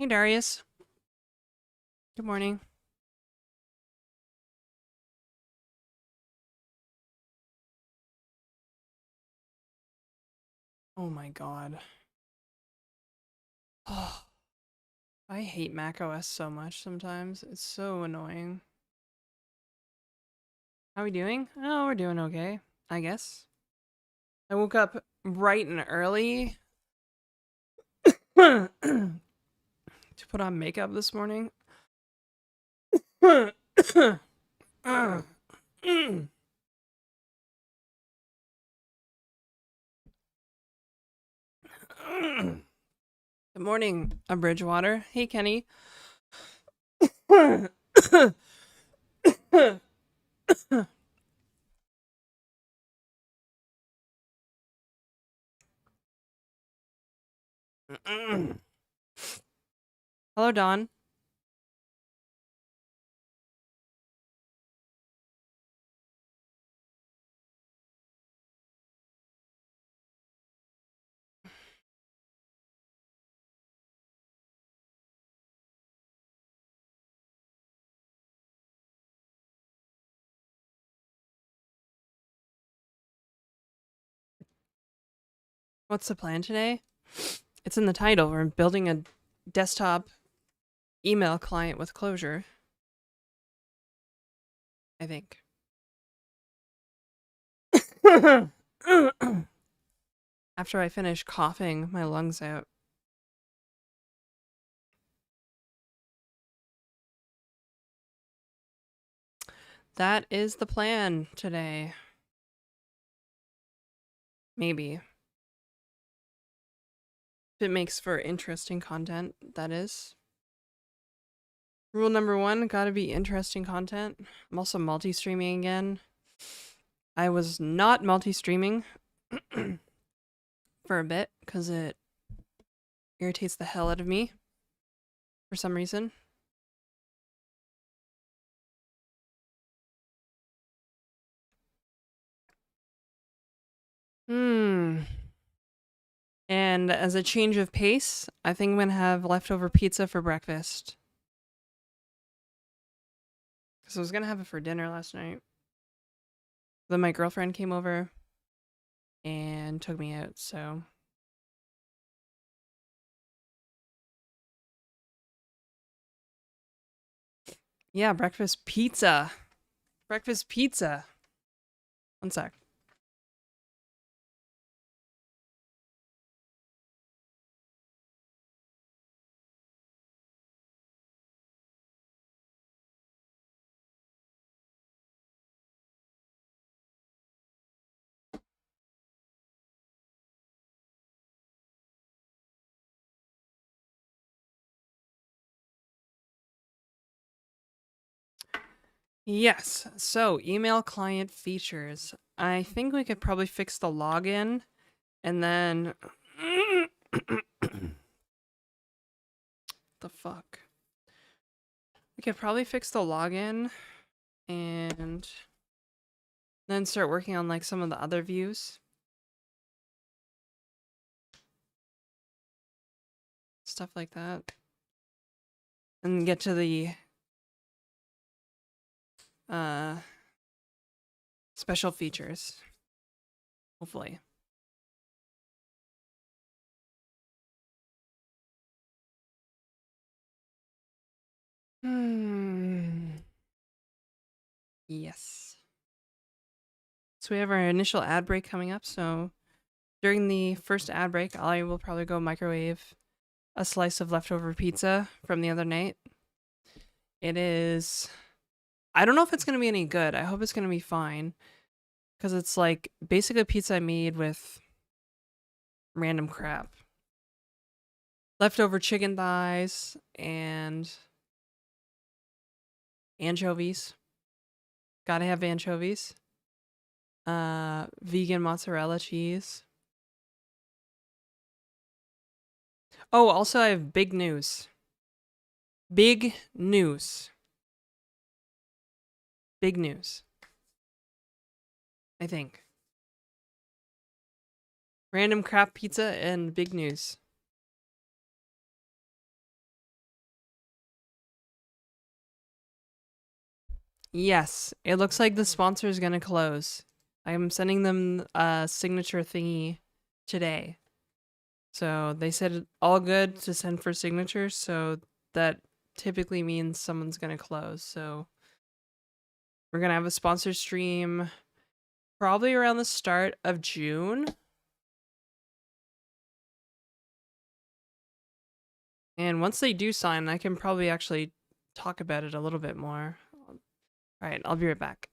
Hey, Darius. Good morning. Oh my god. Oh, I hate macOS so much sometimes. It's so annoying. How we doing? Oh, we're doing okay, I guess. I woke up bright and early to put on makeup this morning. Good morning, Bridgewater. Hey, Kenny. Hello, Don. What's the plan today? It's in the title. We're building a desktop email client with Clojure, I think. After I finish coughing my lungs out. That is the plan today. Maybe. If it makes for interesting content, that is. Rule number 1, gotta be interesting content. I'm also multi-streaming again. I was not multi-streaming for a bit because it irritates the hell out of me for some reason. And as a change of pace, I think I'm gonna have leftover pizza for breakfast. Because I was gonna have it for dinner last night. Then my girlfriend came over and took me out, so. Yeah, breakfast pizza. Breakfast pizza. One sec. Yes, so email client features. I think we could probably fix the login and then. The fuck? We could probably fix the login and then start working on like some of the other views. Stuff like that. And get to the special features. Hopefully. Yes. So we have our initial ad break coming up. So during the first ad break, I will probably go microwave a slice of leftover pizza from the other night. It is. I don't know if it's going to be any good. I hope it's going to be fine. Because it's like basically pizza I made with random crap. Leftover chicken thighs and anchovies. Gotta have anchovies. Vegan mozzarella cheese. Oh, also I have big news. Big news. Big news. I think. Random crap pizza and big news. Yes, it looks like the sponsor is gonna close. I'm sending them a signature thingy today. So they said all good to send for signatures, so that typically means someone's gonna close. So we're gonna have a sponsor stream probably around the start of June. And once they do sign, I can probably actually talk about it a little bit more. All right, I'll be right back.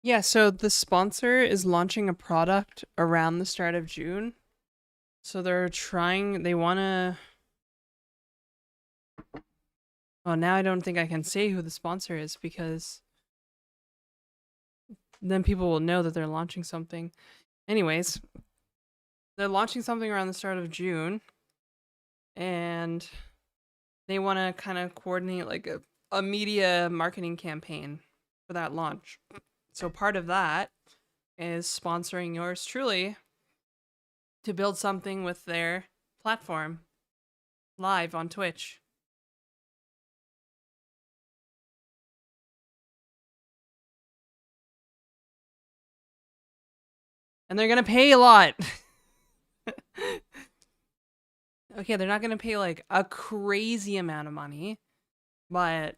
Yeah, so the sponsor is launching a product around the start of June. So they want to. Well, now I don't think I can say who the sponsor is because then people will know that they're launching something. Anyways, they're launching something around the start of June and they want to kind of coordinate like a media marketing campaign for that launch. So part of that is sponsoring yours truly to build something with their platform live on Twitch. And they're going to pay a lot. Okay, they're not going to pay like a crazy amount of money, but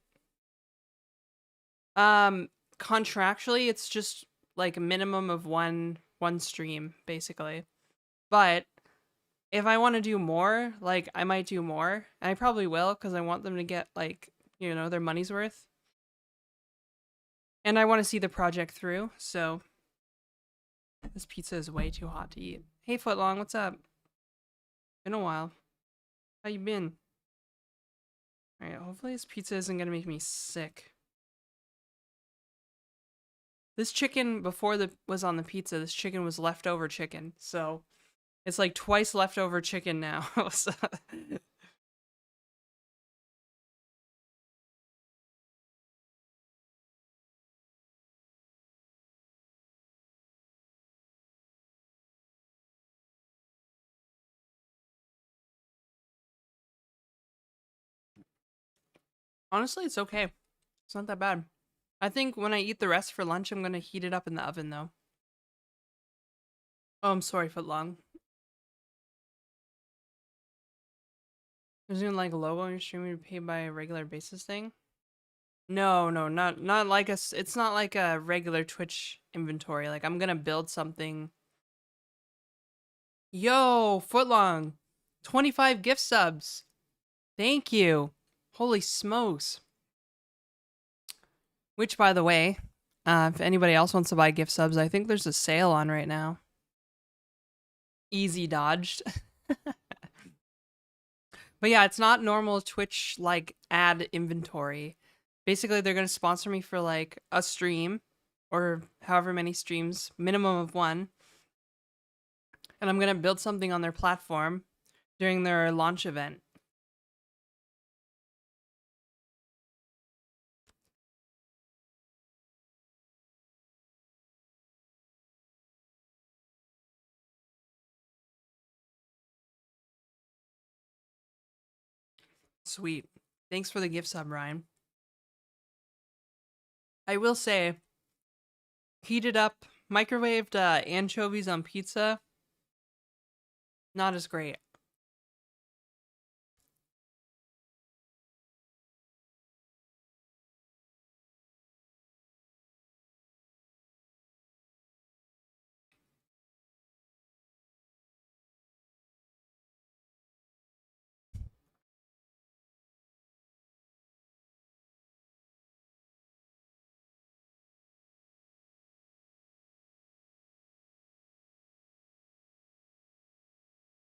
contractually it's just like a minimum of one stream basically. But if I want to do more, like I might do more, and I probably will cuz I want them to get like, their money's worth. And I want to see the project through. So this pizza is way too hot to eat. Hey Footlong, what's up? Been a while. How you been? Alright, hopefully this pizza isn't gonna make me sick. This chicken, before the was on the pizza, this chicken was leftover chicken. So it's like twice leftover chicken now. So honestly, it's okay. It's not that bad. I think when I eat the rest for lunch, I'm gonna heat it up in the oven though. Oh, I'm sorry, Footlong. There's even like a logo on your stream you pay by a regular basis thing. No, no, not like it's not like a regular Twitch inventory. Like I'm gonna build something. Yo, Footlong, 25 gift subs. Thank you. Holy smokes. Which, by the way, if anybody else wants to buy gift subs, I think there's a sale on right now. Easy dodged. But yeah, it's not normal Twitch like ad inventory. Basically, they're gonna sponsor me for like a stream or however many streams, minimum of one. And I'm gonna build something on their platform during their launch event. Sweet. Thanks for the gift sub, Ryan. I will say, heated up, microwaved anchovies on pizza, not as great.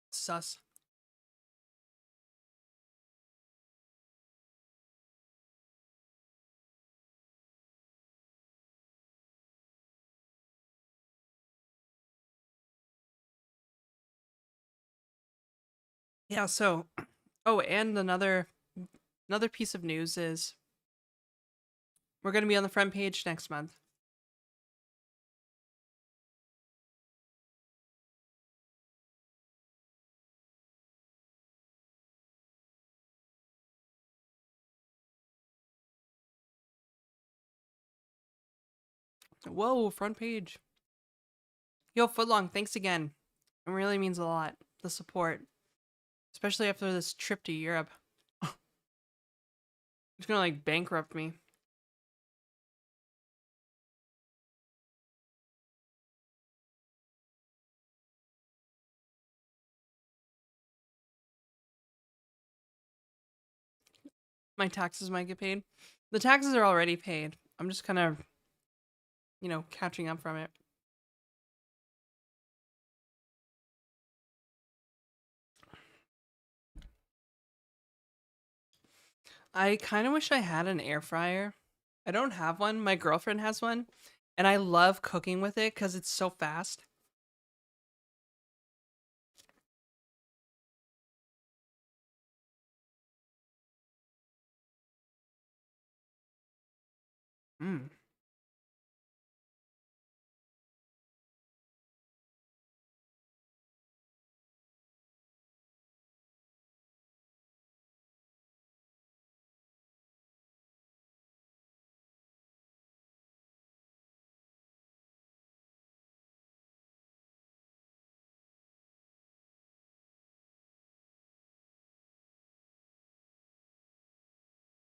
Sus. Yeah, so oh, and another piece of news is we're gonna be on the front page next month. Whoa, front page. Yo, Footlong, thanks again. It really means a lot. The support. Especially after this trip to Europe. It's gonna like bankrupt me. My taxes might get paid. The taxes are already paid. I'm just kind of, catching up from it. I kind of wish I had an air fryer. I don't have one. My girlfriend has one, and I love cooking with it because it's so fast. Mm.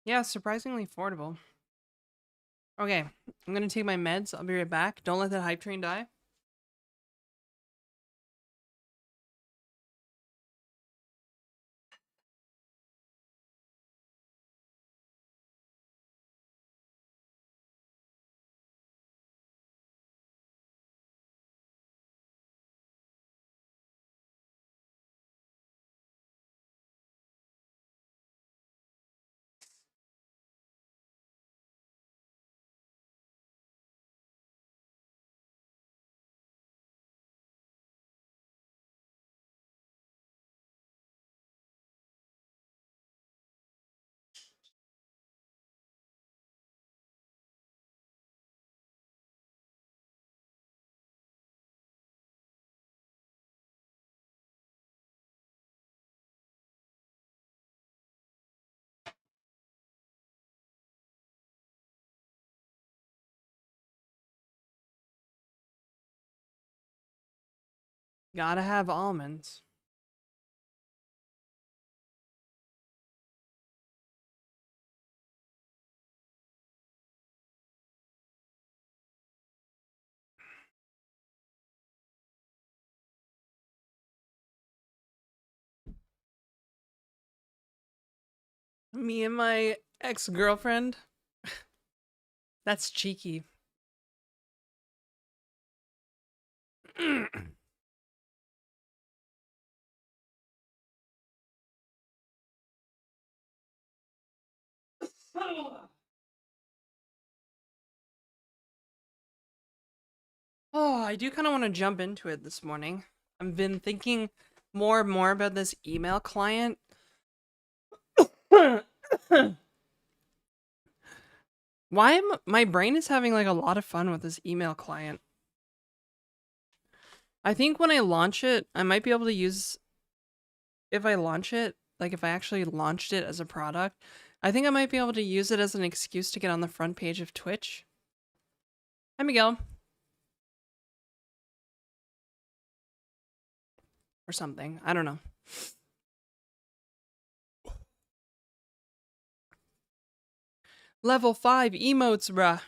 Yeah, surprisingly affordable. Okay, I'm gonna take my meds. I'll be right back. Don't let that hype train die. Gotta have almonds. Me and my ex-girlfriend. That's cheeky. Oh, I do kind of want to jump into it this morning. I've been thinking more and more about this email client. Why am my brain is having like a lot of fun with this email client. I think when I launch it, I might be able to use if I launch it, like if I actually launched it as a product, I think I might be able to use it as an excuse to get on the front page of Twitch. Hi, Miguel. Or something. I don't know. Level 5 emotes, bruh.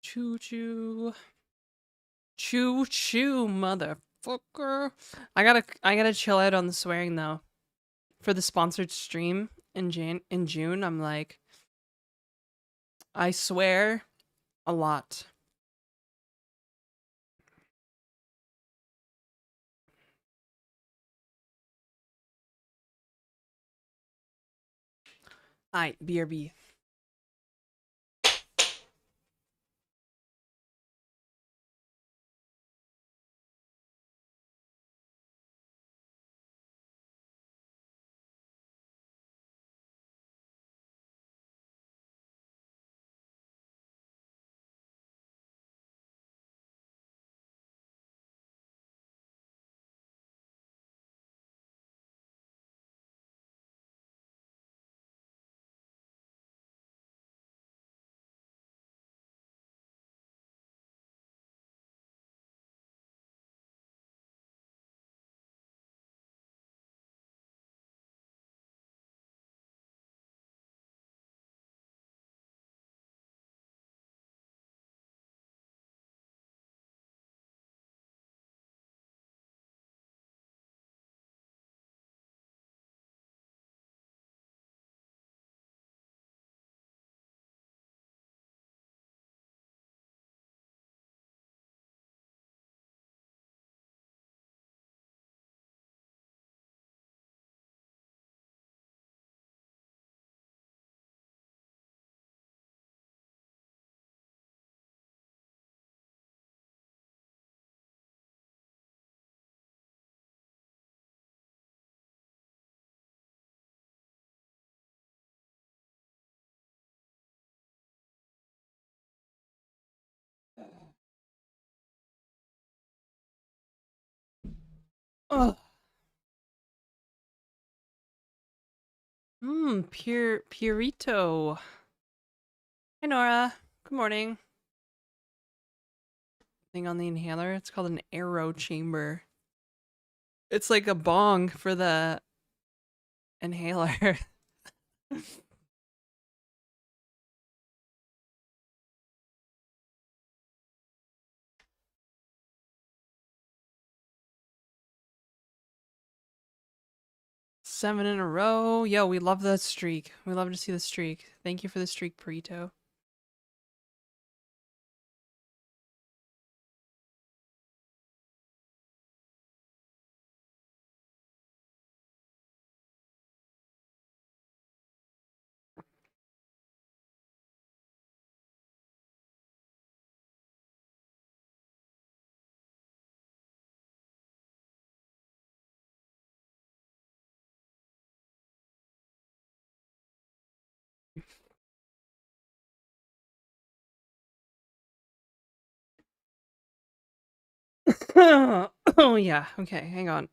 Choo choo. Choo choo, motherfucker. I gotta chill out on the swearing though. For the sponsored stream in June, I'm like, I swear a lot. Aight, BRB. Ugh. Purito. Hey Nora. Good morning. Thing on the inhaler. It's called an arrow chamber. It's like a bong for the inhaler. 7 in a row. Yo, we love that streak. We love to see the streak. Thank you for the streak, Purito. Oh yeah. Okay, hang on.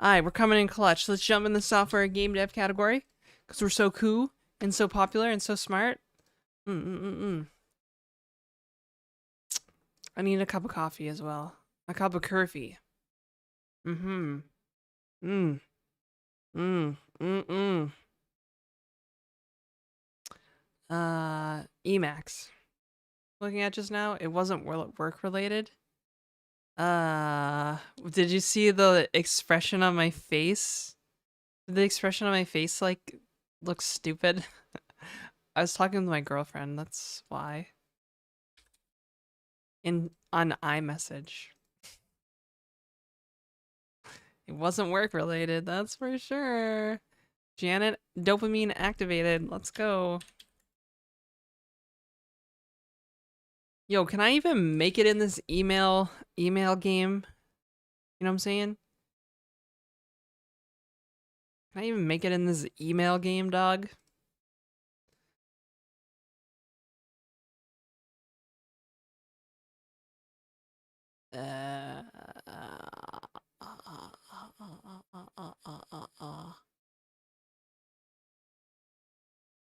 Alright, we're coming in clutch. Let's jump in the software game dev category because we're so cool and so popular and so smart. I need a cup of coffee as well. A cup of coffee. Mm-hmm. Mm. Mm. Mm-mm. Emacs. Looking at just now, it wasn't work related. Did you see the expression on my face? Did the expression on my face like look stupid? I was talking with my girlfriend, that's why. On iMessage. It wasn't work related, that's for sure. Janet, dopamine activated. Let's go. Yo, can I even make it in this email game? You know what I'm saying? Can I even make it in this email game, dog? Uh,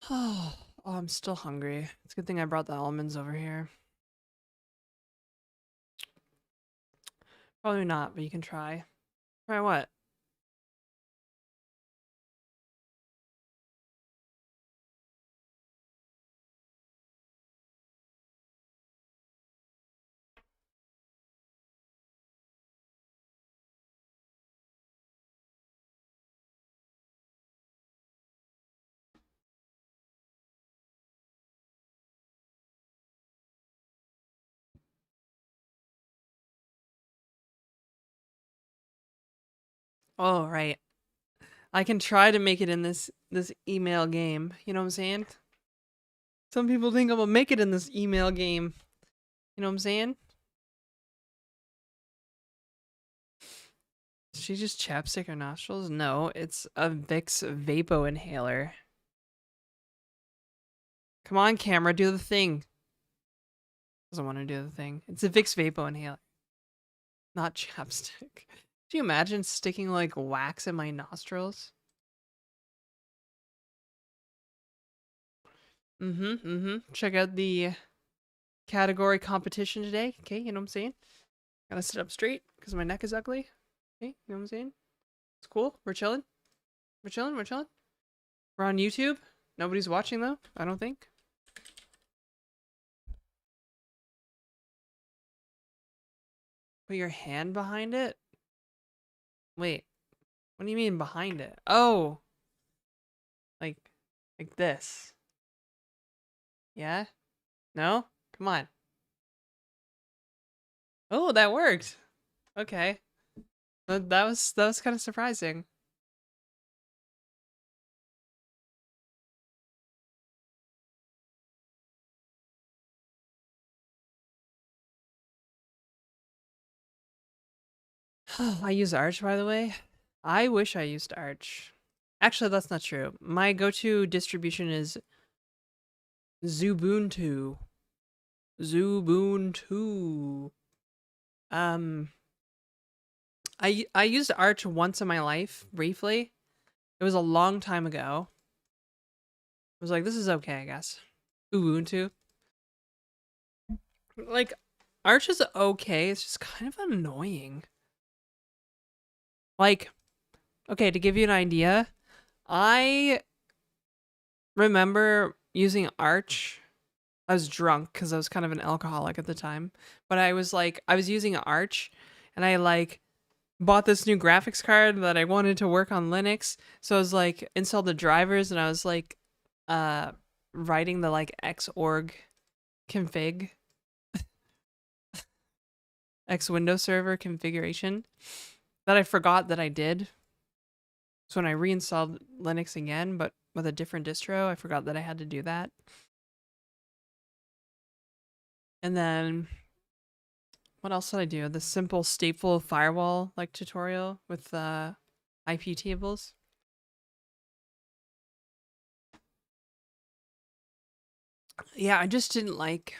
oh, I'm still hungry. It's a good thing I brought the almonds over here. Probably not, but you can try. Try what? Oh, right. I can try to make it in this email game. You know what I'm saying? Some people think I'm gonna make it in this email game. You know what I'm saying? Did she just chapstick her nostrils? No, it's a Vicks Vapo inhaler. Come on, camera, do the thing. Doesn't want to do the thing. It's a Vicks Vapo inhaler, not chapstick. Do you imagine sticking like wax in my nostrils? Check out the category competition today. Okay, you know what I'm saying? Gotta sit up straight because my neck is ugly. Okay, you know what I'm saying? It's cool. We're chilling. We're chilling. We're chilling. We're on YouTube. Nobody's watching though, I don't think. Put your hand behind it? Wait, what do you mean behind it? Oh, like, like this. Yeah? No? Come on. Oh, that worked. Okay. That was kind of surprising. I use Arch, by the way. I wish I used Arch. Actually, that's not true. My go-to distribution is Ubuntu. Ubuntu. Um, I used Arch once in my life, briefly. It was a long time ago. I was like, this is okay, I guess. Ubuntu. Like, Arch is okay. It's just kind of annoying. Like, okay, to give you an idea, I remember using Arch. I was drunk because I was kind of an alcoholic at the time. But I was using Arch and I like bought this new graphics card that I wanted to work on Linux. So I was like, installed the drivers and I was like, writing the like xorg config, X Windows Server configuration that I forgot that I did. So when I reinstalled Linux again, but with a different distro, I forgot that I had to do that. And then what else did I do? The simple stateful firewall like tutorial with IP tables. Yeah, I just didn't like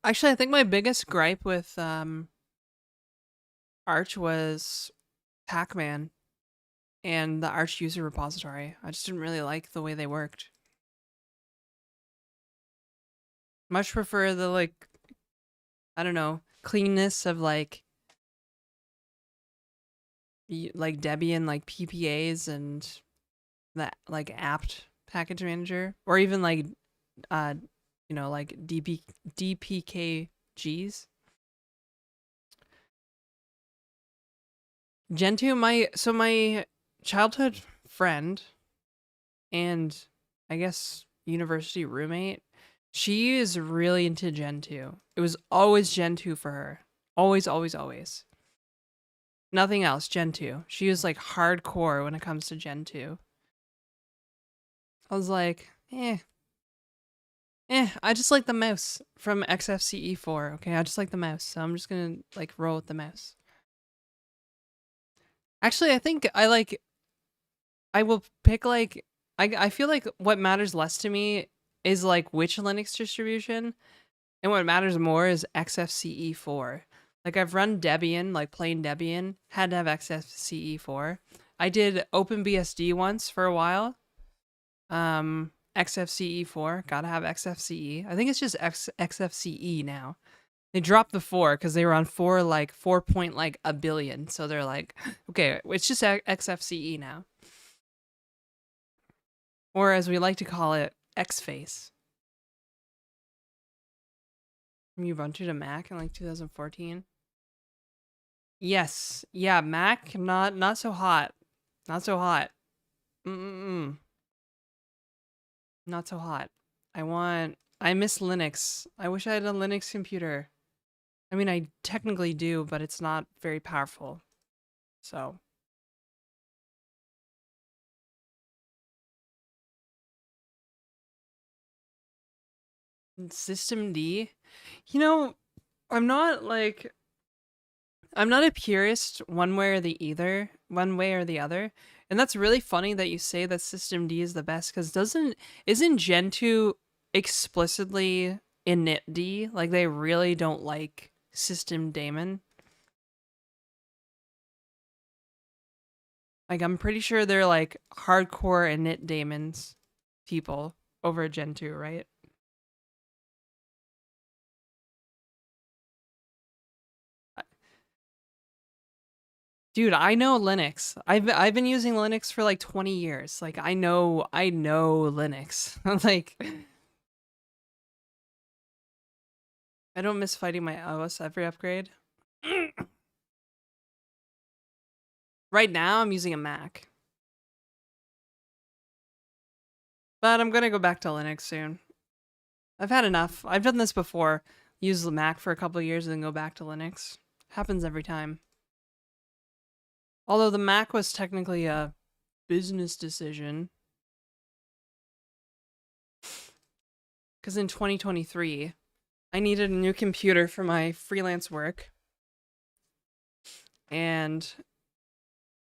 Actually, I think my biggest gripe with Arch was Pac-Man and the Arch user repository. I just didn't really like the way they worked. Much prefer the like, I don't know, cleanness of like Debian like PPAs and that like apt package manager, or even like uh like DPKGs. Gentoo, my childhood friend and I guess university roommate, she is really into Gentoo. It was always Gentoo for her. Always, always, always. Nothing else, Gentoo. She was like hardcore when it comes to Gentoo. I was like, I just like the mouse from XFCE4. Okay, I just like the mouse, so I'm just gonna like roll with the mouse. Actually, I think I will pick like I feel like what matters less to me is like which Linux distribution, and what matters more is XFCE4. Like I've run Debian, like plain Debian, had to have XFCE4. I did OpenBSD once for a while. XFCE4, gotta have XFCE. I think it's just XFCE now. They dropped the 4 because they were on 4 point like a billion. So they're like, okay, it's just XFCE now. Or as we like to call it, Xface. You Ubuntu to Mac in like 2014. Yes, yeah, Mac not so hot, not so hot. Not so hot. I miss Linux. I wish I had a Linux computer. I mean, I technically do, but it's not very powerful. So. System D? You know, I'm not like I'm not a purist one way or one way or the other. And that's really funny that you say that System D is the best cuz isn't Gentoo explicitly initd? Like they really don't like System daemon. Like I'm pretty sure they're like hardcore init daemons people over Gentoo, right? Dude, I know Linux. I've been using Linux for like 20 years. Like I know Linux. Like I don't miss fighting my OS every upgrade. Right now I'm using a Mac. But I'm going to go back to Linux soon. I've had enough. I've done this before. Use the Mac for a couple of years and then go back to Linux. Happens every time. Although the Mac was technically a business decision. Because in 2023, I needed a new computer for my freelance work. And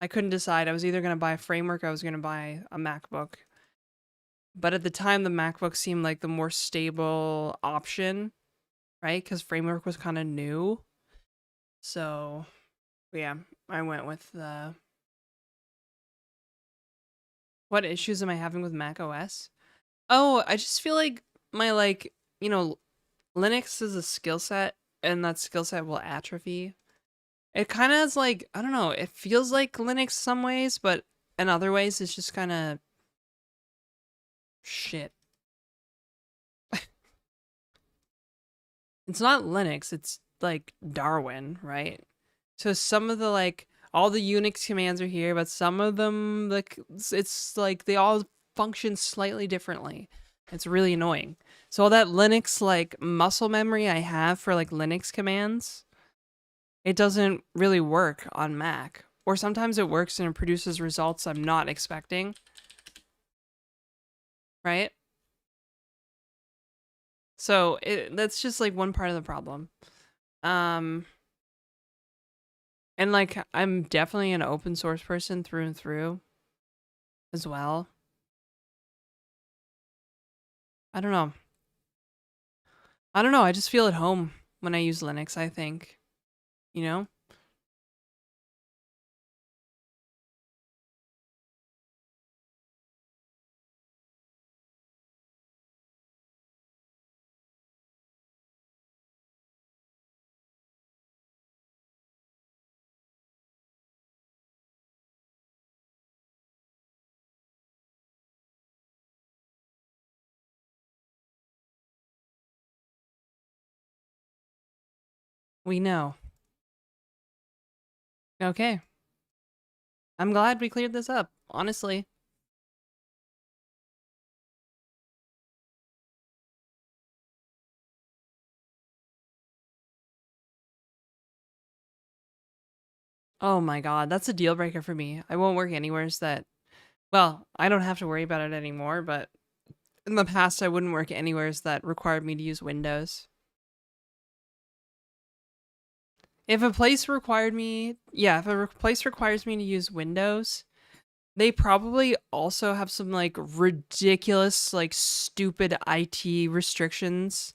I couldn't decide. I was either going to buy a framework or I was going to buy a MacBook. But at the time, the MacBook seemed like the more stable option, right? Because framework was kind of new. So, yeah, I went with the... What issues am I having with Mac OS? Oh, I just feel like my, Linux is a skill set, and that skill set will atrophy. It kind of is like, I don't know, it feels like Linux some ways, but in other ways, it's just kind of shit. It's not Linux, it's like Darwin, right? So some of the all the Unix commands are here, but some of them it's like they all function slightly differently. It's really annoying. So all that Linux like muscle memory I have for like Linux commands, it doesn't really work on Mac. Or sometimes it works and it produces results I'm not expecting. Right? So that's just like one part of the problem. And like I'm definitely an open source person through and through as well. I don't know. I don't know, I just feel at home when I use Linux, I think. You know? We know. Okay. I'm glad we cleared this up, honestly. Oh my god, that's a deal breaker for me. I won't work anywheres that, well, I don't have to worry about it anymore, but in the past I wouldn't work anywheres that required me to use Windows. If a place required me, yeah, if a place requires me to use Windows, they probably also have some like ridiculous, like stupid IT restrictions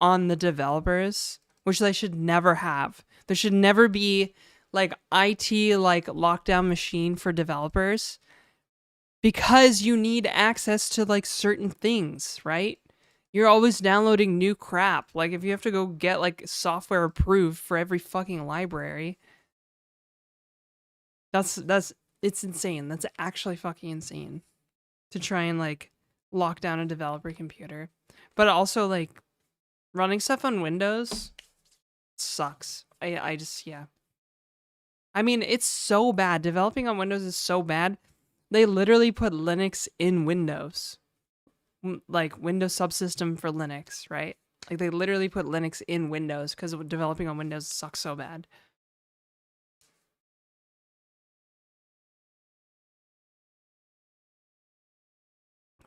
on the developers, which they should never have. There should never be like IT like lockdown machine for developers because you need access to like certain things, right? You're always downloading new crap. Like if you have to go get like software approved for every fucking library, that's it's insane. That's actually fucking insane to try and like lock down a developer computer. But also like running stuff on Windows sucks. I just yeah. I mean, it's so bad. Developing on Windows is so bad. They literally put Linux in Windows. Like Windows subsystem for Linux, right? Like they literally put Linux in Windows because developing on Windows sucks so bad.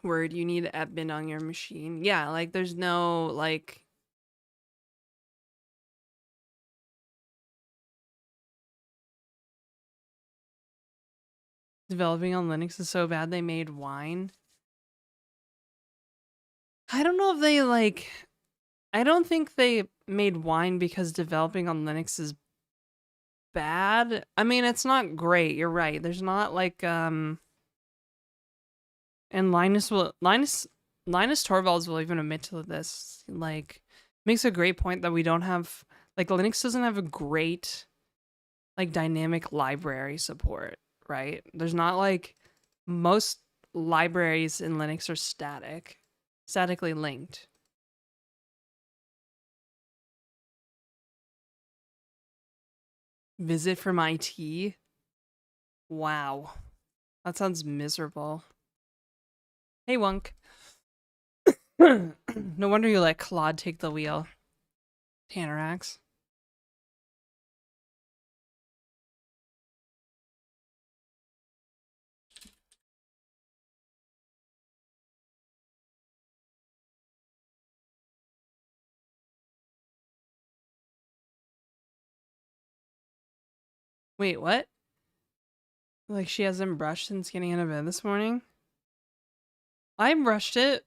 Word, you need admin on your machine. Yeah, like there's no like developing on Linux is so bad they made Wine. I don't know if they like I don't think they made Wine because developing on Linux is bad. I mean, it's not great. You're right. There's not like and Linus Torvalds will even admit to this. Like makes a great point that we don't have like Linux doesn't have a great like dynamic library support, right? There's not like most libraries in Linux are statically linked. Visit from IT? Wow. That sounds miserable. Hey, Wunk. No wonder you let Claude take the wheel. Tannerax. Wait, what? Like she hasn't brushed since getting out of bed this morning? I brushed it.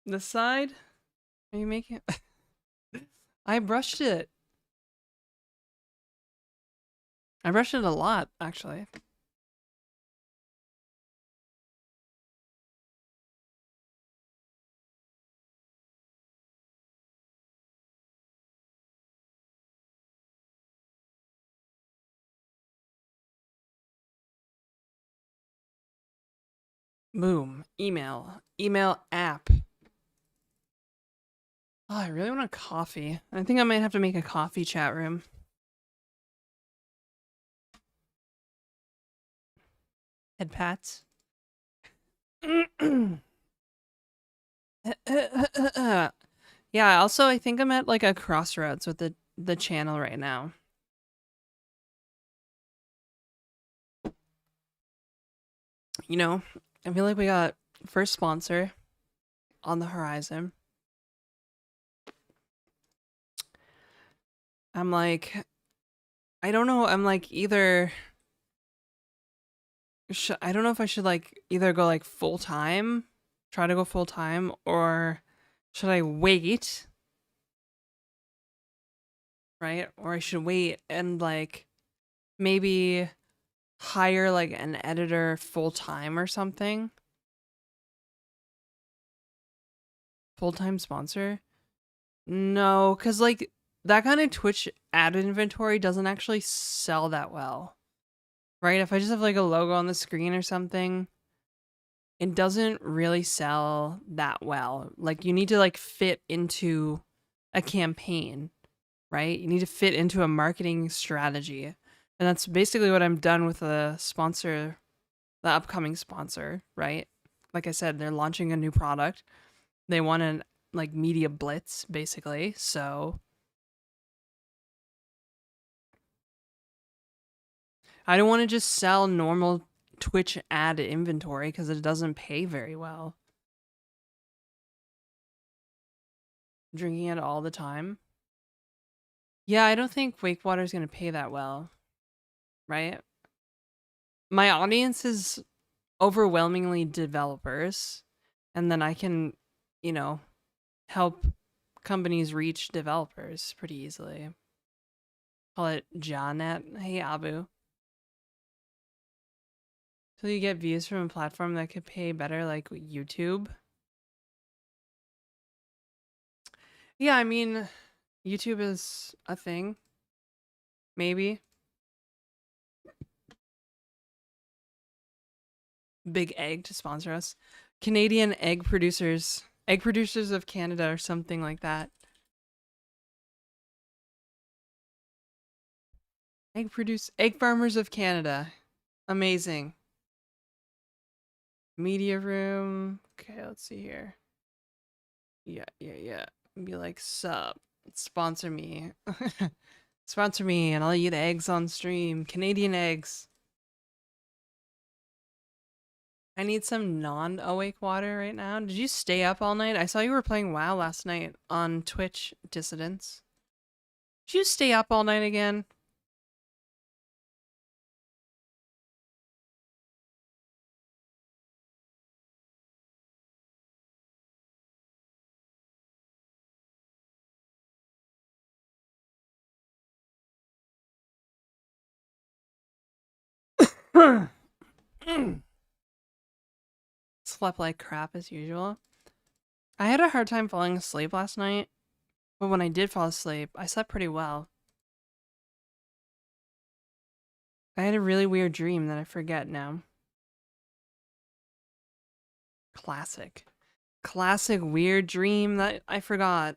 This side? Are you making it? I brushed it. I brushed it a lot, actually. Boom. Email. Email app. Oh, I really want a coffee. I think I might have to make a coffee chat room. Head pats. Yeah, also I think I'm at like a crossroads with the channel right now. You know, I feel like we got first sponsor on the horizon. I'm like I don't know, I'm like either I don't know if I should like either go like full time, try to go full time or Should I wait? Right? Or I should wait and like maybe hire like an editor full time or something? Full time sponsor? No, because like that kind of Twitch ad inventory doesn't actually sell that well. Right? If I just have like a logo on the screen or something, it doesn't really sell that well. Like you need to like fit into a campaign, right? You need to fit into a marketing strategy. And that's basically what I'm done with the sponsor, the upcoming sponsor, right? Like I said, they're launching a new product. They want an like media blitz basically. So I don't want to just sell normal Twitch ad inventory because it doesn't pay very well. Drinking it all the time. Yeah, I don't think Wake Water is going to pay that well, right? My audience is overwhelmingly developers, and then I can, you know, help companies reach developers pretty easily. Call it Jonet. Hey, Abu. So you get views from a platform that could pay better, like YouTube. Yeah, I mean, YouTube is a thing. Maybe. Big Egg to sponsor us. Canadian egg producers. Egg producers of Canada or something like that. Egg farmers of Canada. Amazing. Media room. Okay, let's see here. Yeah. Be like, sup, sponsor me. Sponsor me and I'll eat eggs on stream. Canadian eggs. I need some non-awake water right now. Did you stay up all night? I saw you were playing WoW last night on Twitch Dissidents. Did you stay up all night again? Slept like crap as usual. I had a hard time falling asleep last night, but when I did fall asleep, I slept pretty well. I had a really weird dream that I forget now. Classic. Classic weird dream that I forgot.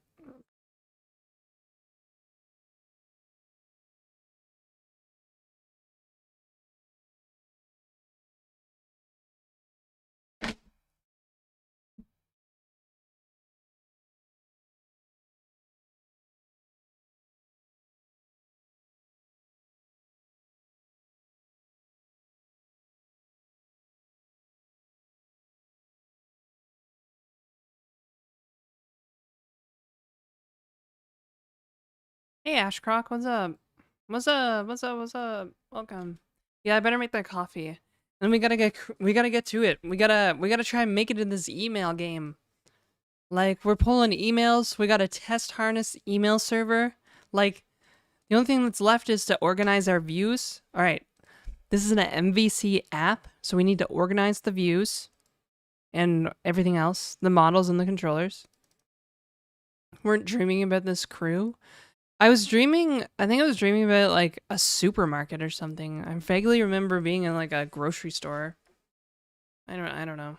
Hey Ashcroc, what's up? What's up? Welcome. Yeah, I better make that coffee. And we gotta get to it. We gotta try and make it in this email game. Like we're pulling emails. We got a test harness email server. Like the only thing that's left is to organize our views. All right. This is an MVC app, so we need to organize the views and everything else, the models and the controllers. Weren't dreaming about this crew. I think I was dreaming about like a supermarket or something. I vaguely remember being in like a grocery store. I don't know.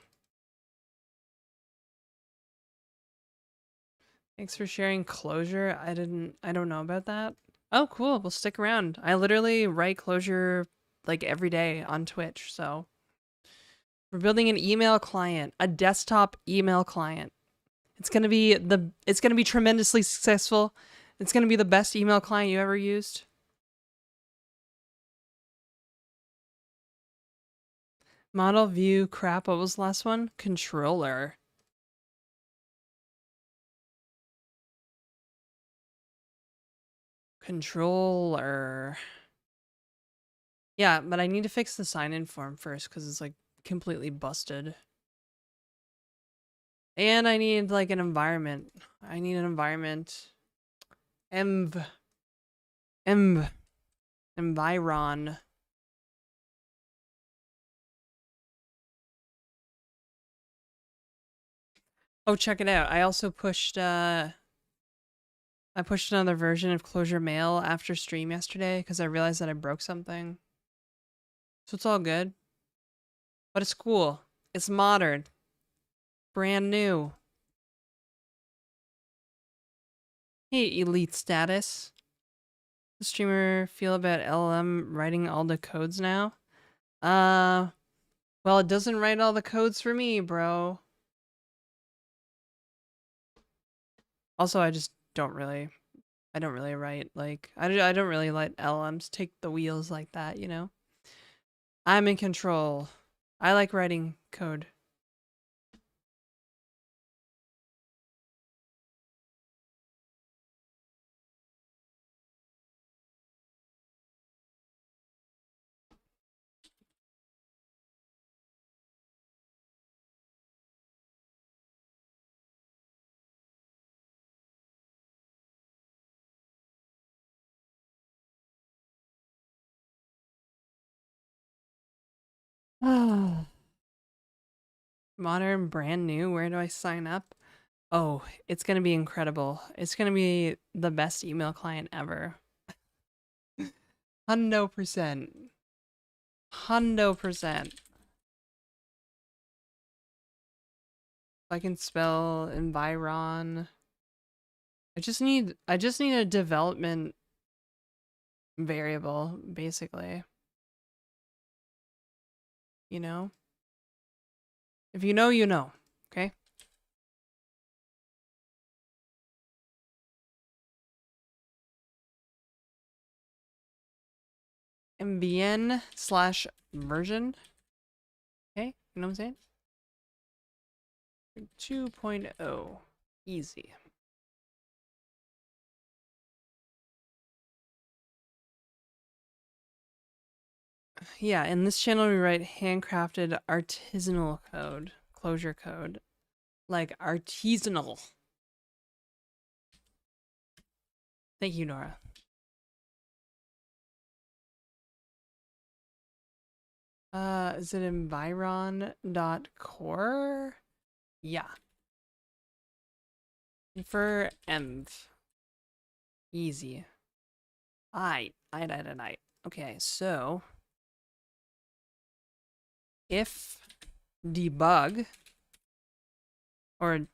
Thanks for sharing closure. I don't know about that. Oh, cool. We'll stick around. I literally write closure like every day on Twitch, so we're building an email client, a desktop email client. It's going to be tremendously successful. It's going to be the best email client you ever used. Model view crap. What was the last one? Controller. Controller. Yeah, but I need to fix the sign-in form first because it's like completely busted. And I need like an environment. I need an environment. Environ. Oh, check it out. I also pushed I pushed another version of Clojure Mail after stream yesterday because I realized that I broke something. So it's all good. But it's cool. It's modern. Brand new. Hey, elite status. The streamer feel about LLM writing all the codes now? Well, it doesn't write all the codes for me, bro. Also, I don't really write, like, I don't really let LLMs take the wheels like that, you know? I'm in control. I like writing code. Modern, brand new, where do I sign up? Oh, it's gonna be incredible. It's gonna be the best email client ever. 100%. 100%. I can spell environ. I just need a development variable, basically. You know? If you know, you know. Okay? MVN/version. Okay? You know what I'm saying? 2.0. Easy. Yeah, in this channel we write handcrafted artisanal code. Clojure code. Like artisanal. Thank you, Nora. Is it environ.core? Yeah. For env. Easy. Aight. Okay, so if debug or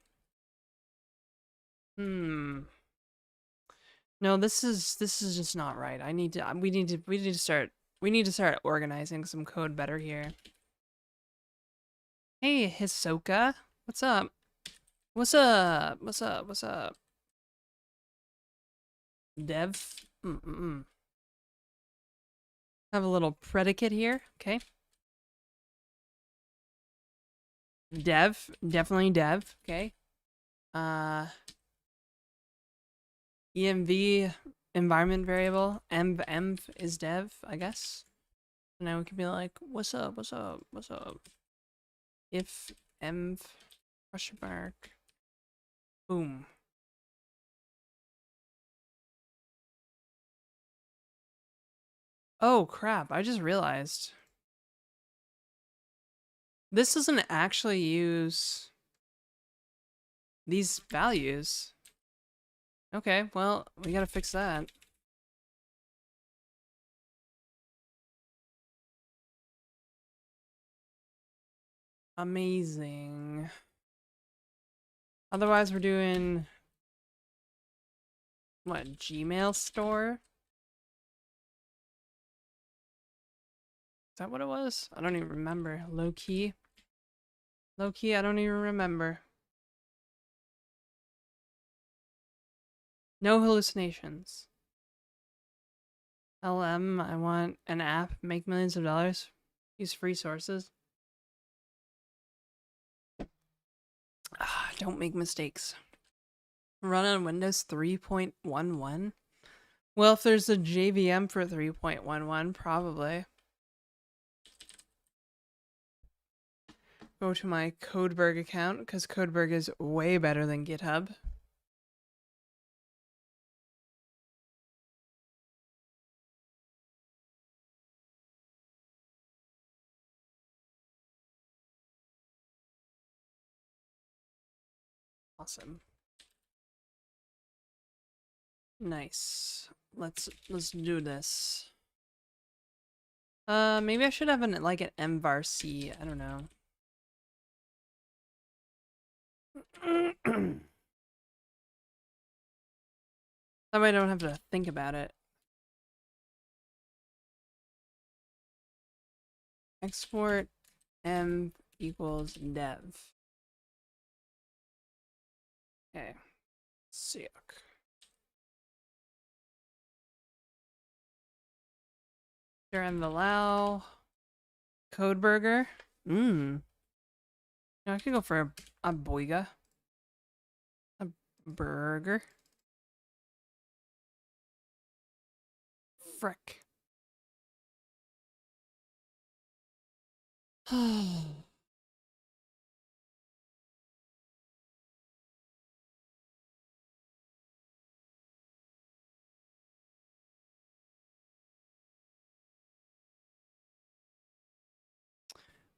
no, this is just not right. We need to start organizing some code better here. Hey, Hisoka. What's up? What's up? What's up? What's up? Dev. Have a little predicate here. Okay. Dev. Definitely dev. Okay. env environment variable. env is dev, I guess. Now we can be like, what's up? What's up? What's up? If env question mark. Boom. Oh crap, I just realized. This doesn't actually use these values. Okay, well, we gotta fix that. Amazing. Otherwise, we're doing what? Gmail store? Is that what it was? I don't even remember. Low key. Low key, I don't even remember. No hallucinations. LM, I want an app, make millions of dollars, use free sources. Don't make mistakes. Run on Windows 3.11? Well, if there's a JVM for 3.11, probably. go to my Codeberg account because Codeberg is way better than GitHub. Awesome. Nice. Let's do this. Maybe I should have an mvar-c. I don't know. That way I don't have to think about it. Export m equals dev. Okay. Sick. Sure, and allow code burger. No, I could go for a boiga. A burger. Frick.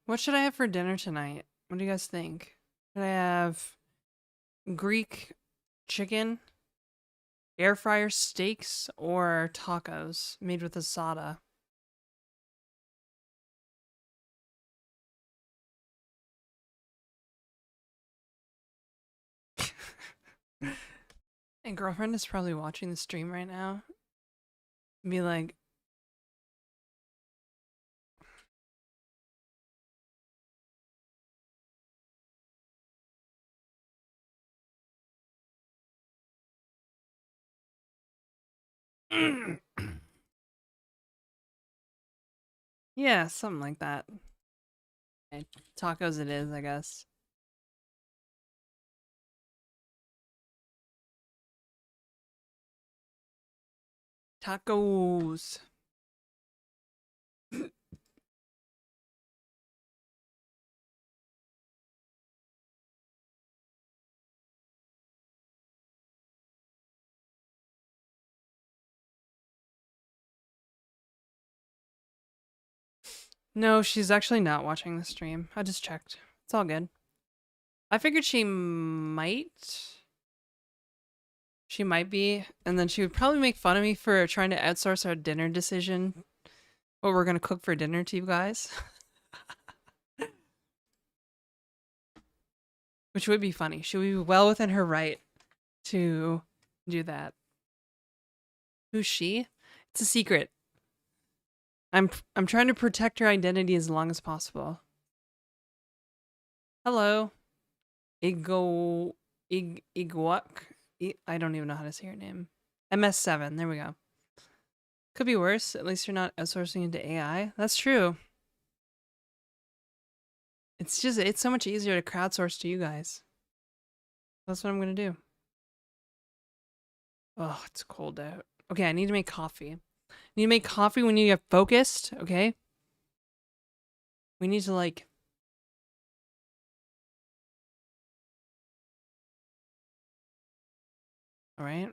What should I have for dinner tonight? What do you guys think? Should I have Greek chicken, air fryer steaks, or tacos made with asada? And girlfriend is probably watching the stream right now. Be like, yeah, something like that. Okay, tacos it is, I guess. Tacos. No, she's actually not watching the stream. I just checked. It's all good. I figured she might. She might be, and then she would probably make fun of me for trying to outsource our dinner decision. What we're gonna cook for dinner to you guys. Which would be funny. She would be well within her right to do that. Who's she? It's a secret. I'm trying to protect her identity as long as possible. Hello. Igwak. I don't even know how to say your name. MS7. There we go. Could be worse. At least you're not outsourcing into AI. That's true. It's so much easier to crowdsource to you guys. That's what I'm gonna do. Oh, it's cold out. Okay, I need to make coffee. I need to make coffee when you get focused, okay? We need to like... Alright.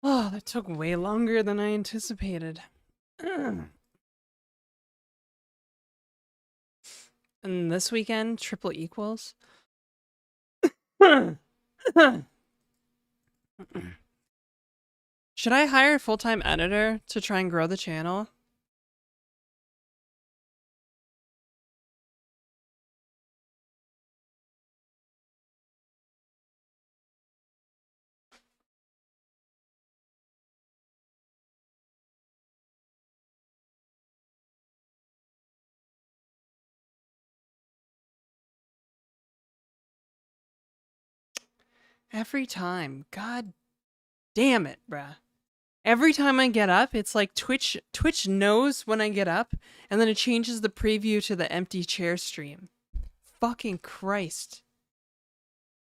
Oh, that took way longer than I anticipated. And this weekend, triple equals. Should I hire a full-time editor to try and grow the channel? Every time. God damn it, bruh. Every time I get up, it's like Twitch knows when I get up, and then it changes the preview to the empty chair stream. Fucking Christ.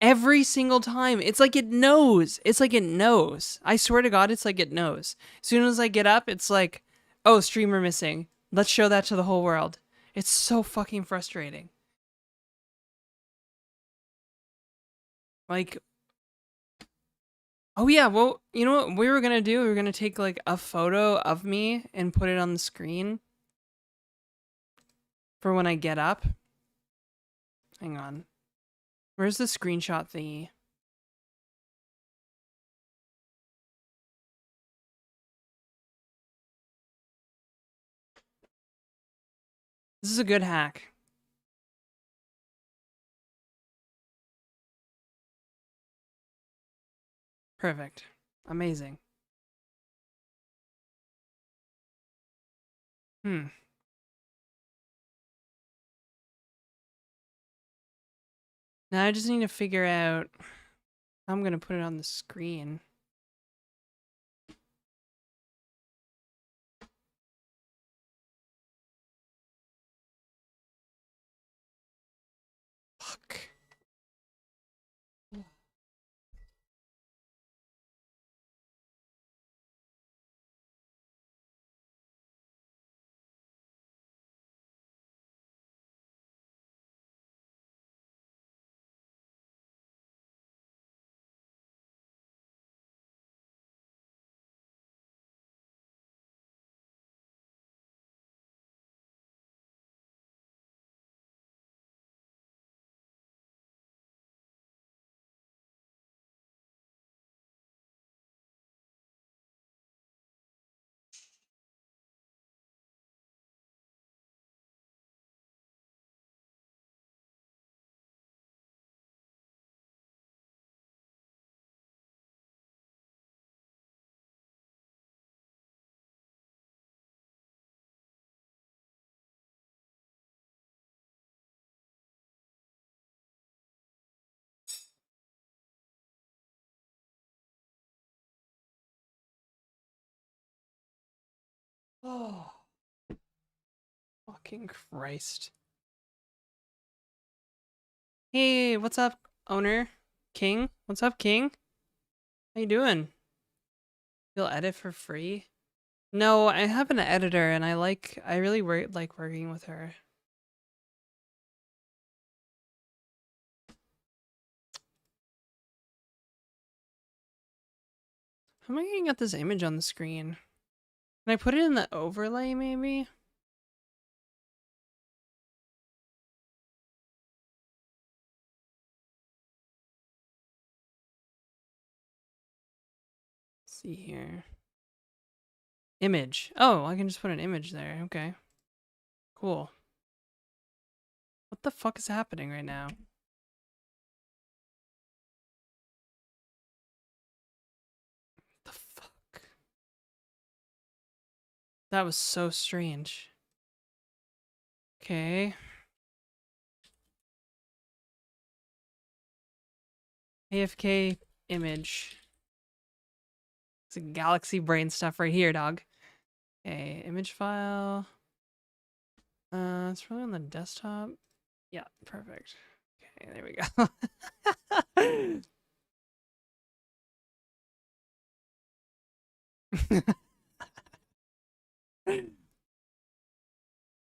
Every single time. It's like it knows. It's like it knows. I swear to God, it's like it knows. As soon as I get up, it's like, oh, streamer missing. Let's show that to the whole world. It's so fucking frustrating. Like, oh yeah, well, you know what we were gonna do? We were gonna take like a photo of me and put it on the screen for when I get up. Hang on. Where's the screenshot thingy? This is a good hack. Perfect. Amazing. Now I just need to figure out how I'm gonna put it on the screen. Fuck. Oh, fucking Christ. Hey, what's up, owner? King? What's up, King? How you doing? You'll edit for free? No, I have an editor and I really like working with her. How am I gonna get this image on the screen? Can I put it in the overlay maybe? Let's see here. Image. Oh, I can just put an image there. Okay. Cool. What the fuck is happening right now? The fuck? That was so strange. Okay. AFK image. It's a galaxy brain stuff right here, dog. Okay, image file. It's probably on the desktop. Yeah, perfect. Okay, there we go.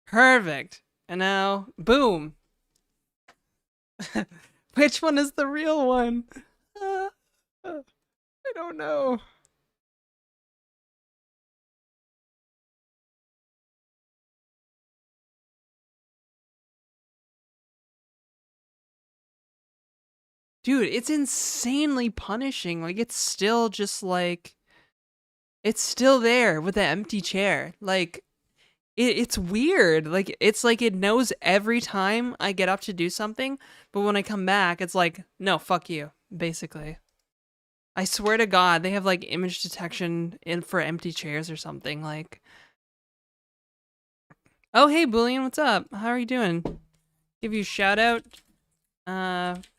Perfect. And now, boom. Which one is the real one? I don't know. Dude, it's insanely punishing. Like, it's still just like, it's still there with the empty chair. Like, it's weird. It's like it knows every time I get up to do something, but when I come back, it's like, no, fuck you, basically. I swear to God, they have like image detection in for empty chairs or something. Like, oh hey, Boolean, what's up? How are you doing? Give you a shout out.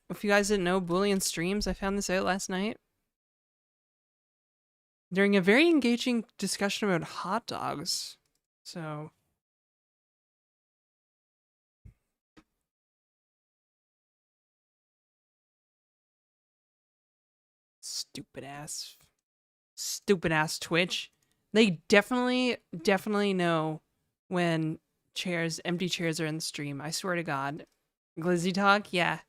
If you guys didn't know, Boolean streams. I found this out last night during a very engaging discussion about hot dogs. So, stupid ass Twitch. They definitely know when empty chairs are in the stream. I swear to God. Glizzy talk, yeah.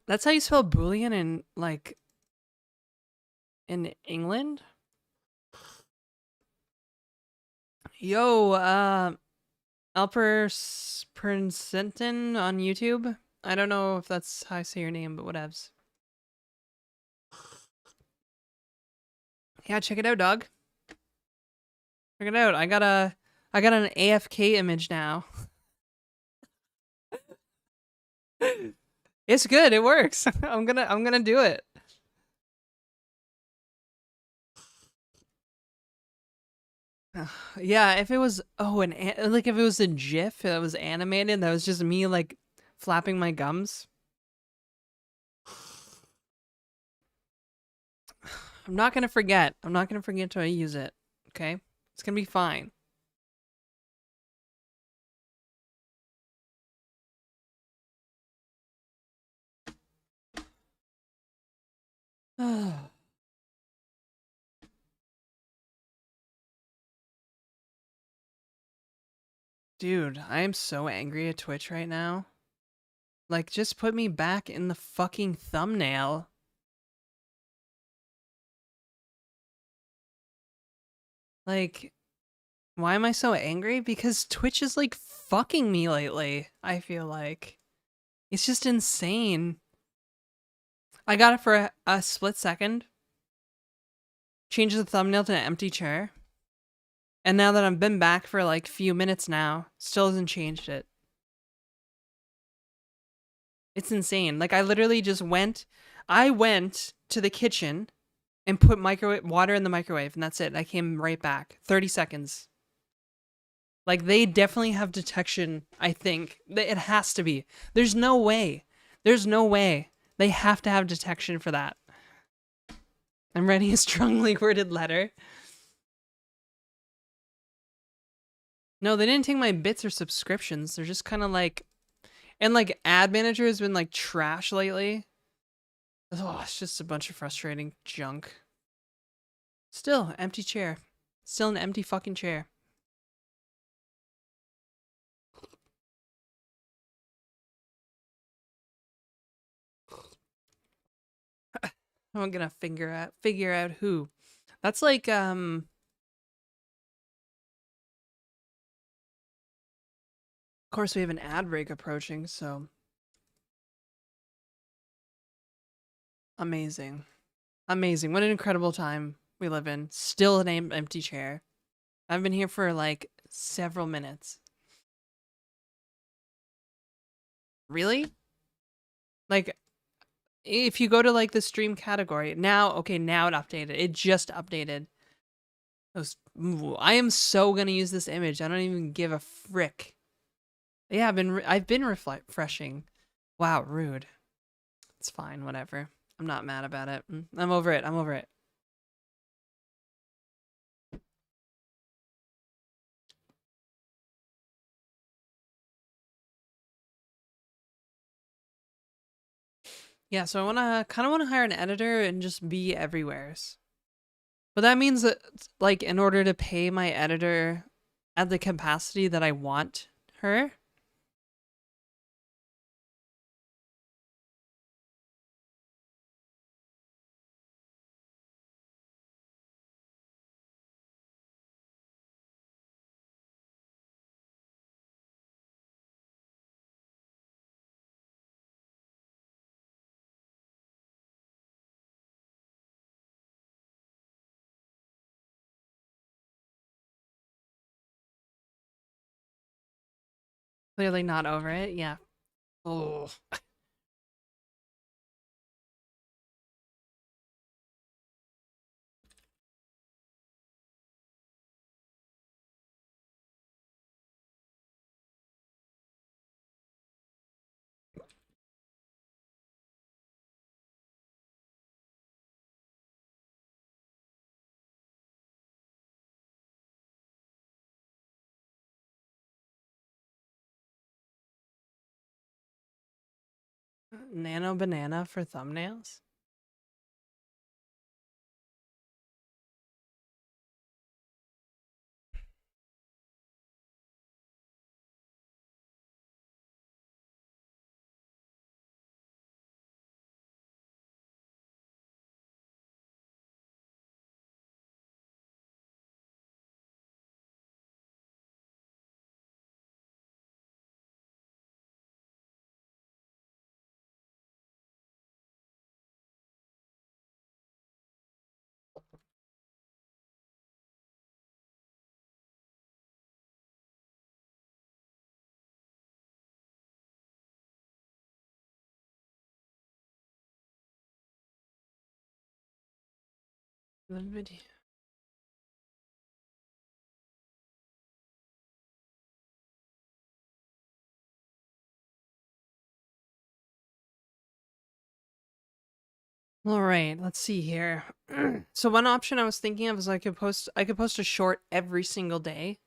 That's how you spell Boolean in like in England. Yo, Alper Princeton on YouTube. I don't know if that's how I say your name, but whatevs. Yeah, check it out, dog. Check it out. I got an AFK image now. It's good. It works. I'm gonna do it. Yeah, if it was like if it was a GIF that was animated, that was just me like flapping my gums. I'm not gonna forget. I'm not gonna forget till I use it. Okay, it's gonna be fine. Dude, I am so angry at Twitch right now. Like, just put me back in the fucking thumbnail. Like, why am I so angry? Because Twitch is like fucking me lately, I feel like. It's just insane. I got it for a split second. Change the thumbnail to an empty chair. And now that I've been back for like few minutes now, still hasn't changed it. It's insane. Like I literally just I went to the kitchen and put microwave water in the microwave and that's it. I came right back. 30 seconds. Like they definitely have detection, I think. It has to be. There's no way. There's no way. They have to have detection for that. I'm writing a strongly worded letter. No, they didn't take my bits or subscriptions. They're just kind of like, and like ad manager has been like trash lately. Oh, it's just a bunch of frustrating junk. Still, empty chair. Still an empty fucking chair. I'm gonna figure out who. That's like of course we have an ad break approaching, so amazing. Amazing. What an incredible time we live in. Still an empty chair. I've been here for like several minutes. Really? Like if you go to like the stream category, now okay, now it updated. It just updated. I am so gonna use this image. I don't even give a frick. Yeah, I've been refreshing. Wow, rude. It's fine, whatever. I'm not mad about it. I'm over it. I'm over it. Yeah, so I kind of want to hire an editor and just be everywheres. But that means that like in order to pay my editor at the capacity that I want her, Clearly not over it. Yeah. Oh. Nano banana for thumbnails? The video. All right, let's see here. So one option I was thinking of is I could post a short every single day,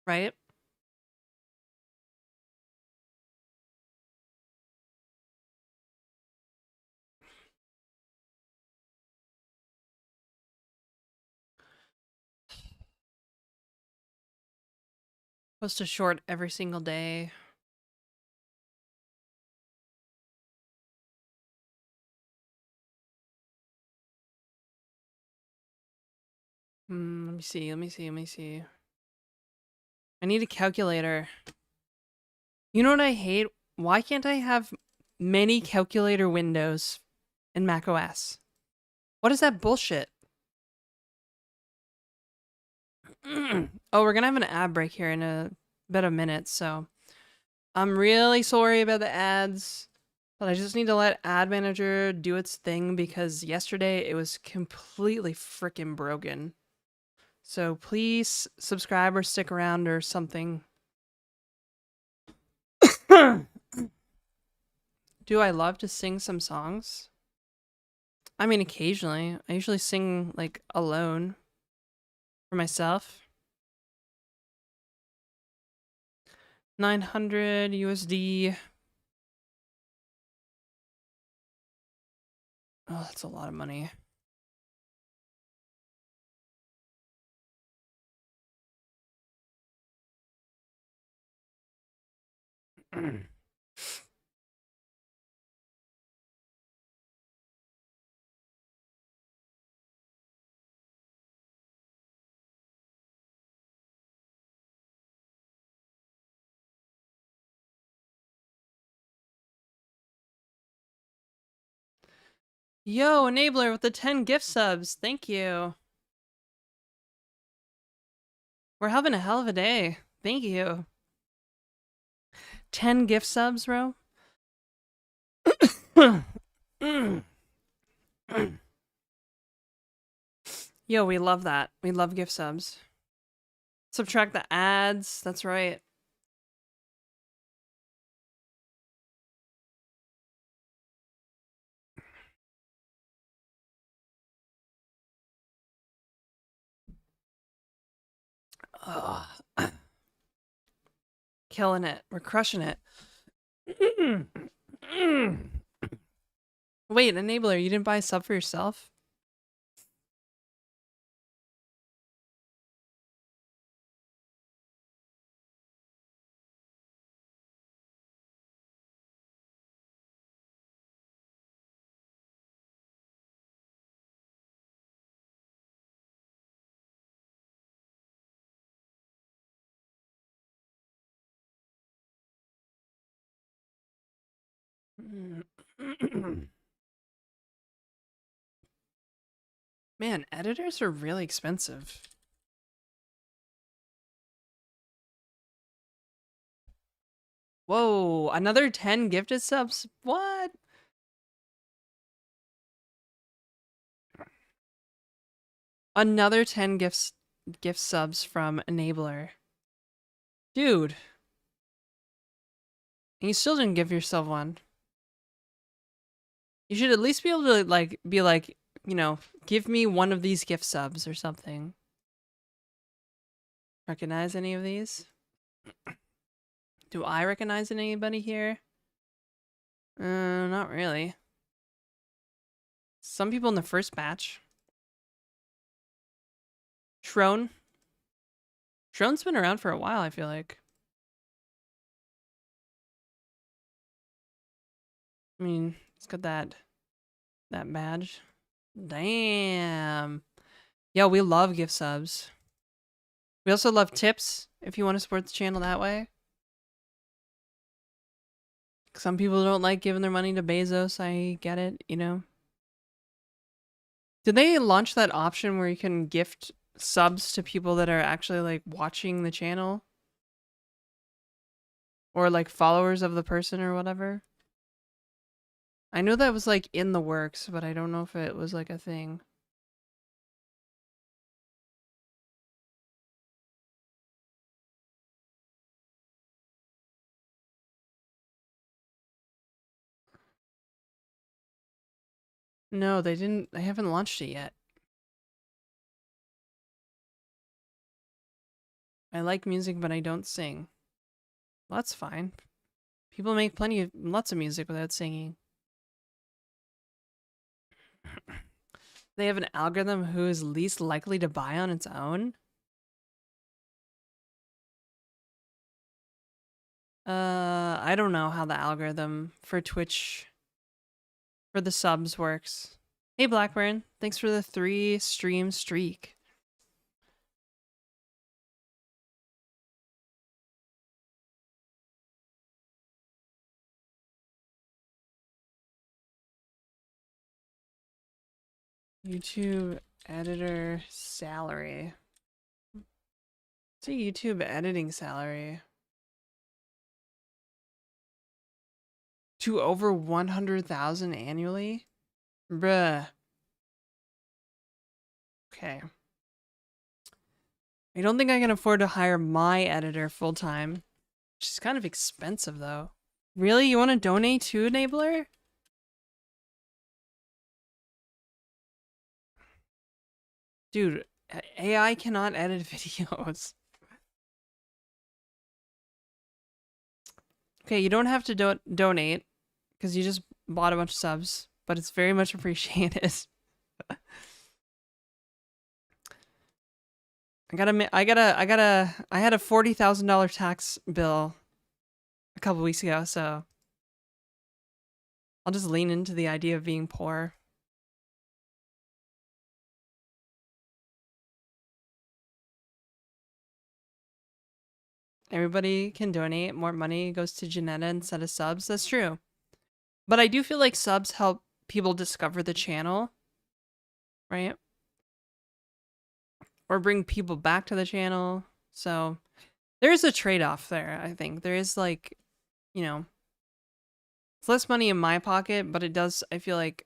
right? Post a short every single day. Let me see. I need a calculator. You know what I hate? Why can't I have many calculator windows in macOS? What is that bullshit? Oh, we're gonna have an ad break here in about a minute, so I'm really sorry about the ads, but I just need to let Ad Manager do its thing because yesterday it was completely freaking broken. So please subscribe or stick around or something. Do I love to sing some songs? I mean, occasionally. I usually sing, like, alone for myself. 900 USD. Oh, that's a lot of money. Yo, Enabler with the 10 gift subs. Thank you. We're having a hell of a day. Thank you. 10 gift subs, bro. Yo, we love that. We love gift subs. Subtract the ads. That's right. Ugh. Killing it. We're crushing it. Wait, Enabler, you didn't buy a sub for yourself? Man, editors are really expensive. Whoa, another 10 gifted subs? What? Another 10 gift subs from Enabler. Dude. And you still didn't give yourself one. You should at least be able to like be like, you know, give me one of these gift subs or something. Recognize any of these? Do I recognize anybody here? Not really. Some people in the first batch. Shrone. Shrone's been around for a while, I feel like. I mean, it's got that badge. Damn. Yeah, we love gift subs. We also love tips if you want to support the channel that way. Some people don't like giving their money to Bezos. I get it, you know. Did they launch that option where you can gift subs to people that are actually like watching the channel? Or like followers of the person or whatever? I know that was like in the works, but I don't know if it was like a thing. No, they didn't. They haven't launched it yet. I like music, but I don't sing. Well, that's fine. People make lots of music without singing. They have an algorithm who is least likely to buy on its own. I don't know how the algorithm for Twitch for the subs works. Hey Blackburn, thanks for the 3 stream streak. YouTube editor salary. What's a YouTube editing salary? To over 100,000 annually? Bruh. Okay. I don't think I can afford to hire my editor full time. Which is kind of expensive though. Really? You want to donate to Enabler? Dude, AI cannot edit videos. Okay, you don't have to donate because you just bought a bunch of subs, but it's very much appreciated. I had a $40,000 tax bill a couple weeks ago, so I'll just lean into the idea of being poor. Everybody can donate. More money goes to Janetta instead of subs. That's true. But I do feel like subs help people discover the channel, right? Or bring people back to the channel. So there's a trade-off there, I think. There is like, you know, it's less money in my pocket, but it does, I feel like,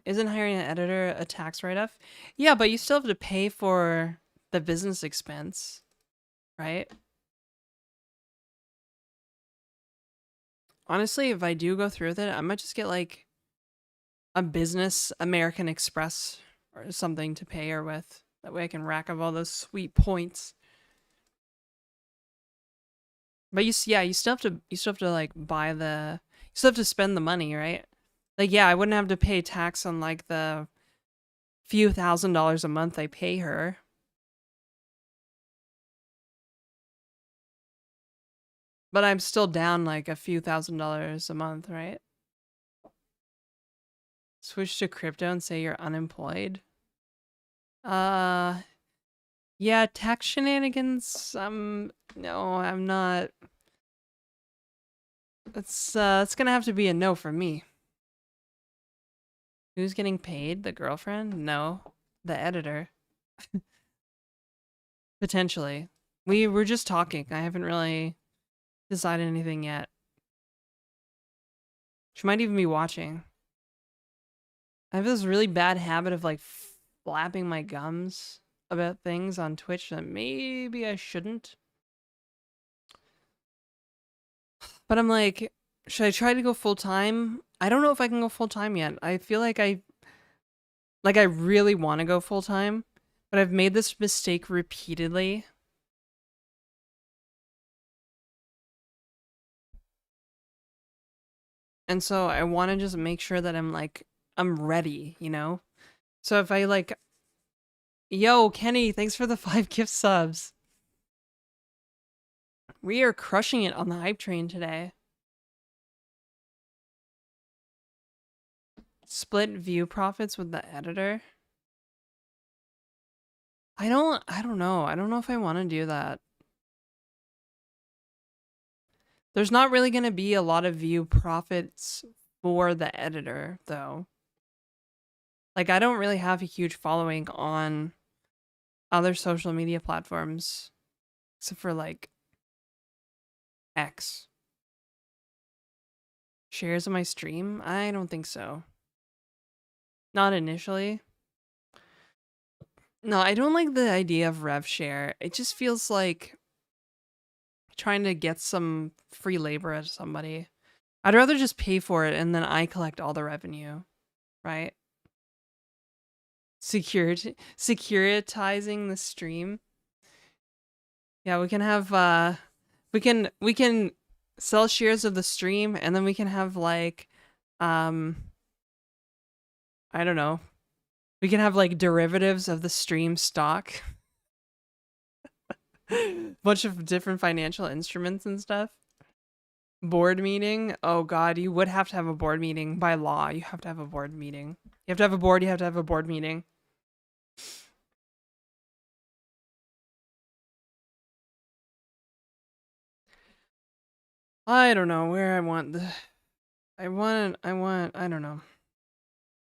isn't hiring an editor a tax write-off? Yeah, but you still have to pay for the business expense, right? Honestly, if I do go through with it, I might just get like a business American Express or something to pay her with. That way I can rack up all those sweet points. But you still have to like you still have to spend the money, right? Like, yeah, I wouldn't have to pay tax on like the few $1,000s a month I pay her. But I'm still down like a few $1,000s a month, right? Switch to crypto and say you're unemployed. Yeah, tax shenanigans. No, I'm not. It's gonna have to be a no for me. Who's getting paid? The girlfriend? No, the editor. Potentially. We were just talking. I haven't really decided anything yet. She might even be watching. I have this really bad habit of like flapping my gums about things on Twitch that maybe I shouldn't. But I'm like, should I try to go full time? I don't know if I can go full time yet. I feel like I really want to go full time, but I've made this mistake repeatedly. And so I want to just make sure that I'm ready, you know? So if I like, yo, Kenny, thanks for the 5 gift subs. We are crushing it on the hype train today. Split view profits with the editor. I don't know. I don't know if I want to do that. There's not really going to be a lot of view profits for the editor, though. Like, I don't really have a huge following on other social media platforms, except for, like, X. Shares of my stream? I don't think so. Not initially. No, I don't like the idea of rev share. It just feels like trying to get some free labor out of somebody. I'd rather just pay for it and then I collect all the revenue, right? Securitizing the stream. Yeah, we can have we can sell shares of the stream and then we can have like I don't know. We can have like derivatives of the stream stock. Bunch of different financial instruments and stuff. Board meeting. Oh god, you would have to have a board meeting by law. You have to have a board meeting. You have to have a board, you have to have a board meeting. I don't know where I want the I don't know.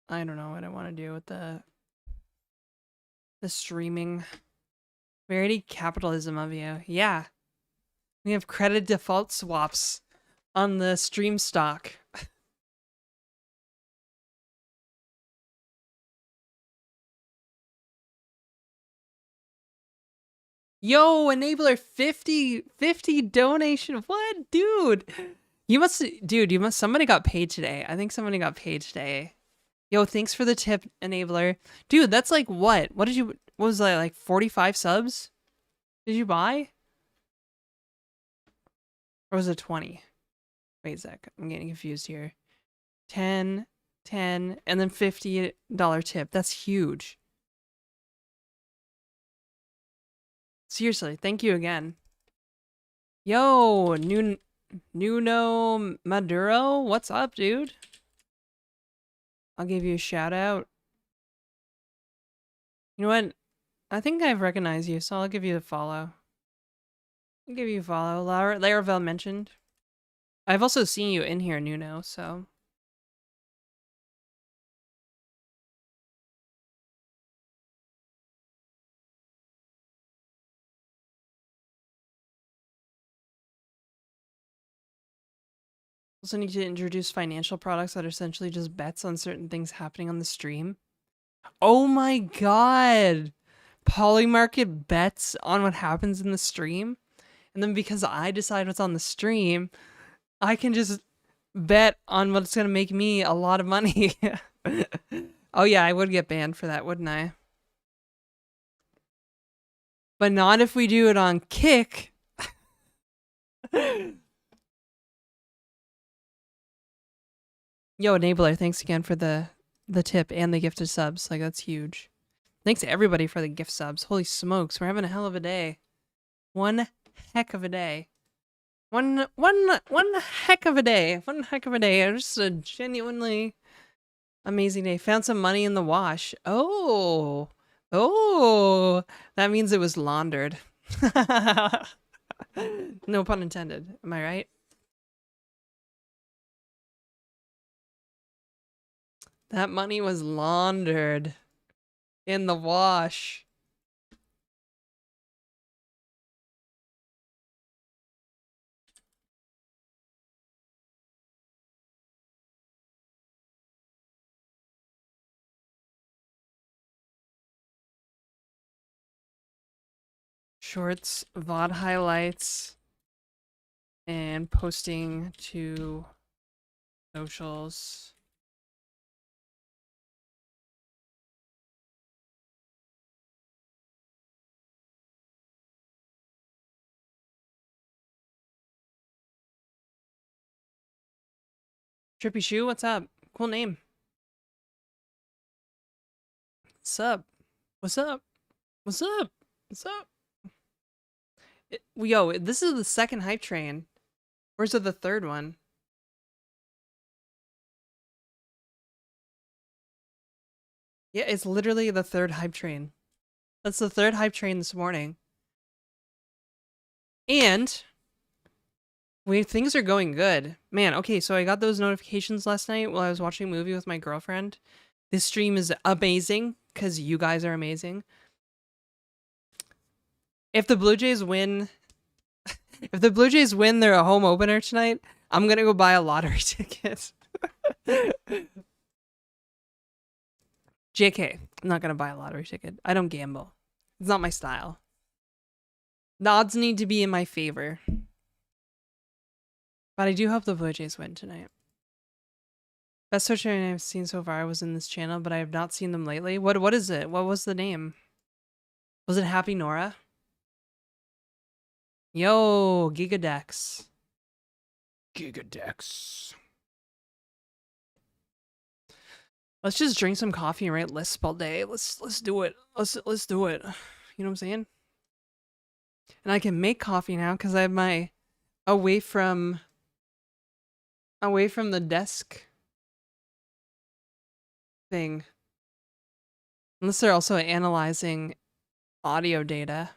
I don't know what I want to do with the streaming. Very capitalism of you. Yeah. We have credit default swaps on the stream stock. Yo, enabler 50 donation. What, dude? Somebody got paid today. I think somebody got paid today. Yo, thanks for the tip, enabler. Dude, that's like what? What was that, like 45 subs? Did you buy? Or was it 20? Wait a sec. I'm getting confused here. 10, and then $50 tip. That's huge. Seriously, thank you again. Yo, Nuno Maduro, what's up, dude? I'll give you a shout out. You know what? I think I've recognized you, so I'll give you a follow. I'll give you a follow. Laravel mentioned. I've also seen you in here, Nuno, so. Also need to introduce financial products that are essentially just bets on certain things happening on the stream. Oh my god! Polymarket bets on what happens in the stream? And then because I decide what's on the stream, I can just bet on what's going to make me a lot of money. Oh yeah, I would get banned for that, wouldn't I? But not if we do it on Kick. Yo, enabler, thanks again for the tip and the gifted subs. Like, that's huge. Thanks to everybody for the gift subs. Holy smokes, we're having a hell of a day. One heck of a day. One heck of a day. One heck of a day. Just a genuinely amazing day. Found some money in the wash. Oh. Oh. That means it was laundered. No pun intended. Am I right? That money was laundered in the wash. Shorts, VOD highlights, and posting to socials. Trippy Shoe, what's up? Cool name. What's up? What's up? What's up? What's up? Yo, this is the second hype train. Where's the third one? Yeah, it's literally the third hype train. That's the third hype train this morning. And things are going good. Man, okay, so I got those notifications last night while I was watching a movie with my girlfriend. This stream is amazing because you guys are amazing. If the Blue Jays win, if the Blue Jays win their home opener tonight, I'm gonna go buy a lottery ticket. JK, I'm not gonna buy a lottery ticket. I don't gamble. It's not my style. The odds need to be in my favor. But I do hope the Blue Jays win tonight. Best Twitch I've seen so far was in this channel, but I have not seen them lately. What is it? What was the name? Was it Happy Nora? Yo, Gigadex. Gigadex. Let's just drink some coffee and write lists all day. Let's do it. Let's do it. You know what I'm saying? And I can make coffee now because I have my away from the desk thing. Unless they're also analyzing audio data.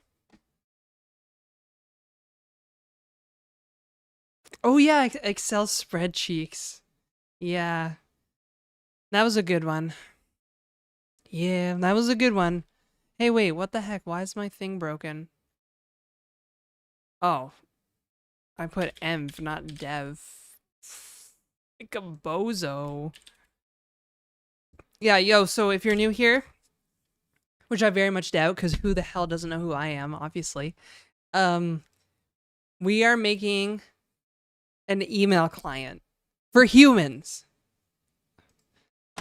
Oh yeah, Excel spreadsheets. Yeah. That was a good one. Yeah, that was a good one. Hey, wait, what the heck? Why is my thing broken? Oh. I put env, not dev. Like a bozo. Yeah, yo, so if you're new here, which I very much doubt, because who the hell doesn't know who I am, obviously. We are making an email client for humans.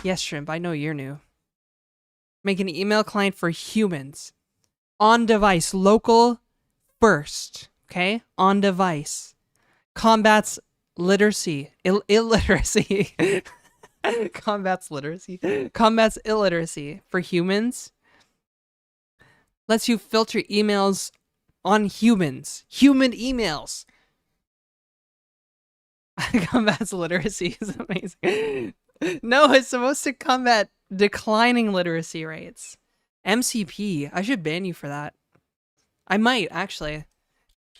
Yes, Shrimp, I know you're new. Make an email client for humans. On device, local first, okay? On device. Combats literacy. Illiteracy. Combats literacy. Combats illiteracy for humans. Lets you filter emails on humans. Human emails. Combats literacy is amazing. No, it's supposed to combat declining literacy rates. MCP. I should ban you for that. I might, actually.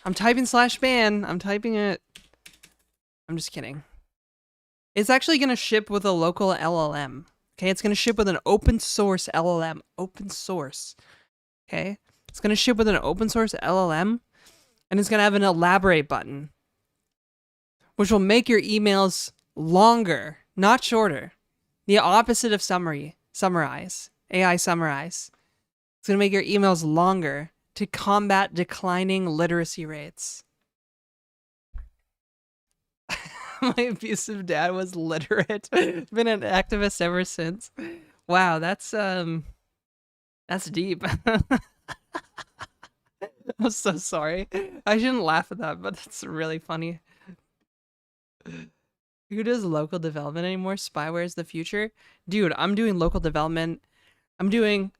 I'm typing /ban. I'm typing it. I'm just kidding. It's actually going to ship with a local LLM. Okay, it's going to ship with an open source LLM. Open source. Okay? It's going to ship with an open source LLM. And it's going to have an elaborate button. Which will make your emails longer, not shorter. The opposite of summarize. AI summarize. It's going to make your emails longer to combat declining literacy rates. My abusive dad was literate. Been an activist ever since. Wow, that's deep. I'm so sorry. I shouldn't laugh at that, but that's really funny. Who does local development anymore? Spyware is the future? Dude, I'm doing local development. I'm doing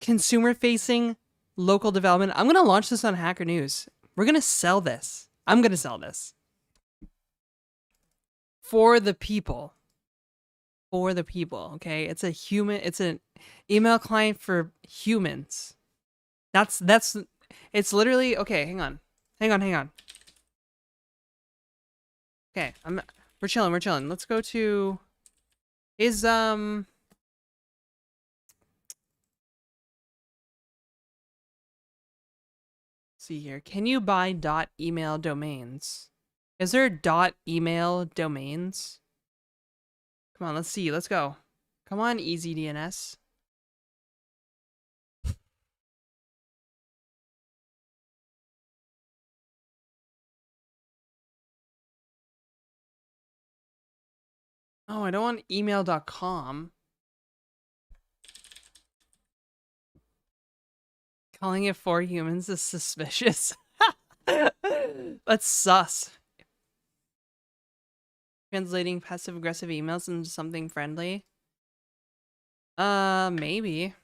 consumer-facing local development. I'm going to launch this on Hacker News. We're going to sell this. I'm going to sell this. For the people. For the people, okay? It's an email client for humans. It's literally, okay, hang on. Okay, we're chilling. Let's go to see here. Can you buy .email domains? Is there .email domains? Come on, let's see. Let's go. Come on, easy DNS. Oh, I don't want email.com. Calling it for humans is suspicious. That's sus. Translating passive aggressive emails into something friendly. Maybe.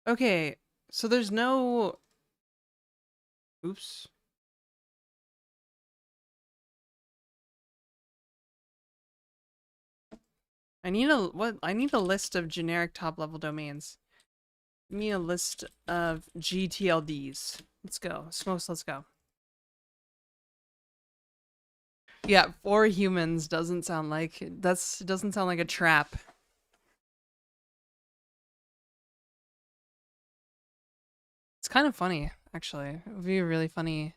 Okay, so there's no. Oops. I need a what? I need a list of generic top level domains. Give me a list of GTLDs. Let's go. Smokes, let's go. Yeah, for humans doesn't sound like doesn't sound like a trap. It's kind of funny, actually. It would be really funny.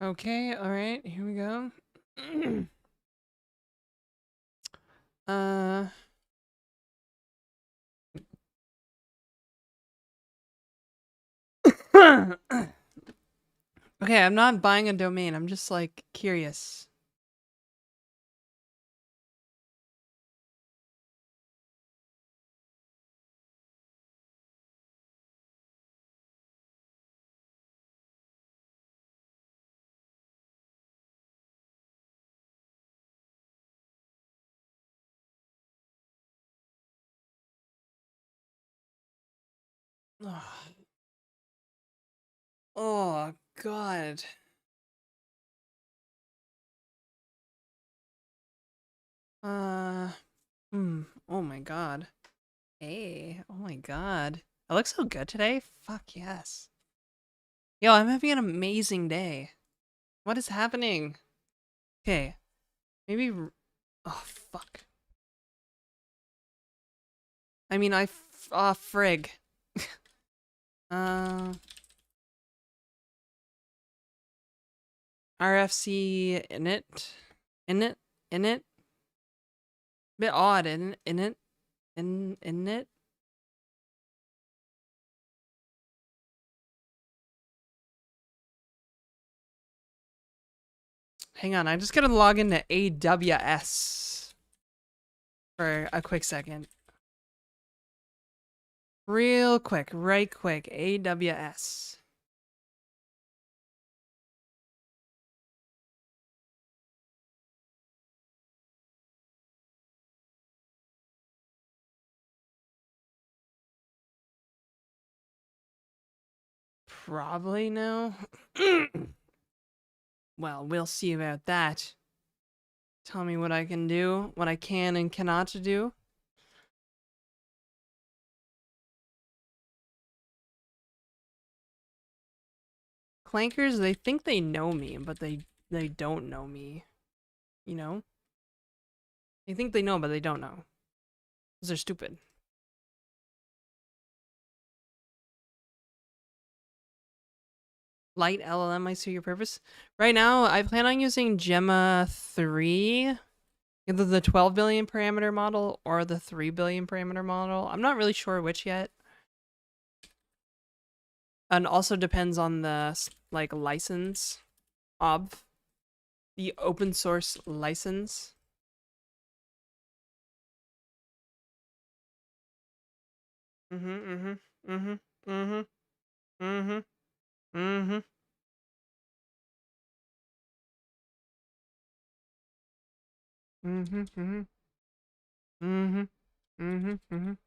Okay, all right, here we go. uh Okay, I'm not buying a domain. I'm just like curious. Oh god. Uh Oh my god. Hey, oh my god. I look so good today? Fuck yes. Yo, I'm having an amazing day. What is happening? Okay, maybe. Oh, fuck. I mean, frig. uh, RFC in it. Bit odd, in it. Hang on, I just gotta log into AWS for a quick second. Real quick, right quick, AWS. Probably no. Well, we'll see about that. Tell me what I can do, what I can and cannot do. Clankers, they think they know me, but they don't know me. You know? They think they know, but they don't know. Because they're stupid. Light LLM might suit your purpose. Right now, I plan on using Gemma 3. Either the 12 billion parameter model or the 3 billion parameter model. I'm not really sure which yet. And also depends on the like license of the open source license. Mhm, mhm, mhm, mhm, mhm, mhm, mhm, mhm, mhm, mhm, mhm.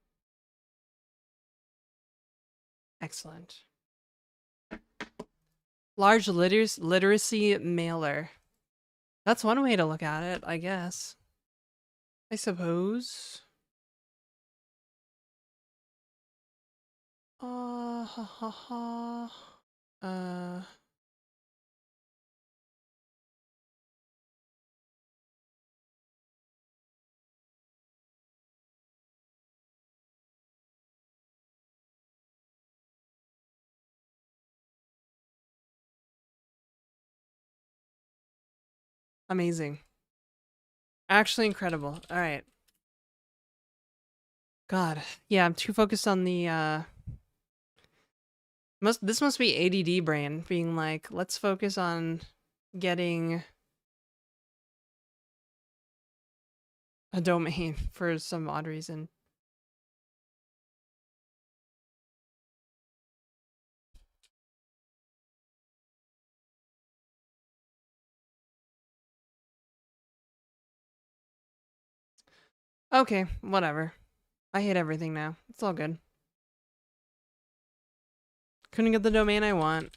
Excellent. Large literacy mailer. That's one way to look at it, I guess. I suppose. Ha ha ha. Uh. Amazing. Actually incredible. All right. God. Yeah, I'm too focused on the this must be ADD brain being like, let's focus on getting a domain for some odd reason. Okay, whatever. I hate everything now. It's all good. Couldn't get the domain I want.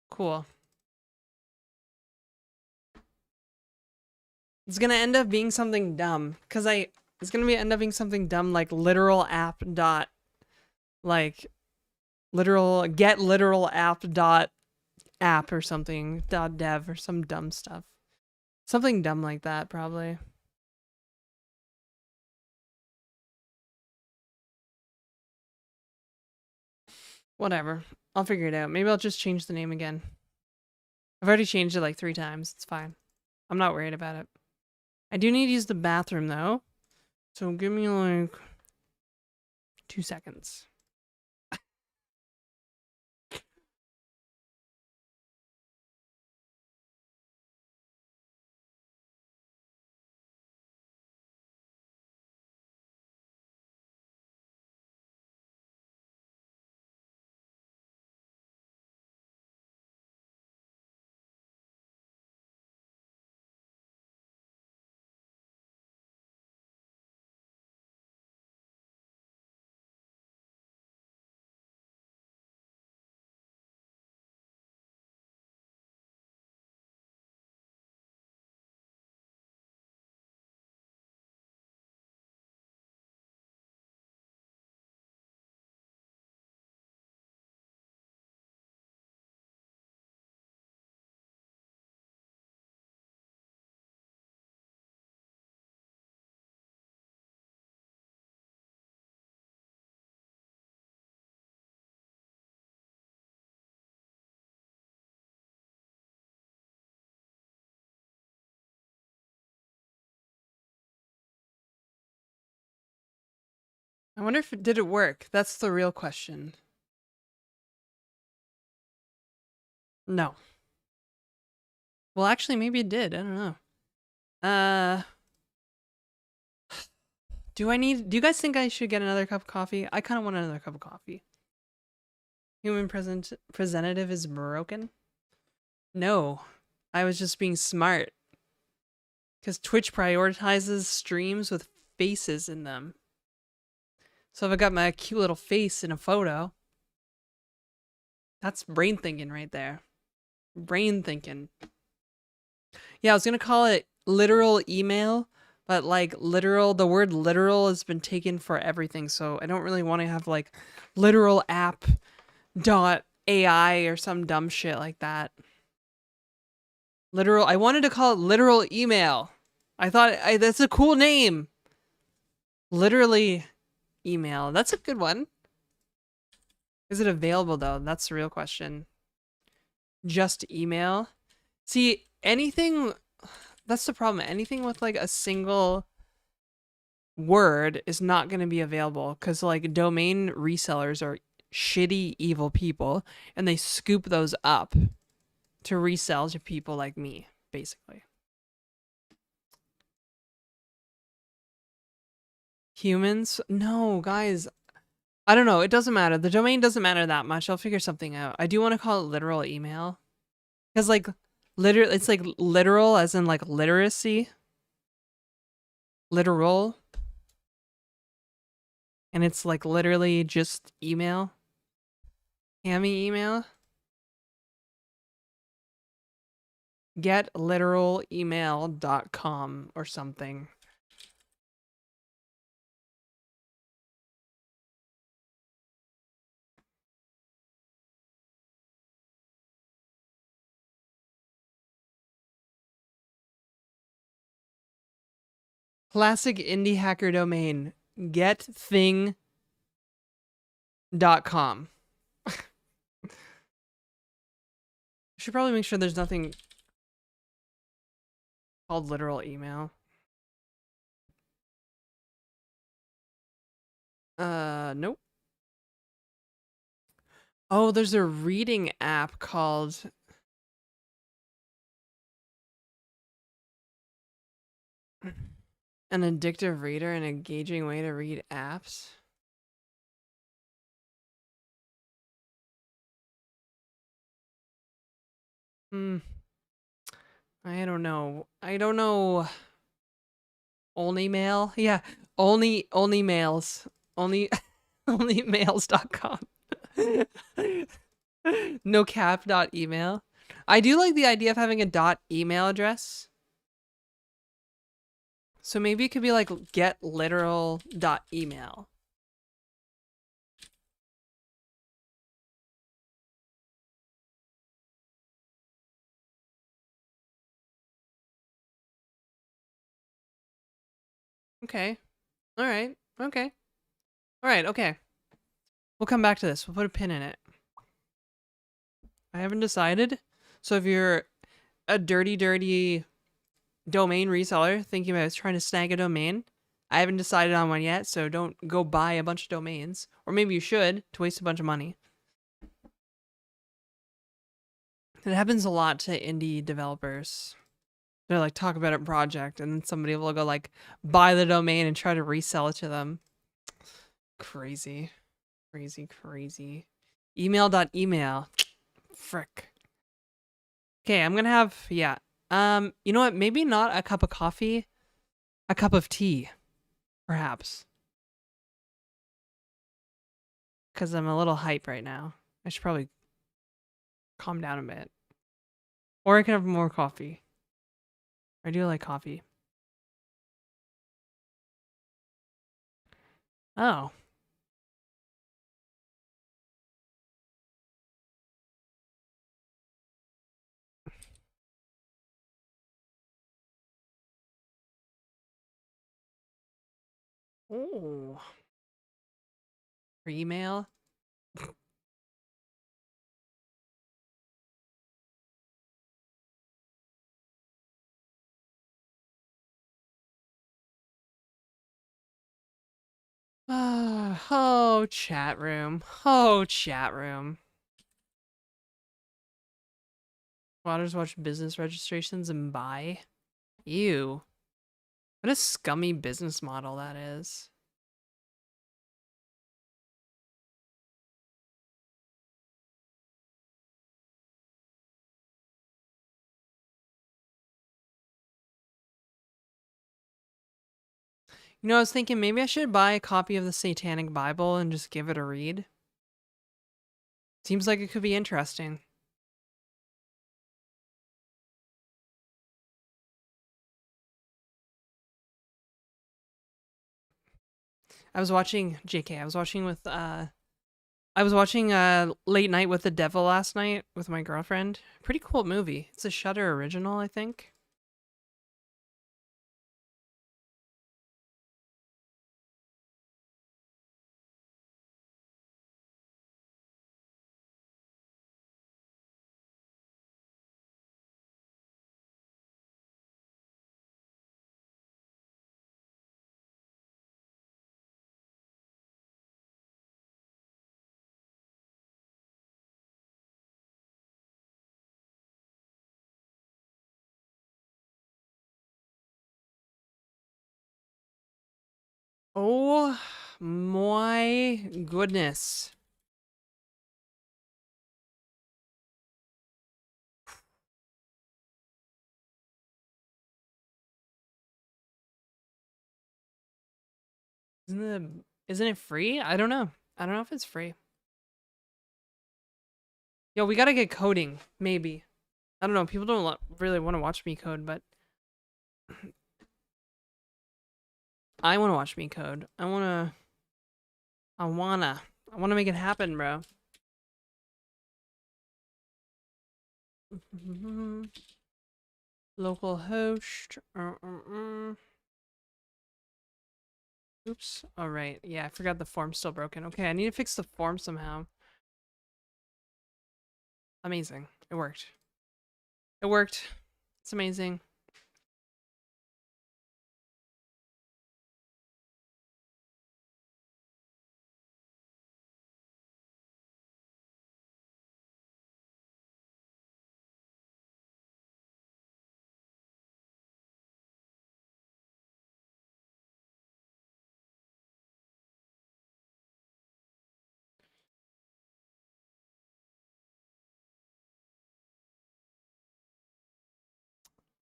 Cool. It's gonna end up being something dumb, cause it's gonna end up being something dumb like literal app dot like literal get literal app dot app or something dot dev or some dumb stuff. Something dumb like that probably. Whatever. I'll figure it out. Maybe I'll just change the name again. I've already changed it like 3 times. It's fine. I'm not worried about it. I do need to use the bathroom though. So give me like 2 seconds. I wonder if did it work? That's the real question. No. Well, actually maybe it did. I don't know. Uh do you guys think I should get another cup of coffee? I kind of want another cup of coffee. Human presentative is broken? No. I was just being smart. Because Twitch prioritizes streams with faces in them. So if I got my cute little face in a photo, that's brain thinking right there. Brain thinking. Yeah, I was gonna call it literal email, but like literal, the word literal has been taken for everything, so I don't really want to have like literal app dot AI or some dumb shit like that. Literal, I wanted to call it literal email. I thought that's a cool name. Literally email. That's a good one. Is it available though? That's the real question. Just email. See, anything, that's the problem. Anything with like a single word is not going to be available because like domain resellers are shitty, evil people and they scoop those up to resell to people like me, basically. Humans? No, guys. I don't know. It doesn't matter. The domain doesn't matter that much. I'll figure something out. I do want to call it literal email. Because like literal it's like literal as in like literacy. Literal. And it's like literally just email. Hammy email. Getliteralemail.com or something. Classic indie hacker domain. Getthing.com. Should probably make sure there's nothing called literal email. Nope. Oh, there's a reading app called An Addictive Reader, an engaging way to read apps. Hmm. I don't know. I don't know. Only mail? Yeah. Only mails. Only onlymails.com. No cap dot email. I do like the idea of having a dot email address. So maybe it could be like get literal dot email. Okay. All right. Okay. All right. Okay. We'll come back to this. We'll put a pin in it. I haven't decided. So if you're a dirty domain reseller thinking about trying to snag a domain, I haven't decided on one yet, so don't go buy a bunch of domains. Or maybe you should to waste a bunch of money. It happens a lot to indie developers. They're like, talk about a project, and then somebody will go like buy the domain and try to resell it to them. Crazy. Crazy. Email.email. Frick. Okay, I'm gonna have, yeah. You know what? Maybe not a cup of coffee, a cup of tea, perhaps. Because I'm a little hype right now. I should probably calm down a bit. Or I can have more coffee. I do like coffee. Oh. Oh. For email? Oh, chat room. Oh, chat room. Waters watch business registrations and buy. Ew. What a scummy business model that is. You know, I was thinking maybe I should buy a copy of the Satanic Bible and just give it a read. Seems like it could be interesting. I was watching JK. I was watching Late Night with the Devil last night with my girlfriend. Pretty cool movie. It's a Shudder original, I think. Oh my goodness. Isn't it free? I don't know. I don't know if it's free. Yo, we gotta get coding, maybe. I don't know. People don't really want to watch me code, but I want to watch me code. I wanna make it happen, bro. Local host. Oops. All right. Yeah, I forgot the form's still broken. Okay, I need to fix the form somehow. Amazing. It worked. It worked. It's amazing.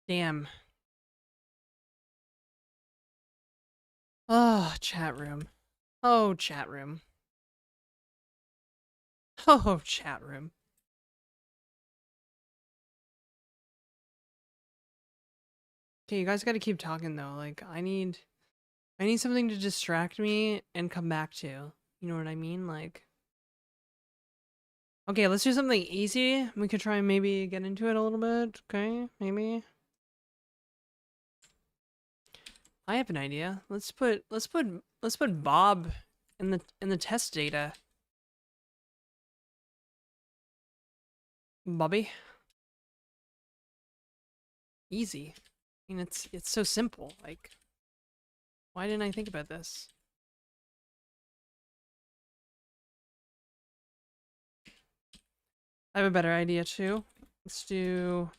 Damn. Oh, chat room. Oh, chat room. Oh, chat room. Okay, you guys gotta keep talking though. Like, I need something to distract me and come back to. You know what I mean? Like, okay, let's do something easy. We could try and maybe get into it a little bit. Okay, maybe. I have an idea. Let's put Bob in the test data. Bobby. Easy. I mean, it's so simple. Like, why didn't I think about this? I have a better idea too. Let's do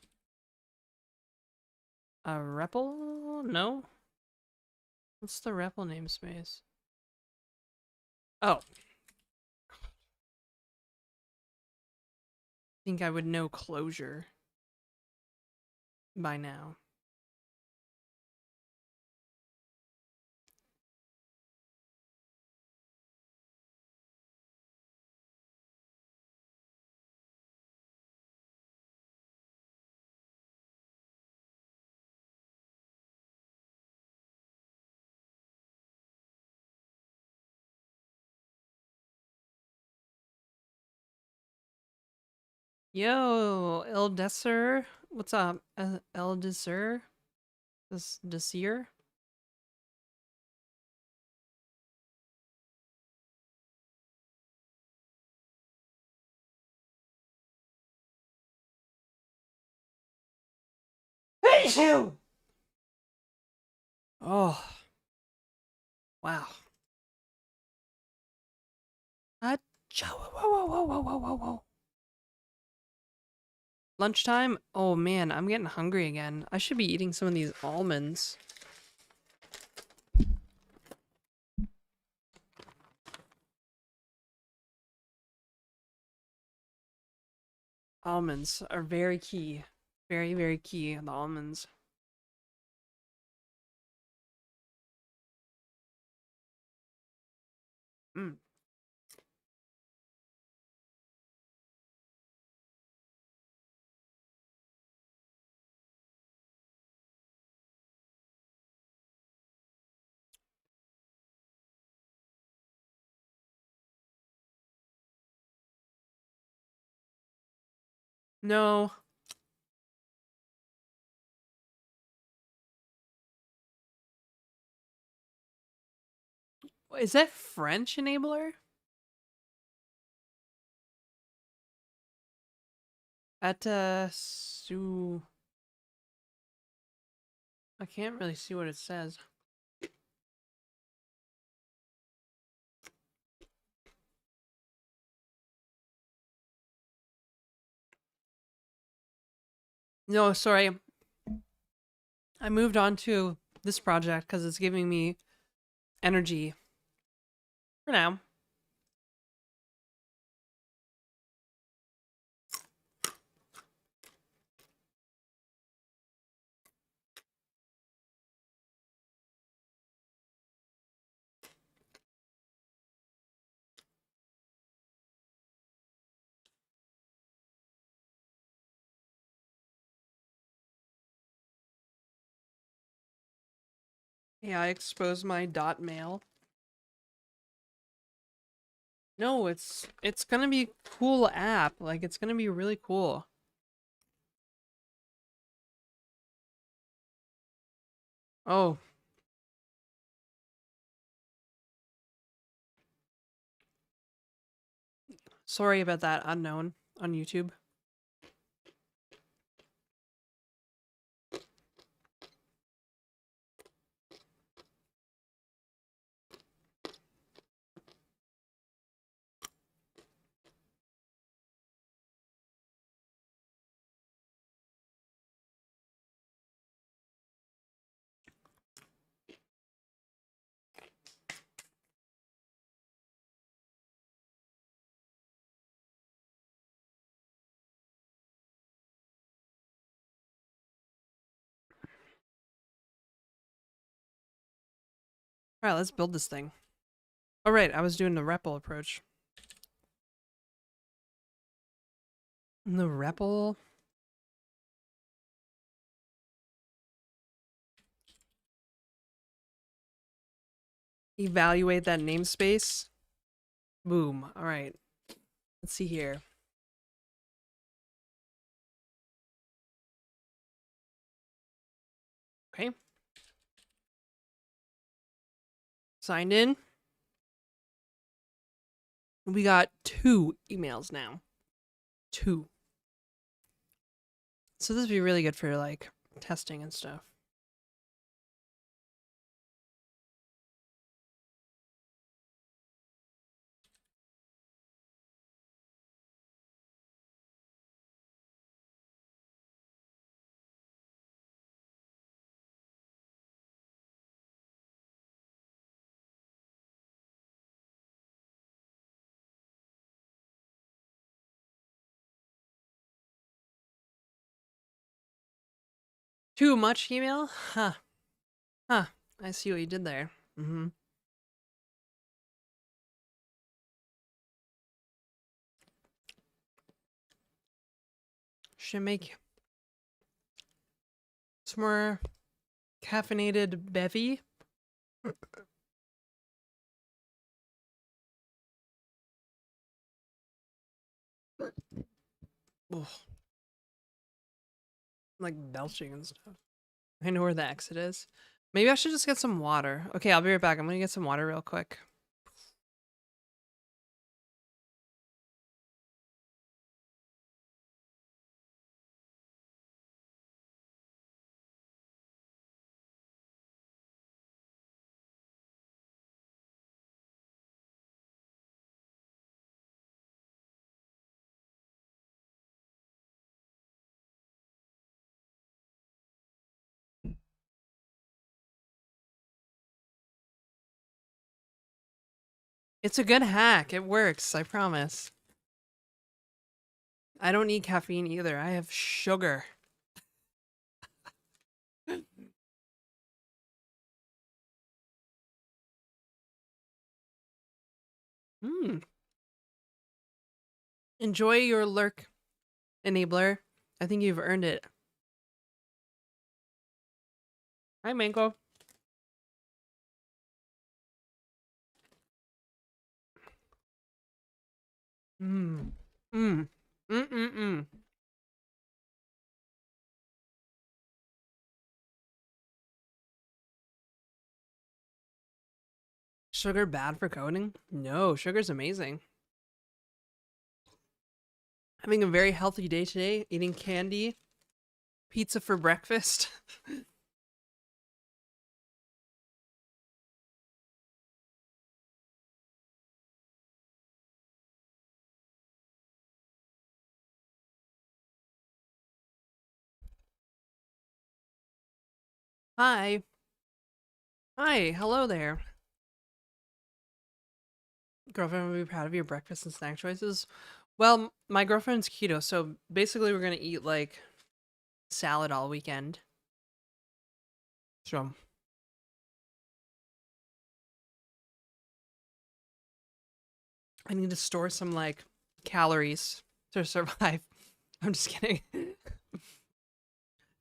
a REPL? No? What's the REPL namespace? Oh. I think I would know closure by now. Yo, El Desir. What's up? El Desir? This Desir? Hey, you! Oh, wow. Whoa, whoa, whoa, whoa, whoa, whoa, whoa. Lunchtime? Oh man, I'm getting hungry again. I should be eating some of these almonds. Almonds are very key. Very, very key, the almonds. Mm. No. Is that French enabler? At Su I can't really see what it says. No, sorry. I moved on to this project because it's giving me energy for now. Yeah, I exposed my dot mail. No, it's gonna be a cool app. Like it's gonna be really cool. Oh, Sorry about that, unknown on YouTube. All right, let's build this thing. Oh, right, I was doing the REPL approach. The REPL. Evaluate that namespace. Boom. All right. Let's see here. Okay. Signed in. We got 2 emails now. 2. So this would be really good for like testing and stuff. Too much email? Huh. Huh. I see what you did there. Mm-hmm. Should make some more caffeinated bevy. Ugh. Like belching and stuff. I know where the exit is. Maybe I should just get some water. Okay, I'll be right back. I'm gonna get some water real quick. It's a good hack. It works, I promise. I don't need caffeine either. I have sugar. Hmm. Enjoy your lurk, enabler. I think you've earned it. Hi, Mango. Mmm. Mmm. Mm-mm-mm. Sugar bad for coding? No, sugar's amazing. Having a very healthy day today, eating candy, pizza for breakfast. Hi. Hi, hello there. Girlfriend will be proud of your breakfast and snack choices. Well, my girlfriend's keto, so basically we're gonna eat like salad all weekend. So I need to store some like calories to survive. I'm just kidding.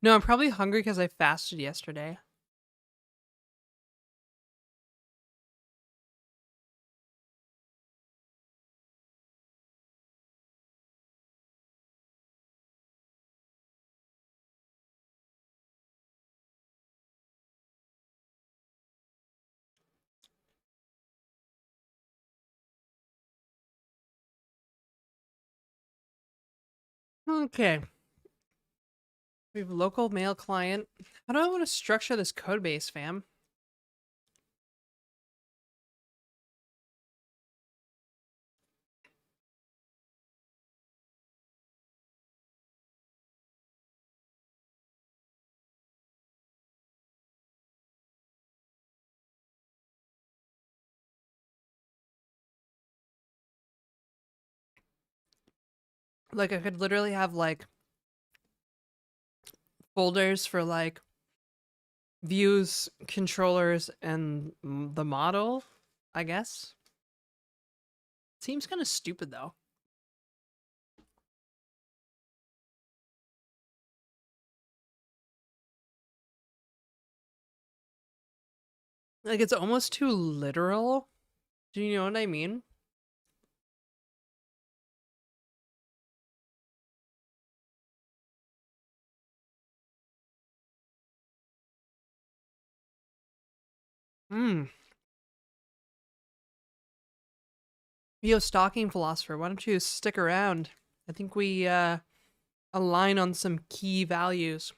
No, I'm probably hungry because I fasted yesterday. Okay. We have local mail client. How do I want to structure this code base, fam? Like, I could literally have, like, folders for, like, views, controllers, and the model, I guess. Seems kind of stupid, though. Like, it's almost too literal. Do you know what I mean? Hmm. Yo, stalking philosopher, why don't you stick around? I think we align on some key values.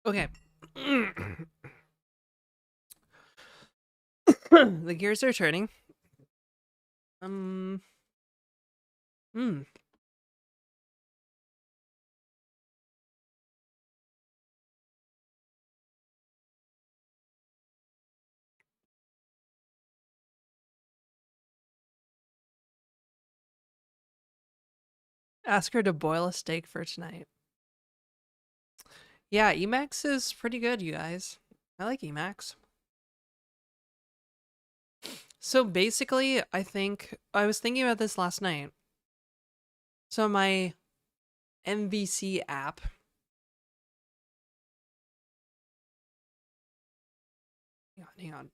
Okay. The gears are turning. Hmm. Ask her to boil a steak for tonight. Yeah, Emacs is pretty good, you guys. I like Emacs. So basically, I think I was thinking about this last night. So my MVC app. Hang on.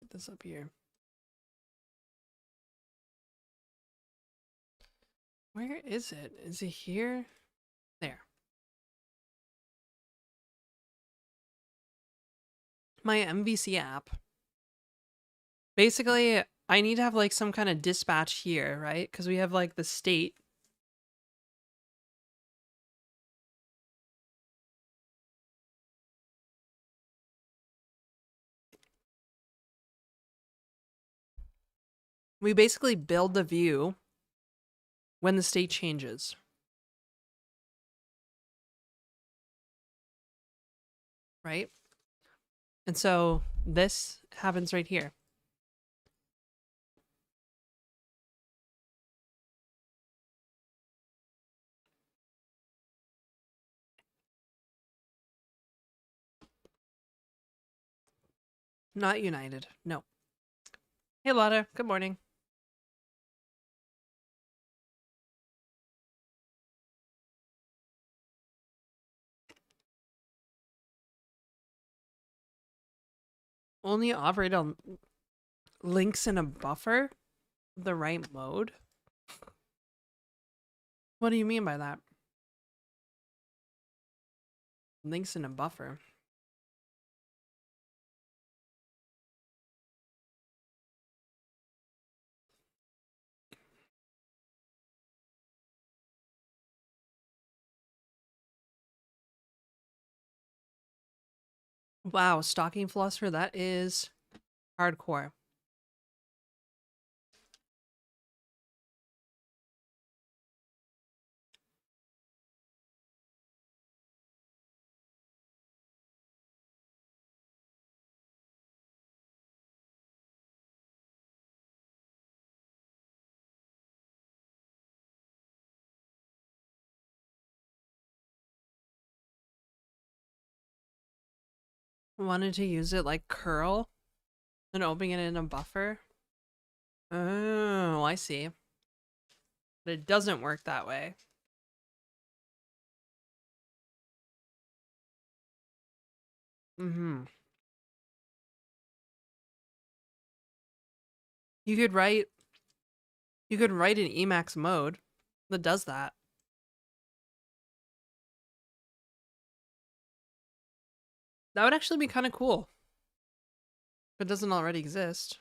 Get this up here. Where is it? Is it here? There. My MVC app. Basically, I need to have like some kind of dispatch here, right? Because we have like the state. We basically build the view when the state changes. Right? And so this happens right here. Not united. No. Hey, Lotta. Good morning. Only operate on links in a buffer? The right mode? What do you mean by that? Links in a buffer? Wow, stalking philosopher, that is hardcore. wanted to use it like curl and opening it in a buffer. Oh, I see. But it doesn't work that way. Mm-hmm. You could write an Emacs mode that does that. That would actually be kind of cool. If it doesn't already exist.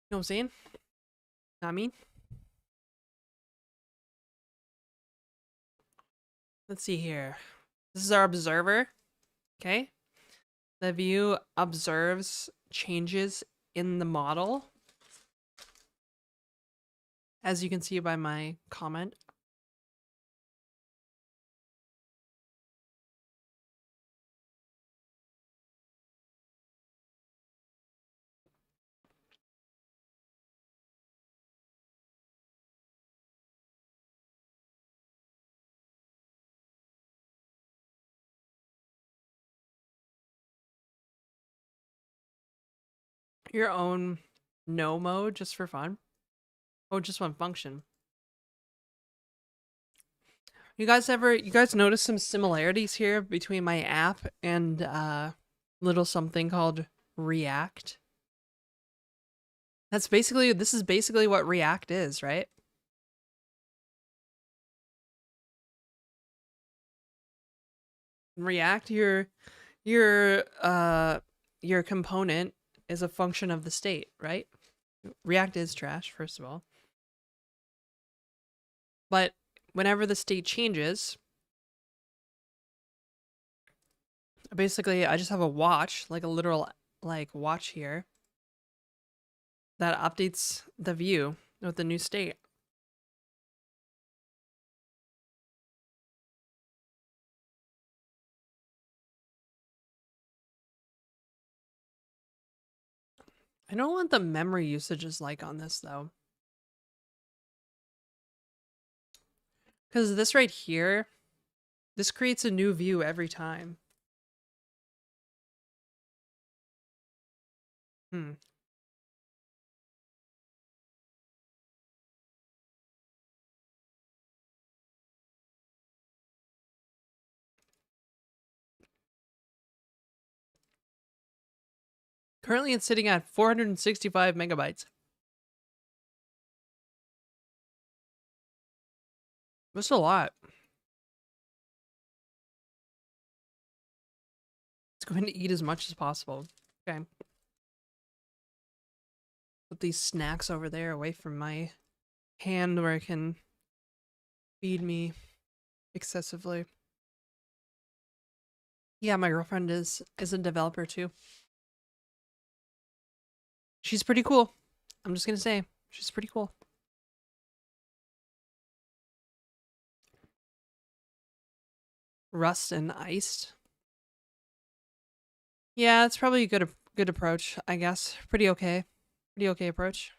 You know what I'm saying? Not me. Let's see here. This is our observer. Okay. The view observes changes in the model. As you can see by my comment. Your own no mode just for fun. Oh, just one function. You guys notice some similarities here between my app and little something called React? This is basically what React is, right? In React, your component is a function of the state, right? React is trash, first of all. But whenever the state changes, basically I just have a watch, like a literal like watch here, that updates the view with the new state. I don't know what the memory usage is like on this though. Because this right here, this creates a new view every time. Hmm. Currently it's sitting at 465 megabytes. That's a lot. It's going to eat as much as possible. Okay. Put these snacks over there away from my hand where it can feed me excessively. Yeah, my girlfriend is a developer too. She's pretty cool. I'm just gonna say, she's pretty cool. Rust and iced. Yeah, it's probably a good approach, I guess. Pretty okay. Pretty okay approach.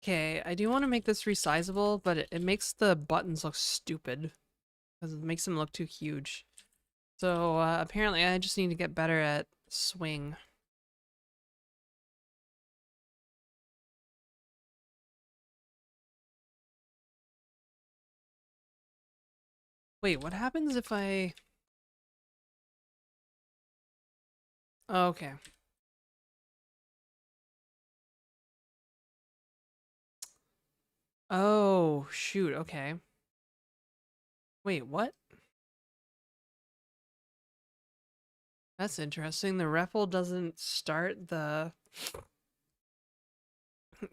Okay, I do want to make this resizable, but it makes the buttons look stupid. Because it makes them look too huge. So apparently I just need to get better at swing. Wait, what happens if I... Oh, okay. Oh, shoot, okay. Wait, what? That's interesting. The REPL doesn't start the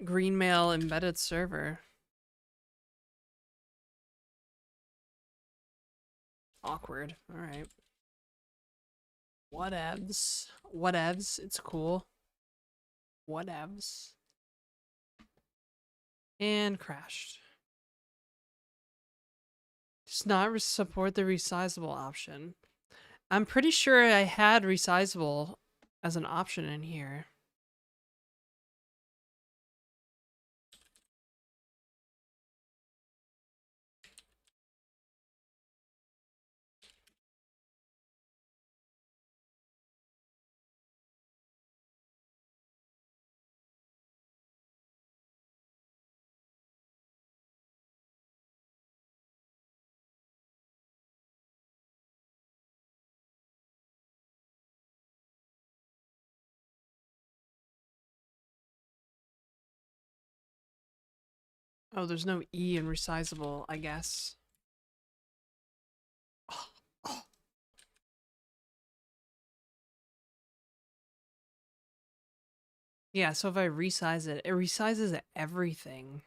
Greenmail embedded server. Awkward. Alright. Whatevs. Whatevs. It's cool. Whatevs. And crashed. Does not support the resizable option. I'm pretty sure I had resizable as an option in here. Oh, there's no E in resizable, I guess. Oh, oh. Yeah, so if I resize it, it resizes everything.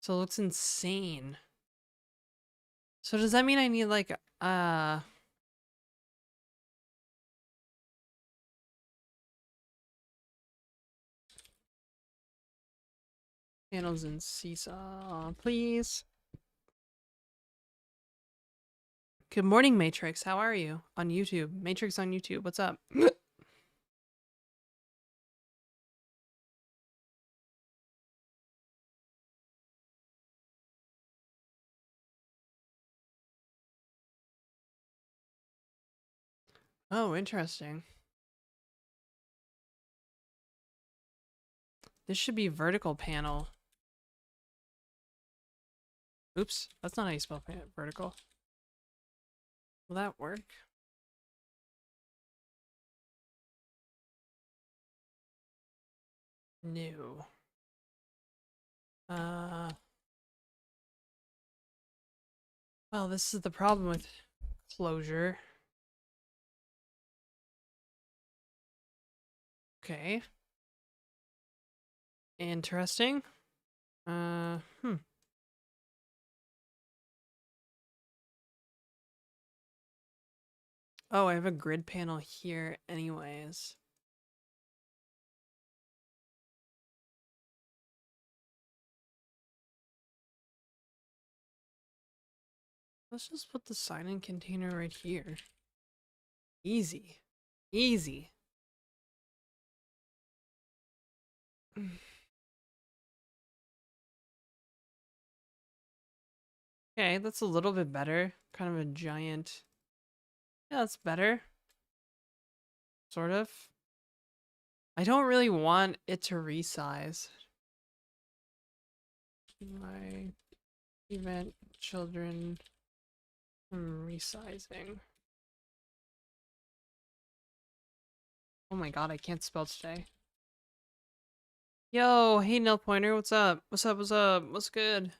So it looks insane. So does that mean I need like panels in Seesaw, please? Good morning, Matrix. How are you? On YouTube. Matrix on YouTube. What's up? Oh, interesting. This should be vertical panel. Oops, that's not how you spell vertical. Will that work? No. Well, this is the problem with closure. Okay. Interesting. Hmm. Oh, I have a grid panel here anyways. Let's just put the sign-in container right here. Easy. Easy. Okay, that's a little bit better. Kind of a giant... Yeah, that's better. Sort of. I don't really want it to resize. My event children resizing. Oh my god, I can't spell today. Yo, hey Nil Pointer, what's up? What's up, what's up? What's good?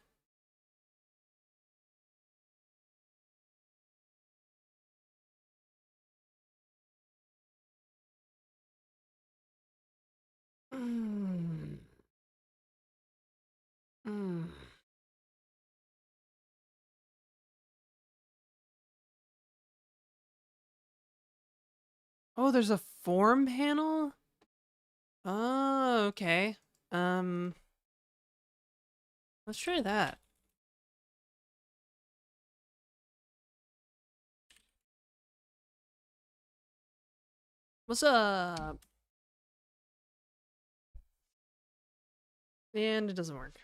Mm. Mm. Oh, there's a form panel? Oh, okay. Um, let's try that. What's up? And it doesn't work.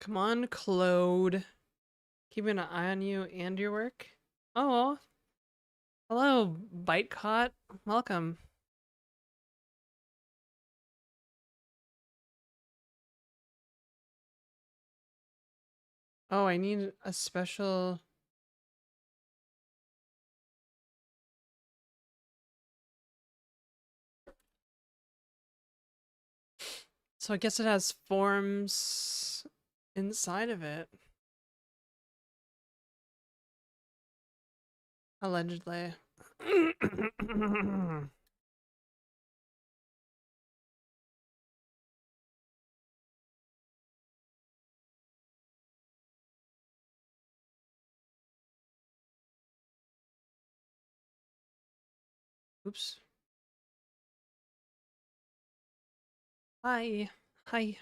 Come on, Claude. Keeping an eye on you and your work. Oh, hello, Bitecaught. Welcome. Oh, I need a special... So I guess it has forms inside of it. Allegedly. Oops. Hi. Hi.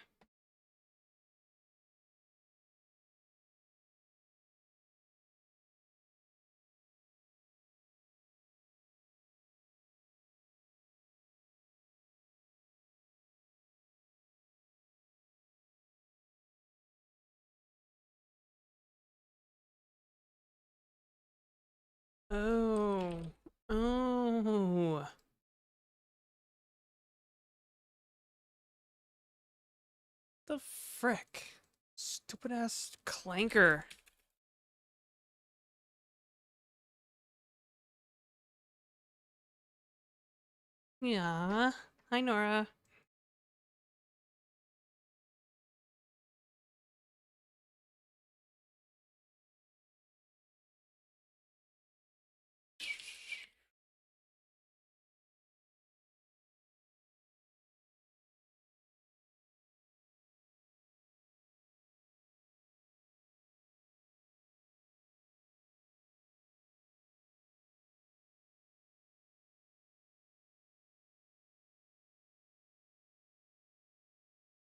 Oh. Oh. The frick? Stupid ass clanker. Yeah. Hi, Nora.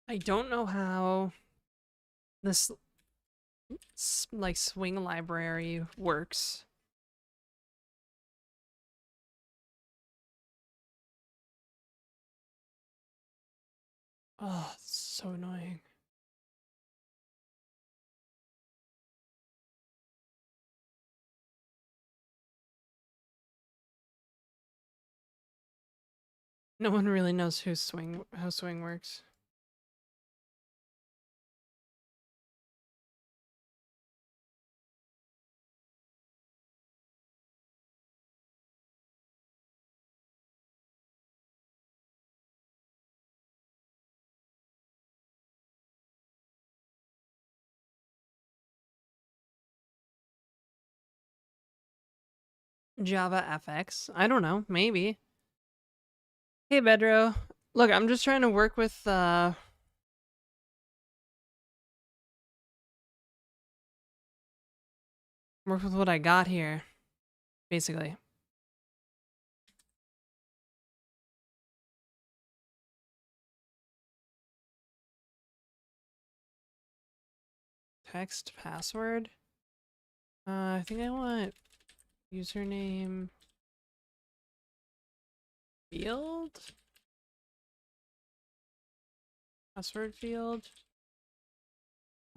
I don't know how this like swing library works. Oh, it's so annoying. No one really knows how swing works. Java FX. I don't know. Maybe. Hey, Bedro. Look, I'm just trying to work with what I got here, basically. Text password. I think I want username field. Password field.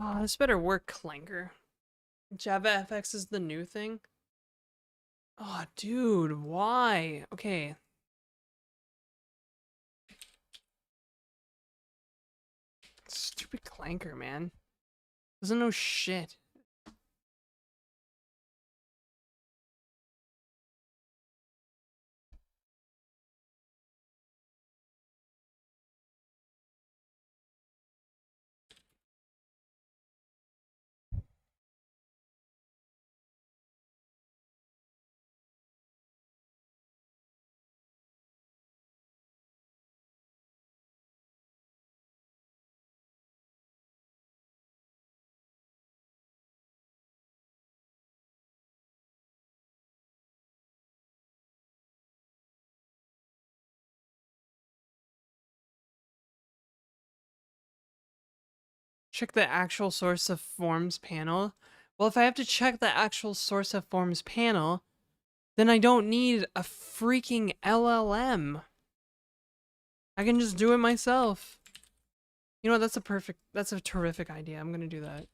Oh, this better work, clanker. Java FX is the new thing. Oh, dude, why? Okay. Stupid clanker, man. Doesn't know shit. Check the actual source of forms panel. Well, if I have to check the actual source of forms panel, then I don't need a freaking LLM. I can just do it myself. You know what? That's a terrific idea. I'm gonna do that.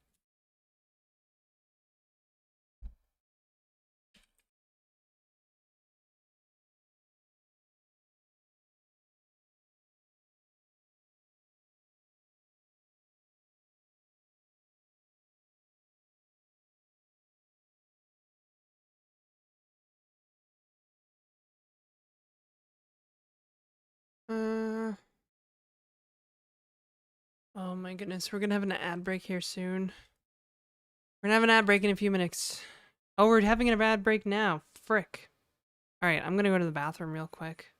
Uh, oh my goodness, we're gonna have an ad break here soon. We're gonna have an ad break in a few minutes. Oh, we're having an ad break now. Frick. Alright, I'm gonna go to the bathroom real quick.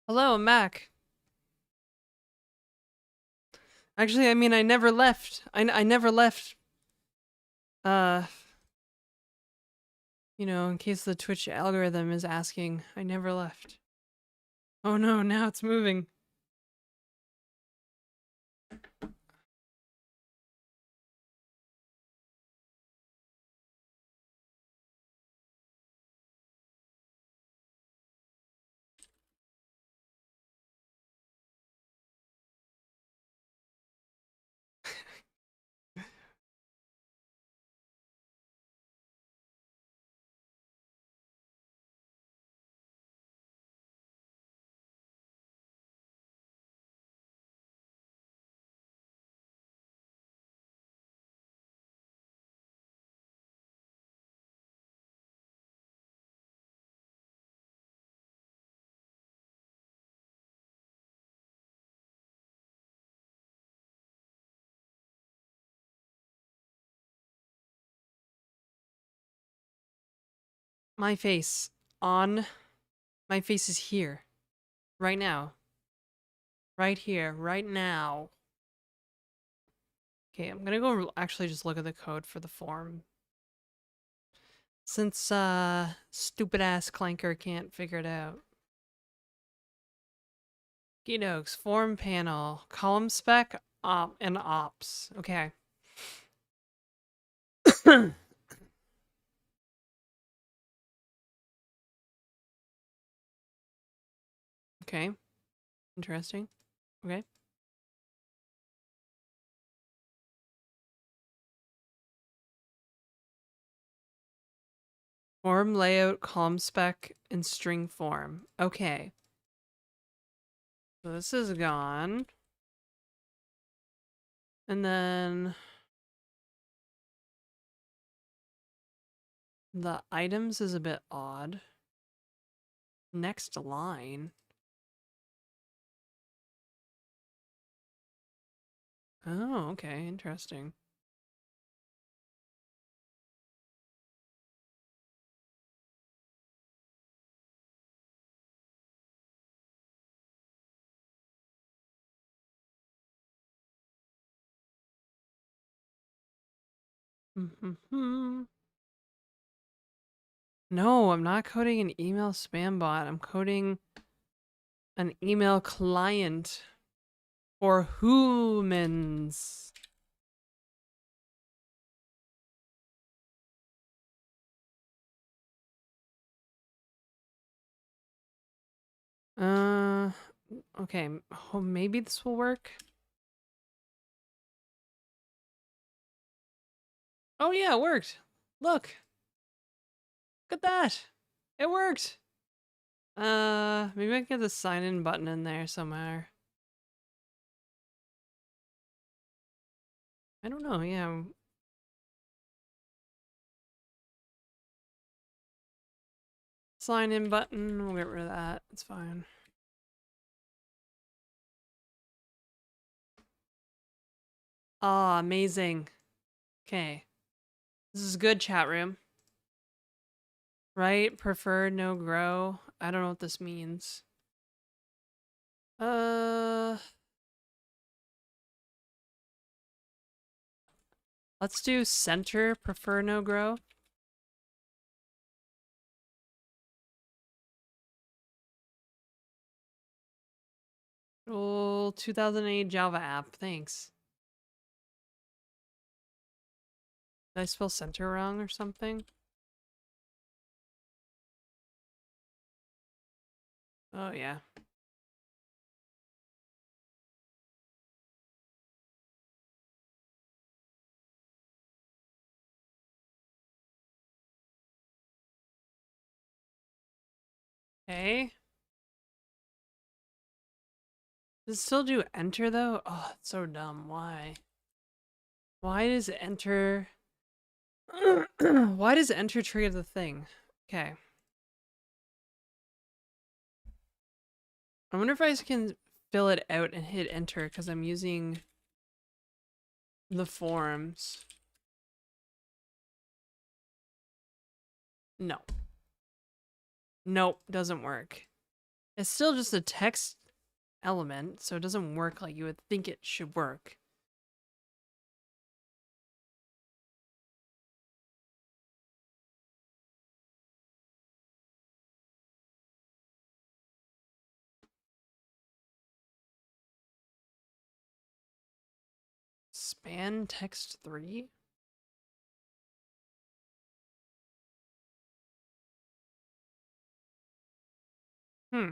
Hello, I'm back. Actually, I mean, I never left. I never left. Uh, you know, in case the Twitch algorithm is asking, I never left. Oh no, now it's moving. My face on. My face is here. Right now. Right here. Right now. Okay, I'm gonna go actually just look at the code for the form. Since, stupid ass Clanker can't figure it out. Gedokes, form panel, column spec, and ops. Okay. Okay. Interesting. Okay. Form layout, column spec, and string form. Okay. So this is gone. And then the items is a bit odd. Next line. Oh, okay. Interesting. No, I'm not coding an email spam bot. I'm coding an email client for humans. Okay. Oh, maybe this will work. Oh yeah, it worked. Look. Look at that. It worked. Maybe I can get the sign in button in there somewhere. I don't know, yeah. Sign in button, we'll get rid of that. It's fine. Ah, amazing. Okay. This is good, chat room. Right? Prefer, no grow. I don't know what this means. Let's do center, prefer, no grow. Oh, 2008 Java app, thanks. Did I spell center wrong or something? Oh, yeah. Okay. Does it still do enter though? Oh, it's so dumb. Why? Why does enter... Why does enter trigger the thing? Okay. I wonder if I can fill it out and hit enter because I'm using the forms. No. Nope, doesn't work. It's still just a text element, so it doesn't work like you would think it should work. Span text 3? Hmm.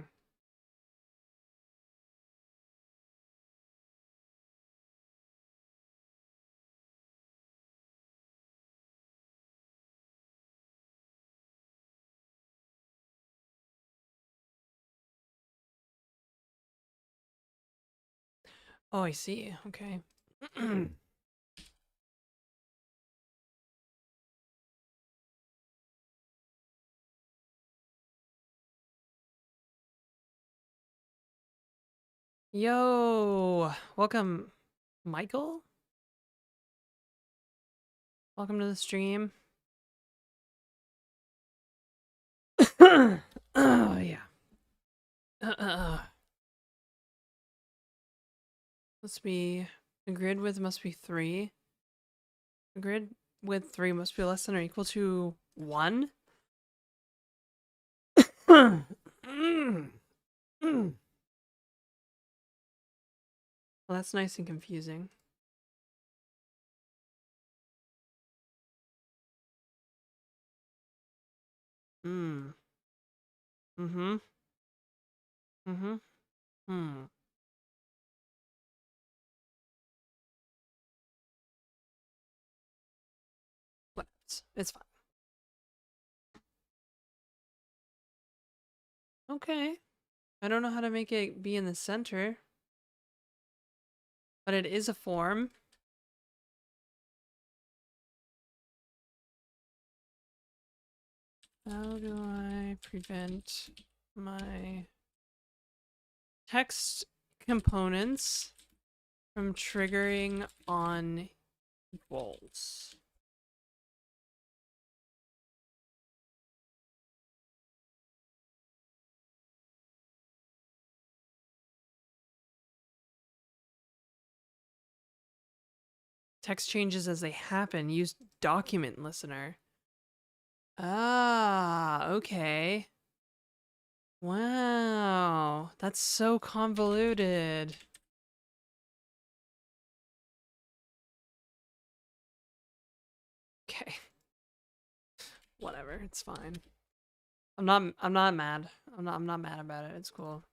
Oh, I see. Okay. Yo, welcome, Michael. Welcome to the stream. Oh yeah. Must be the grid width must be 3. The grid width 3 must be less than or equal to 1. Well, that's nice and confusing. Mm. Mm-hmm. Mm-hmm. Hmm. But it's fine. Okay. I don't know how to make it be in the center, but it is a form. How do I prevent my text components from triggering on equals? Text changes as they happen. Use document listener. Ah, okay. Wow, that's so convoluted. Okay. Whatever, it's fine. I'm not mad. I'm not mad about it. It's cool.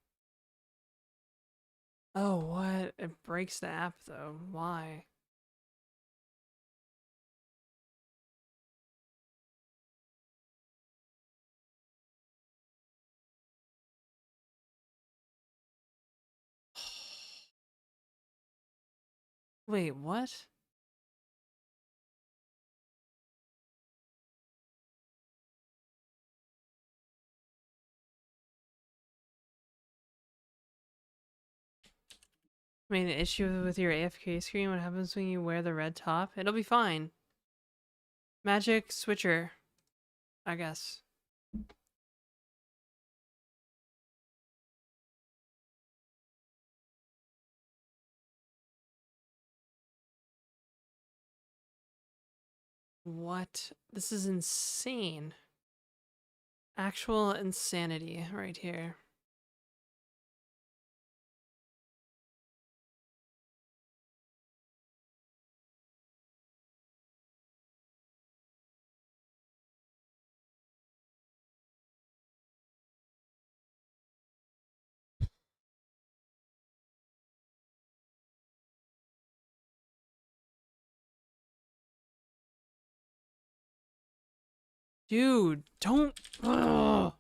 Oh, what? It breaks the app though. Why? Wait, what? I mean, the issue with your AFK screen, what happens when you wear the red top? It'll be fine. Magic switcher, I guess. What? This is insane. Actual insanity right here. Dude, don't. Ugh.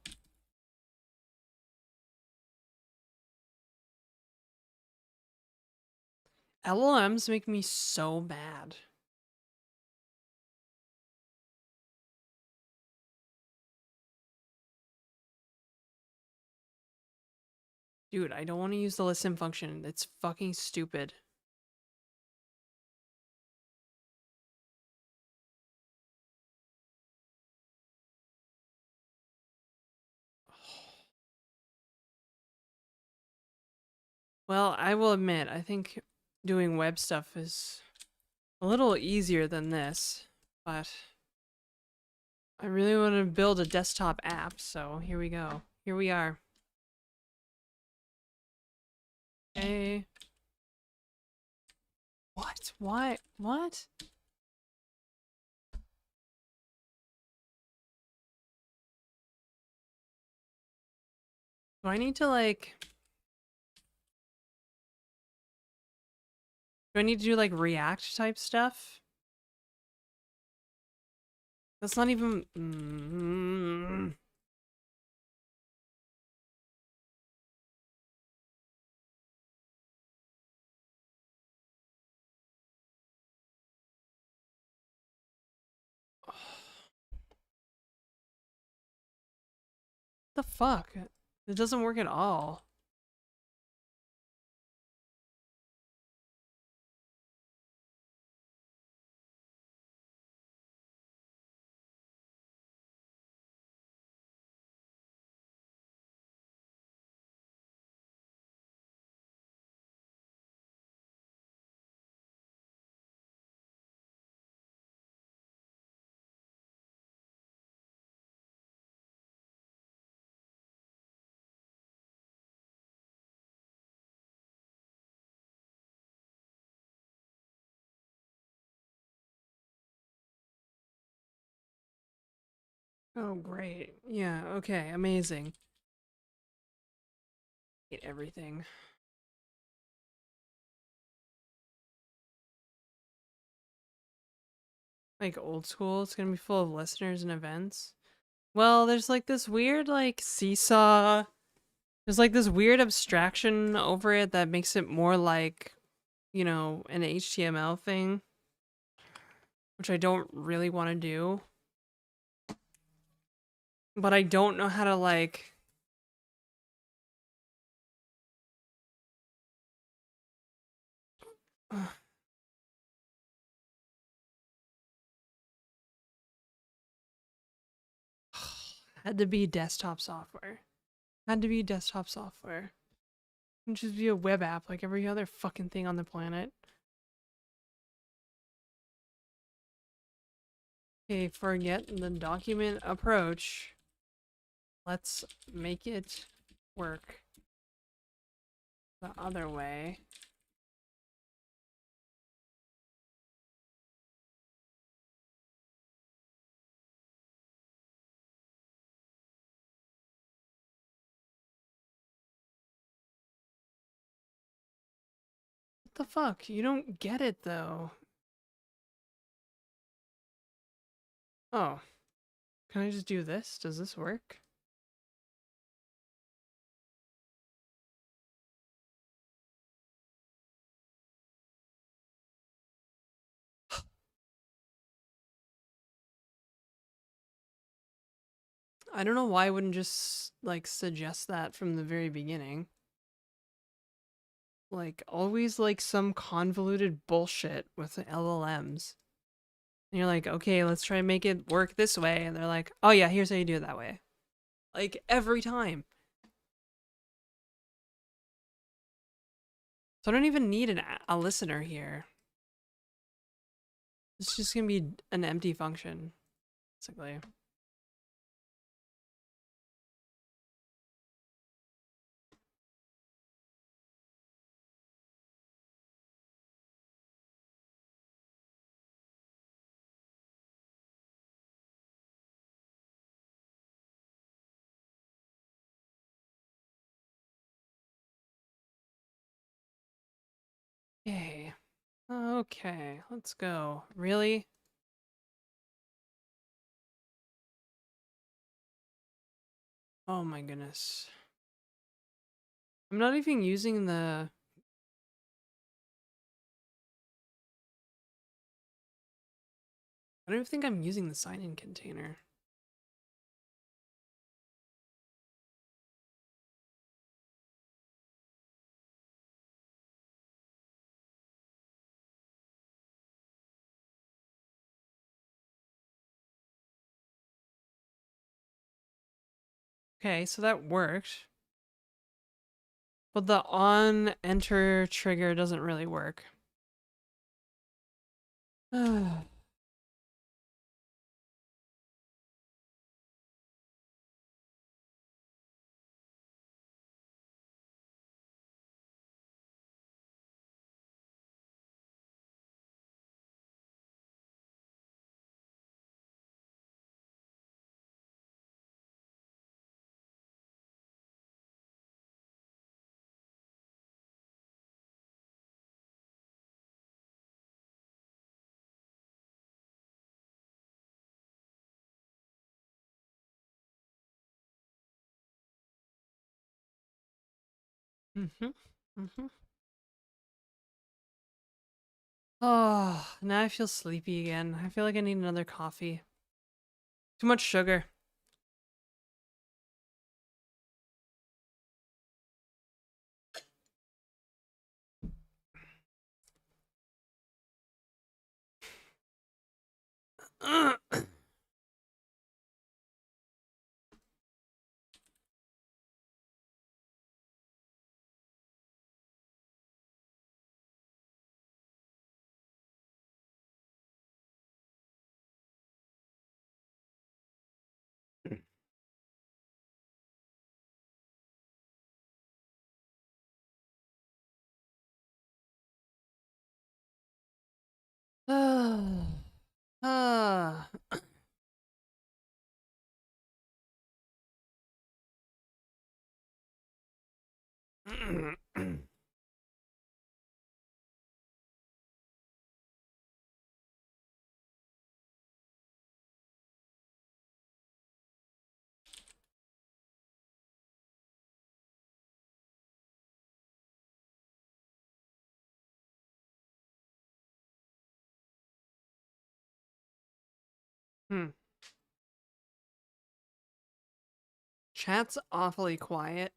LLMs make me so mad. Dude, I don't want to use the listen function. It's fucking stupid. Well, I will admit, I think doing web stuff is a little easier than this, but I really want to build a desktop app, so here we go. Here we are. Okay. What? Why? What? Do I need to like... Do I need to do like React type stuff? That's not even... The fuck? It doesn't work at all. Oh, great. Yeah, okay, amazing. Hate everything. Like old school, it's gonna be full of listeners and events. Well, there's like this weird like seesaw. There's like this weird abstraction over it that makes it more like, you know, an HTML thing, which I don't really want to do. But I don't know how to like... Had to be desktop software. Had to be desktop software. It can just be a web app like every other fucking thing on the planet. Okay, forget the document approach. Let's make it work the other way. What the fuck? You don't get it though. Oh, can I just do this? Does this work? I don't know why I wouldn't just like suggest that from the very beginning. Like always like some convoluted bullshit with LLMs. And you're like, okay, let's try and make it work this way. And they're like, oh yeah, here's how you do it that way. Like every time. So I don't even need a listener here. It's just gonna be an empty function, basically. Okay. Okay, let's go. Really? Oh my goodness. I'm not even using the... I don't even think I'm using the sign-in container. Okay, so that worked. But the on enter trigger doesn't really work. Mm-hmm. Mm-hmm. Oh, now I feel sleepy again. I feel like I need another coffee. Too much sugar. Ah. Hmm. Chat's awfully quiet.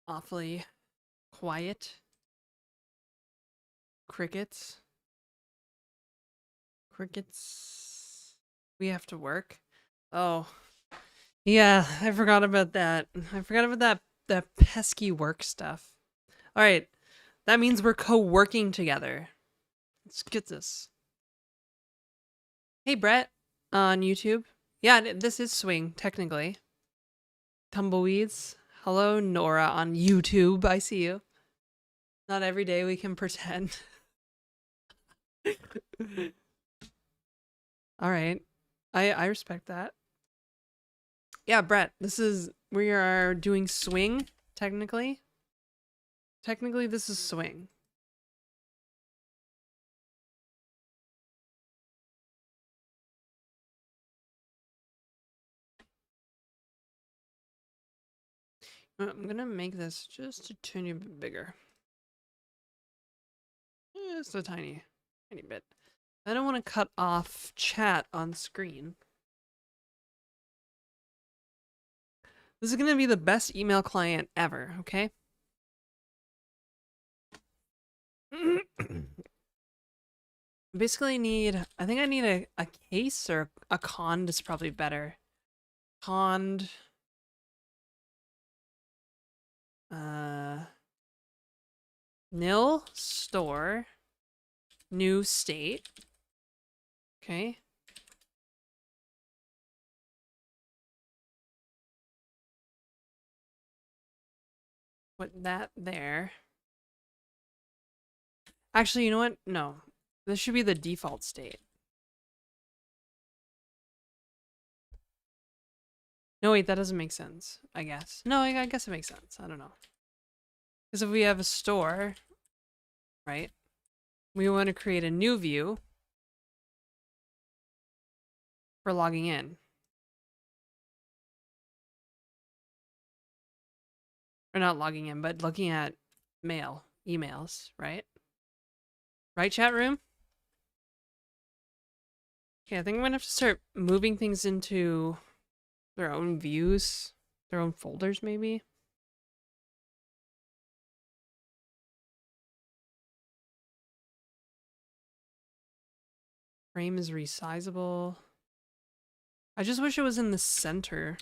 Awfully quiet. Crickets. Crickets. We have to work. Oh. Yeah, I forgot about that. I forgot about that pesky work stuff. All right. That means we're co-working together. Let's get this. Hey, Brett on YouTube. Yeah, this is Swing, technically. Tumbleweeds. Hello, Nora on YouTube. I see you. Not every day we can pretend. All right. I respect that. Yeah, Brett, we are doing Swing, technically. Technically, this is Swing. I'm gonna make this just a tiny bit bigger. Just a tiny bit. I don't want to cut off chat on screen. This is gonna be the best email client ever, okay? Basically I think I need a case or a cond is probably better. Cond, nil store, new state. Okay. Put that there. Actually, you know what? No. This should be the default state. No, wait, that doesn't make sense, I guess. No, I guess it makes sense. I don't know. Because if we have a store, right, we want to create a new view for logging in. Or not logging in, but looking at emails, right? Right, chat room? Okay, I think I'm gonna have to start moving things into their own views, their own folders, maybe. Frame is resizable. I just wish it was in the center.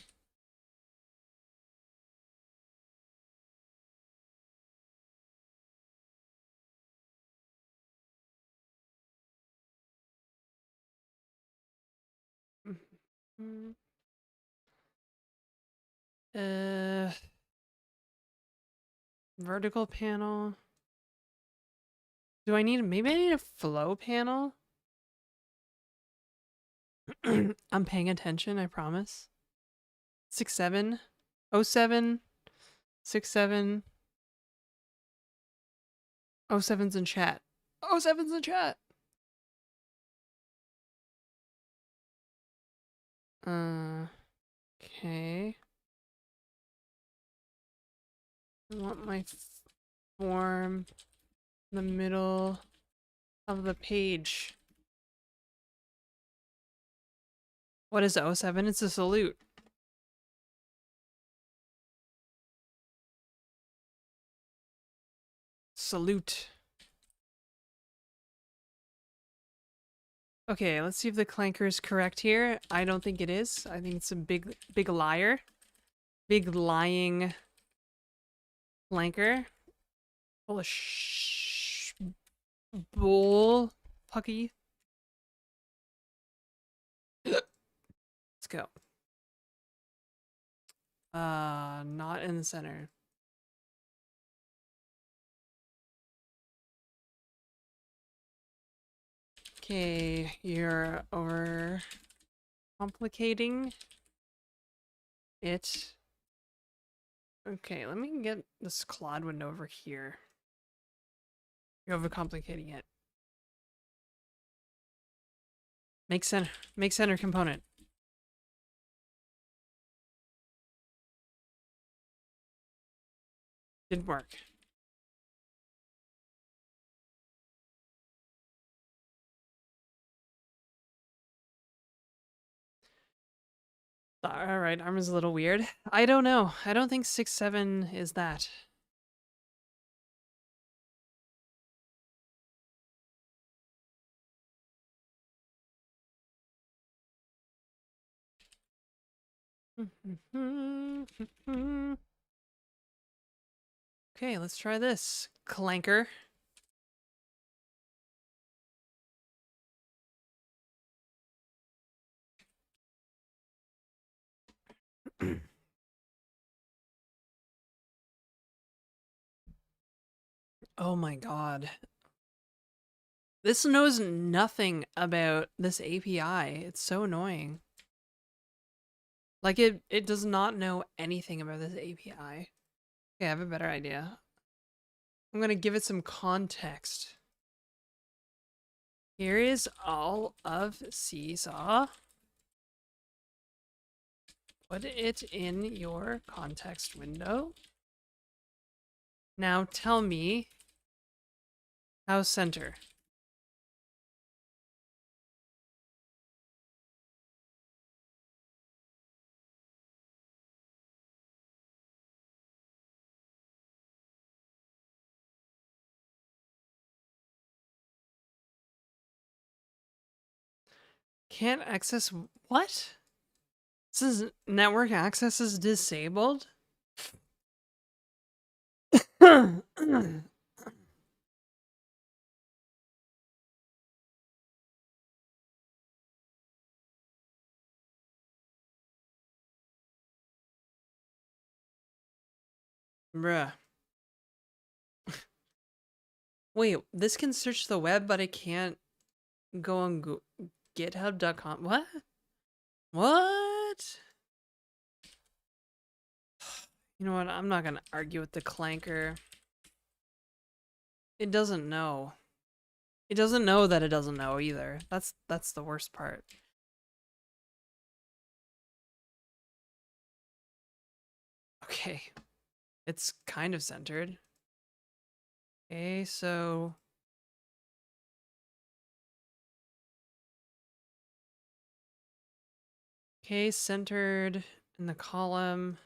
Vertical panel. Do I need, maybe I need a flow panel? I'm paying attention, I promise. 67, 07, 67, 07's in chat. 07's in chat. Okay. I want my form in the middle of the page. What is 07? It's a salute. Salute. Okay, let's see if the clanker is correct here. I don't think it is. I think it's a big liar. Big lying clanker. Full of bull pucky. Let's go. Not in the center. Okay, you're over complicating it. Okay, let me get this Claude window over here. You're overcomplicating it. Make center component. Didn't work. All right, armor's a little weird. I don't know. I don't think 6-7 is that. Okay, let's try this. Clanker. Oh my god. This knows nothing about this API. It's so annoying. Like it does not know anything about this API. Okay, I have a better idea. I'm gonna give it some context. Here is all of Seesaw. Put it in your context window. Now tell me how center. Can't access what? This is network access is disabled? Bruh. Wait, this can search the web, but it can't go on github.com. What? What? You know what? I'm not gonna argue with the clanker. It doesn't know. It doesn't know that it doesn't know either. That's the worst part. Okay. It's kind of centered. Okay, so okay, centered in the column.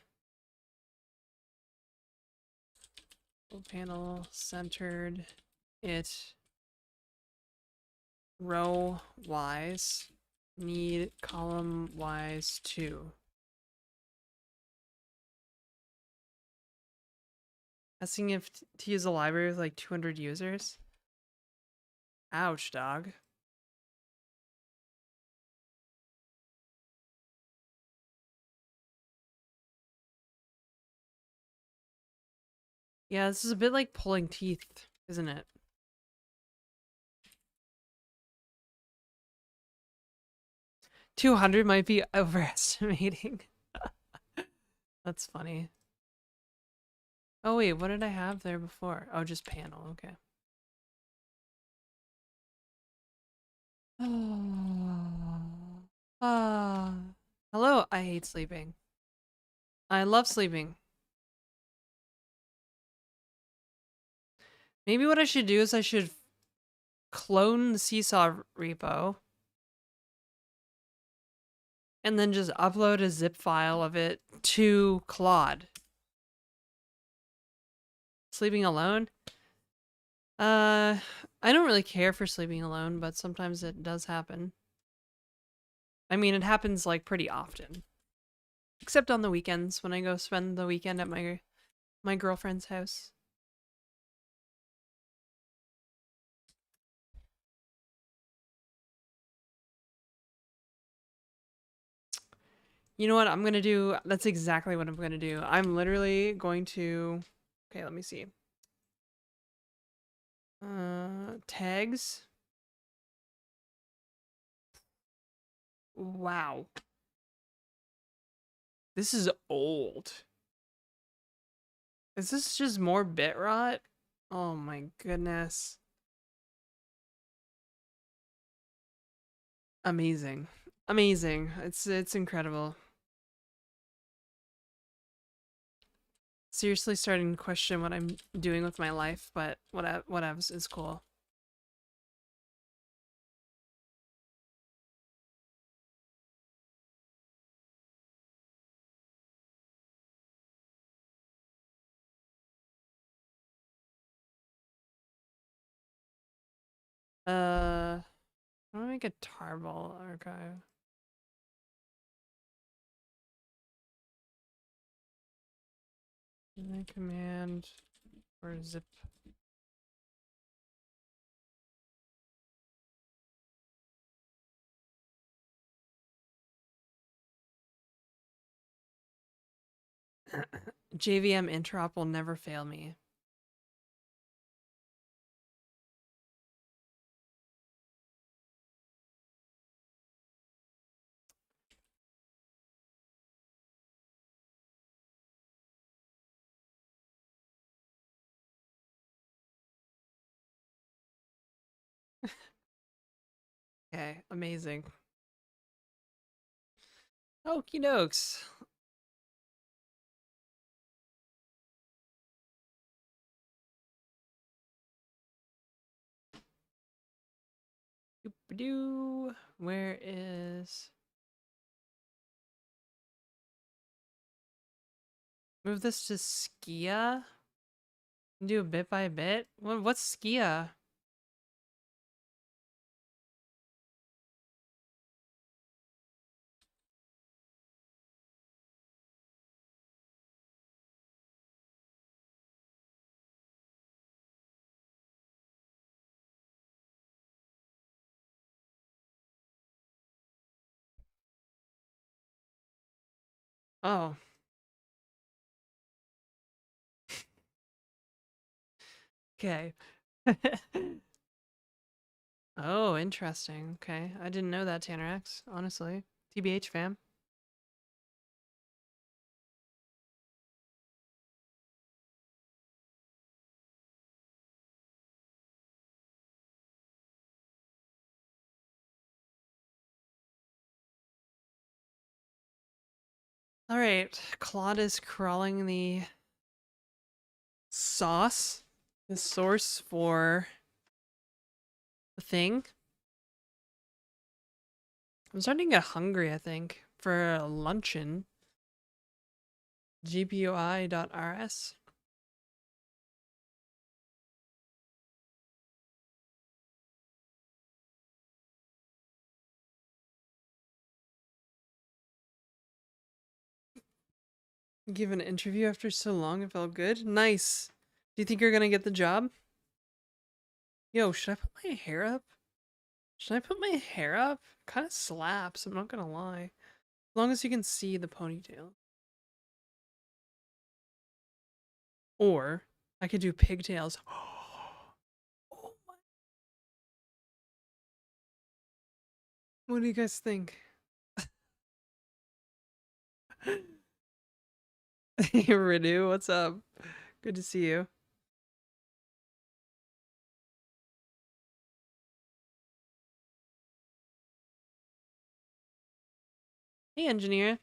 Panel centered it row wise. Need column wise too. Asking if to use a library with like 200 users. Ouch, dog. Yeah, this is a bit like pulling teeth, isn't it? $200 might be overestimating. That's funny. Oh wait, what did I have there before? Oh, just panel, okay. Ah. Hello, I hate sleeping. I love sleeping. Maybe what I should do is I should clone the Seesaw repo and then just upload a zip file of it to Claude. Sleeping alone? I don't really care for sleeping alone, but sometimes it does happen. I mean, it happens like pretty often. Except on the weekends when I go spend the weekend at my girlfriend's house. You know what I'm gonna do? That's exactly what I'm gonna do. I'm literally going to... Okay, let me see. Tags. Wow. This is old. Is this just more bit rot? Oh my goodness. Amazing. Amazing. It's incredible. Seriously starting to question what I'm doing with my life, but whatevs is cool. I'm gonna make a tarball archive. Command or zip. JVM interop will never fail me. Okay, amazing. Okie dokes. Doop-a-doo. Where is... Move this to Skia? Do a bit by bit? What's Skia? Oh. Okay. Oh, interesting. Okay. I didn't know that, Tanner X, honestly. TBH fam. Alright. Claude is crawling the sauce. The source for the thing. I'm starting to get hungry, I think, for a luncheon. GPUI.rs. Give an interview after so long, it felt good. Nice. Do you think you're gonna get the job? Yo, should I put my hair up? Should I put my hair up? Kind of slaps, I'm not gonna lie. As long as you can see the ponytail. Or I could do pigtails. Oh my. What do you guys think? Hey, Renew, what's up? Good to see you. Hey, engineer.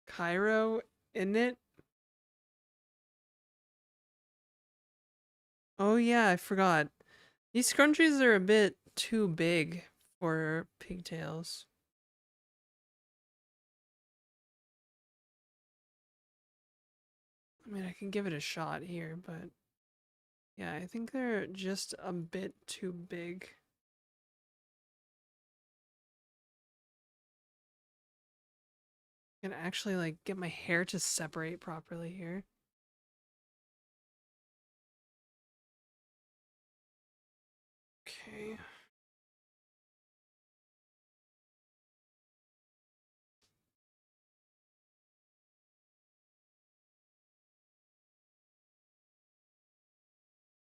Cairo, isn't it? Oh yeah, I forgot. These scrunchies are a bit too big for pigtails. I mean, I can give it a shot here, but yeah, I think they're just a bit too big. I can actually like get my hair to separate properly here. Okay.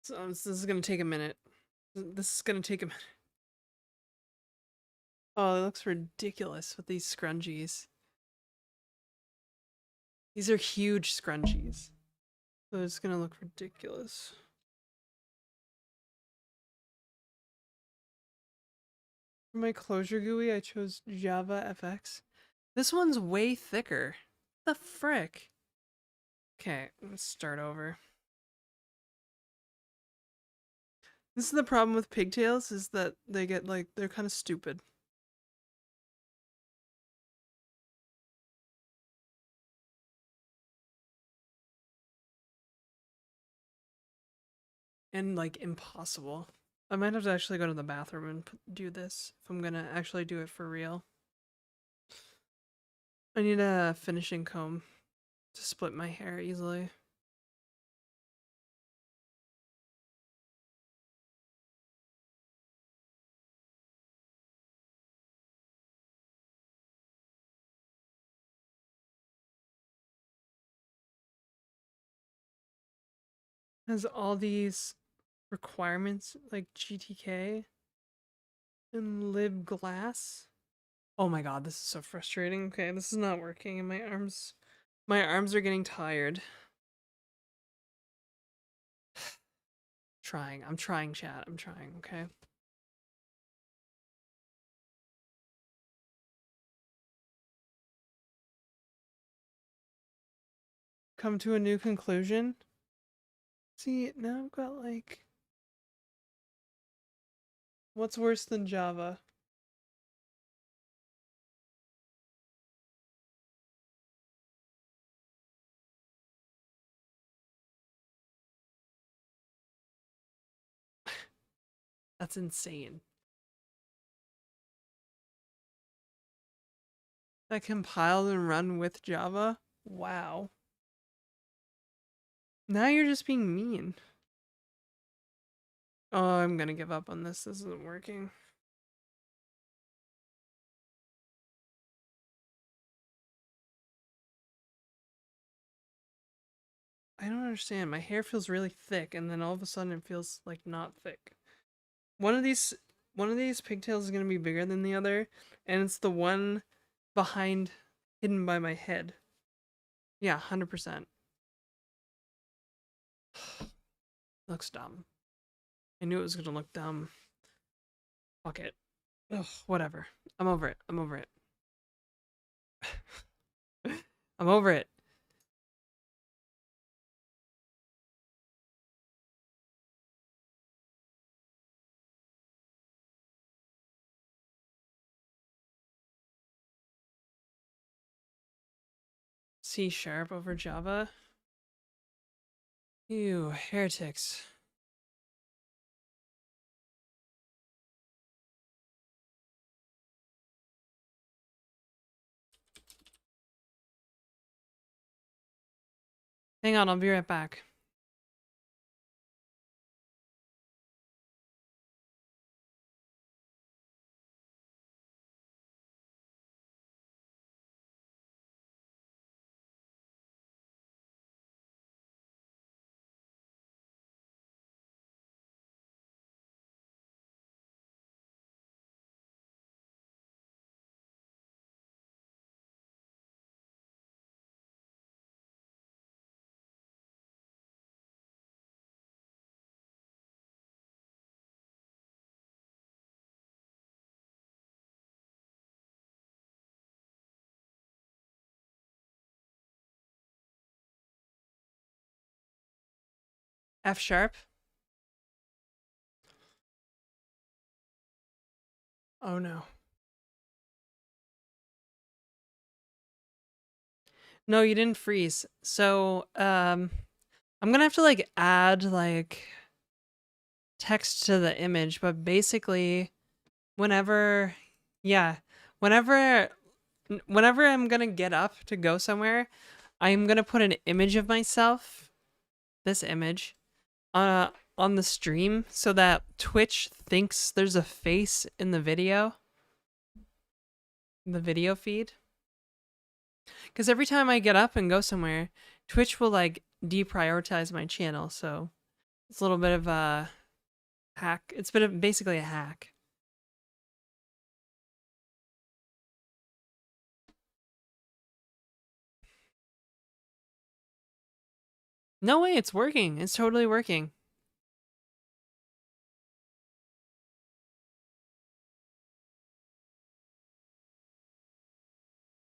So this is gonna take a minute. This is gonna take a minute. Oh, it looks ridiculous with these scrunchies. These are huge scrunchies. So it's gonna look ridiculous. For my closure GUI, I chose Java FX. This one's way thicker. The frick? Okay, let's start over. This is the problem with pigtails, is that they get like, they're kind of stupid. And like impossible. I might have to actually go to the bathroom and do this if I'm gonna actually do it for real. I need a finishing comb to split my hair easily. Has all these requirements like GTK and lib glass. Oh my god, this is so frustrating. Okay, this is not working and my arms are getting tired. I'm trying, chat. I'm trying, okay? Come to a new conclusion. See, now I've got like, what's worse than Java? That's insane. That compiled and run with Java? Wow. Now you're just being mean. Oh, I'm gonna give up on this. This isn't working. I don't understand. My hair feels really thick and then all of a sudden it feels like not thick. One of these one of these pigtails is gonna be bigger than the other, and it's the one behind hidden by my head. Yeah, 100%. Looks dumb. I knew it was gonna look dumb. Fuck it. Ugh, whatever. I'm over it. I'm over it. I'm over it. C# over Java. Ew, heretics. Hang on, I'll be right back. F sharp. Oh no. No, you didn't freeze. So, I'm gonna have to like add like text to the image, but basically whenever, yeah, whenever, whenever I'm gonna get up to go somewhere, I'm gonna put an image of myself, this image, uh, on the stream so that Twitch thinks there's a face in the video feed. Because every time I get up and go somewhere, Twitch will like deprioritize my channel. So it's a little bit of a hack. It's been basically a hack. No way, it's working. It's totally working.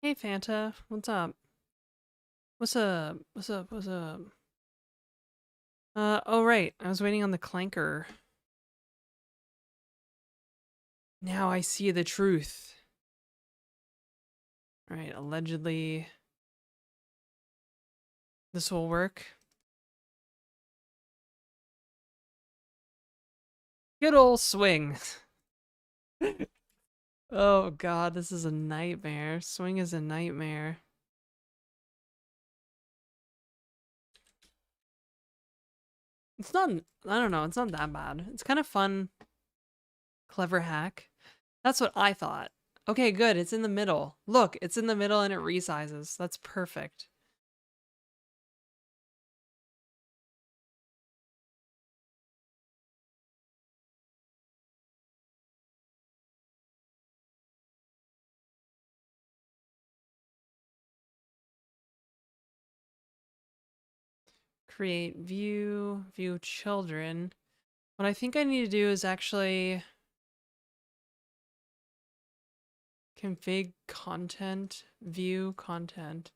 Hey Fanta, what's up? What's up? What's up? What's up? Oh right, I was waiting on the clanker. Now I see the truth. Right, allegedly this will work. Good old swing. Oh god, this is a nightmare. Swing is a nightmare. It's not, I don't know, it's not that bad. It's kind of fun, clever hack. That's what I thought. Okay, good, it's in the middle. Look, it's in the middle and it resizes. That's perfect. Create view, view children. What I think I need to do is actually config content, view content.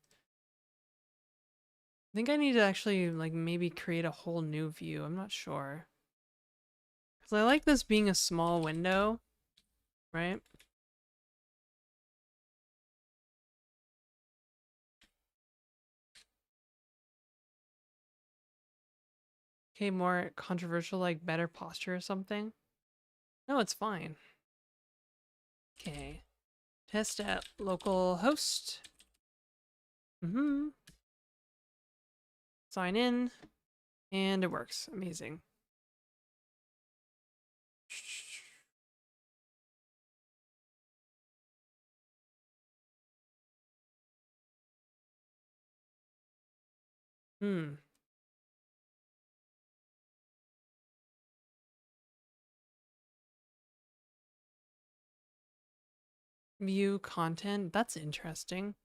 I think I need to actually like maybe create a whole new view. I'm not sure. Because I like this being a small window, right? Okay, more controversial, like better posture or something. No, it's fine. Okay. Test at local host. Sign in. And it works. Amazing. Hmm. View content. That's interesting.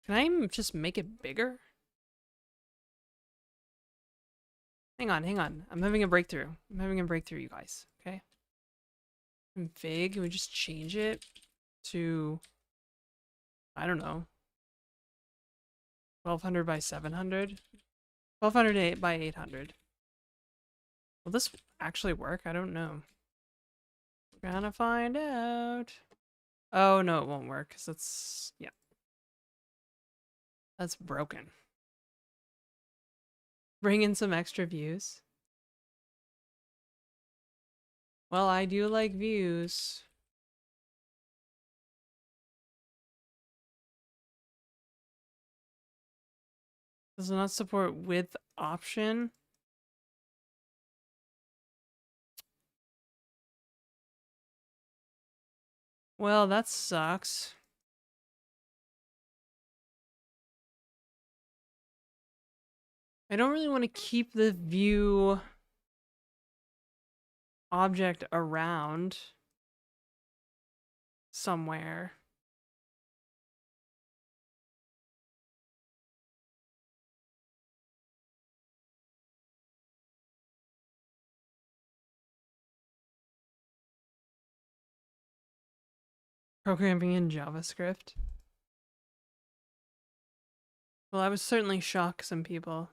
Can I just make it bigger? Hang on, hang on. I'm having a breakthrough. I'm having a breakthrough, you guys. Okay. Config. Can we just change it to, I don't know, 1200 by 700? 1200 by 800. Will this actually work? I don't know. We're gonna find out. Oh, no, it won't work because that's, yeah. That's broken. Bring in some extra views. Well, I do like views. Does not support width option. Well, that sucks. I don't really want to keep the view object around somewhere. Programming in JavaScript. Well, I would certainly shock some people.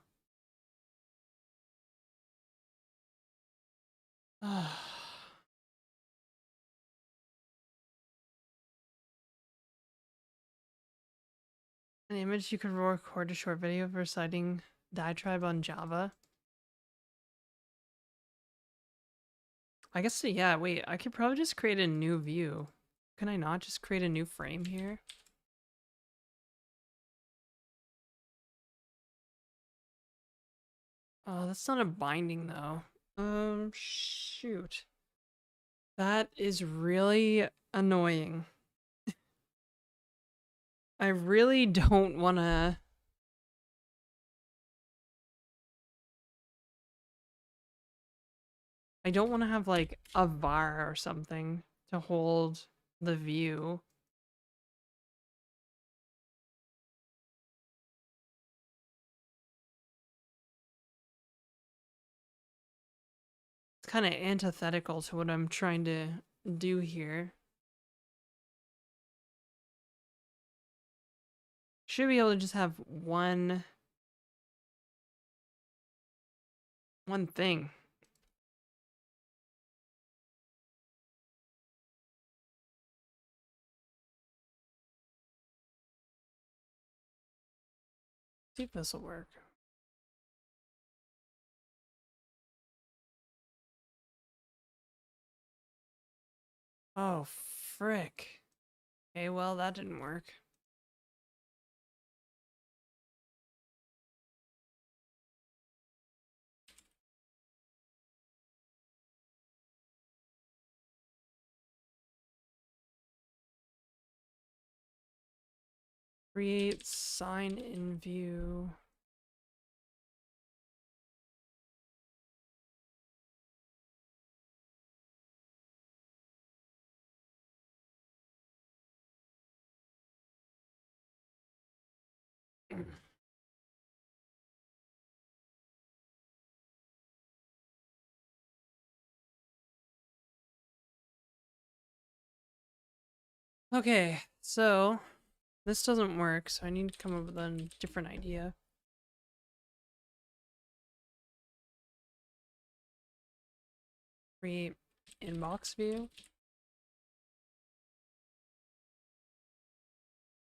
An image you could record a short video of reciting diatribe on Java. I guess, yeah, wait, I could probably just create a new view. Can I not just create a new frame here? Oh, that's not a binding though. Shoot. That is really annoying. I really don't want to... I don't want to have like a var or something to hold the view. It's kind of antithetical to what I'm trying to do here. Should be able to just have one thing. See if this will work. Oh, frick. Okay, well, that didn't work. Create sign in view. Okay, so this doesn't work, so I need to come up with a different idea. Create inbox view.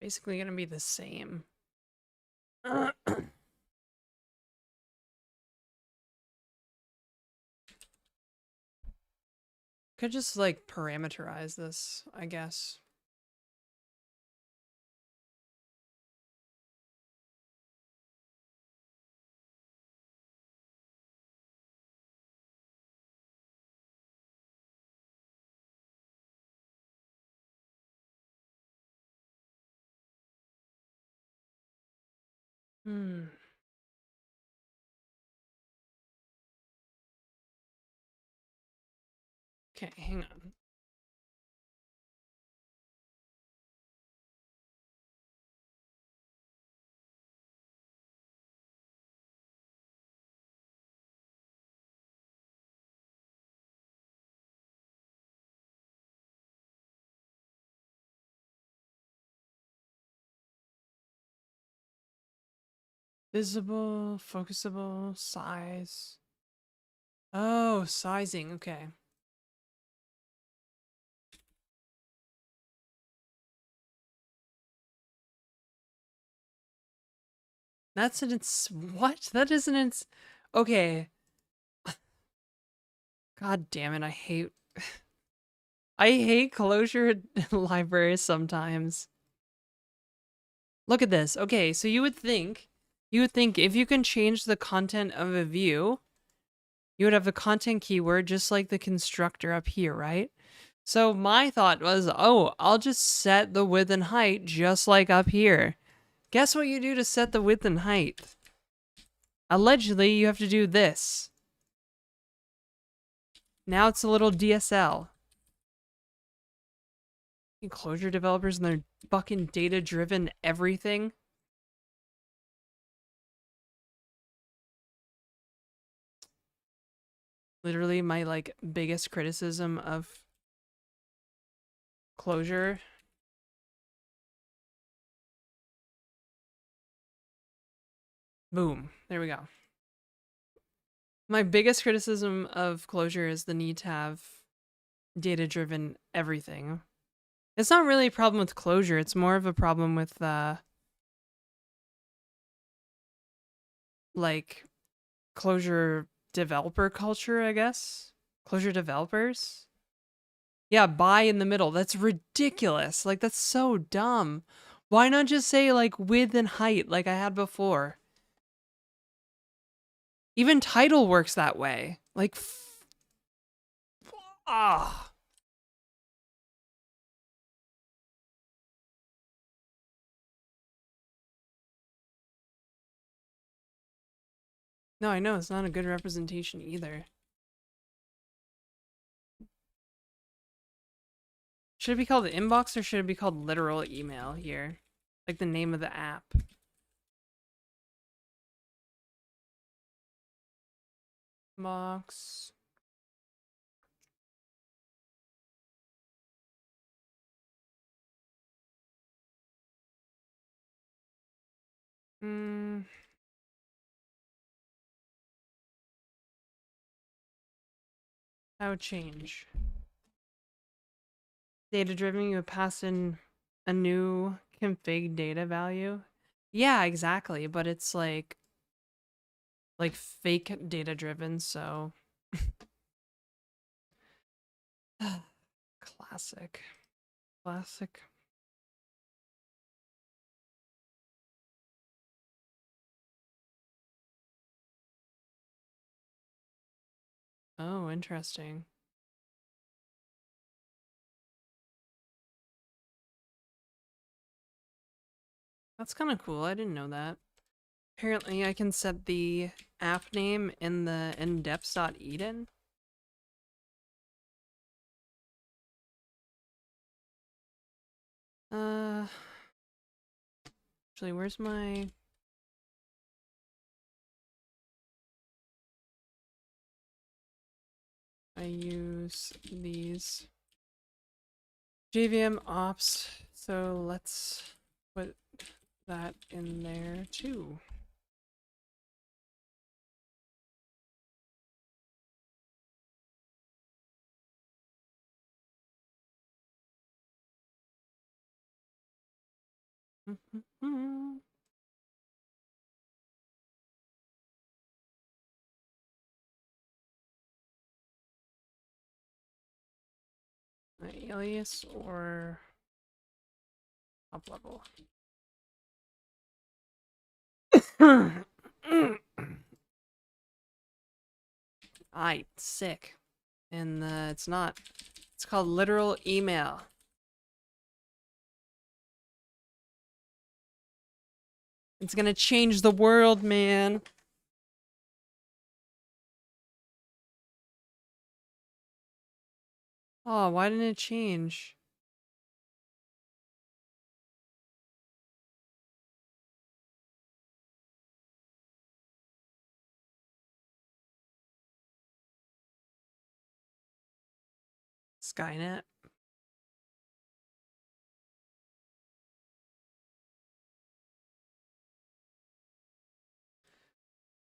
Basically gonna be the same. Could just like parameterize this, I guess. Hmm. Okay, hang on. Visible, focusable, size. Oh, sizing, okay. That's an ins- what? That isn't ins- okay. God damn it, I hate closure libraries sometimes. Look at this. Okay, so you would think if you can change the content of a view, you would have a content keyword just like the constructor up here, right? So my thought was, oh, I'll just set the width and height just like up here. Guess what you do to set the width and height? Allegedly, you have to do this. Now it's a little DSL. Clojure developers and their fucking data-driven everything. Literally my like biggest criticism of Clojure. Boom. There we go. My biggest criticism of Clojure is the need to have data-driven everything. It's not really a problem with Clojure. It's more of a problem with like Clojure developer culture, I guess. Clojure developers. Yeah, by in the middle. That's ridiculous. Like that's so dumb. Why not just say like width and height like I had before? Even title works that way. Like ah. No, I know it's not a good representation either. Should it be called inbox or should it be called literal email here? Like the name of the app. Box. How change? Data driven, you would pass in a new config data value. Yeah, exactly. But it's like fake data driven, so classic. Classic. Oh, interesting. That's kind of cool. I didn't know that. Apparently, I can set the app name in the indeps.eden. Actually, where's my... I use these JVM ops, so let's put that in there too. Alias or up level. Aight, sick. And it's not. It's called literal email. It's gonna change the world, man. Oh, why didn't it change? Skynet.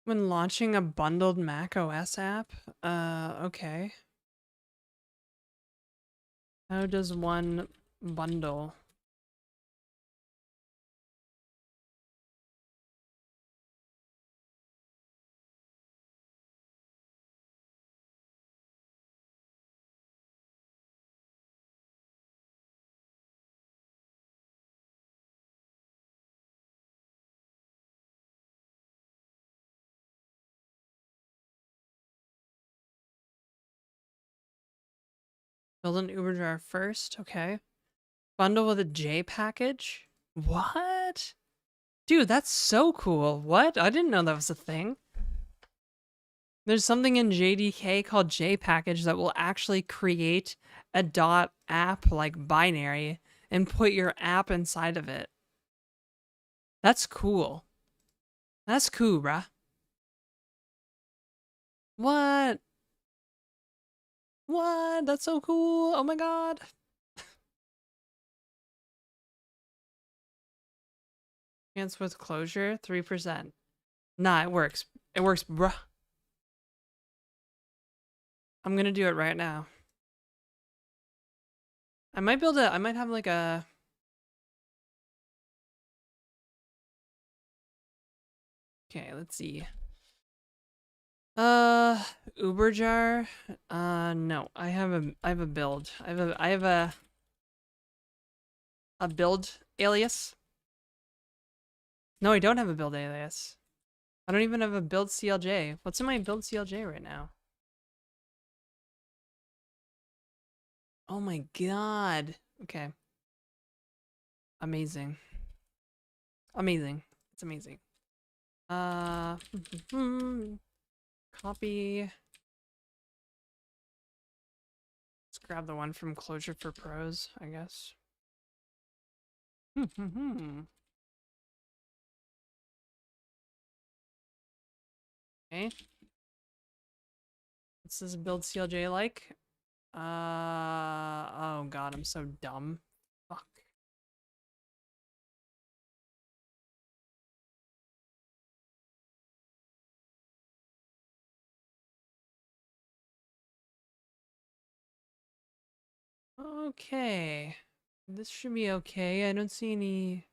When launching a bundled Mac OS app? Okay. How does one bundle? Build an Uber driver first, okay. Bundle with a J package? What? Dude, that's so cool. What? I didn't know that was a thing. There's something in JDK called JPackage that will actually create a .app like binary and put your app inside of it. That's cool. That's cool, bruh. What? What? That's so cool. Oh my god. Chance with Clojure, 3%. Nah, it works. It works, bruh. I'm gonna do it right now. I might build a, I might have like a, okay, let's see. Uh, Uber jar. No, I have a build. I have a build alias. No, I don't have a build alias. I don't even have a build CLJ. What's in my build CLJ right now? Oh my god. Okay. Amazing. Amazing. It's amazing. Uh, copy. Let's grab the one from Clojure for Pros, I guess. Okay. What's this build CLJ like? Oh god, I'm so dumb. Fuck. Okay. This should be okay. I don't see any...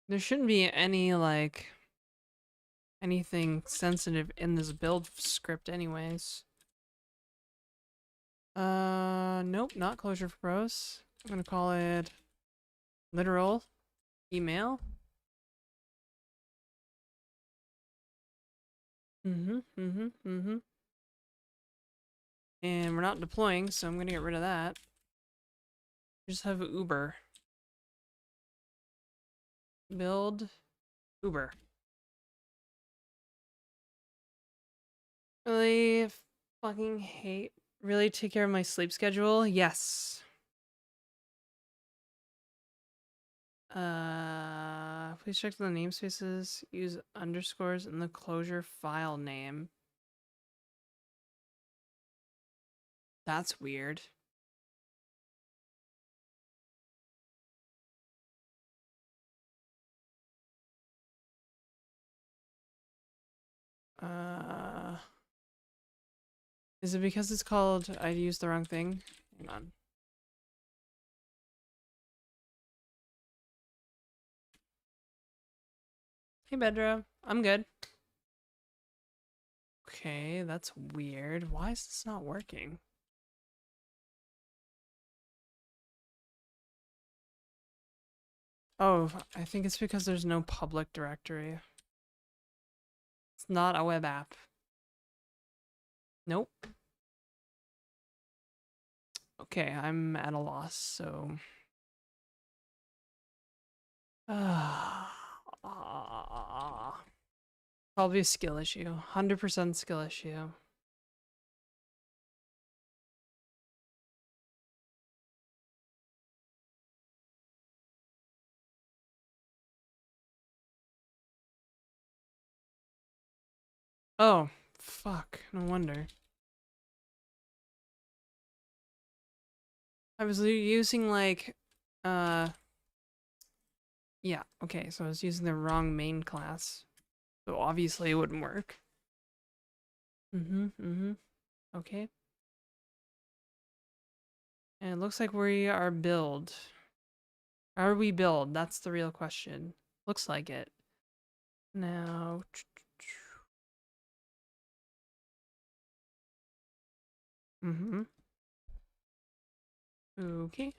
There shouldn't be any, like, anything sensitive in this build script anyways. Nope, not Clojure for Pros. I'm gonna call it literal email. And we're not deploying, so I'm gonna get rid of that. Just have Uber. Build Uber. Really fucking hate. Really take care of my sleep schedule? Yes. Please check the namespaces. Use underscores in the Clojure file name. That's weird. Is it because it's called I used the wrong thing? Hang on. Hey Bedra, I'm good. Okay, that's weird. Why is this not working? Oh, I think it's because there's no public directory. It's not a web app. Nope. Okay, I'm at a loss, so... Probably a skill issue. 100% skill issue. Oh, fuck. No wonder. I was using like, yeah, okay, so I was using the wrong main class. So obviously it wouldn't work. Okay. And it looks like we are build. Are we build? That's the real question. Looks like it. Now... Okay.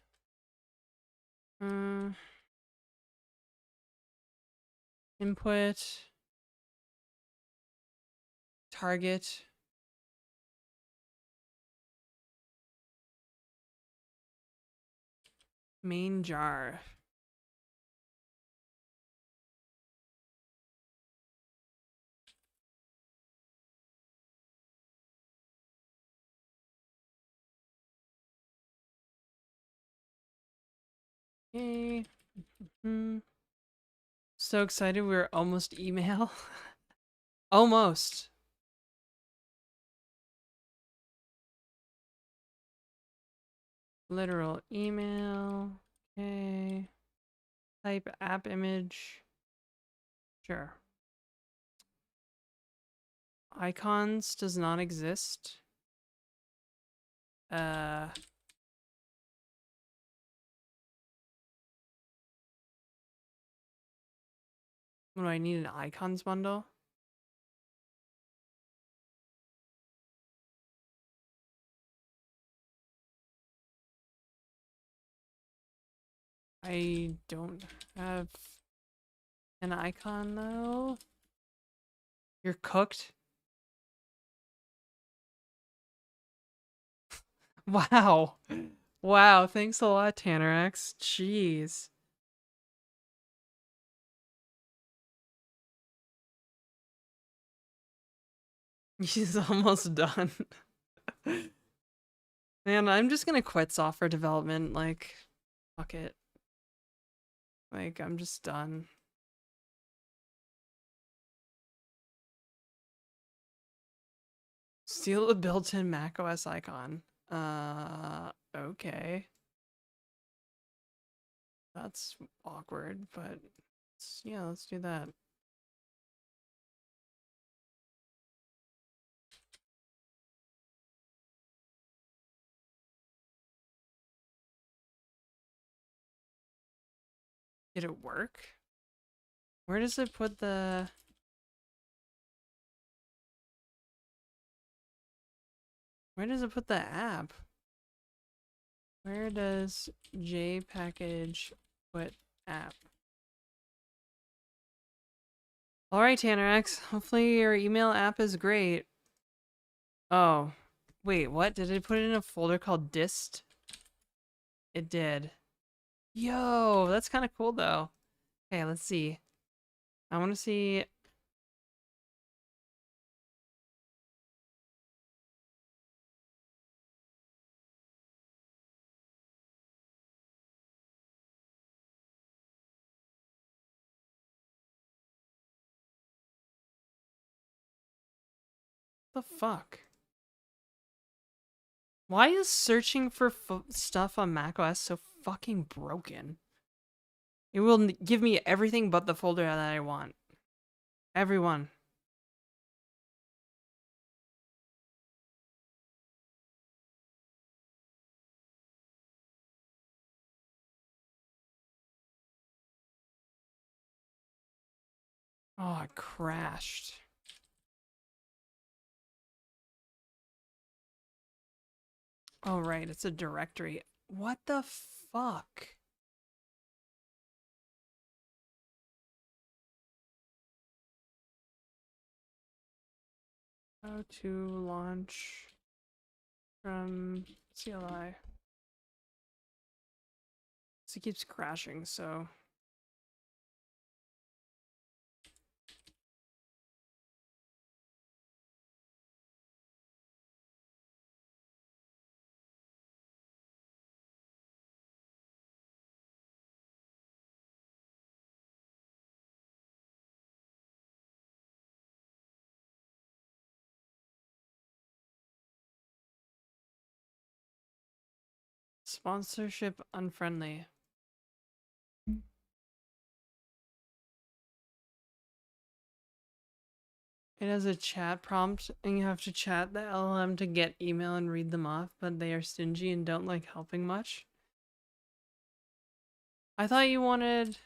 Input. Target. Main jar. Okay. So excited we're almost email. Almost. Literal email. Okay. Type app image. Sure. Icons does not exist. What do I need, an icons bundle? I don't have an icon though. You're cooked? Wow. Wow, thanks a lot, Tanner X. Jeez. He's almost done. Man, I'm just gonna quit software development. Like, fuck it. Like, I'm just done. Steal the built-in macOS icon. Okay. That's awkward, but yeah, let's do that. Did it work? Where does it put the... Where does it put the app? Where does JPackage put app? Alright, Tanner X. Hopefully your email app is great. Oh. Wait, what? Did it put it in a folder called dist? It did. Yo, that's kind of cool though. Okay, let's see. I want to see... the fuck? Why is searching for stuff on macOS so fucking broken? It will give me everything but the folder that I want. Everyone. Oh, it crashed. Oh, right, it's a directory. What the fuck? How to launch from CLI. So it keeps crashing, so... Sponsorship unfriendly. It has a chat prompt, and you have to chat the LLM to get email and read them off, but they are stingy and don't like helping much. I thought you wanted...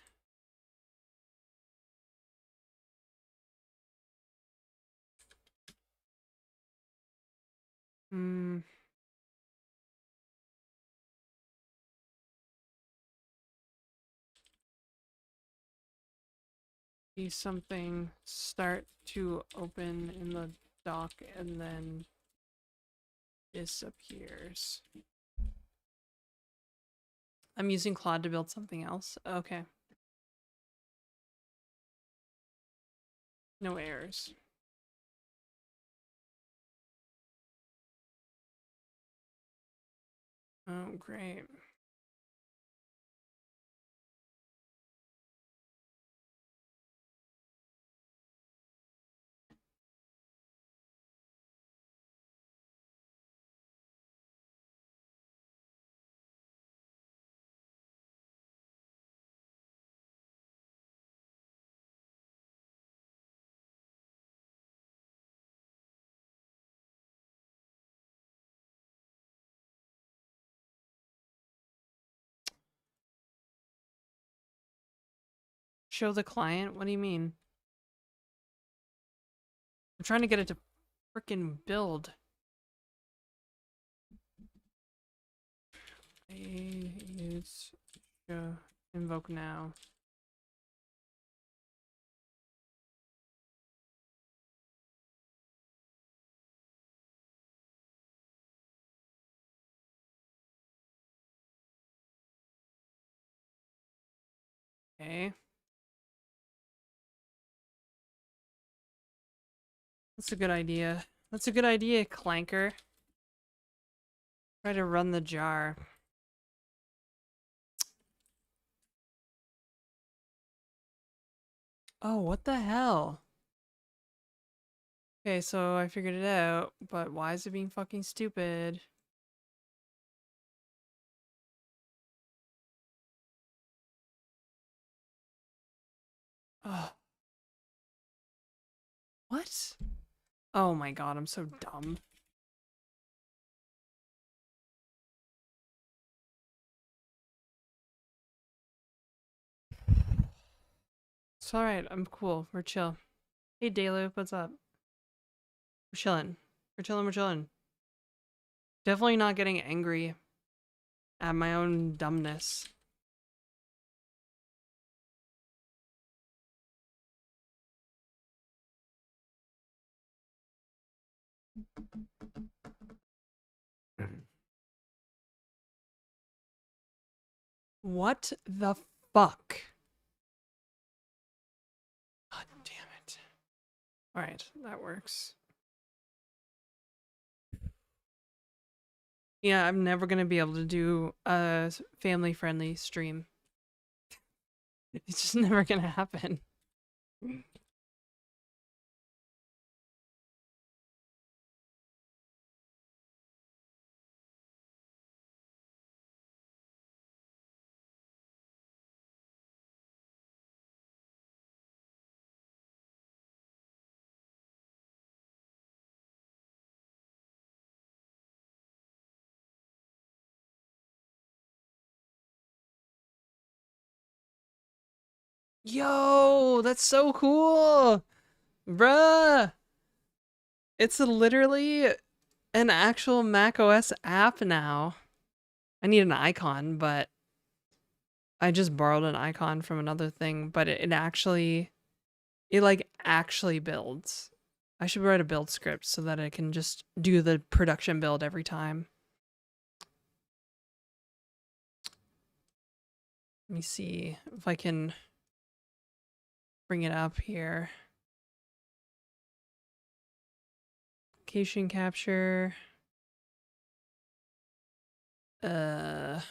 See something start to open in the dock and then disappears. I'm using Claude to build something else. Okay. No errors. Oh, great. Show the client? What do you mean? I'm trying to get it to freaking build. Use show invoke now. Okay. That's a good idea. That's a good idea, Clanker. Try to run the jar. Oh, what the hell? Okay, so I figured it out, but why is it being fucking stupid? Oh, what? Oh my god, I'm so dumb. It's alright, I'm cool. We're chill. Hey, Dayloop, what's up? We're chilling. We're chilling, we're chilling. Definitely not getting angry at my own dumbness. What the fuck? God damn it. Alright, that works. Yeah, I'm never gonna be able to do a family-friendly stream. It's just never gonna happen. Yo, that's so cool! Bruh! It's literally an actual macOS app now. I need an icon, but I just borrowed an icon from another thing, but it actually, it like actually builds. I should write a build script so that I can just do the production build every time. Let me see if I can bring it up here. Location capture. That's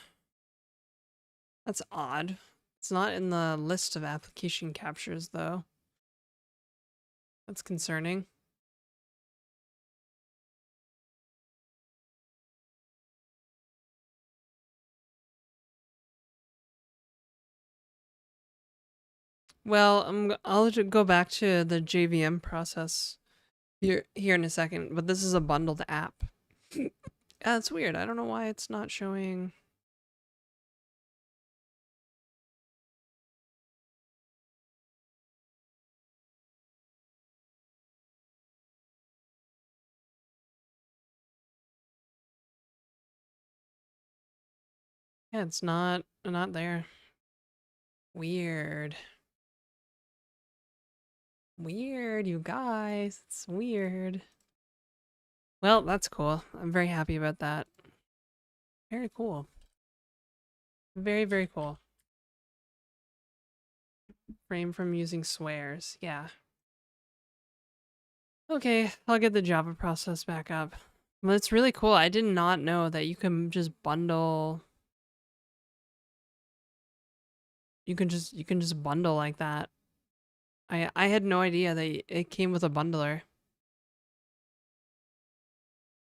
odd. It's not in the list of application captures though. That's concerning. Well, I'll go back to the JVM process here in a second, but this is a bundled app. Yeah, it's weird. I don't know why it's not showing. Yeah, it's not there. Weird. Weird, you guys. It's weird. Well, that's cool. I'm very happy about that. Very cool. Very, very cool. Frame from using swears. Yeah. Okay, I'll get the Java process back up. Well, it's really cool. I did not know that you can just bundle. You can just bundle like that. I had no idea that it came with a bundler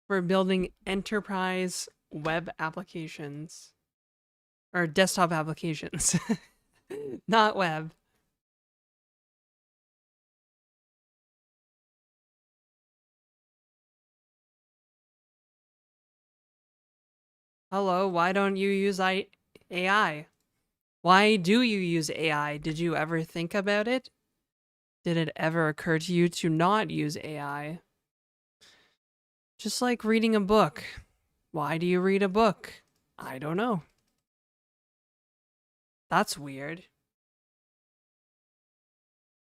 for building enterprise web applications or desktop applications, not web. Hello, why don't you use AI? Why do you use AI? Did you ever think about it? Did it ever occur to you to not use AI? Just like reading a book. Why do you read a book? I don't know. That's weird.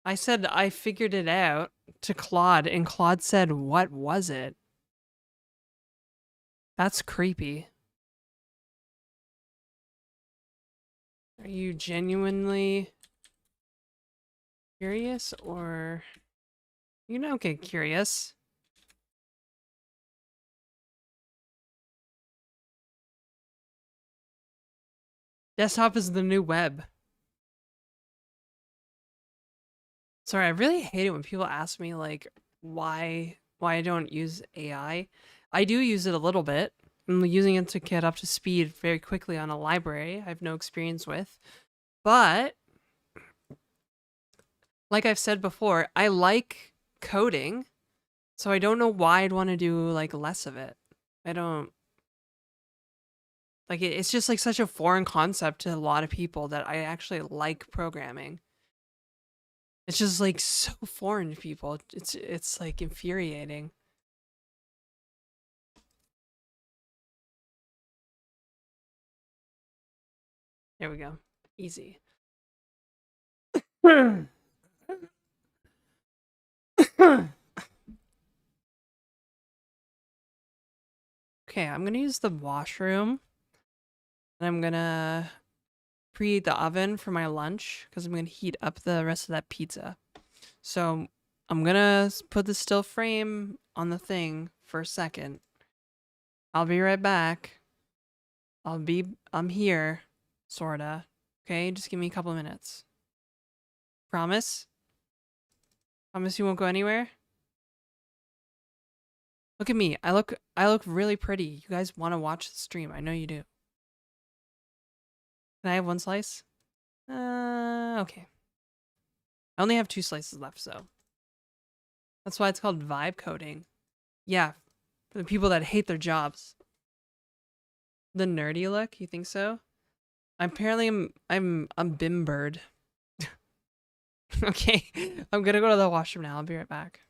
I said I figured it out to Claude, and Claude said, "What was it?" That's creepy. Are you genuinely curious, or you don't get curious? Desktop is the new web. Sorry, I really hate it when people ask me like why I don't use AI. I do use it a little bit. I'm using it to get up to speed very quickly on a library I have no experience with. But like I've said before, I like coding, so I don't know why I'd want to do like less of it. I don't like it's just like such a foreign concept to a lot of people that I actually like programming. It's just like so foreign to people. It's like infuriating. There we go. Easy. Okay, I'm gonna use the washroom, and I'm gonna preheat the oven for my lunch because I'm gonna heat up the rest of that pizza. So I'm gonna put the still frame on the thing for a second. I'll be right back. I'm here, sorta. Okay, just give me a couple of minutes. Promise? Promise you won't go anywhere? Look at me. I look really pretty. You guys want to watch the stream. I know you do. Can I have one slice? Okay. I only have 2 slices left, so. That's why it's called vibe coding. Yeah, for the people that hate their jobs. The nerdy look, you think so? Apparently I'm a bim bird. Okay, I'm gonna go to the washroom now. I'll be right back.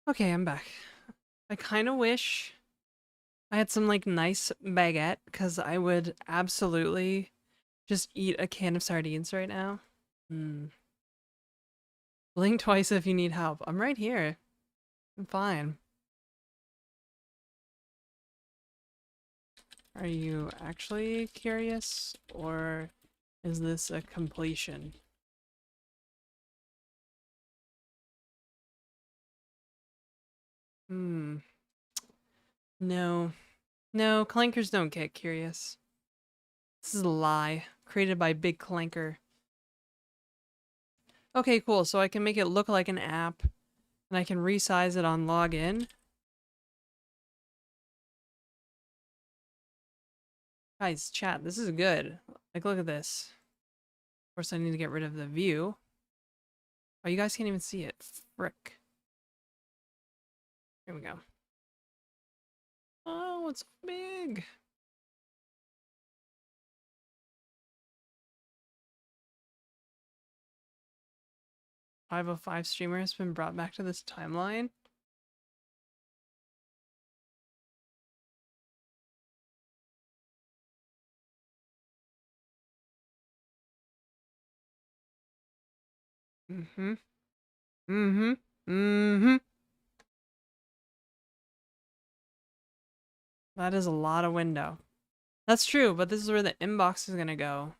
Okay, I'm back. I kind of wish I had some like nice baguette because I would absolutely just eat a can of sardines right now. Hmm. Blink twice if you need help. I'm right here. I'm fine. Are you actually curious or is this a completion? Hmm. No. No, clankers don't get curious. This is a lie. Created by Big Clanker. Okay, cool. So I can make it look like an app and I can resize it on login. Guys, chat, this is good. Like, look at this. Of course, I need to get rid of the view. Oh, you guys can't even see it. Frick. Here we go. Oh, it's big. 505 streamer has been brought back to this timeline. Mm-hmm. Mm-hmm. Mm-hmm. That is a lot of window. That's true, but this is where the inbox is gonna go.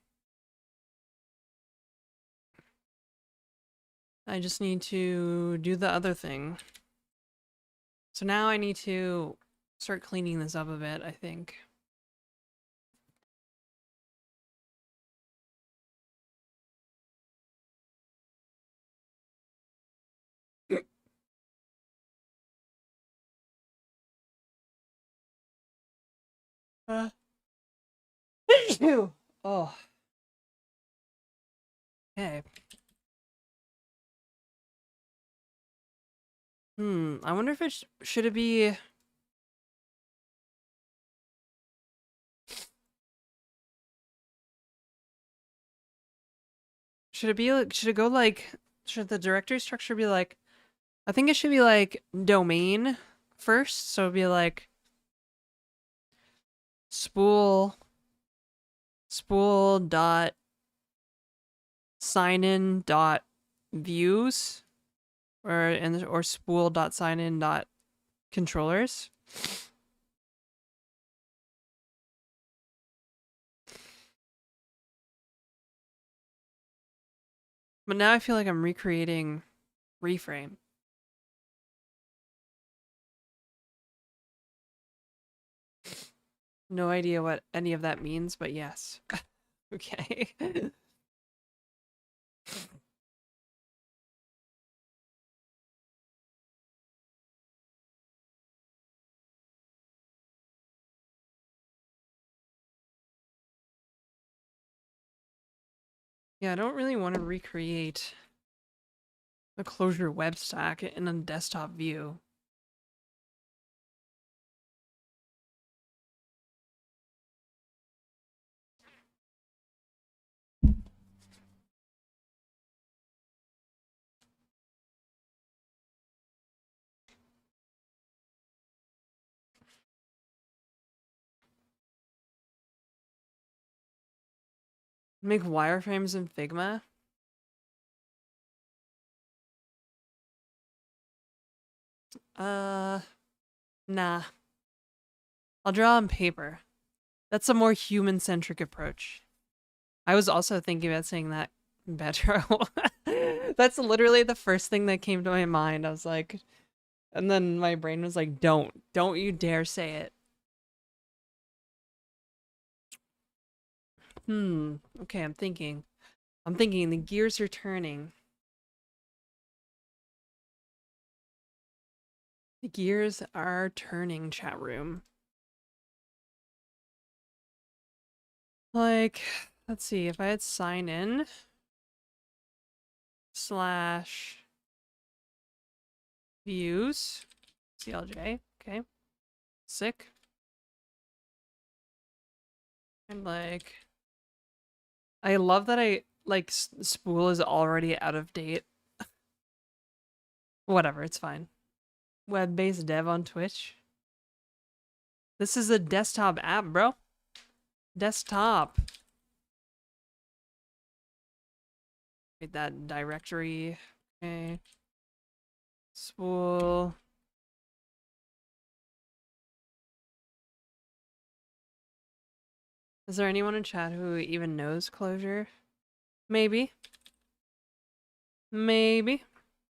I just need to do the other thing. So now I need to start cleaning this up a bit, I think. Uh, oh, okay. I wonder if should it be... Should it be like, should it go like, should the directory structure be like, I think it should be like domain first. So it'd be like spool dot sign in dot views or spool dot sign in dot controllers. But now I feel like I'm recreating reframe. No idea what any of that means, but yes. Okay. Yeah, I don't really want to recreate the Clojure web stack in a desktop view. Make wireframes in Figma? Nah. I'll draw on paper. That's a more human-centric approach. I was also thinking about saying that better. That's literally the first thing that came to my mind. I was like, and then my brain was like, don't you dare say it. Okay, I'm thinking. The gears are turning. The gears are turning, chat room. Like, let's see, if I had sign in slash views, CLJ, okay, sick. And like, I love that spool is already out of date. Whatever, it's fine. Web-based dev on Twitch. This is a desktop app, bro. Desktop. Get that directory. Okay. Spool. Is there anyone in chat who even knows Clojure? Maybe. Maybe.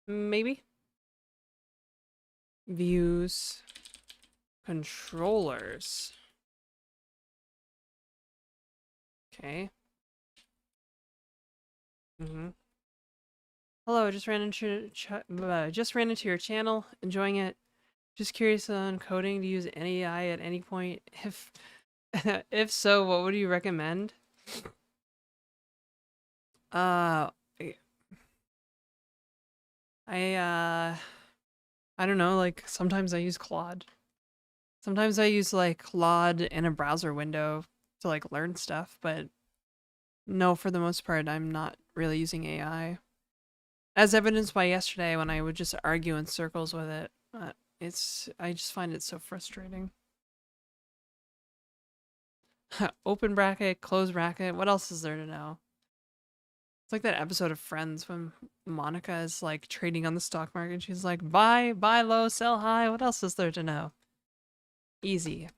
Maybe. Views. Controllers. Okay. Hello, just ran into your channel, enjoying it. Just curious on coding to use any AI at any point. If so, what would you recommend? Uh, I I don't know, like sometimes I use Claude. Sometimes I use like Claude in a browser window to like learn stuff, but no, for the most part, I'm not really using AI. As evidenced by yesterday when I would just argue in circles with it. I just find it so frustrating. Open bracket, close bracket. What else is there to know? It's like that episode of Friends when Monica is like trading on the stock market. She's like, buy low, sell high. What else is there to know? Easy.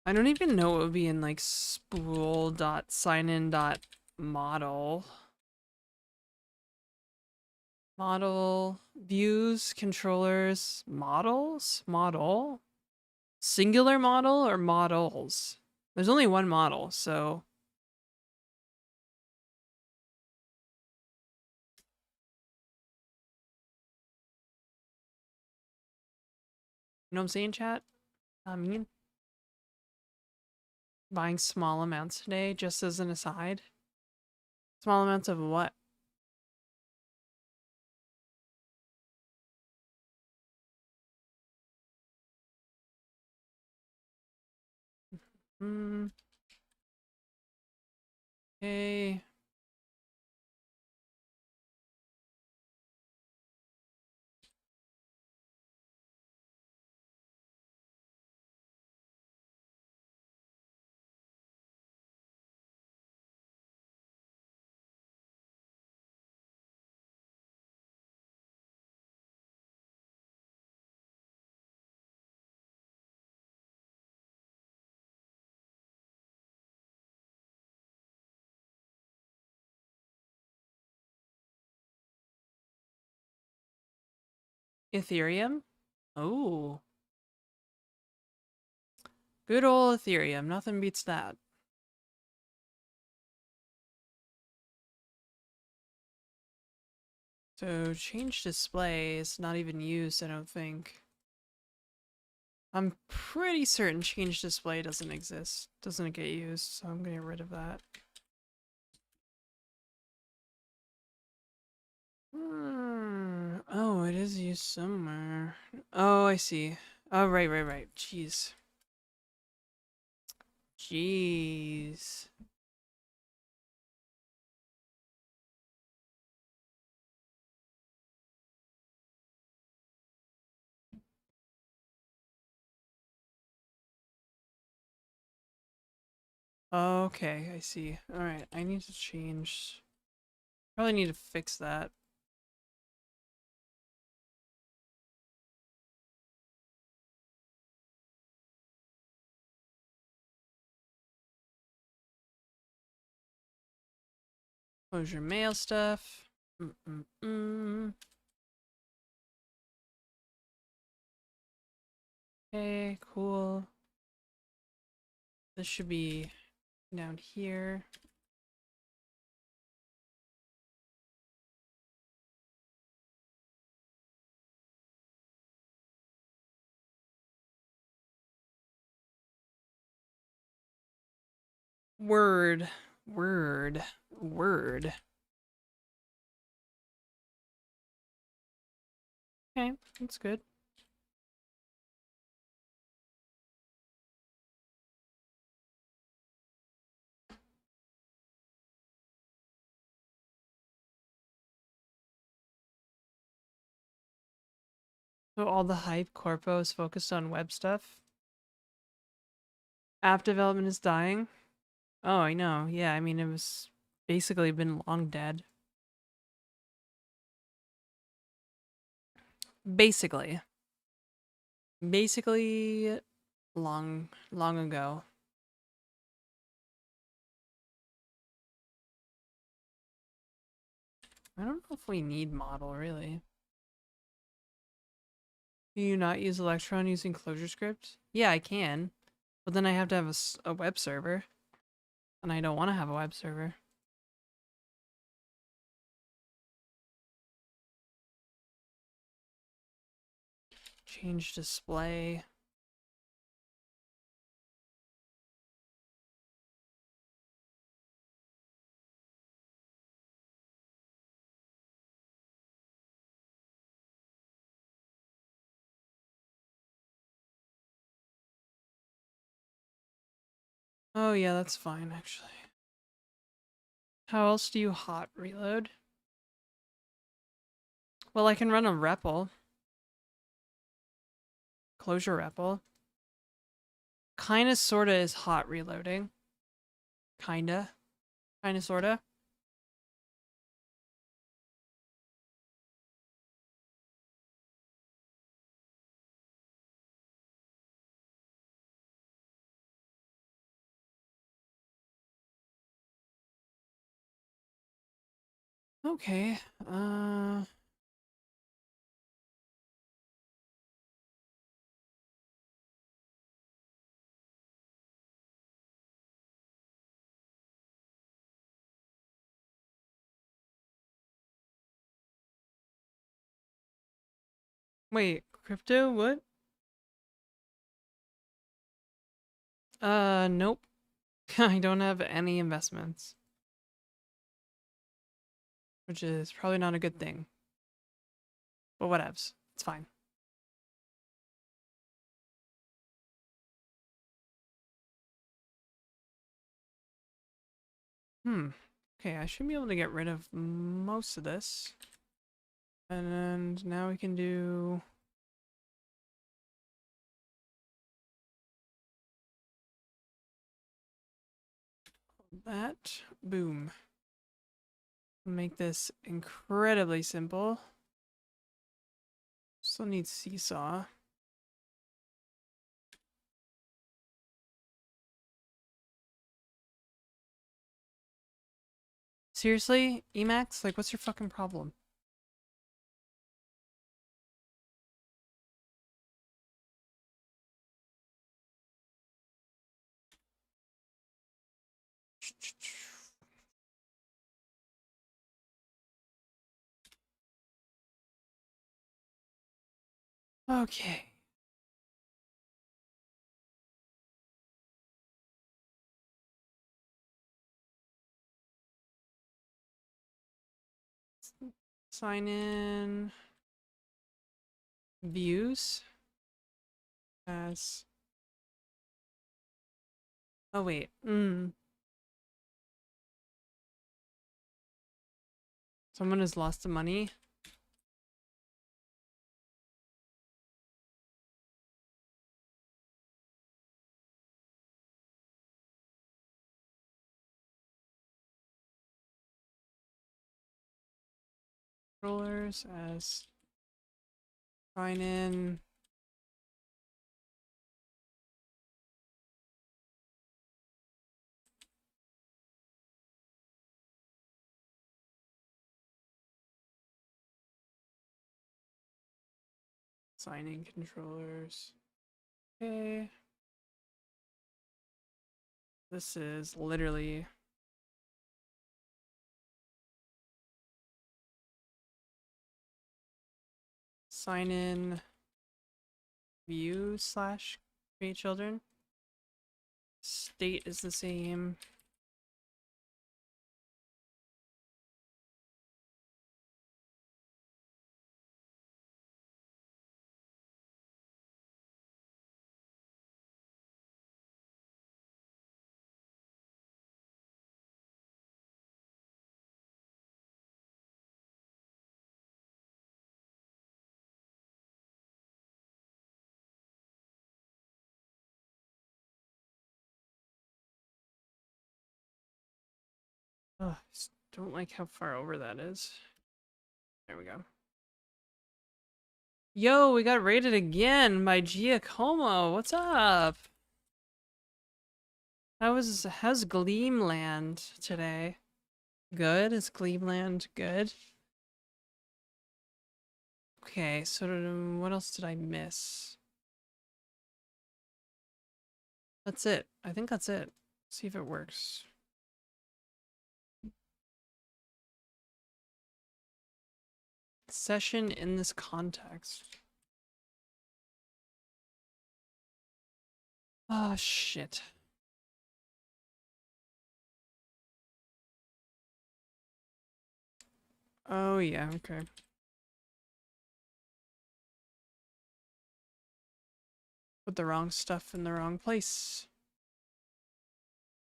I don't even know what would be in like spool.signin.model. Model, views, controllers, models, model, singular model or models? There's only one model, so. You know what I'm saying, chat? I mean, buying small amounts today, just as an aside. Small amounts of what? Hmm. Okay. Ethereum? Oh. Good old Ethereum. Nothing beats that. So change display is not even used, I don't think. I'm pretty certain change display doesn't exist. Doesn't get used, so I'm gonna get rid of that. Oh, it is used somewhere. Oh, I see. Oh, right. Jeez. Jeez. Okay, I see. Alright, I need to change. Probably need to fix that. Close your mail stuff. Okay, cool. This should be down here. Word. Word. Word. Okay, that's good. So all the hype corpo is focused on web stuff. App development is dying. Oh, I know. Yeah, I mean, it was basically been long dead. Basically. Basically, long ago. I don't know if we need model, really. Do you not use Electron using ClojureScript? Yeah, I can. But then I have to have a web server. And I don't want to have a web server. Change display. Oh yeah, that's fine, actually. How else do you hot reload? Well, I can run a REPL. Clojure REPL. Kinda sorta is hot reloading. Kinda. Kinda sorta. Okay. Wait, crypto? What? Nope. I don't have any investments. Which is probably not a good thing. But whatevs. It's fine. Okay, I should be able to get rid of most of this. And now we can do... that. Boom. Make this incredibly simple. Still need seesaw. Seriously, Emacs? Like, what's your fucking problem? Okay. Sign in views as... Oh, wait. Someone has lost the money. Controllers as sign in. Signing controllers. Okay. This is literally... sign in view slash create children. State is the same. Oh, I just don't like how far over that is. There we go. Yo, we got raided again by Giacomo. What's up? How's Gleamland today? Good? Is Gleamland good? Okay, so what else did I miss? That's it. I think that's it. See if it works. Session in this context. Oh, shit. Oh, yeah, okay. Put the wrong stuff in the wrong place.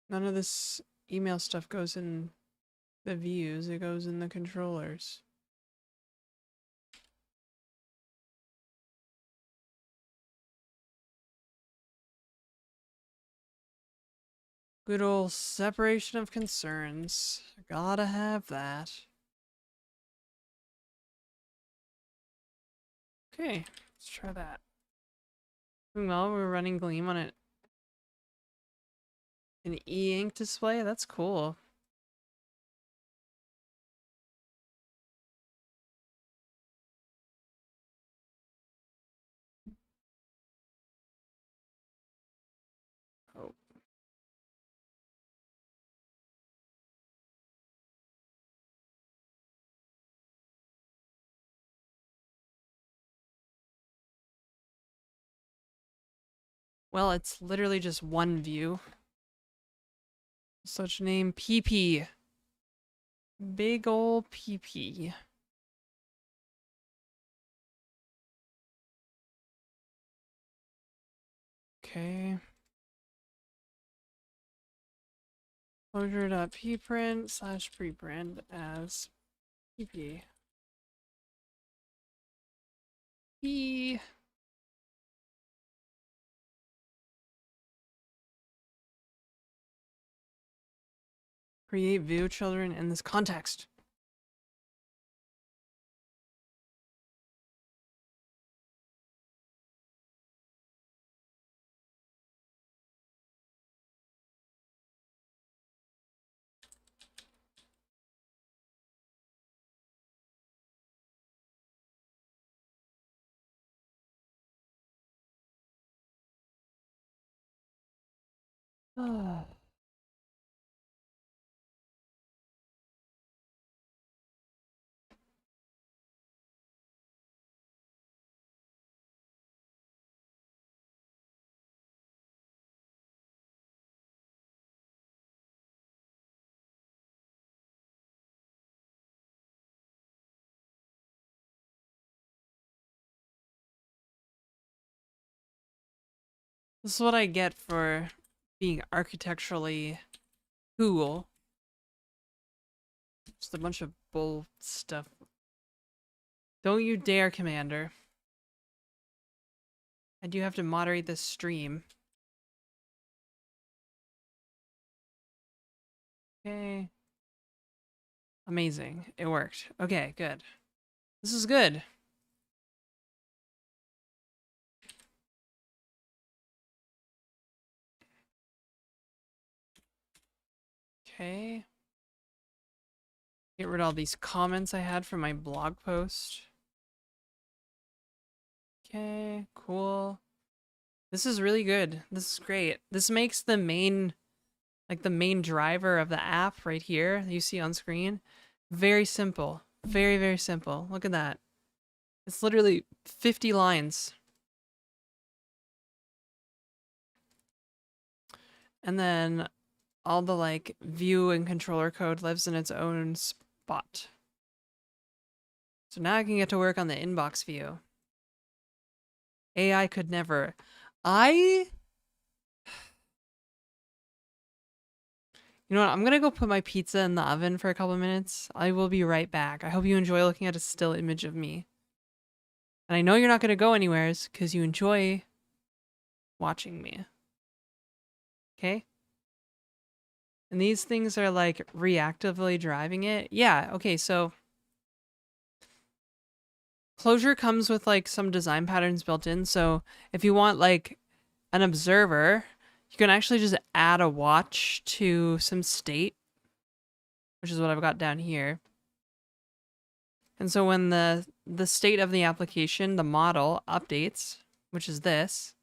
None of this email stuff goes in the views, it goes in the controllers. Good old separation of concerns. Gotta have that. Okay, let's try that. Well, we're running Gleam on it. An e-ink display? That's cool. Oh. Well, it's literally just one view. Such name PP. Big ol' PP. Okay. Clojure.pprint / preprint as PP. P. Create view children in this context. Oh. This is what I get for being architecturally cool. Just a bunch of bull stuff. Don't you dare, Commander. I do have to moderate this stream. Okay. Amazing. It worked. Okay, good. This is good. Okay. Get rid of all these comments I had from my blog post. Okay, cool. This is really good. This is great. This makes the main, like the main driver of the app right here that you see on screen, very simple. Very, very simple. Look at that. It's literally 50 lines. And then all the like view and controller code lives in its own spot. So now I can get to work on the inbox view. AI could never. You know what? I'm gonna go put my pizza in the oven for a couple minutes. I will be right back. I hope you enjoy looking at a still image of me. And I know you're not gonna go anywheres because you enjoy watching me. Okay? And these things are like reactively driving it. Yeah, okay, so Clojure comes with like some design patterns built in. So if you want like an observer, you can actually just add a watch to some state, which is what I've got down here. And so when the state of the application, the model updates, which is this,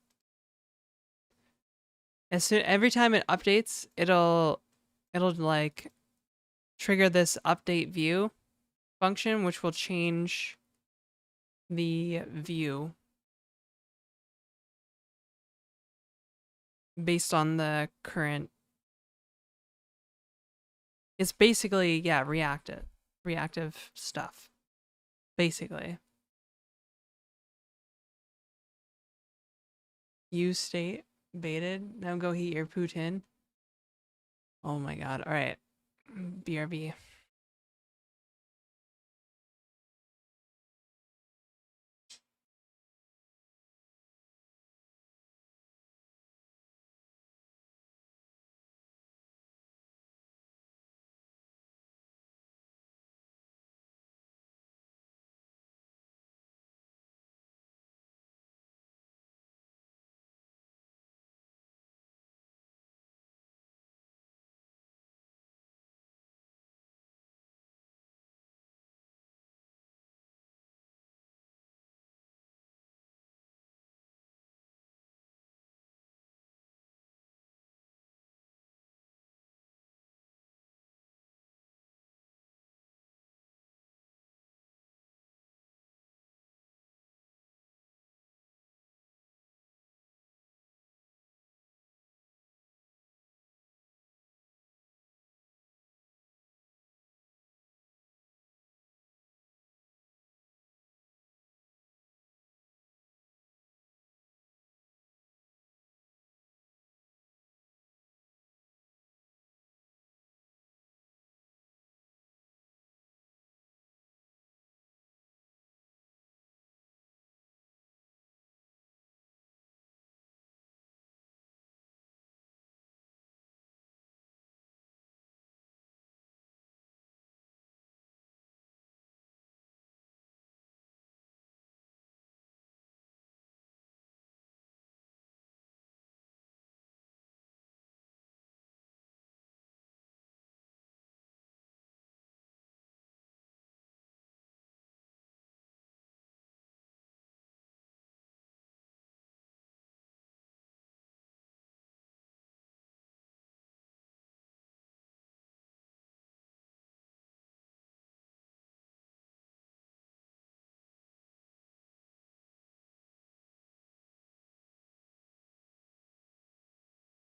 every time it updates, it'll like trigger this update view function, which will change the view based on the current. It's basically, yeah, reactive stuff, basically. Use state baited. Now go heat your poutine. Oh my god. All right. BRB.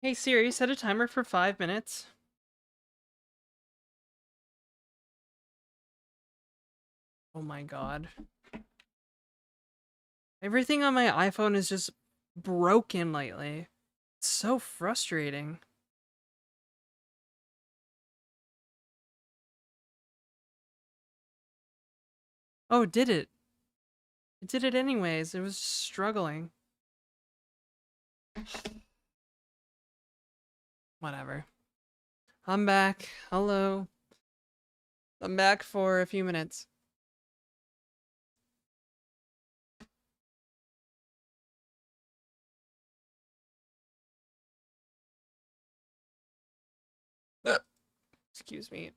Hey Siri, set a timer for 5 minutes. Oh my god. Everything on my iPhone is just broken lately. It's so frustrating. Oh, did it? It did it anyways. It was struggling. Whatever. I'm back. Hello. I'm back for a few minutes. Excuse me.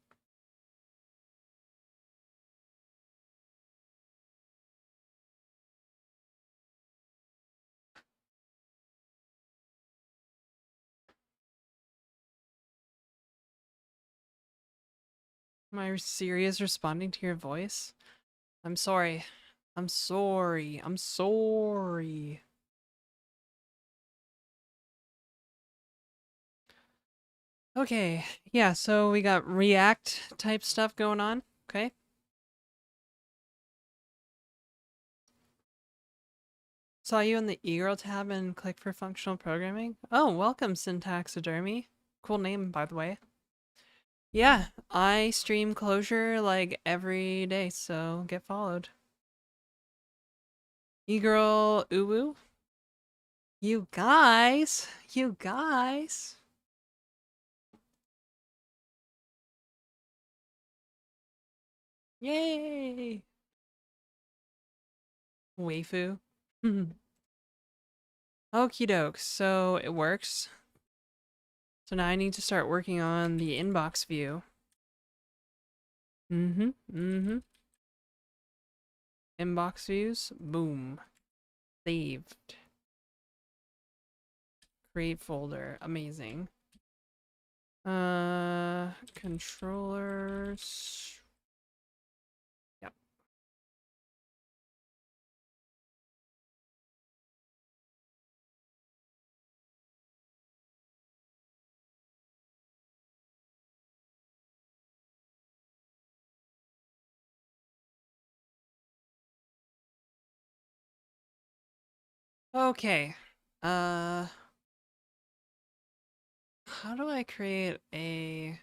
My Siri is responding to your voice? I'm sorry. I'm sorry. I'm sorry. Okay. Yeah, so we got React type stuff going on. Okay. Saw you in the eGirl tab and click for functional programming. Oh, welcome, Syntaxidermy. Cool name, by the way. Yeah, I stream Clojure like every day, so get followed. eGirl Uwu. You guys. Yay! Waifu. Okie doke. So it works. So now I need to start working on the inbox view. Mm-hmm. Inbox views. Boom. Saved. Create folder. Amazing. Controllers. Yep. Okay. Uh, how do I create a...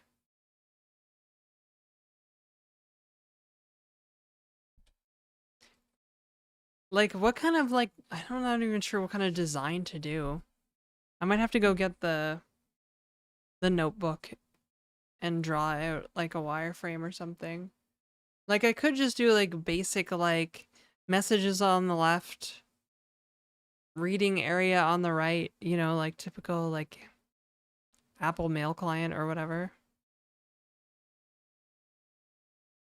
Like, what kind of, like, I'm not even sure what kind of design to do. I might have to go get the notebook and draw out, like, a wireframe or something. Like, I could just do, like, basic, like, messages on the left, reading area on the right, you know, like, typical, like, Apple Mail client or whatever.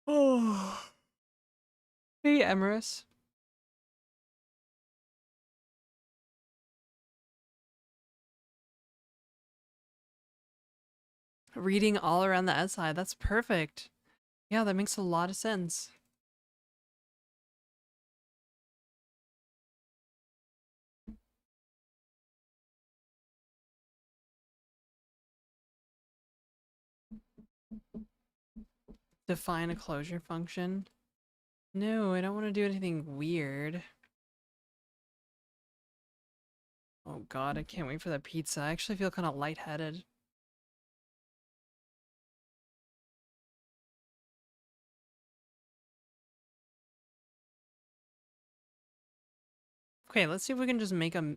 Oh. Hey, Emerus. Reading all around the outside. That's perfect. Yeah, that makes a lot of sense. Define a closure function. No, I don't want to do anything weird. Oh god, I can't wait for the pizza. I actually feel kind of lightheaded. Okay, let's see if we can just make a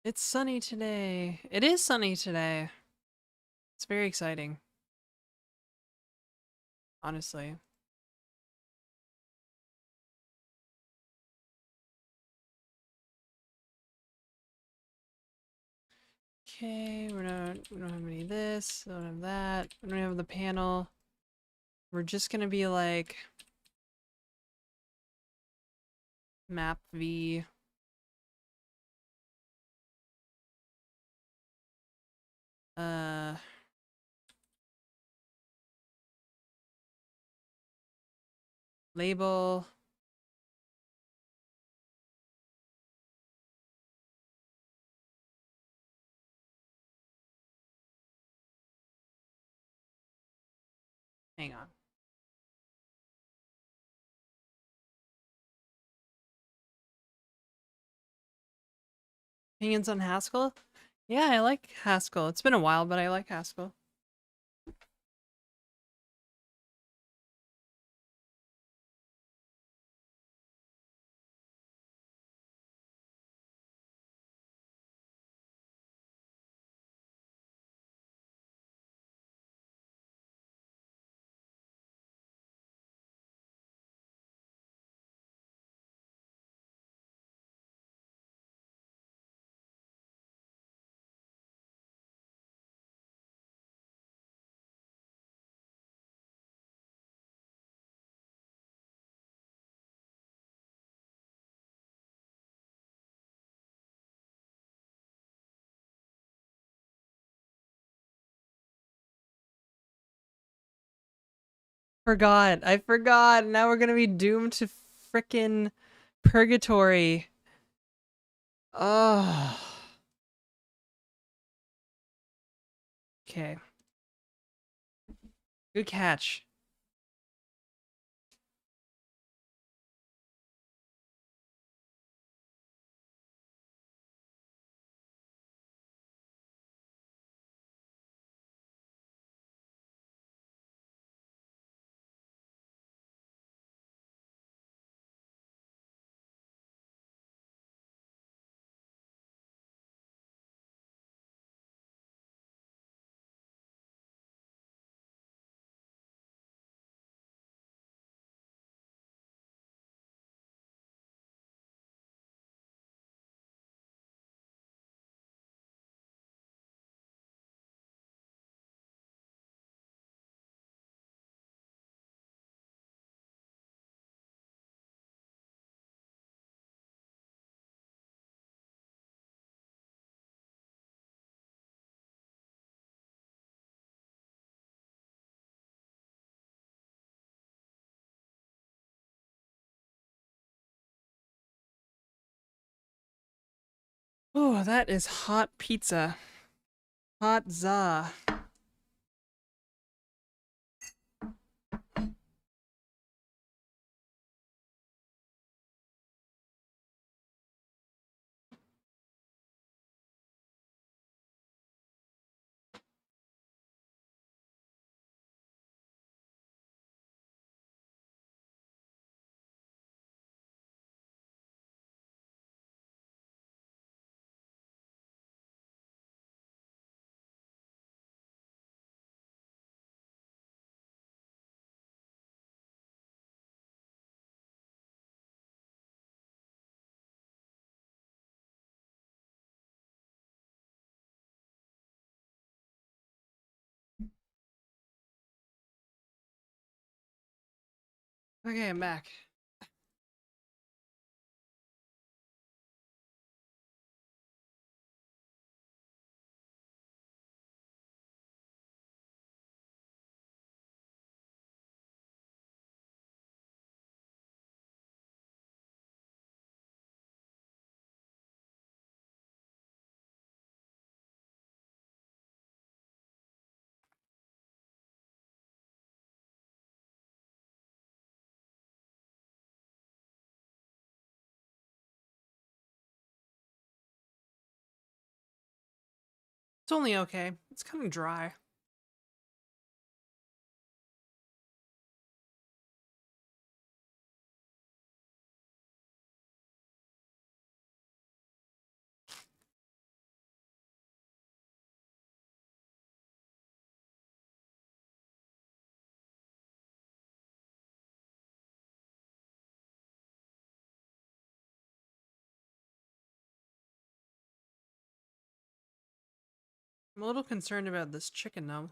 It's sunny today. It is sunny today. It's very exciting. Honestly. Okay, we don't have any of this, we don't have that, we don't have the panel. We're just gonna be like map v uh label hang on. Opinions on Haskell? Yeah, I like Haskell. It's been a while, but I like Haskell. Forgot. I forgot. Now we're gonna be doomed to frickin' purgatory. Oh. Okay. Good catch. Oh, that is hot pizza. Hot za. Okay, I'm back. It's only okay. It's kind of dry. I'm a little concerned about this chicken though.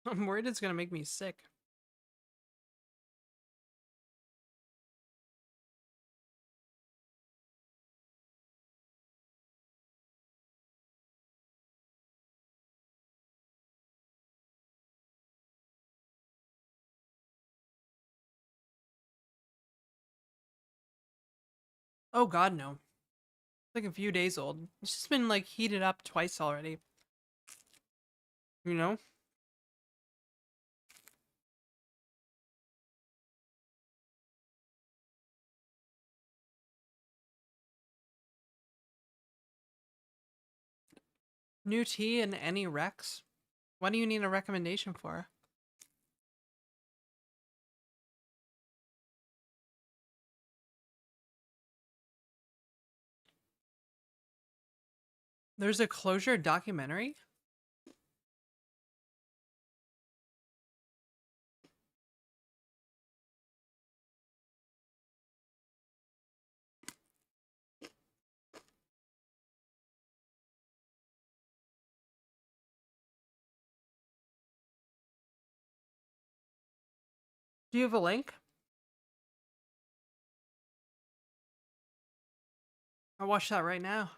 I'm worried it's gonna make me sick. Oh god, no. It's like a few days old. It's just been like heated up twice already. You know? New tea and any Rex? What do you need a recommendation for? There's a Closure documentary? Do you have a link? I'll watch that right now.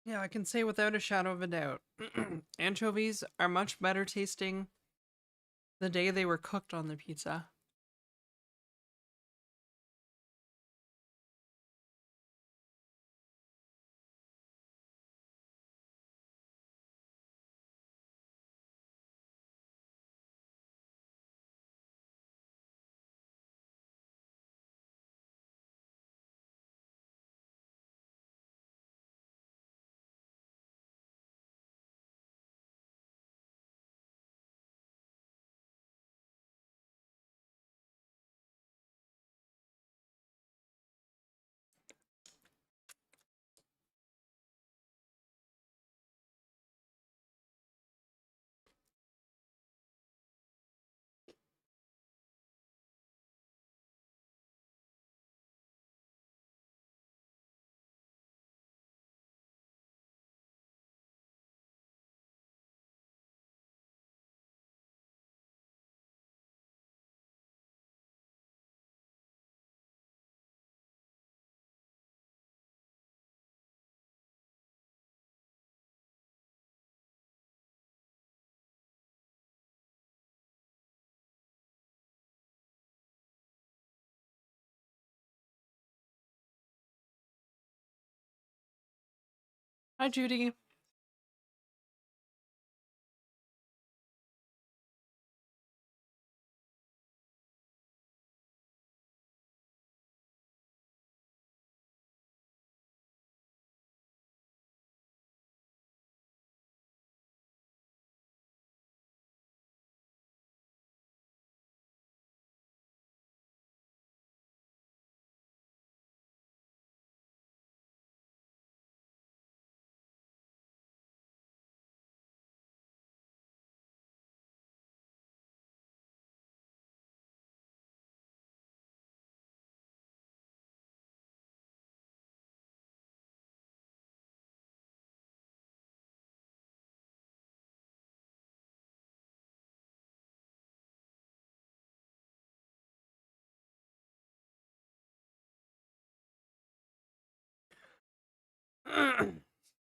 Yeah, I can say without a shadow of a doubt. Anchovies are much better tasting the day they were cooked on the pizza. Hi, Judy.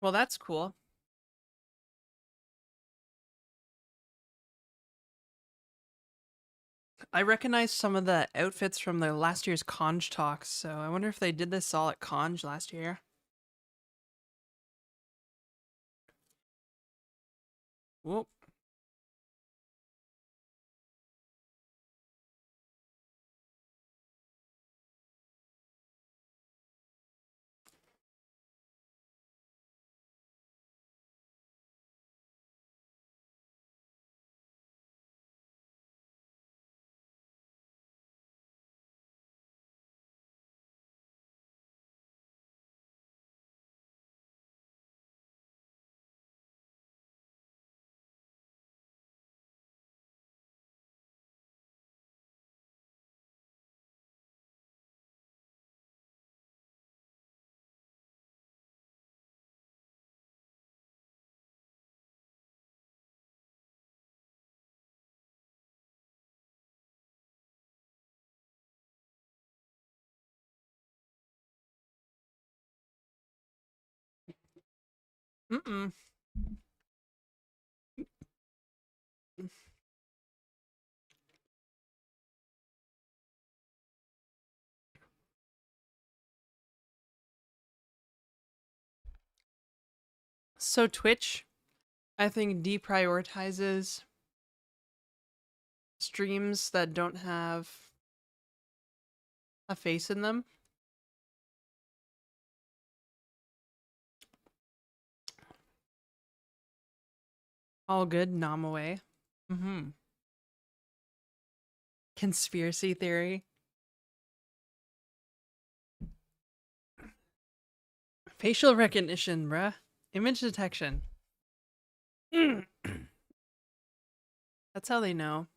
Well, that's cool. I recognize some of the outfits from the last year's Conj talks, so I wonder if they did this all at Conj last year. Whoop. Mm-mm. So Twitch, I think, deprioritizes streams that don't have a face in them. All good, nom away. Mm-hmm. Conspiracy theory. Facial recognition, bruh. Image detection. That's how they know.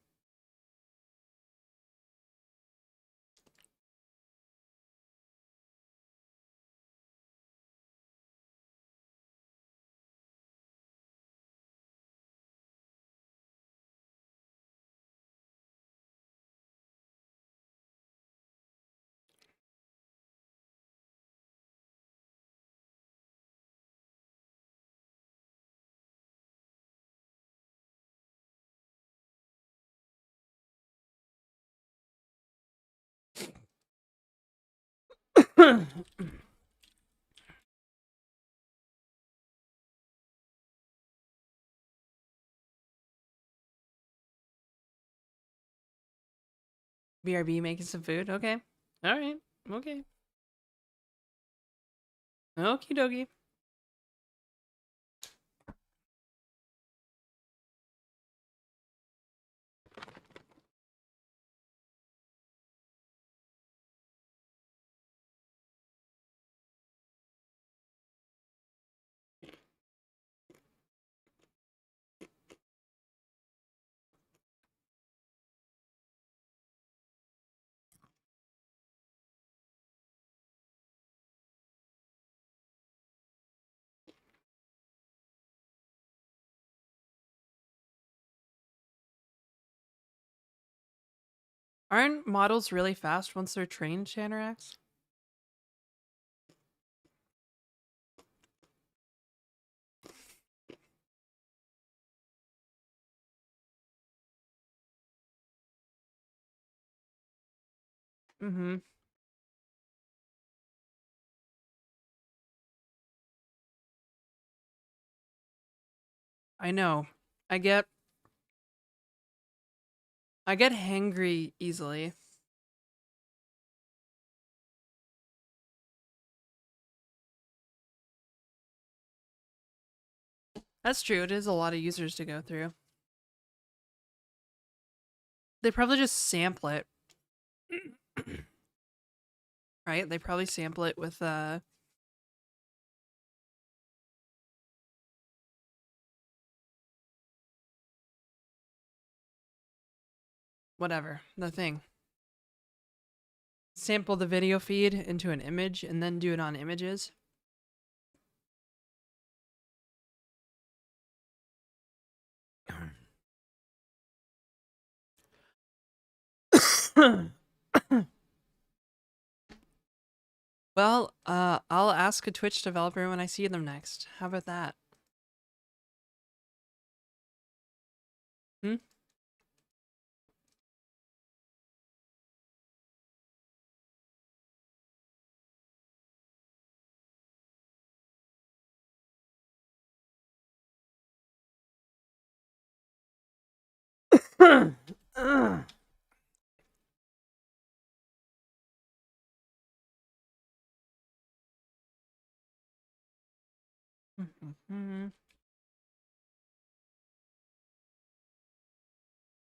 BRB making some food. Okay. All right. Okay. Okie dokie. Aren't models really fast once they're trained, Shanarax? Mm-hmm. I know. I get hangry easily. That's true. It is a lot of users to go through. They probably just sample it. Right? They probably sample it with whatever, the thing. Sample the video feed into an image and then do it on images. Well, I'll ask a Twitch developer when I see them next. How about that? Hmm?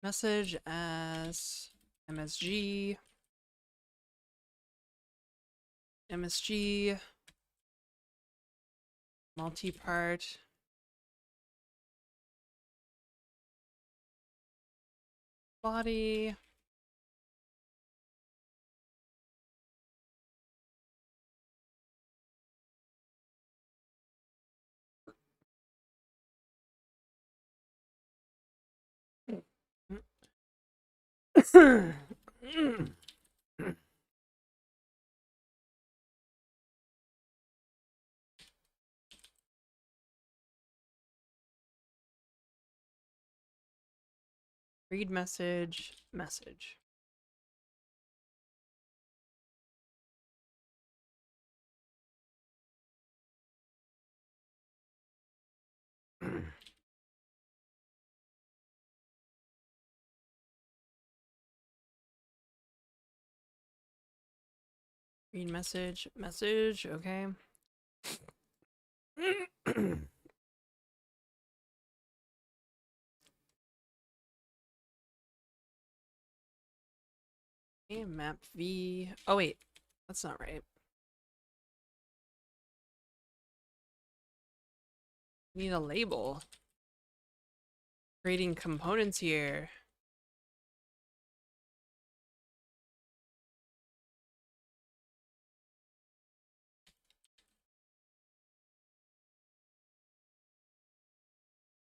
Message as MSG. MSG. Multi-part. Body. Read message. Message. Read message. Message. Okay. Okay, map V. Oh wait, that's not right. Need a label. Creating components here.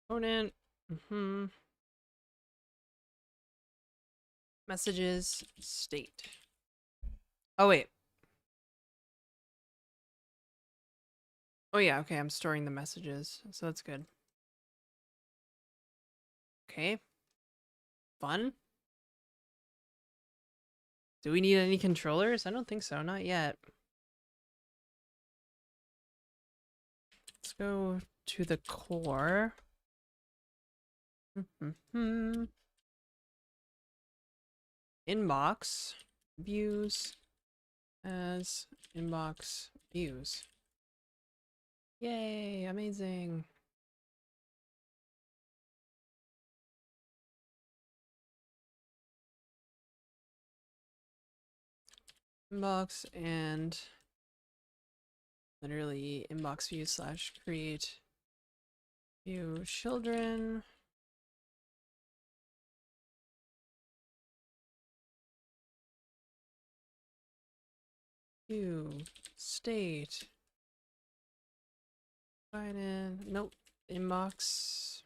Component. Messages. State. Oh wait. Oh yeah, okay, I'm storing the messages, so that's good. Okay. Fun. Do we need any controllers? I don't think so, not yet. Let's go to the core. Inbox. Views as inbox views. Yay, amazing. Inbox and literally inbox view slash create view children. View state. Sign in. Nope. Inbox.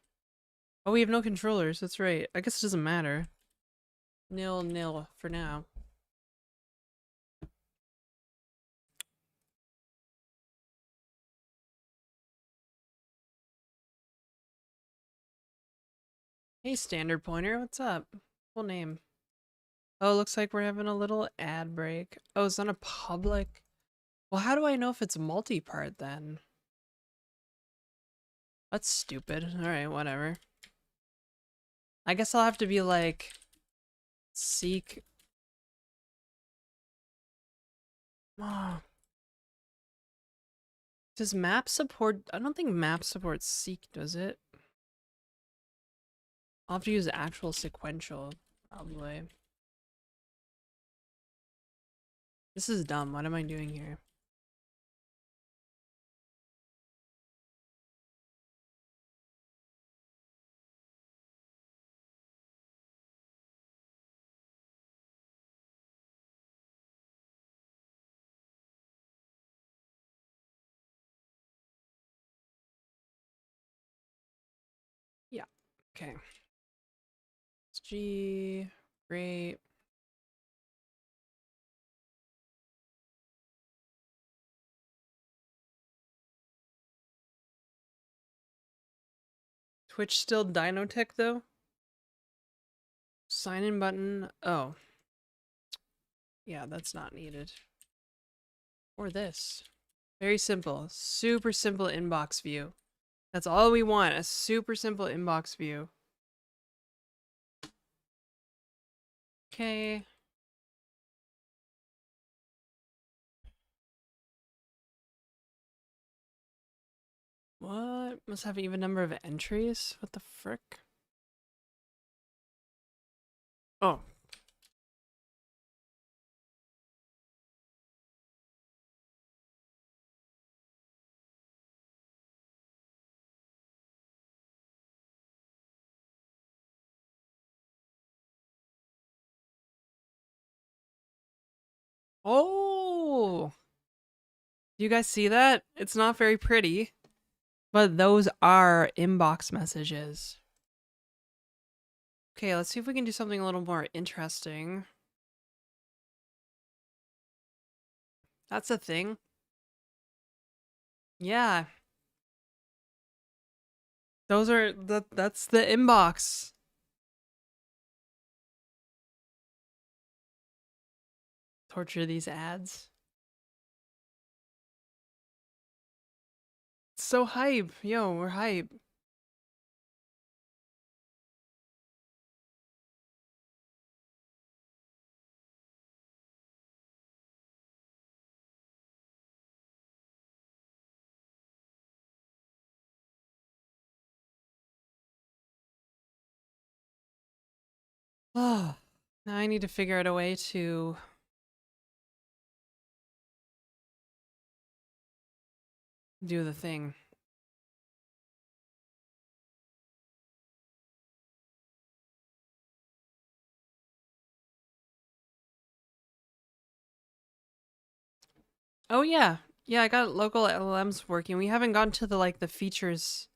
Oh, we have no controllers. That's right. I guess it doesn't matter. Nil for now. Hey, standard pointer. What's up? Full name. Oh, looks like we're having a little ad break. Oh, it's not a public. Well, how do I know if it's multi-part then? That's stupid. Alright, whatever. I guess I'll have to be like, seek. Oh. Does map support? I don't think map supports seek, does it? I'll have to use actual sequential, probably. This is dumb. What am I doing here? Yeah. Okay. It's G. Great. Twitch still Dynotech though? Sign in button. Oh. Yeah, that's not needed. Or this. Very simple. Super simple inbox view. That's all we want. A super simple inbox view. Okay. What? Must have an even number of entries? What the frick? Oh. Oh! Do you guys see that? It's not very pretty, but those are inbox messages. Okay, let's see if we can do something a little more interesting. That's a thing. Yeah. Those are that's the inbox. Torture these ads. It's so hype. Yo, we're hype. Oh, now I need to figure out a way to do the thing. Oh yeah. Yeah, I got local LLMs working. We haven't gotten to the like the features,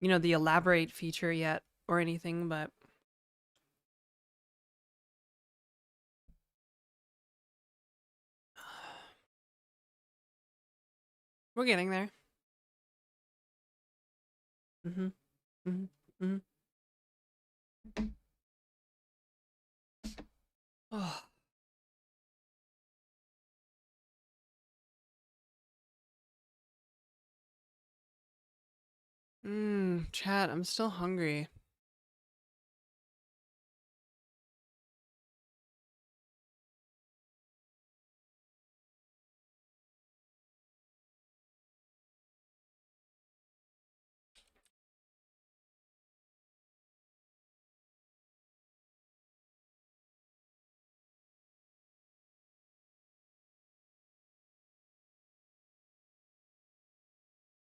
you know, the elaborate feature yet or anything, but we're getting there. Mhm. Mhm. Mhm. Oh. Chat, I'm still hungry.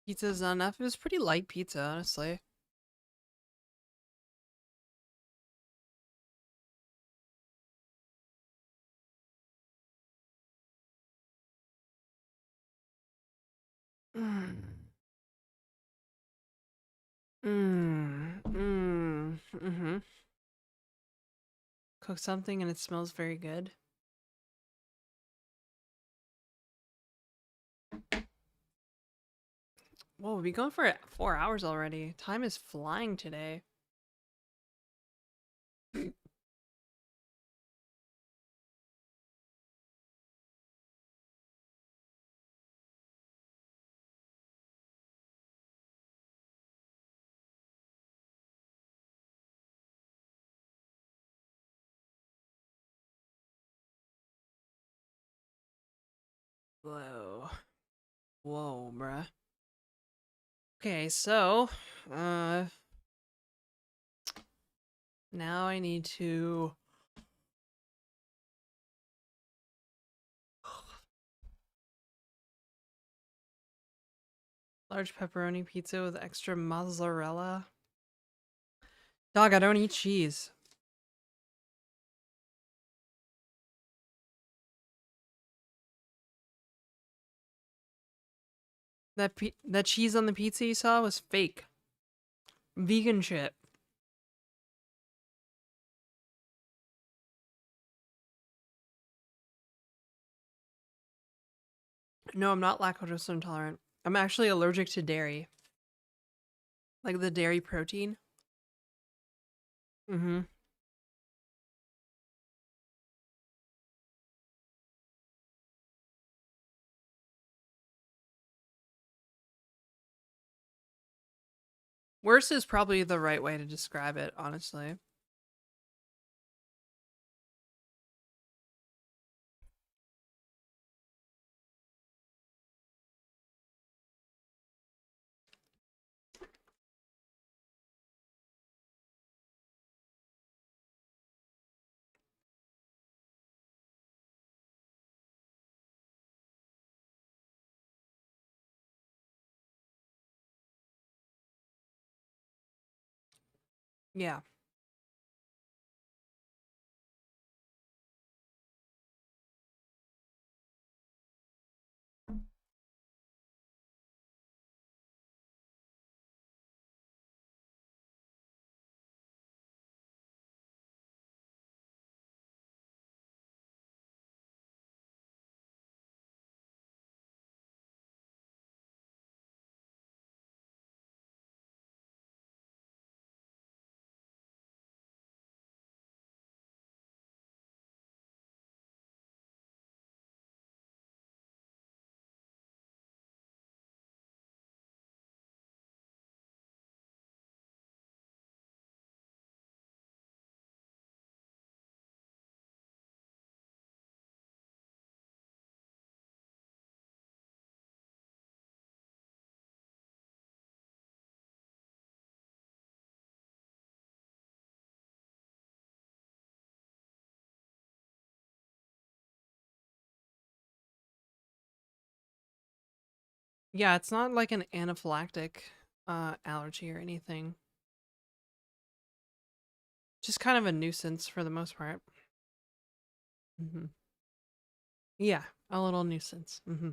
Pizza's not enough. It was pretty light pizza, honestly. Mm. Mm-hmm. Cook something and it smells very good. Whoa, we've been going for 4 hours already. Time is flying today. Whoa. Whoa, bruh. Okay, so, now I need to... Large pepperoni pizza with extra mozzarella. Dog, I don't eat cheese. That cheese on the pizza you saw was fake. Vegan shit. No, I'm not lactose intolerant. I'm actually allergic to dairy. Like the dairy protein. Mm-hmm. Worse is probably the right way to describe it, honestly. Yeah. Yeah, it's not like an anaphylactic allergy or anything. Just kind of a nuisance for the most part. Mm-hmm. Yeah, a little nuisance. Mm-hmm.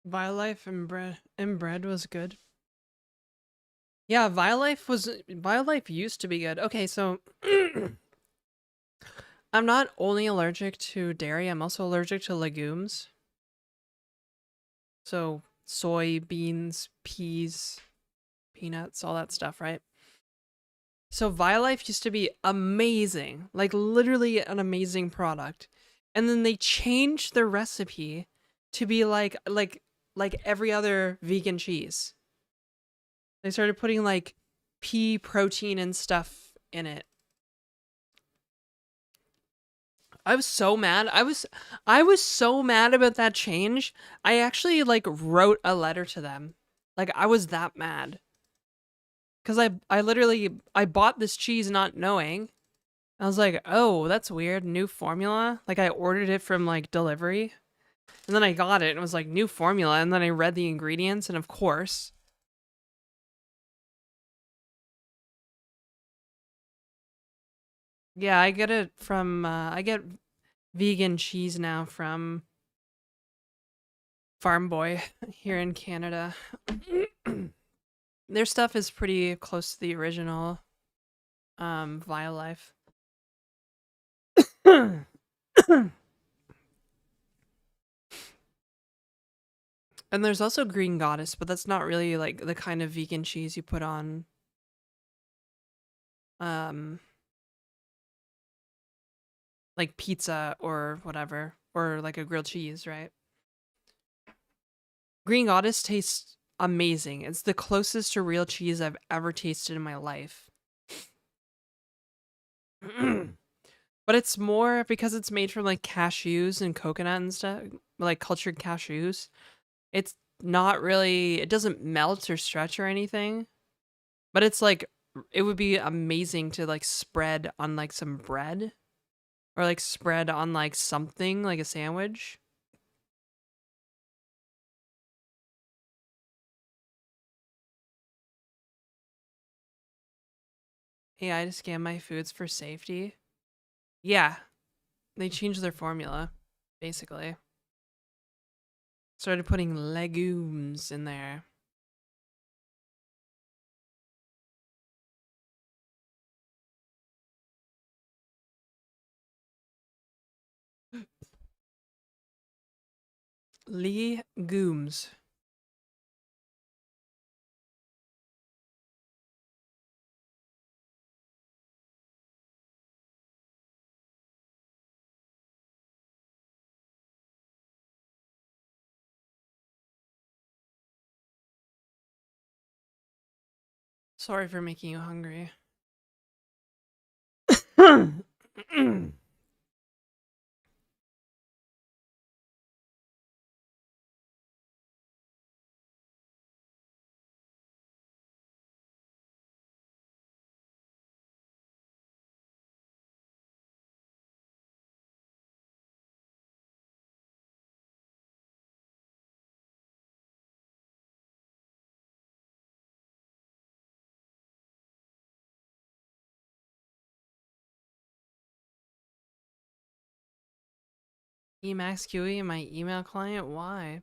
Violife and bread was good. Yeah, Violife used to be good. Okay, so I'm not only allergic to dairy, I'm also allergic to legumes. So soy, beans, peas, peanuts, all that stuff, right? So Violife used to be amazing, like literally an amazing product. And then they changed the recipe to be like every other vegan cheese. They started putting like pea protein and stuff in it. I was so mad. I was so mad about that change. I actually like wrote a letter to them. Like I was that mad. Cuz I literally I bought this cheese not knowing. I was like, "Oh, that's weird. New formula." Like I ordered it from like delivery. And then I got it and it was like new formula and then I read the ingredients and of course, Yeah, I get it from I get vegan cheese now from Farm Boy here in Canada. Their stuff is pretty close to the original Violife. And there's also Green Goddess, but that's not really like the kind of vegan cheese you put on um like pizza or whatever, or like a grilled cheese, right? Green Goddess tastes amazing. It's the closest to real cheese I've ever tasted in my life. But it's more because it's made from like cashews and coconut and stuff, like cultured cashews. It's not really, it doesn't melt or stretch or anything, but it's like, it would be amazing to like spread on like some bread or like spread on like something like a sandwich. AI to scan my foods for safety. Yeah, they changed their formula, basically. Started putting legumes in there. Legumes. Sorry for making you hungry. Emacs QE in my email client? Why?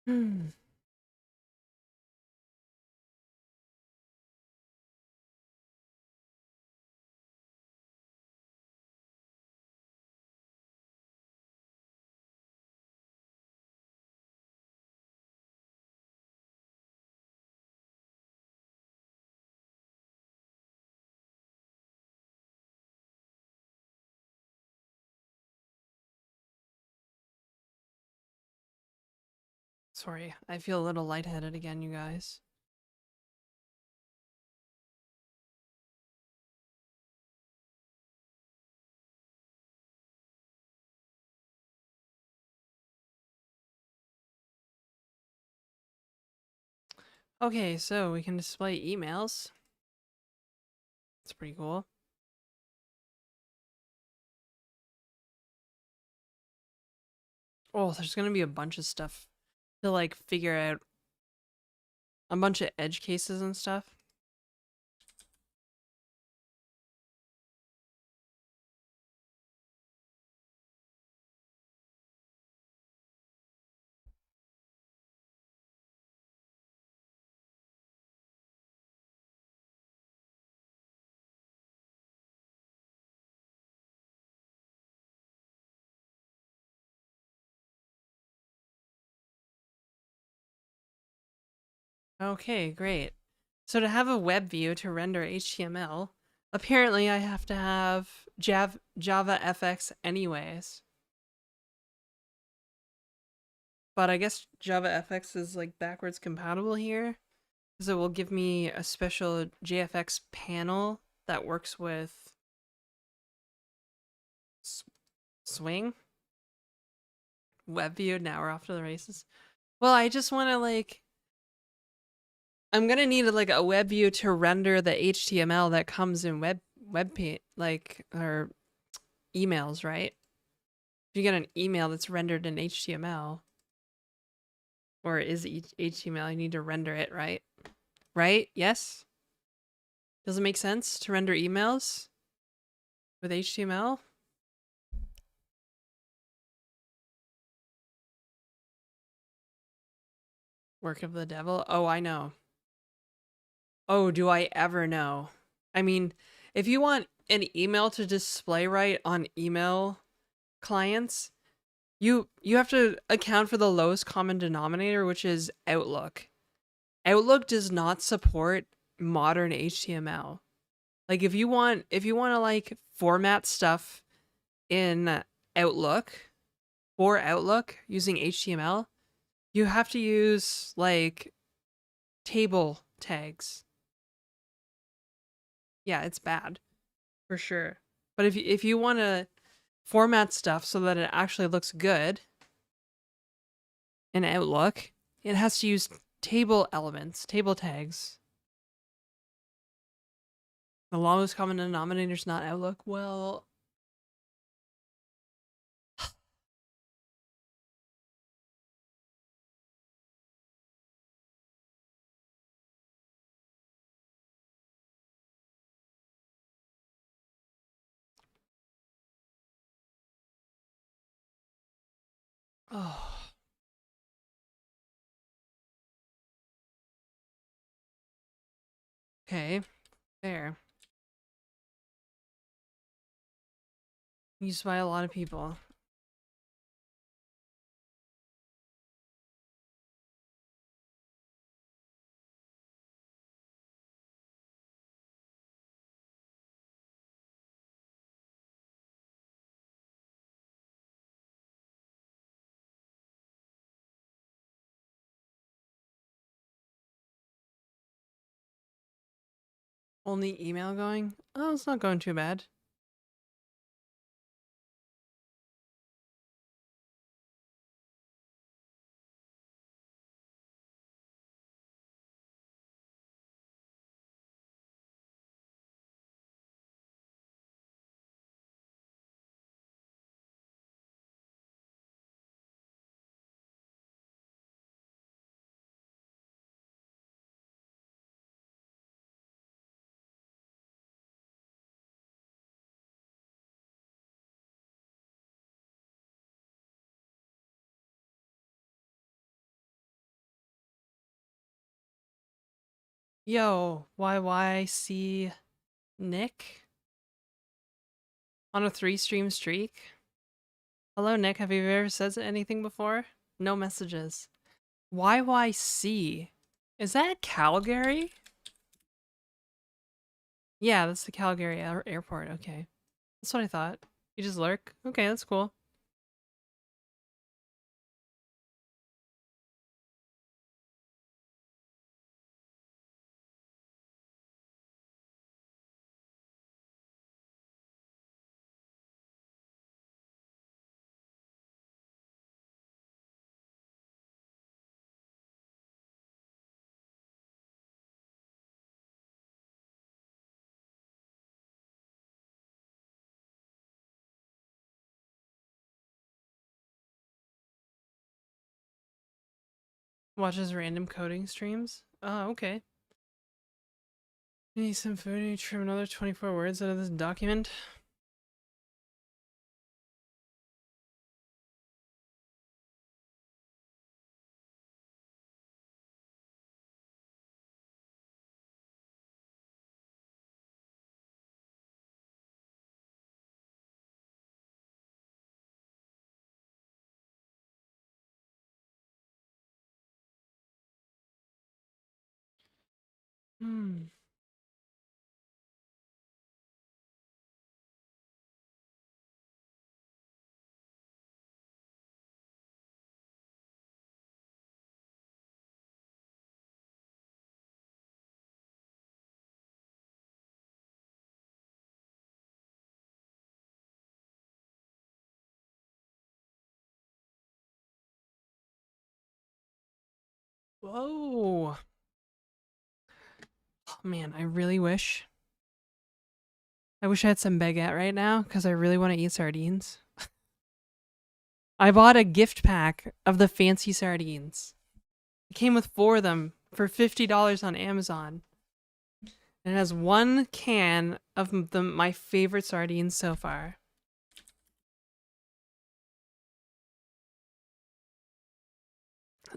Hmm. Sorry, I feel a little lightheaded again, you guys. Okay, so we can display emails. It's pretty cool. Oh, there's gonna be a bunch of stuff to like figure out, a bunch of edge cases and stuff. Okay, great. So to have a web view to render HTML, Apparently, I have to have Java FX anyways. But I guess Java FX is like backwards compatible here. So it will give me a special JFX panel that works with Swing. WebView, now we're off to the races. Well, I just want to like, I'm gonna need like a web view to render the HTML that comes in like or emails, right? If you get an email that's rendered in HTML or is HTML, you need to render it, right? Right? Yes. Does it make sense to render emails with HTML? Work of the devil? Oh, I know. Oh, do I ever know? I mean, if you want an email to display right on email clients, you have to account for the lowest common denominator, which is Outlook. Outlook does not support modern HTML. Like if you want to like format stuff in Outlook for Outlook using HTML, you have to use like table tags. Yeah, it's bad for sure. But if you want to format stuff so that it actually looks good in Outlook, it has to use table elements, table tags. The lowest common denominator is not Outlook. Well, oh, okay, there. Used by a lot of people. Only email going? Oh, it's not going too bad. Yo, YYC Nick on a 3-stream streak. Hello, Nick. Have you ever said anything before? No messages. YYC. Is that Calgary? Yeah, that's the Calgary airport. Okay. That's what I thought. You just lurk? Okay, that's cool. Watches random coding streams? Oh, okay. Need some food. Need to trim another 24 words out of this document. Hmm. Oh. Oh, man, I really wish. I wish I had some baguette right now because I really want to eat sardines. I bought a gift pack of the fancy sardines. It came with 4 of them for $50 on Amazon. And it has 1 can of my favorite sardines so far.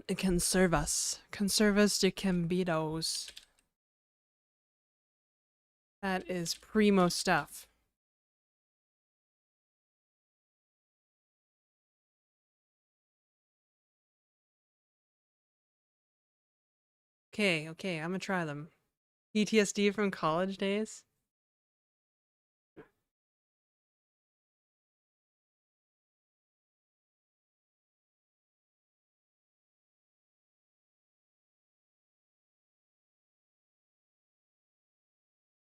It can serve us. Conservas de Cambidos. That is primo stuff. Okay, I'm gonna try them. PTSD from college days?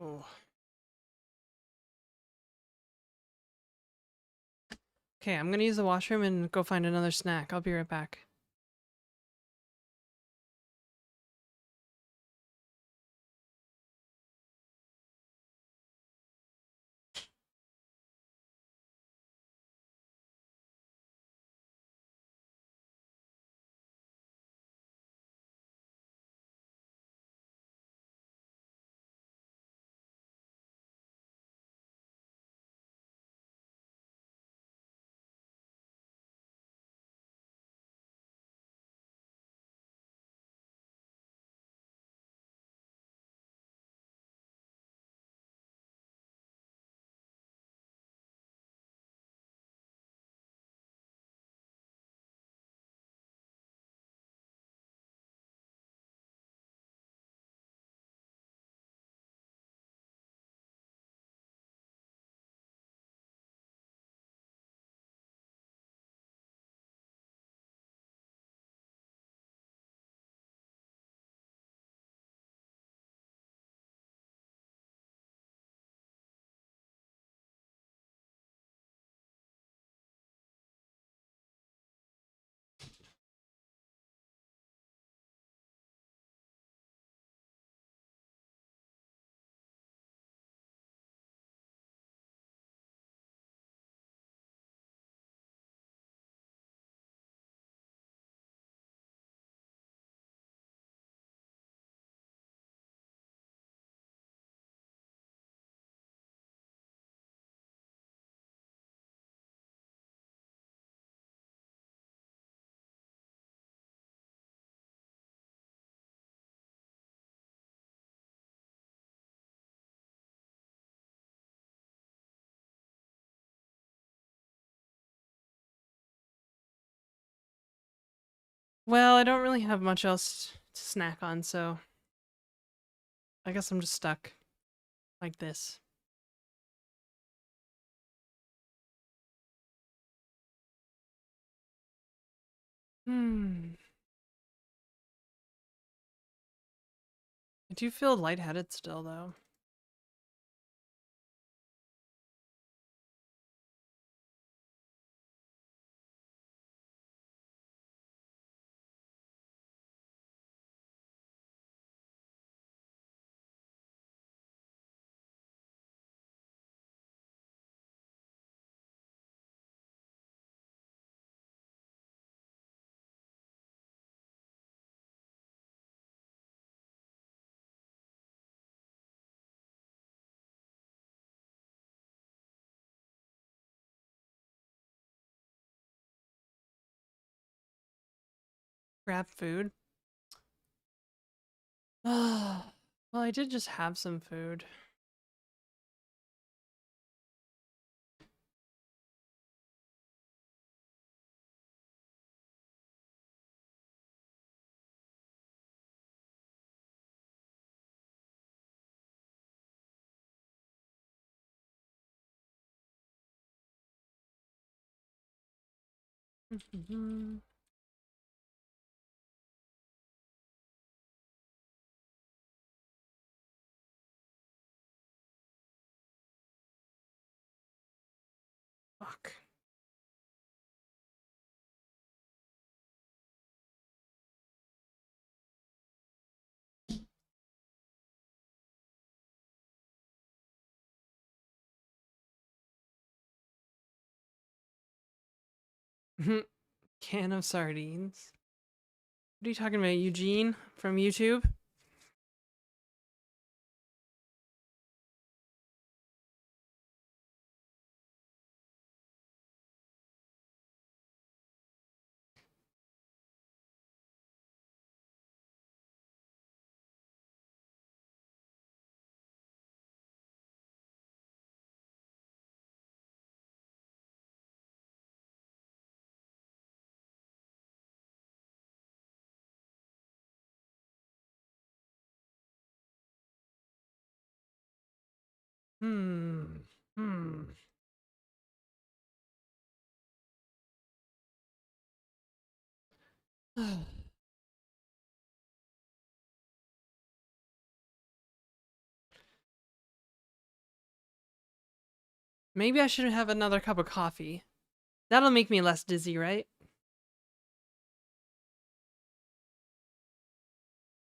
Oh. Okay, I'm gonna use the washroom and go find another snack. I'll be right back. Well, I don't really have much else to snack on, so I guess I'm just stuck like this. Hmm. I do feel lightheaded still, though. Grab food. Well, I did just have some food. Fuck. Can of sardines. What are you talking about, Eugene from YouTube? Hmm. Hmm. Maybe I should have another cup of coffee. That'll make me less dizzy, right?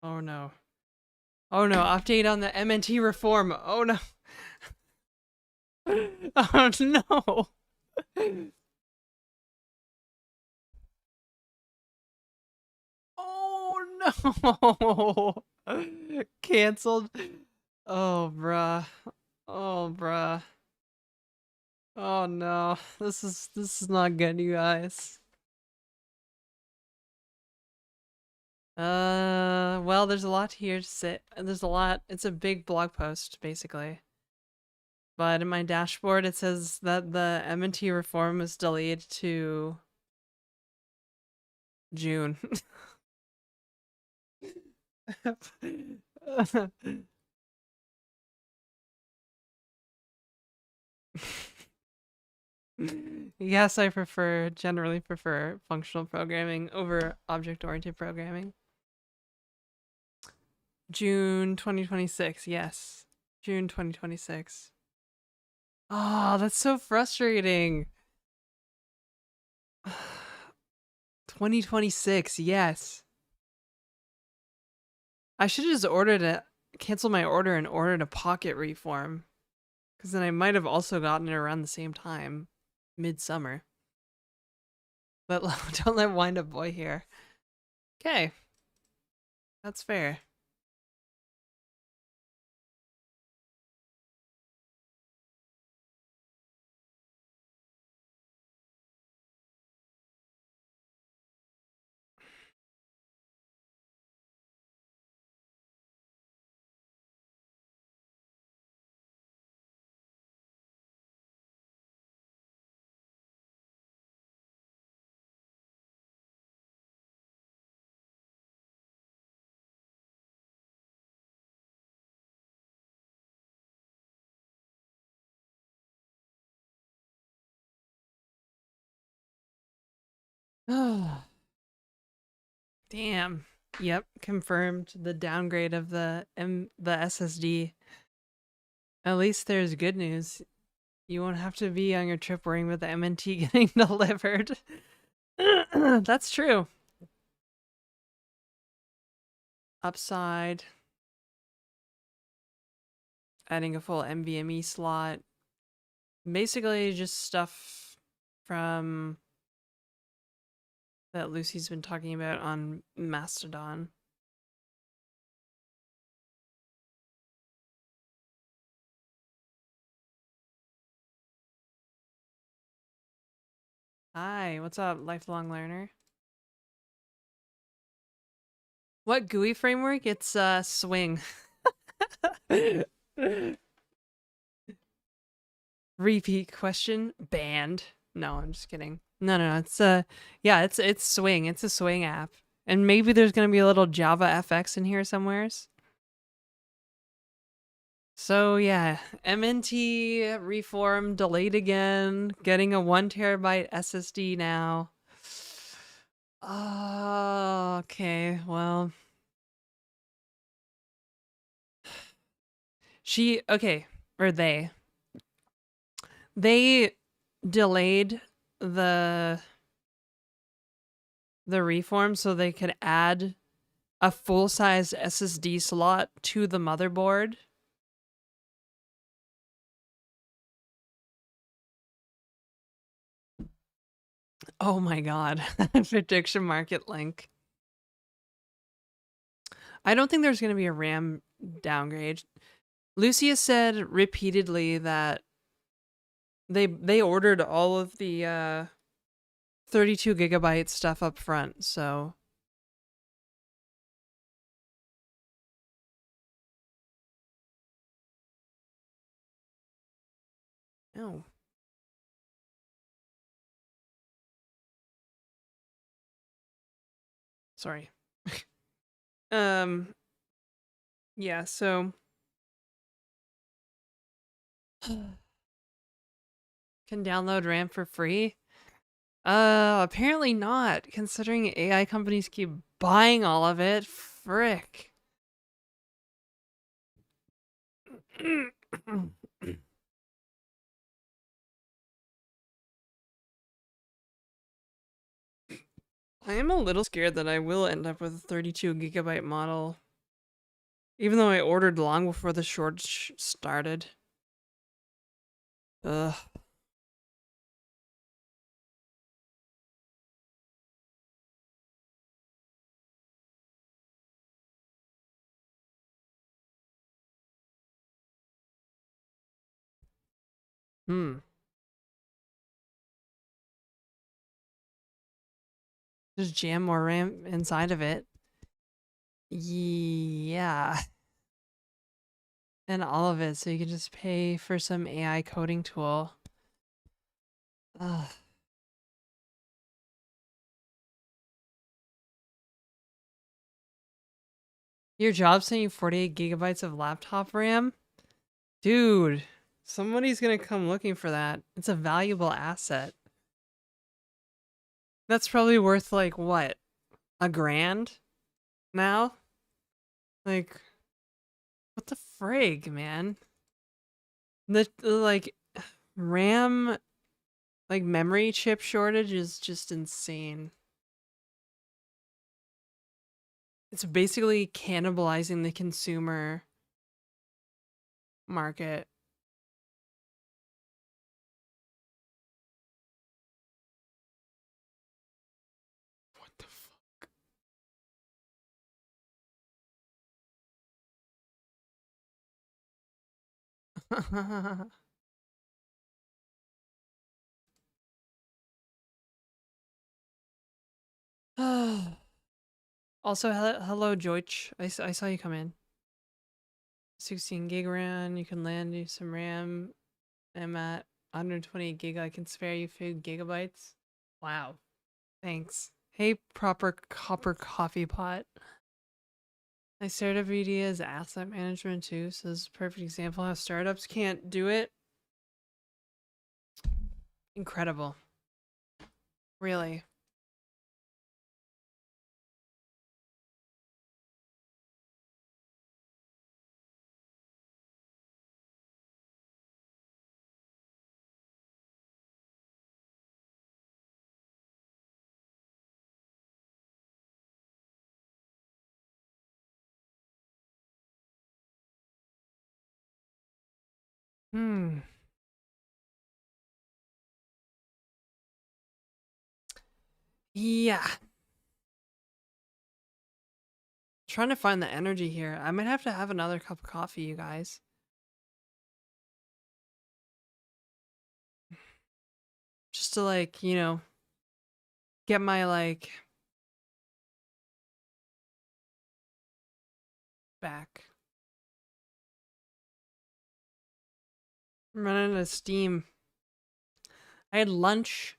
Oh no. Oh no, update on the MNT reform. Oh no. Oh no. Oh no. Cancelled. Oh bruh. Oh bruh. Oh no. This is not good, you guys. Well, there's a lot here to say. There's a lot. It's a big blog post, basically. But in my dashboard, it says that the M&T reform is delayed to June. Yes, I generally prefer functional programming over object-oriented programming. June 2026, yes. June 2026. Oh, that's so frustrating. 2026, yes. I should have just canceled my order and ordered a pocket reform. Because then I might have also gotten it around the same time, midsummer. But don't let wind up boy here. Okay, that's fair. Damn. Yep, confirmed the downgrade of the SSD. At least there's good news. You won't have to be on your trip worrying about the MNT getting delivered. That's true. Upside. Adding a full NVMe slot. Basically just stuff from that Lucy's been talking about on Mastodon. Hi, what's up, lifelong learner? What GUI framework? It's Swing. Repeat question. Banned. No, I'm just kidding. No. It's yeah, it's Swing. It's a Swing app. And maybe there's gonna be a little Java FX in here somewheres. So yeah, MNT reform delayed again. Getting a 1 TB SSD now. Okay, well. They delayed the reform so they could add a full-size SSD slot to the motherboard. Oh my god. Prediction market link. I don't think there's going to be a RAM downgrade. Lucius said repeatedly that they ordered all of the 32 gigabyte stuff up front, so oh. Sorry. Um yeah, so can download RAM for free? Apparently not, considering AI companies keep buying all of it. Frick. I am a little scared that I will end up with a 32 gigabyte model, even though I ordered long before the shortage started. Ugh. Hmm. Just jam more RAM inside of it. Yeah. And all of it, so you can just pay for some AI coding tool. Ugh. Your job sent you 48 gigabytes of laptop RAM? Dude, somebody's gonna come looking for that. It's a valuable asset. That's probably worth like what? A grand now? Like, what the frig, man? The like RAM, like memory chip shortage is just insane. It's basically cannibalizing the consumer market. What the fuck? Also, hello, Joich. I saw you come in. 16 gig RAM. You can land you some RAM. I'm at 128 gig. I can spare you 2 gigabytes. Wow. Thanks. Hey, proper copper coffee pot. I started VD as asset management too, so this is a perfect example how startups can't do it. Incredible. Really. Hmm. Yeah. Trying to find the energy here. I might have to have another cup of coffee, you guys. Just to like, get my like back. I'm running out of steam. I had lunch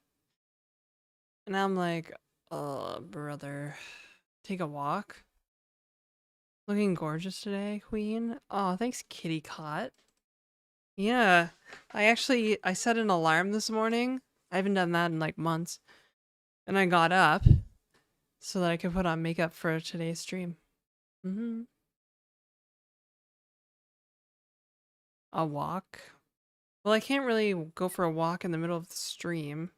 and now I'm like, oh brother. Take a walk. Looking gorgeous today, Queen. Oh, thanks, Kitty Cot. Yeah. I set an alarm this morning. I haven't done that in like months. And I got up so that I could put on makeup for today's stream. A walk. Well, I can't really go for a walk in the middle of the stream.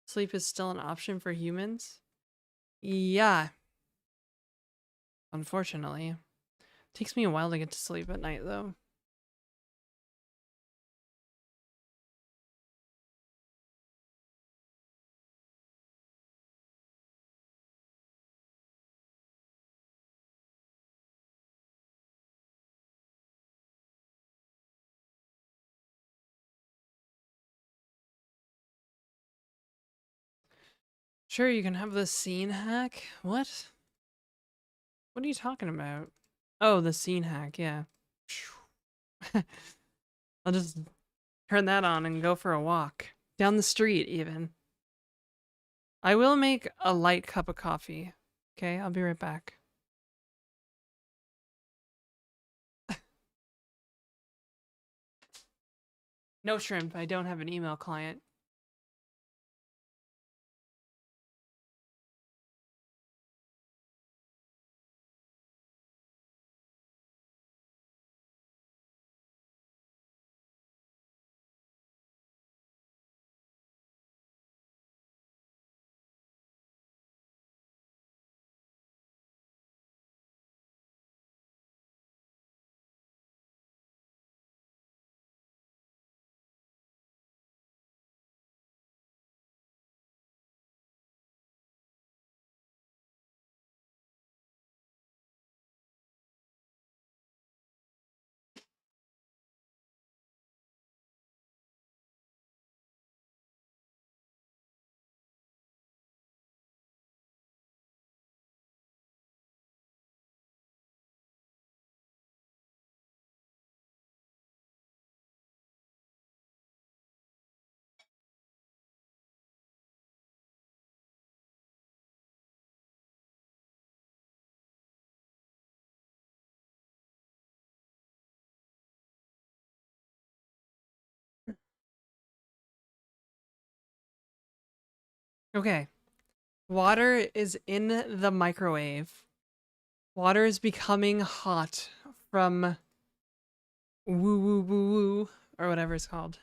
Sleep is still an option for humans? Yeah, unfortunately. Takes me a while to get to sleep at night, though. Sure, you can have the scene hack. What? What are you talking about? Oh, the scene hack, yeah. I'll just turn that on and go for a walk. Down the street, even. I will make a light cup of coffee. Okay, I'll be right back. No shrimp, I don't have an email client. Okay. Water is in the microwave. Water is becoming hot from woo woo woo woo, or whatever it's called.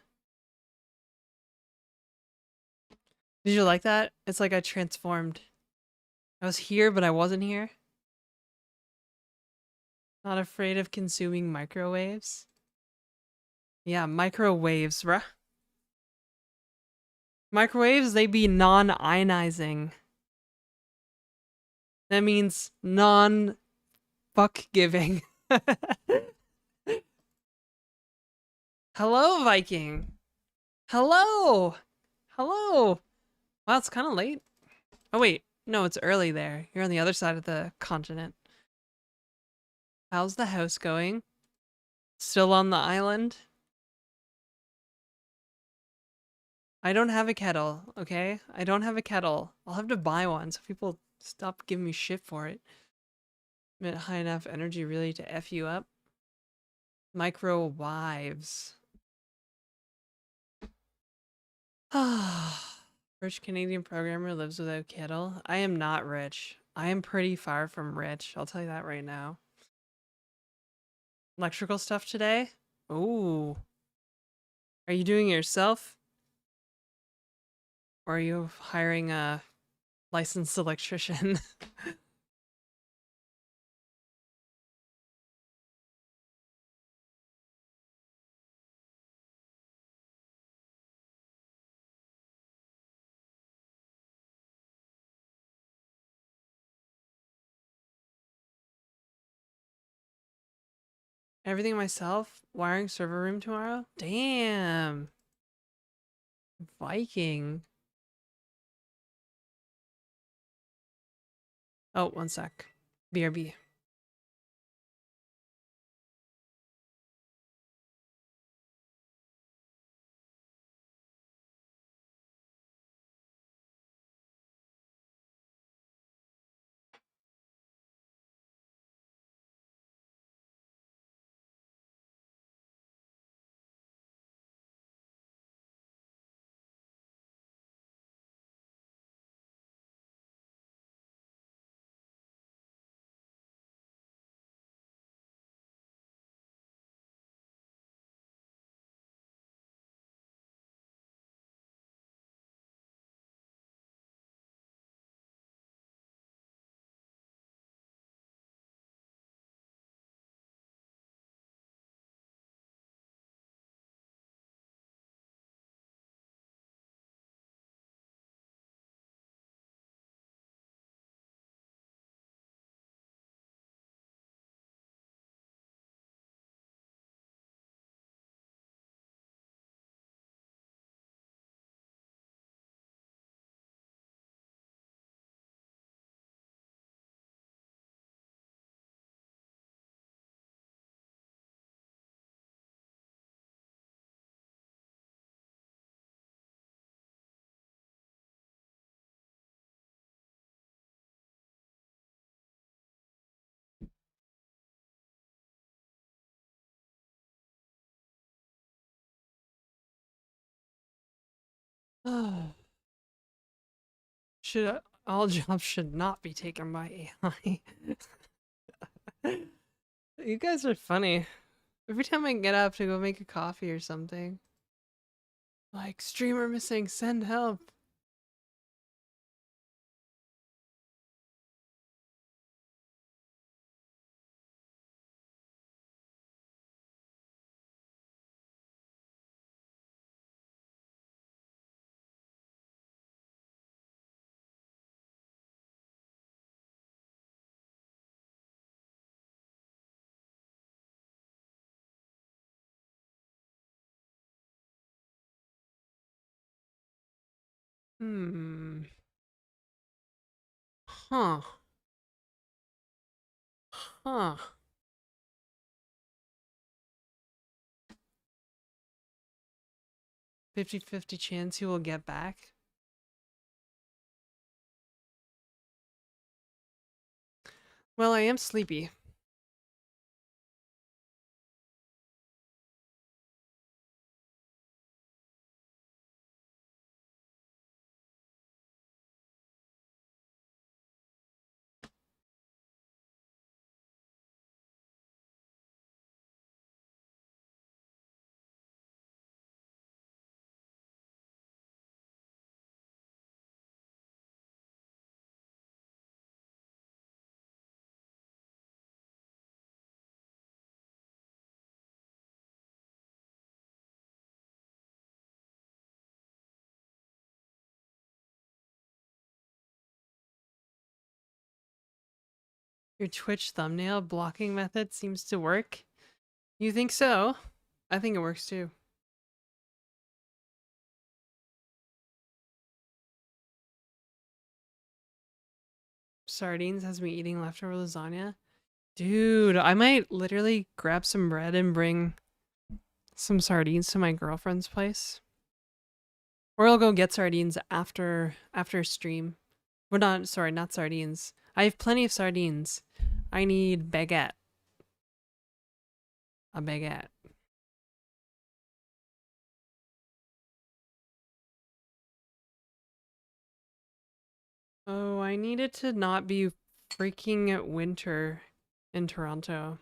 Did you like that? It's like I transformed. I was here, but I wasn't here. Not afraid of consuming microwaves. Yeah, microwaves, bruh. Microwaves, they be non-ionizing. That means non-fuck giving. Hello, Viking. Hello. Hello. Wow, it's kind of late. Oh, wait. No, it's early there. You're on the other side of the continent. How's the house going? Still on the island? I don't have a kettle, okay? I don't have a kettle. I'll have to buy one so people stop giving me shit for it. I'm at high enough energy really to F you up. Microwaves. Rich Canadian programmer lives without kettle. I am not rich. I am pretty far from rich. I'll tell you that right now. Electrical stuff today? Ooh. Are you doing it yourself? Or are you hiring a licensed electrician? Everything myself? Wiring server room tomorrow? Damn. Viking. Oh, one sec. BRB. Should all jobs should not be taken by AI. You guys are funny. Every time I get up to go make a coffee or something, like streamer missing, send help. Hmm. Huh. Huh. 50-50 chance he will get back. Well, I am sleepy. Your Twitch thumbnail blocking method seems to work. You think so? I think it works too. Sardines has me eating leftover lasagna. Dude, I might literally grab some bread and bring some sardines to my girlfriend's place. Or I'll go get sardines after stream. Well, not sorry, not sardines. I have plenty of sardines. I need baguette. A baguette. Oh, I need it to not be freaking winter in Toronto.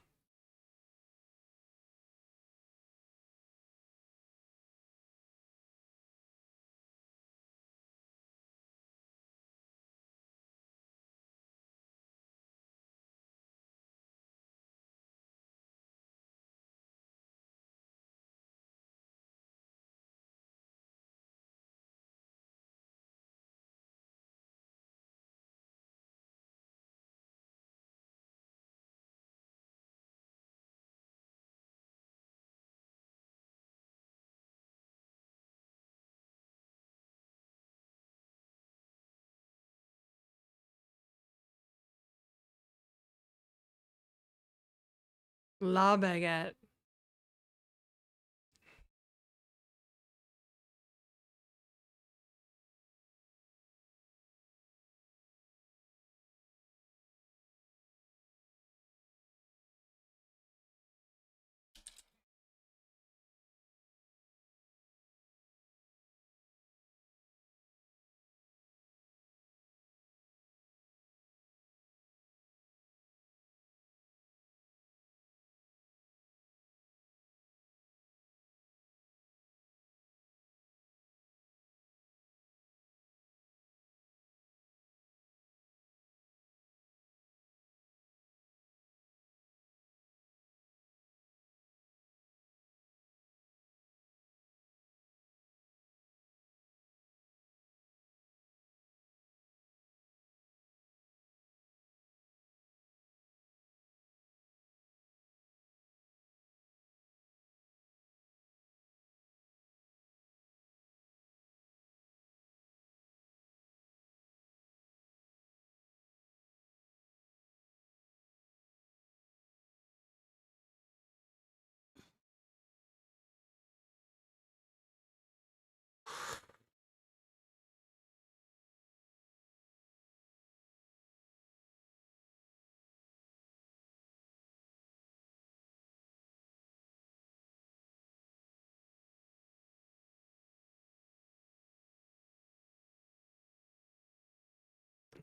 La baguette.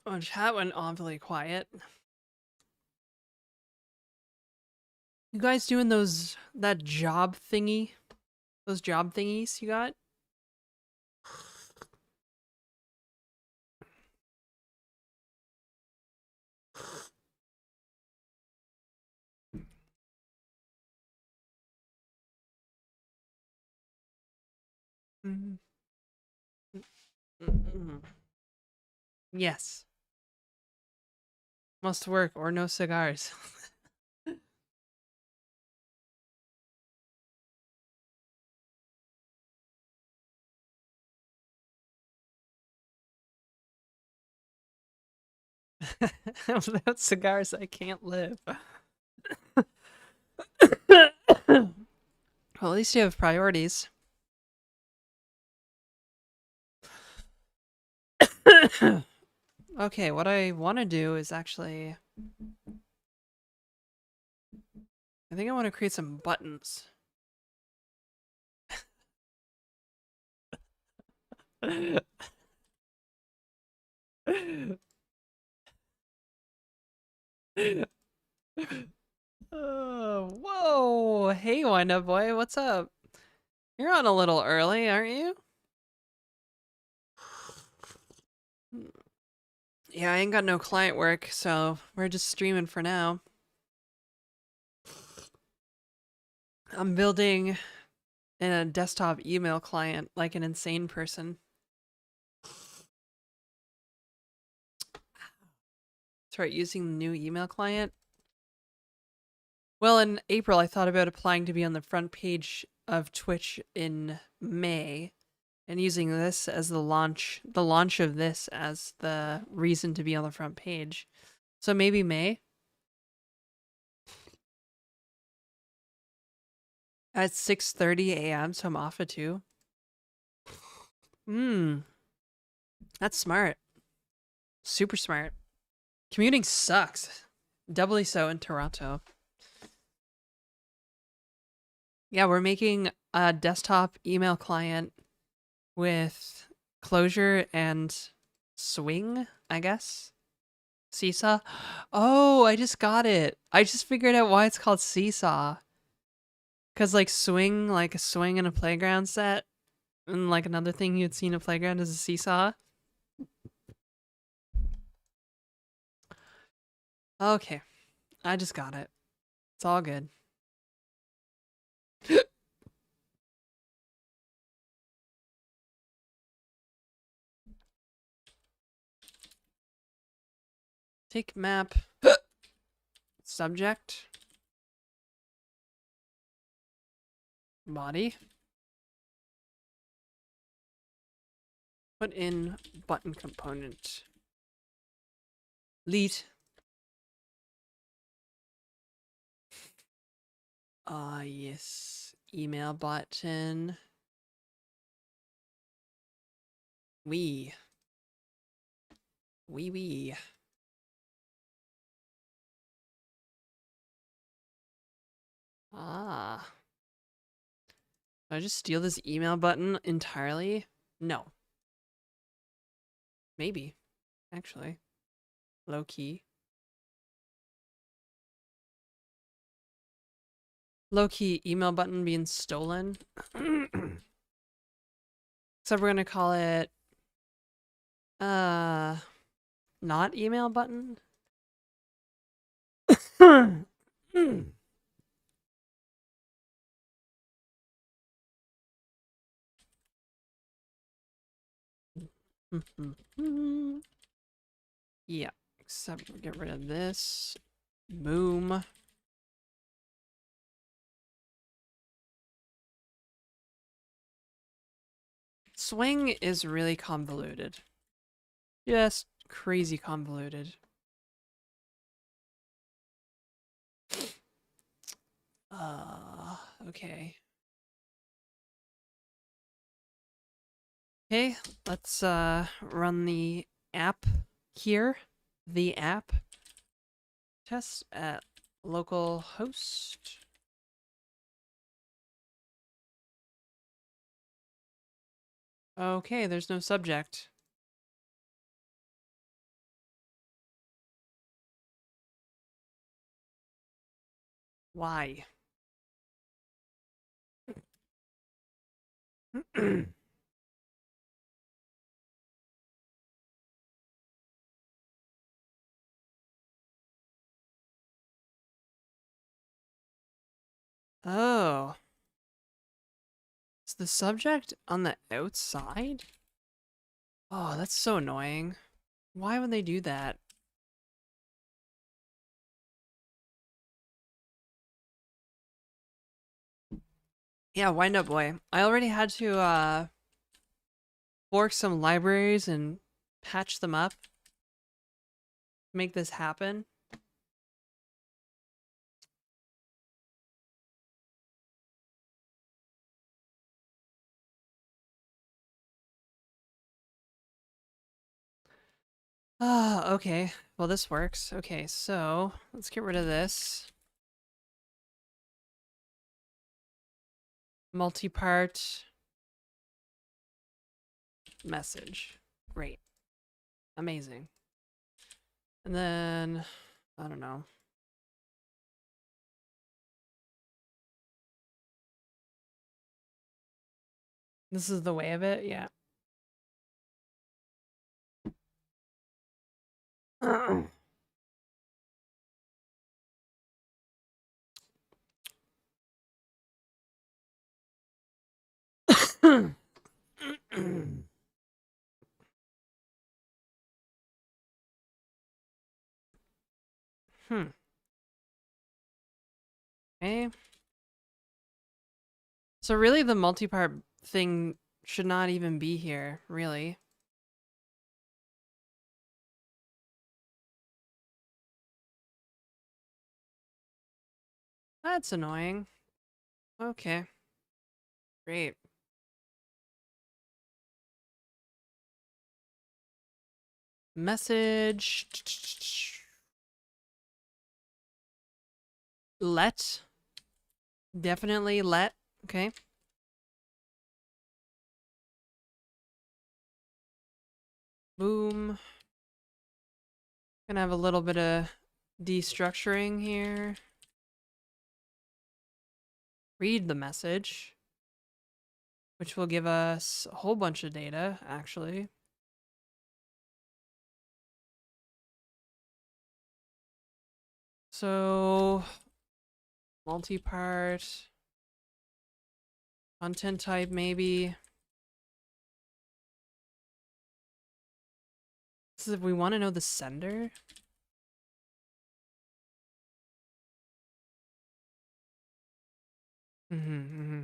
Oh, chat went awfully quiet. You guys doing that job thingy? Those job thingies you got? Mm-hmm. Mm-hmm. Yes. Must work or no cigars. Without cigars, I can't live. Well, at least you have priorities. Okay, what I want to do is actually... I think I want to create some buttons. Whoa! Hey, Wind Up Boy, what's up? You're on a little early, aren't you? Yeah, I ain't got no client work, so we're just streaming for now. I'm building a desktop email client like an insane person. That's right, using the new email client. Well, in April, I thought about applying to be on the front page of Twitch in May and using this as the launch of this as the reason to be on the front page. So maybe May at 6:30 a.m. So I'm off at 2. That's smart. Super smart. Commuting sucks. Doubly so in Toronto. Yeah, we're making a desktop email client with Clojure and Swing, I guess. Seesaw. Oh, I just got it. I just figured out why it's called Seesaw. Cause like swing, like a swing in a playground set, and like another thing you'd see in a playground is a seesaw. Okay, I just got it. It's all good. Take map. Subject. Body. Put in button component. Lead. Yes. Email button. We. We. Ah. Did I just steal this email button entirely? No. Maybe. Actually. Low key. Low key email button being stolen. So we're gonna call it not email button. Yeah, except we'll get rid of this. Boom. Swing is really convoluted. Just crazy convoluted. Okay. Okay, let's run the app here. The app test at local host. Okay, there's no subject. Why? Oh. Is the subject on the outside? Oh, that's so annoying. Why would they do that? Yeah, wind up boy. I already had to fork some libraries and patch them up to make this happen. Ah, okay. Well, this works. Okay, so let's get rid of this. Multi-part message. Great. Amazing. And then, I don't know. This is the way of it? Yeah. Hmm. Okay. So really the multi-part thing should not even be here, really. That's annoying. Okay. Great. Message. Let. Definitely let. Okay. Boom. Gonna have a little bit of destructuring here. Read the message, which will give us a whole bunch of data, actually. So, multi-part, content type, maybe. This is if we want to know the sender. Mm-hmm.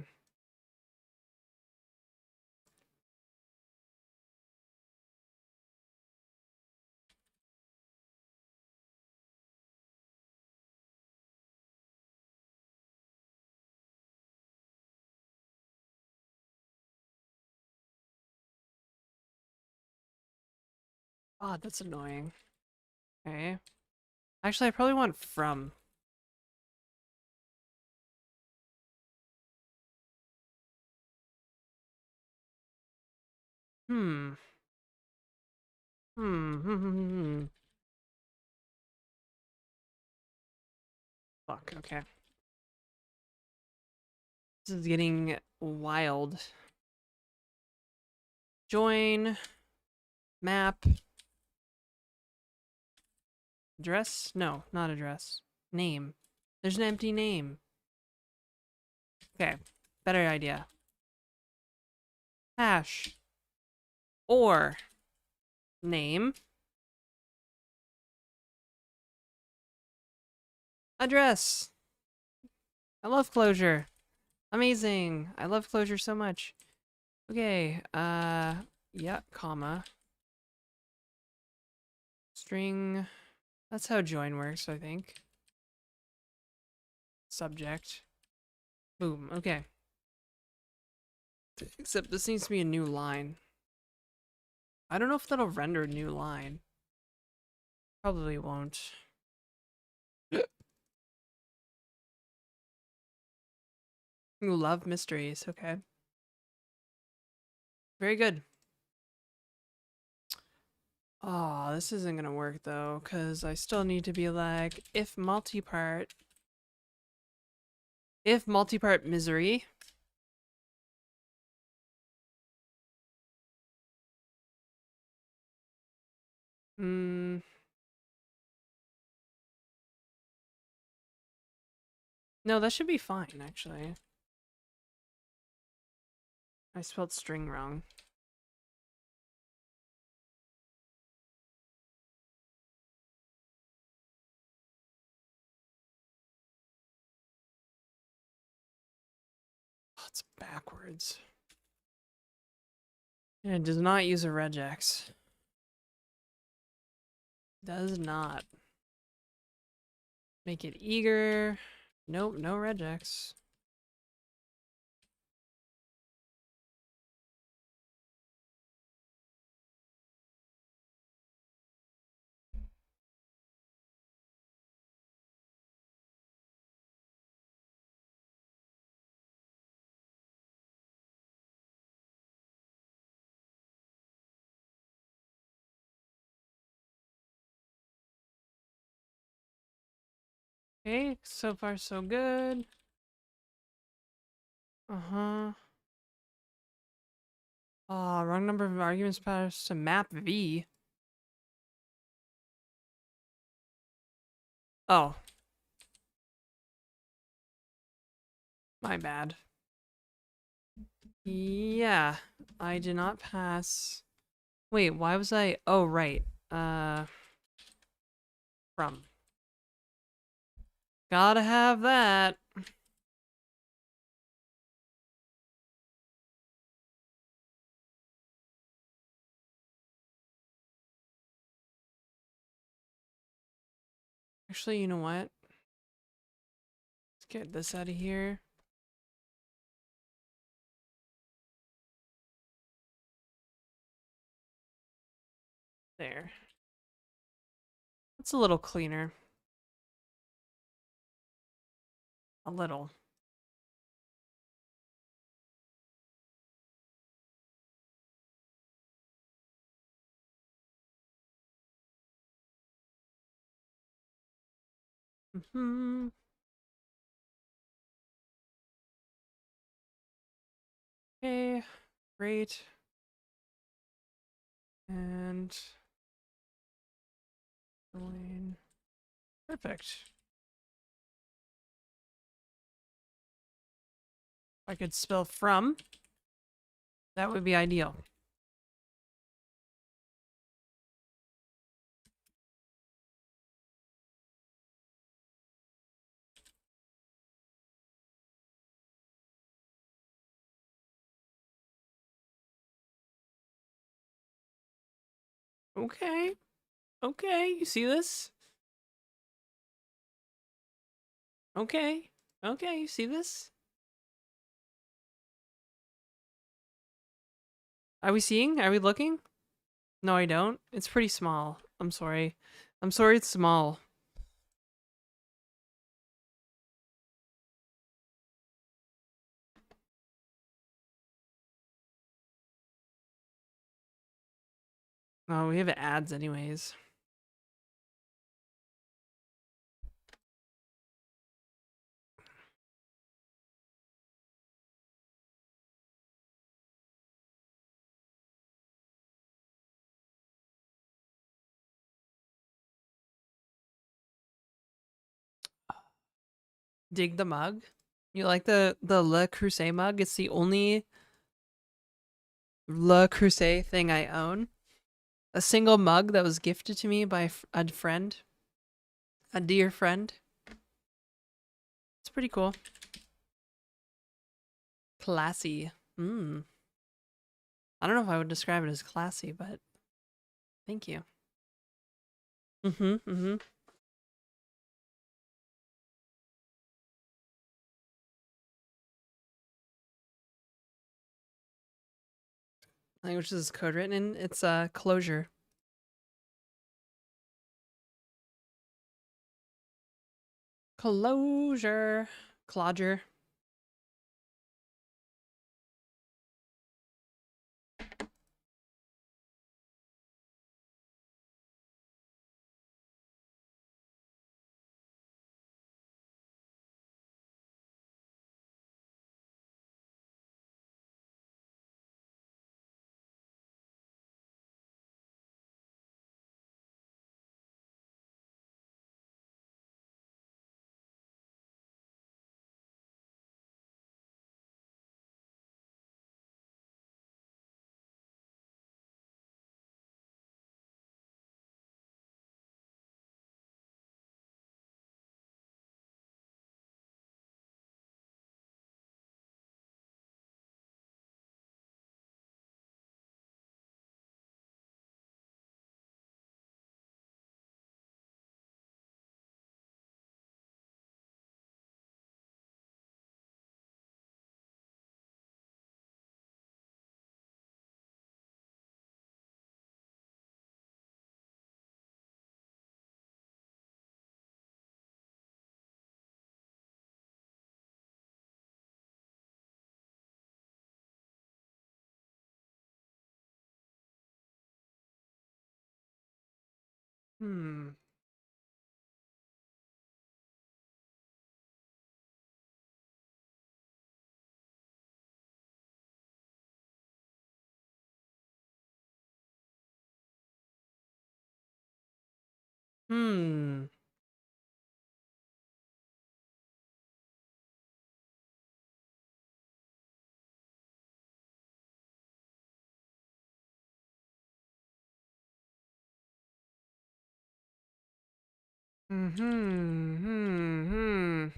Oh, that's annoying. Okay. Actually, I probably want from. Hmm. Hmm. Fuck, okay. This is getting wild. Join. Map. Address? No, not address. Name. There's an empty name. Okay. Better idea. Hash. Or. Name. Address. I love Clojure. Amazing. I love Clojure so much. Okay. Yeah, comma. String. That's how join works, I think. Subject. Boom. Okay. Except this needs to be a new line. I don't know if that'll render a new line. Probably won't. You love mysteries. Okay. Very good. Oh, this isn't gonna work though, because I still need to be like, if multi-part If multi-part misery. Hmm. No, that should be fine, actually. I spelled string wrong. Oh, it's backwards. And it does not use a regex. Does not. Make it eager. Nope, no regex. Okay, so far so good. Uh-huh. Ah, wrong number of arguments passed to map V. Oh. My bad. Yeah, I did not pass. Wait, why was I? Oh, right. From. Gotta have that. Actually, you know what? Let's get this out of here. There. It's a little cleaner. A little. Mm-hmm. Okay, great. And Elaine. Perfect. If I could spell from, that would be ideal. Okay. Okay, you see this? Okay. Okay, you see this? Are we seeing? Are we looking? No, I don't. It's pretty small. I'm sorry. I'm sorry it's small. Oh, we have ads anyways. Dig the mug. You like the Le Creuset mug? It's the only Le Creuset thing I own. A single mug that was gifted to me by a friend. A dear friend. It's pretty cool. Classy. Mm. I don't know if I would describe it as classy, but thank you. Mm-hmm. Mm-hmm. Language is code written in. It's CLOJURE. CLOJURE. CLOJURE. Hmm. Hmm. Hmm. Hmm. Hmm.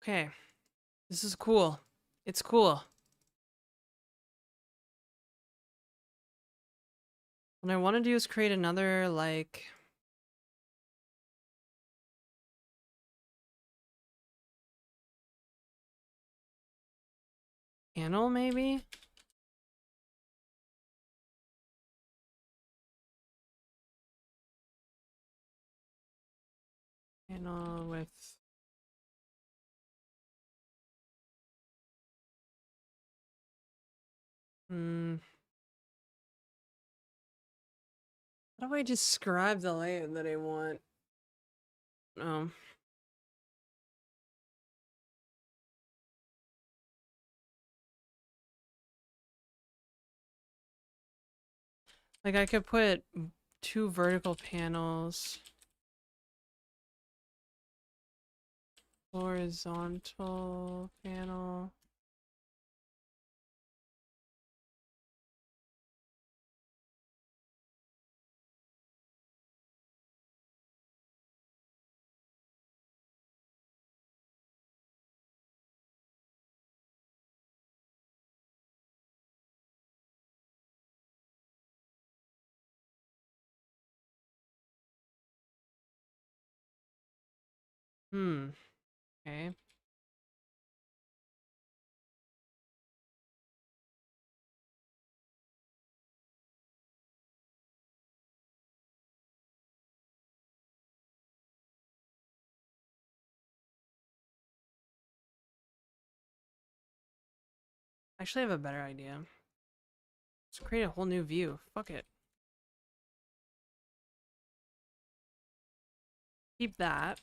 Okay. This is cool. It's cool. What I want to do is create another, like, panel, maybe? Panel with... Hmm. How do I describe the layout that I want? Oh. Like, I could put 2 vertical panels. Horizontal panel. Hmm. Okay. Actually, I have a better idea. Let's create a whole new view. Fuck it. Keep that.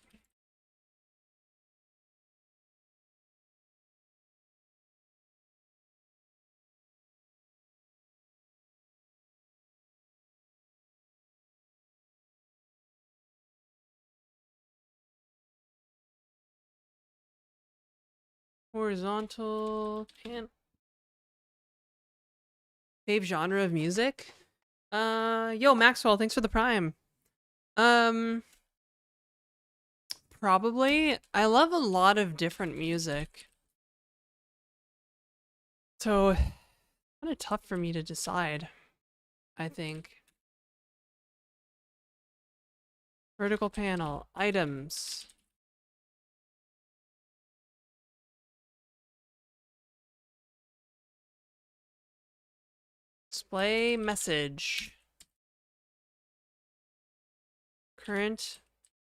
Horizontal pan. Fave genre of music? Yo, Maxwell, thanks for the prime. Um, Probably. I love a lot of different music. So, kind of tough for me to decide, I think. Vertical panel, items. Display message. Current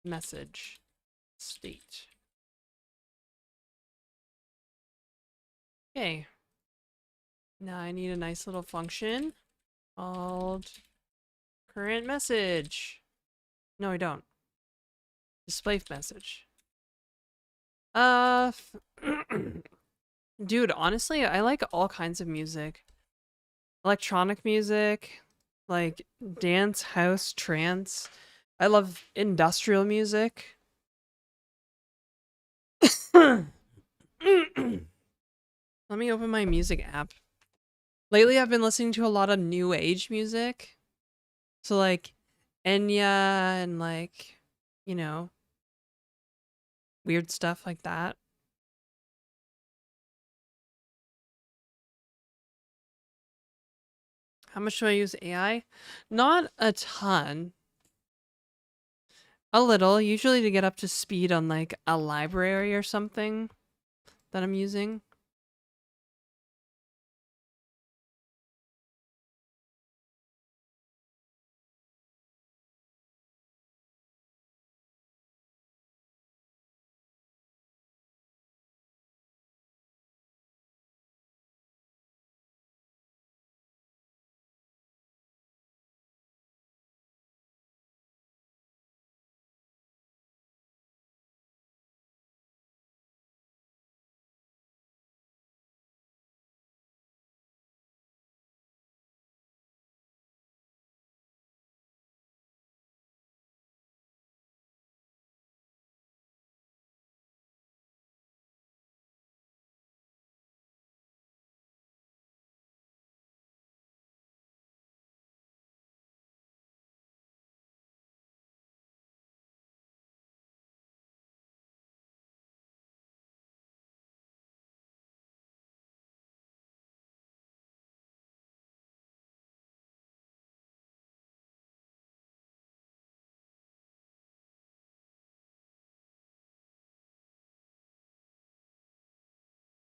message. State. Okay. Now I need a nice little function called current message. No, I don't. Display message. Uh, dude, honestly, I like all kinds of music. Electronic music, like dance, house, trance. I love industrial music. Let me open my music app. Lately, I've been listening to a lot of new age music. So, like, Enya and, like, you know, weird stuff like that. How much do I use AI? Not a ton. A little, usually to get up to speed on like a library or something that I'm using.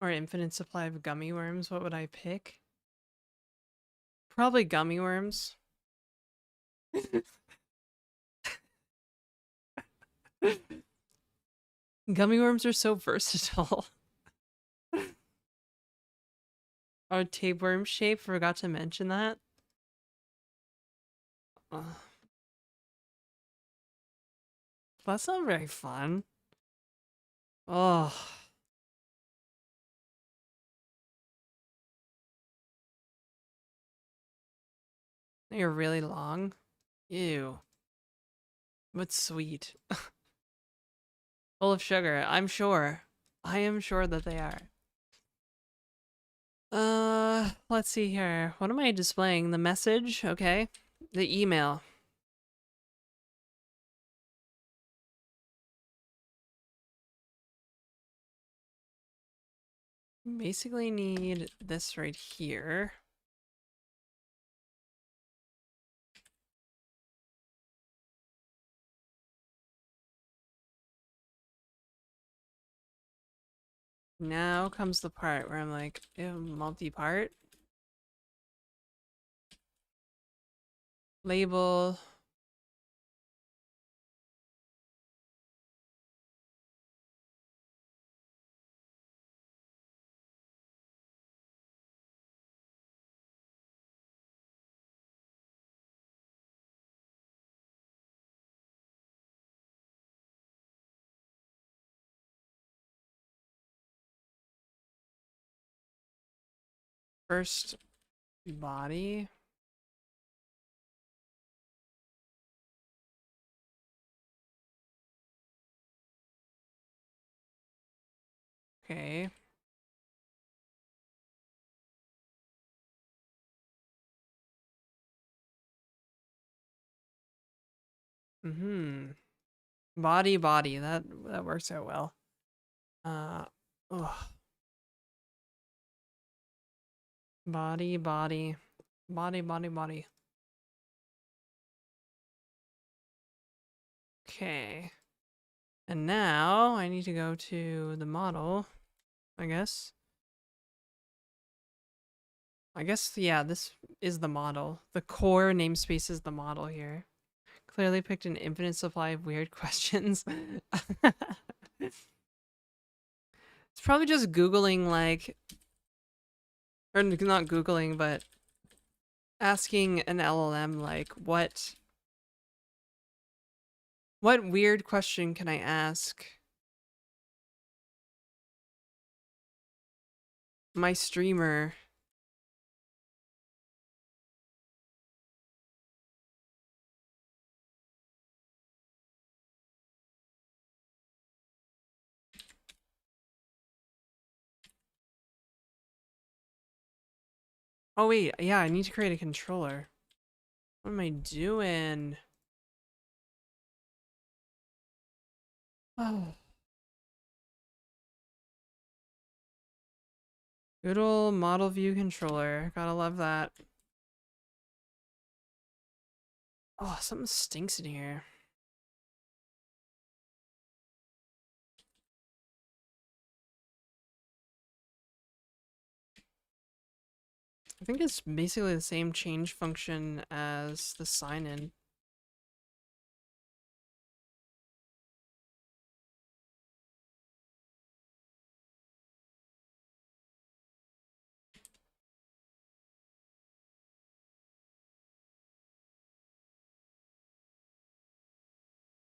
Or infinite supply of gummy worms. What would I pick? Probably gummy worms. Gummy worms are so versatile. Oh, tapeworm shape. Forgot to mention that. Ugh. That's not very fun. Oh, they're really long. Ew. But sweet. Full of sugar. I'm sure. I am sure that they are. Let's see here. What am I displaying? The message? Okay. The email. Basically need this right here. Now comes the part where I'm like, ew, multi-part. Label. First body. Okay. Mm-hmm. Body. That works out well. Uh, ugh. Body. Body. Okay. And now I need to go to the model, I guess. Yeah, this is the model. The core namespace is the model here. Clearly picked an infinite supply of weird questions. It's probably just Googling, like, or not Googling, but asking an LLM, like, what weird question can I ask my streamer? Oh wait, yeah, I need to create a controller. What am I doing? Oh. Good old model view controller. Gotta love that. Oh, something stinks in here. I think it's basically the same change function as the sign-in.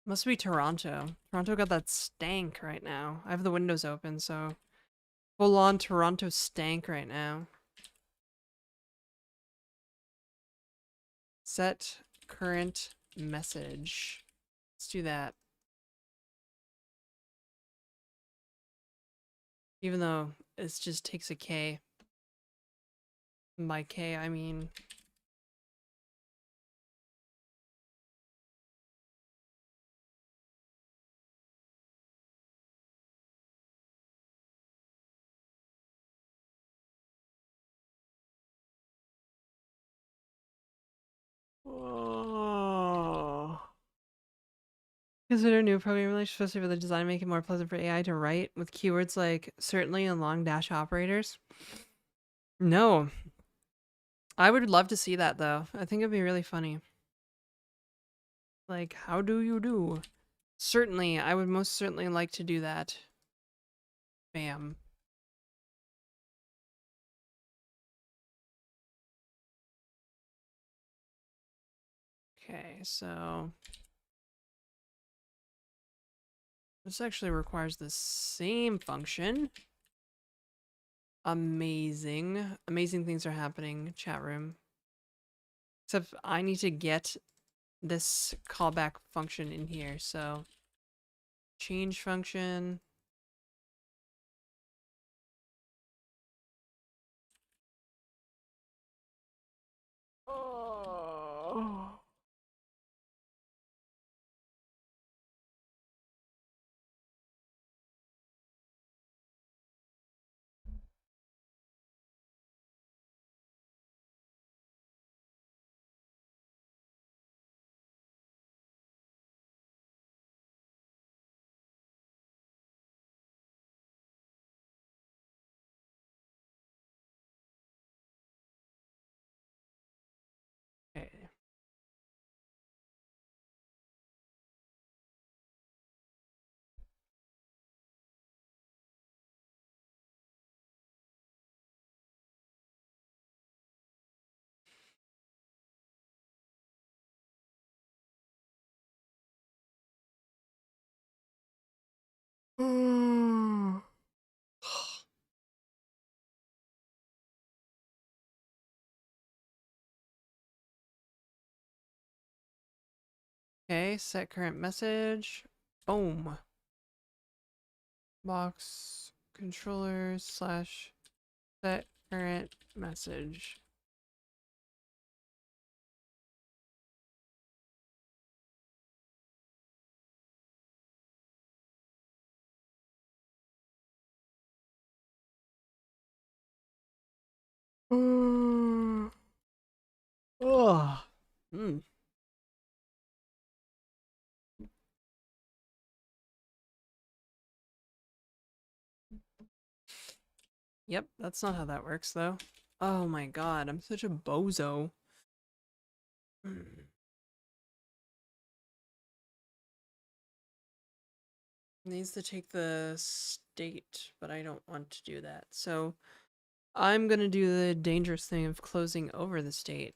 Must be Toronto. Toronto got that stank right now. I have the windows open, so full on Toronto stank right now. Set current message. Let's do that. Even though it just takes a K. And by K, I mean... Oh. Consider new programming language, especially for the design, make it more pleasant for AI to write with keywords like certainly and long dash operators. No. I would love to see that though. I think it'd be really funny. Like, how do you do? Certainly, I would most certainly like to do that. Bam. Okay, so this actually requires the same function. Amazing. Amazing things are happening, chat room. Except I need to get this callback function in here, so change function. Oh. Okay. Okay, set current message. Boom. Box controller slash set current message. Oh. Hmm. Yep, that's not how that works though. Oh my god, I'm such a bozo. Needs to take the state, but I don't want to do that. So I'm gonna do the dangerous thing of closing over the state.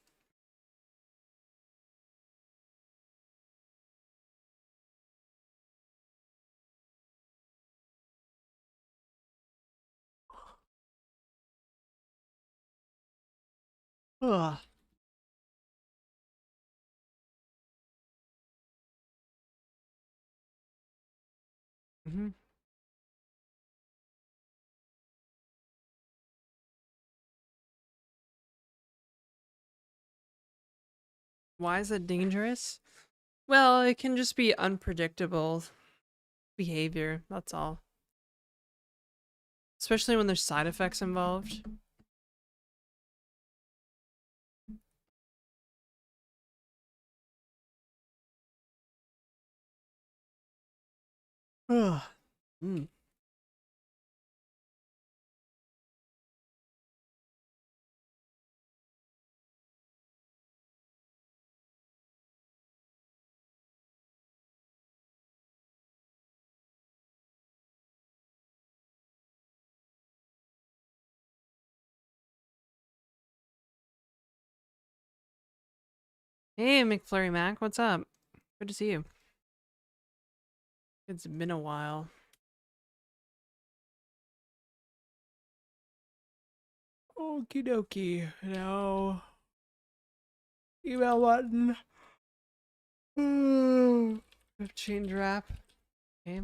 Ugh. Mm-hmm. Why is it dangerous? Well, it can just be unpredictable behavior, that's all. especially when there's side effects involved. Ugh. Mm. Hey, McFlurry Mac, what's up? Good to see you. It's been a while. Okie dokie. Now, email button. Change wrap. Okay.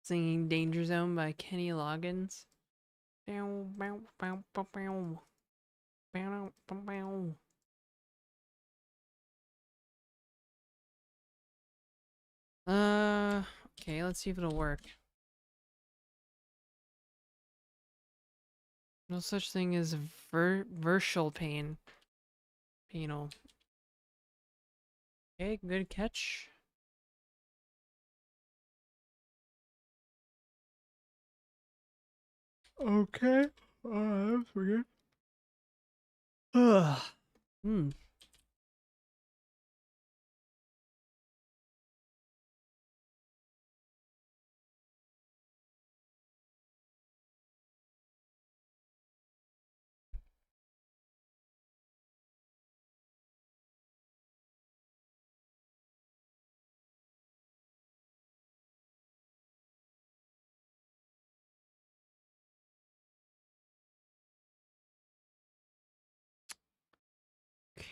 Singing Danger Zone by Kenny Loggins. Bow, bow, bow, bow, bow. Bow, bow, bow. Okay, let's see if it'll work. No such thing as virtual pain. Penal. Okay, good catch. Okay. That's weird. Ugh. Hmm.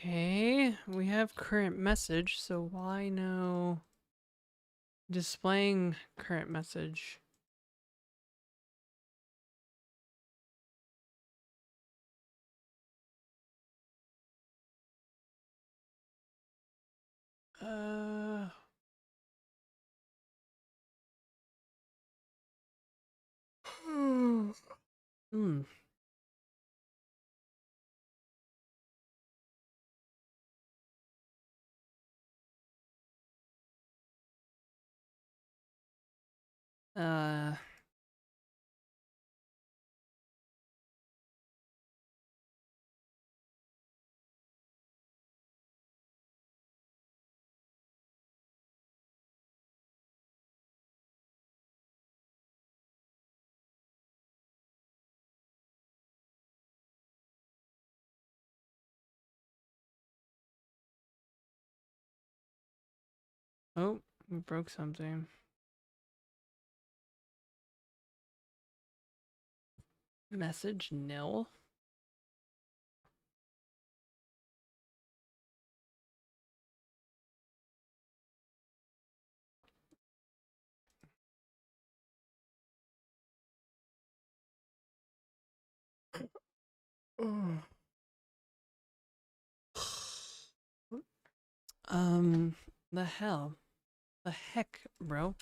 Okay, we have current message, so why no displaying current message? Uh, hmm. Uh, oh, we broke something. Message nil? Um, the hell? The heck, bro?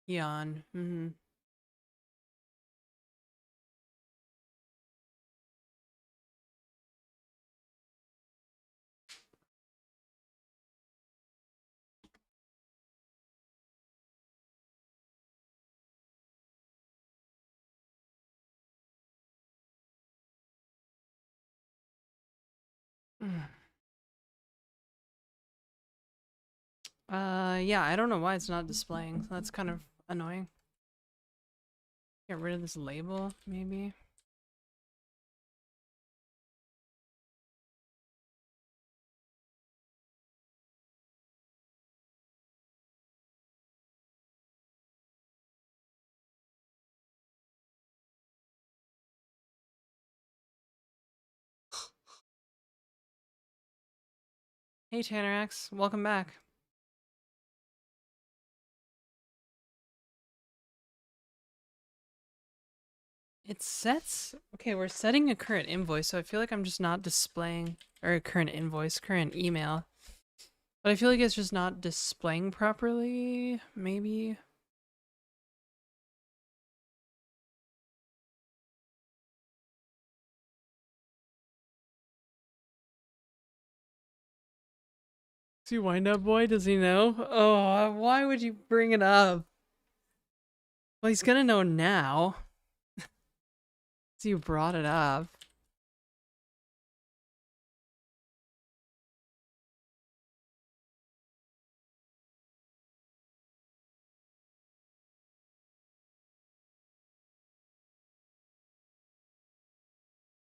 Yawn. Mm-hmm. Yeah, I don't know why it's not displaying. So that's kind of annoying. Get rid of this label, maybe. Hey Tannerax, welcome back. It sets... Okay, we're setting a current invoice, so I feel like I'm just not displaying... Or a current invoice, current email. But I feel like it's just not displaying properly, maybe? Is he wind up boy? Does he know? Oh, why would you bring it up? Well, he's gonna know now. So you brought it up.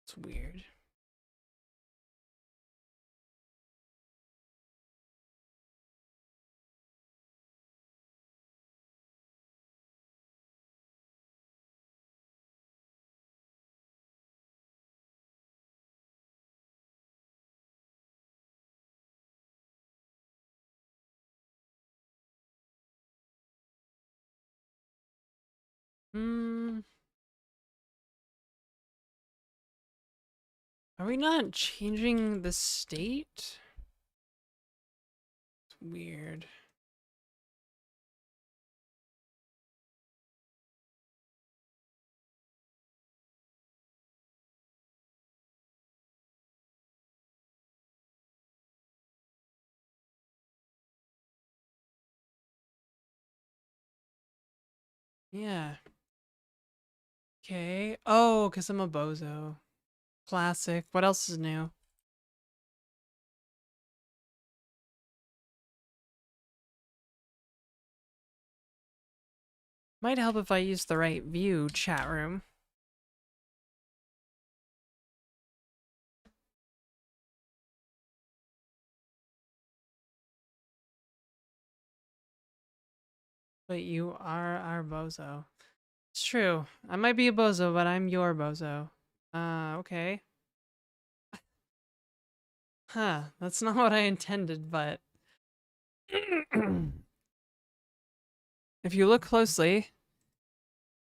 It's weird. Hmm. Are we not changing the state? It's weird. Yeah. Okay. Oh, because I'm a bozo. Classic. What else is new? Might help if I use the right view, chat room. But you are our bozo. It's true. I might be a bozo, but I'm your bozo. Okay. Huh. That's not what I intended, but... If you look closely,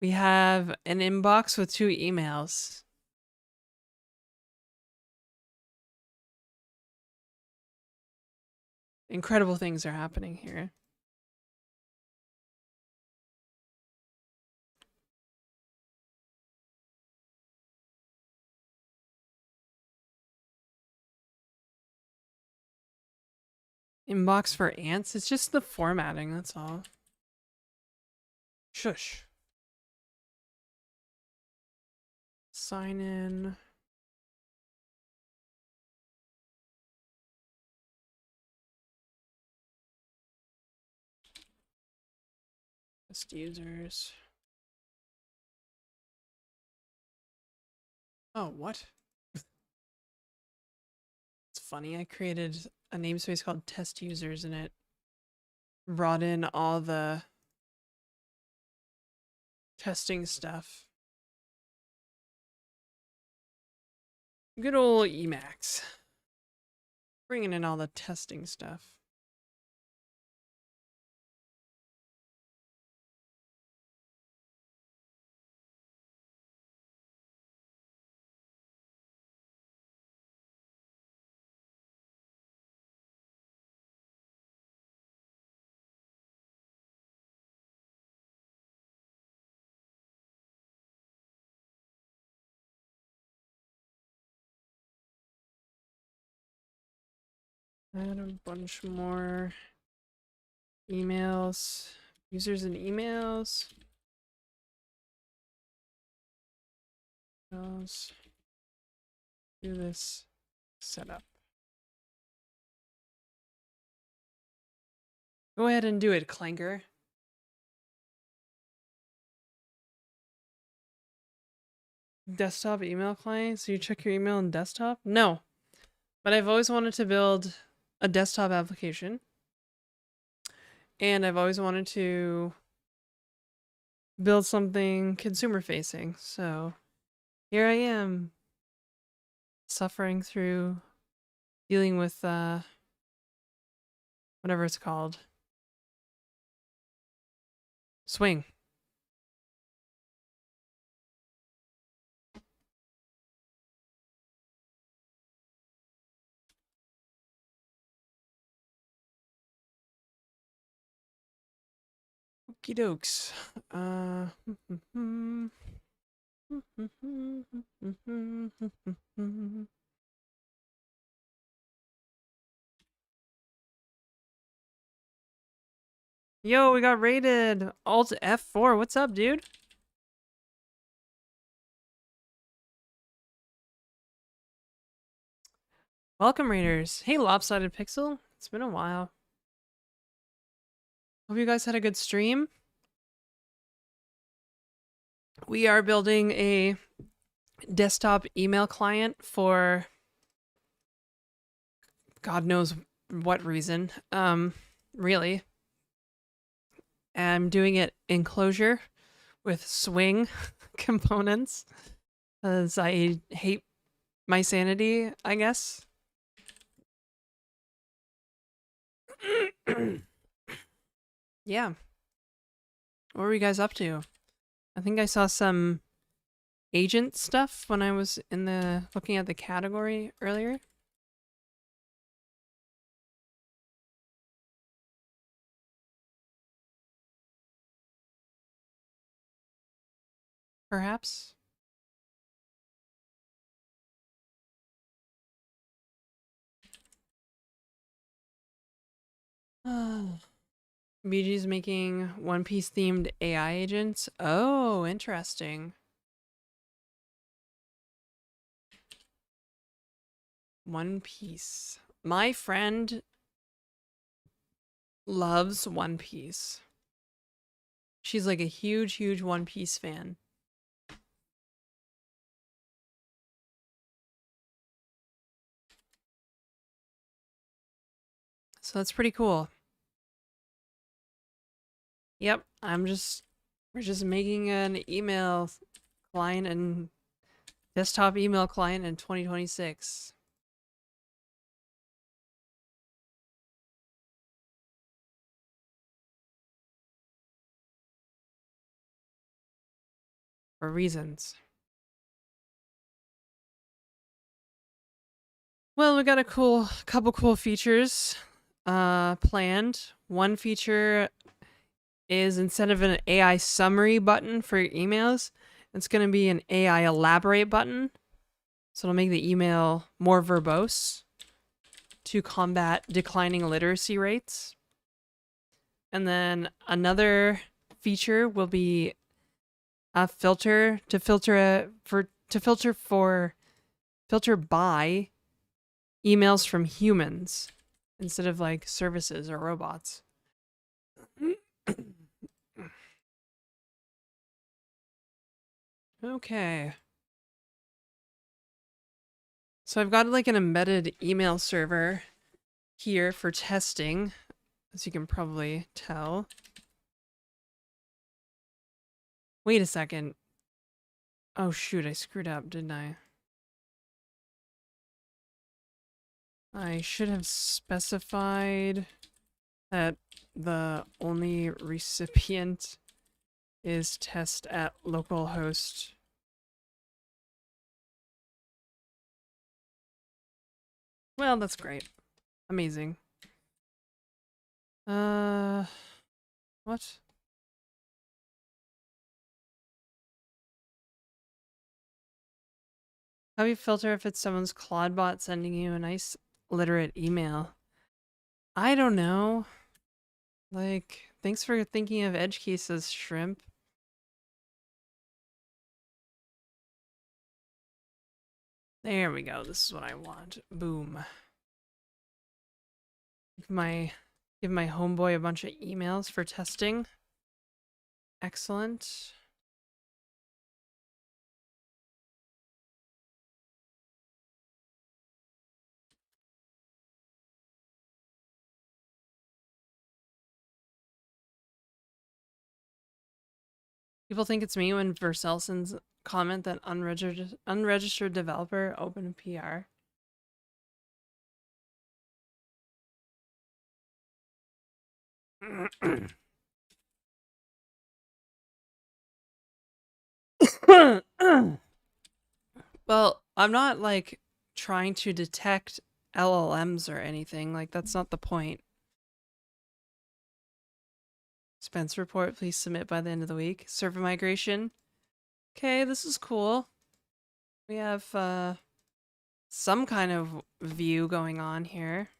we have an inbox with 2 emails. Incredible things are happening here. Inbox for ants? It's just the formatting, that's all. Shush. Sign in. Test users. Oh, what? It's funny, I created a namespace called test users and it brought in all the testing stuff. Good old Emacs. Bringing in all the testing stuff. Add a bunch more emails. Users and emails. Emails. Do this setup. Go ahead and do it, Clanker. Desktop email client? So you check your email in desktop? No. But I've always wanted to build a desktop application. And I've always wanted to build something consumer facing. So here I am, suffering through dealing with whatever it's called. Swing. Okie dokes. Yo, we got raided. Alt F4. What's up, dude? Welcome, raiders. Hey, Lopsided Pixel. It's been a while. Hope you guys had a good stream. We are building a desktop email client for God knows what reason. Really. I'm doing it in CLOJURE with Swing components because I hate my sanity, I guess. Yeah. What were you guys up to? I think I saw some agent stuff when I was in the looking at the category earlier. Perhaps. BG's making One Piece themed AI agents. Oh, interesting. One Piece. My friend loves One Piece. She's like a huge, huge One Piece fan. So that's pretty cool. Yep, we're just making an email client and desktop email client in 2026. For reasons. Well, we got a couple cool features planned. One feature is instead of an AI summary button for your emails, it's going to be an AI elaborate button. So it'll make the email more verbose to combat declining literacy rates. And then another feature will be a filter to filter by emails from humans instead of like services or robots. Okay. So I've got like an embedded email server here for testing, as you can probably tell. Wait a second. Oh shoot, I screwed up, didn't I? I should have specified that the only recipient is test at localhost. Well, that's great. Amazing. What? How do you filter if it's someone's Claude bot sending you a nice literate email? I don't know. Like, thanks for thinking of edge cases, shrimp. There we go. This is what I want. Boom. Give my homeboy a bunch of emails for testing. Excellent. People think it's me when Vercel sends comment that unregistered developer open a PR. Well, I'm not like trying to detect LLMs or anything. Like that's not the point. Expense report, please submit by the end of the week. Server migration. Okay, this is cool. We have some kind of view going on here.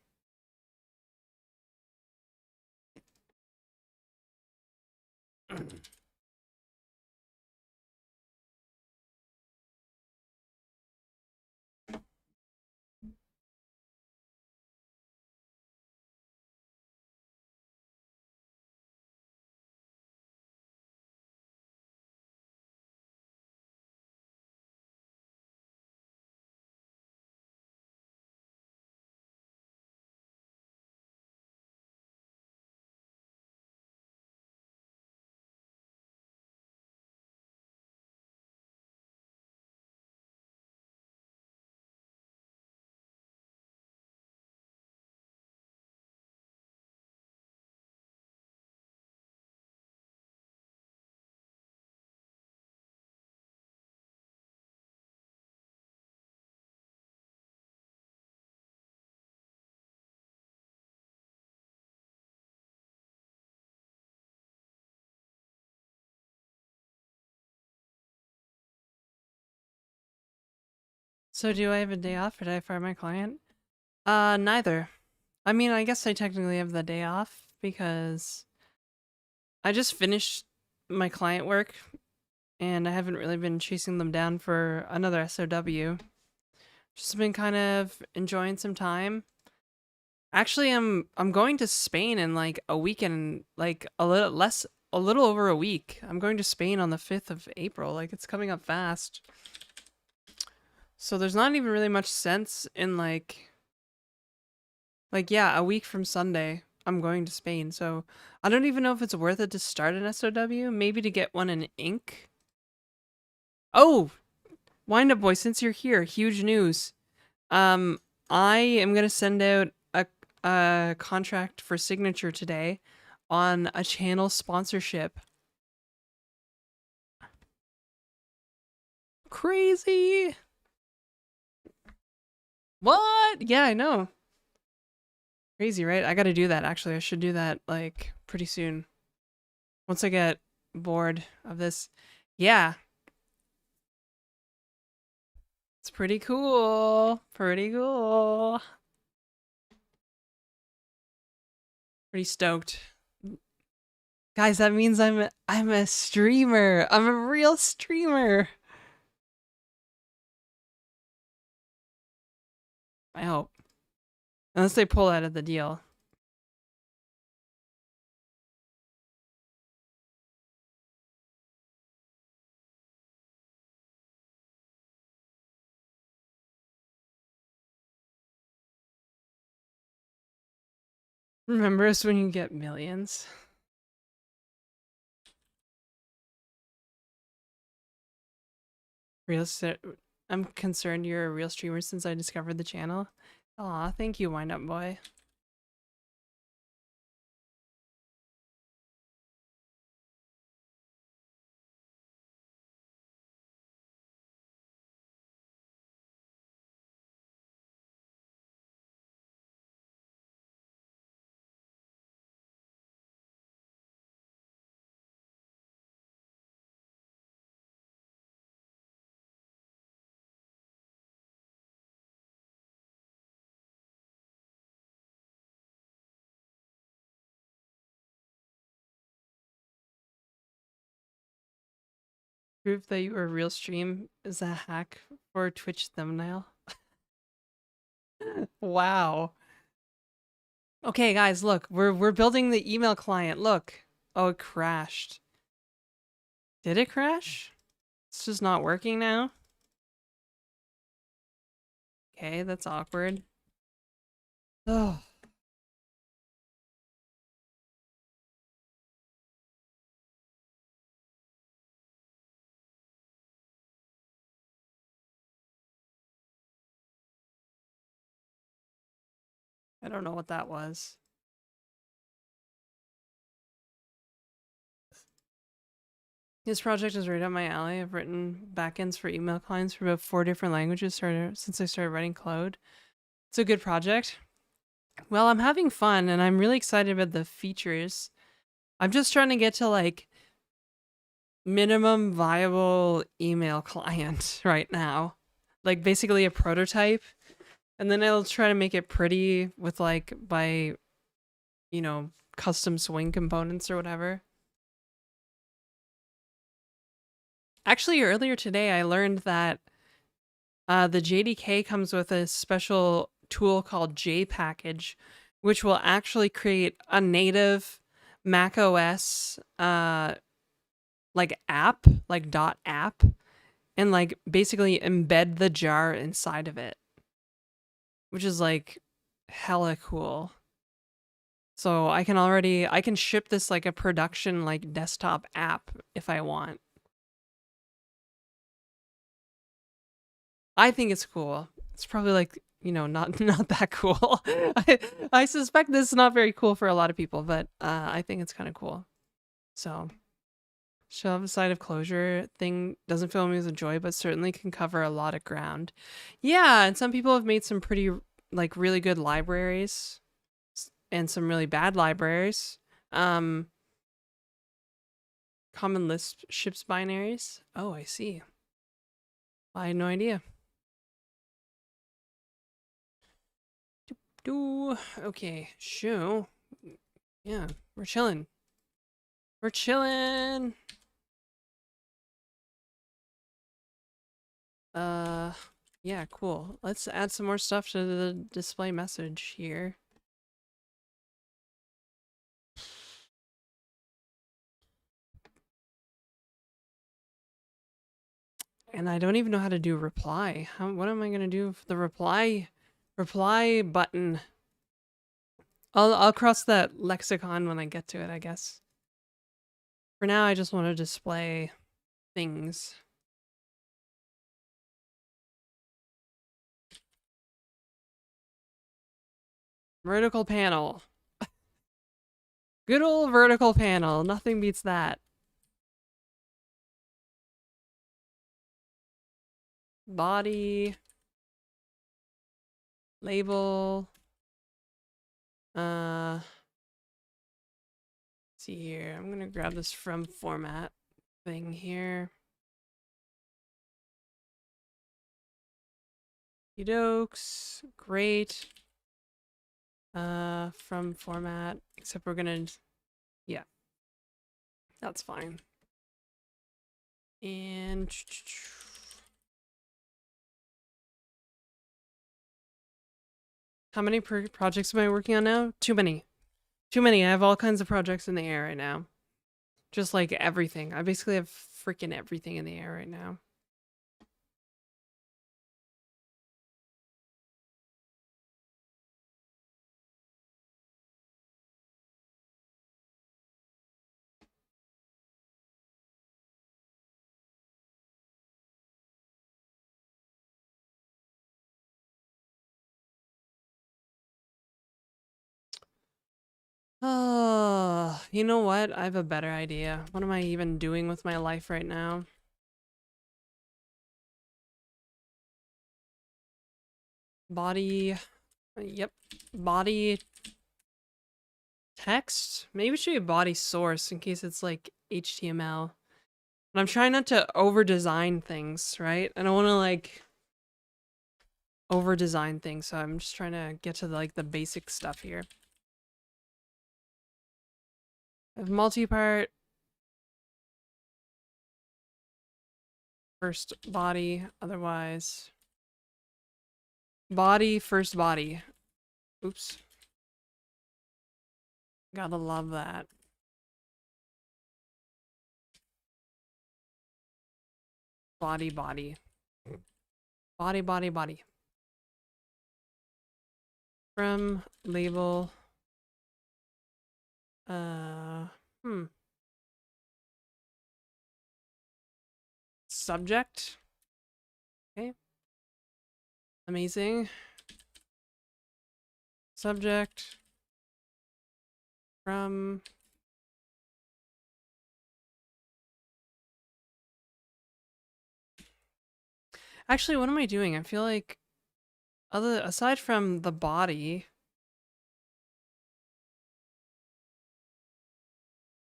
So do I have a day off or did I fire my client? Neither. I mean, I guess I technically have the day off because I just finished my client work and I haven't really been chasing them down for another SOW. Just been kind of enjoying some time. Actually, I'm going to Spain in like a weekend, like a little over a week. I'm going to Spain on the 5th of April. Like it's coming up fast. So there's not even really much sense in like yeah, a week from Sunday, I'm going to Spain. So I don't even know if it's worth it to start an SOW. Maybe to get one in ink. Oh, Wind Up Boy, since you're here, huge news. Um, I am gonna send out a contract for signature today on a channel sponsorship. Crazy. What? Yeah, I know. Crazy, right? I gotta do that, actually. I should do that, like, pretty soon. Once I get bored of this. Yeah, it's pretty cool. Pretty cool. Pretty stoked. Guys, that means I'm a streamer. I'm a real streamer. I hope. Unless they pull out of the deal. Remember us when you get millions? Real I'm concerned you're a real streamer since I discovered the channel. Aw, thank you, Wind Up Boy. Proof that you are a real stream is a hack for a Twitch thumbnail. Wow. Okay, guys, look, we're building the email client. Look. Oh, it crashed. Did it crash? It's just not working now. Okay, that's awkward. Oh, I don't know what that was. This project is right up my alley. I've written backends for email clients for about 4 different languages since I started writing Clojure. It's a good project. Well, I'm having fun and I'm really excited about the features. I'm just trying to get to like minimum viable email client right now. Like basically a prototype. And then I'll try to make it pretty with like by, you know, custom swing components or whatever. Actually, earlier today, I learned that the JDK comes with a special tool called JPackage, which will actually create a native Mac OS like app, like .app, and like basically embed the jar inside of it, which is like hella cool. So I can ship this like a production like desktop app if I want. I think it's cool. It's probably like, you know, not that cool. I suspect this is not very cool for a lot of people, but I think it's kind of cool. So, shove side of closure thing doesn't fill me with joy, but certainly can cover a lot of ground. Yeah, and some people have made some pretty like really good libraries and some really bad libraries. Um, Common Lisp ships binaries. Oh, I see. I had no idea. Okay, show. Yeah, we're chilling. We're chilling. Yeah, cool. Let's add some more stuff to the display message here. And I don't even know how to do reply. What am I gonna do for the reply button? I'll cross that lexicon when I get to it, I guess. For now, I just want to display things. Vertical panel. Good old vertical panel. Nothing beats that. Body. Label. See here. I'm gonna grab this from format thing here. Dokes. Great. From format. Except we're gonna, yeah. That's fine. And how many projects am I working on now? Too many. Too many. I have all kinds of projects in the air right now. Just like everything. I basically have freaking everything in the air right now. Oh, you know what? I have a better idea. What am I even doing with my life right now? Body. Yep. Body text? Maybe it should be body source in case it's like HTML. But I'm trying not to over design things, right? I don't want to like over design things, so I'm just trying to get to like the basic stuff here. I have multi-part. First body, otherwise. Body, first body. Oops. Gotta love that. Body, body. Body, body, body. From label. Subject. Okay. Amazing. Subject. From Actually, what am I doing? I feel like aside from the body,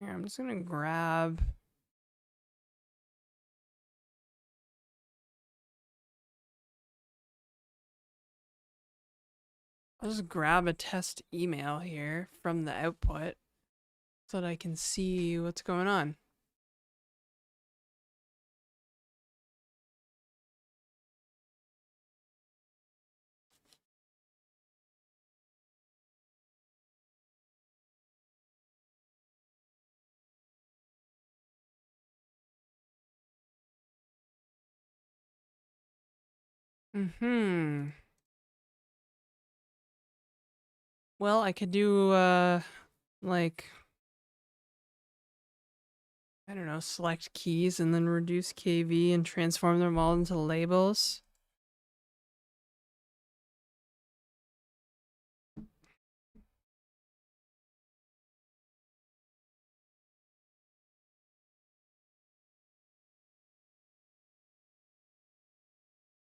here, I'm just gonna grab. I'll just grab a test email here from the output so that I can see what's going on. Mm-hmm. Well, I could do like I don't know, select keys and then reduce KV and transform them all into labels.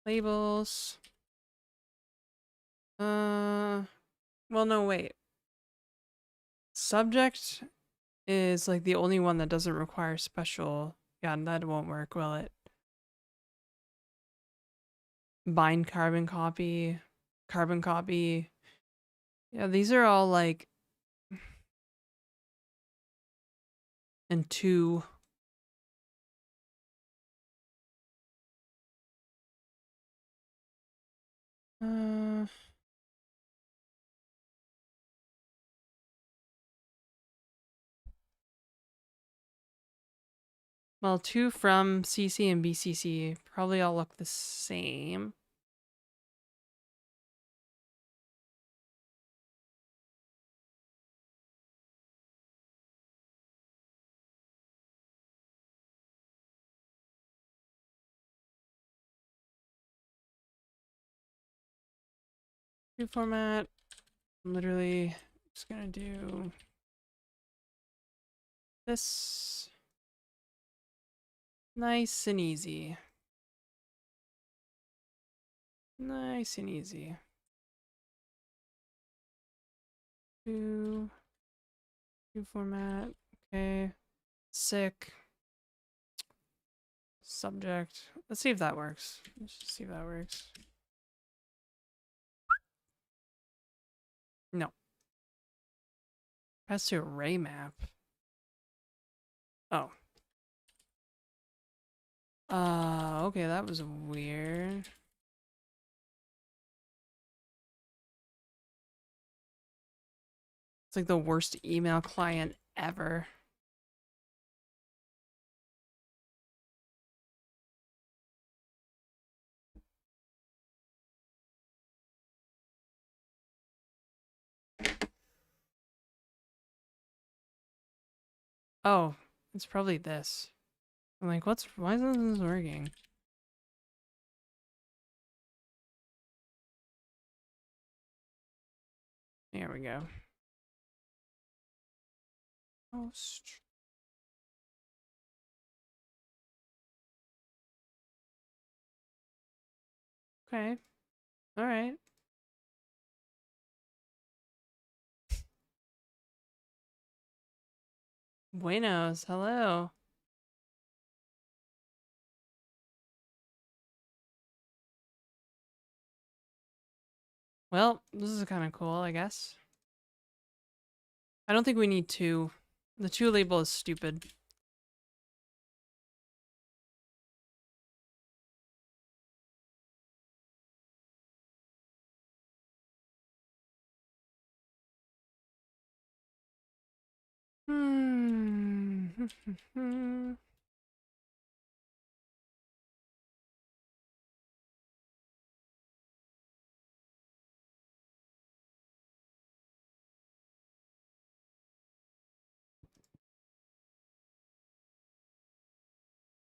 Labels. Well, no, wait. Subject is like the only one that doesn't require special. Yeah, that won't work, will it? Bind carbon copy, carbon copy. Yeah, these are all like and two. Uh, well, two from CC and BCC probably all look the same. New format. I'm literally just gonna do this nice and easy. Nice and easy. New format. Okay. Sick. Subject. Let's see if that works. Let's just see if that works. No. Has to array map. Oh. Okay, that was weird. It's like the worst email client ever. Oh, it's probably this. I'm like, why isn't this working? There we go. Post. Okay. All right. Buenos. Hello. Well, this is kind of cool, I guess. I don't think we need two. The two label is stupid. Hmm.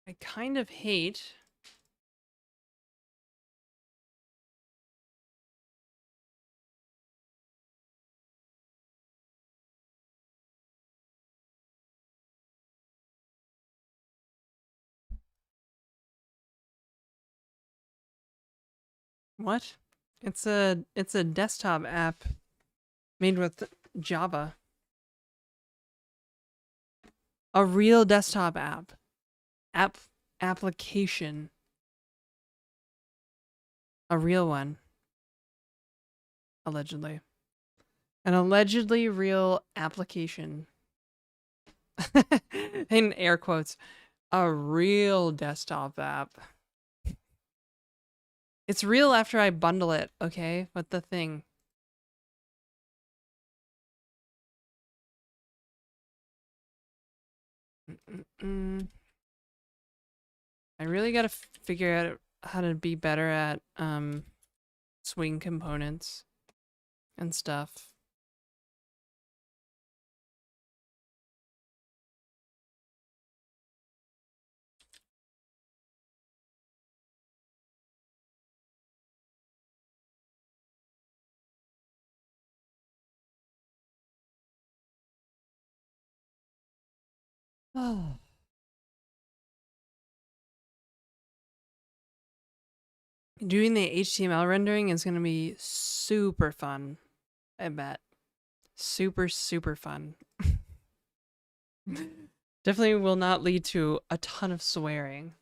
I kind of hate What? It's a desktop app made with Java. A real desktop app. App application. A real one. Allegedly. An allegedly real application. In air quotes. A real desktop app. It's real after I bundle it, okay? With the thing. I really gotta figure out how to be better at swing components and stuff. Oh. Doing the HTML rendering is gonna be super fun. I bet. Super, super fun. Definitely will not lead to a ton of swearing.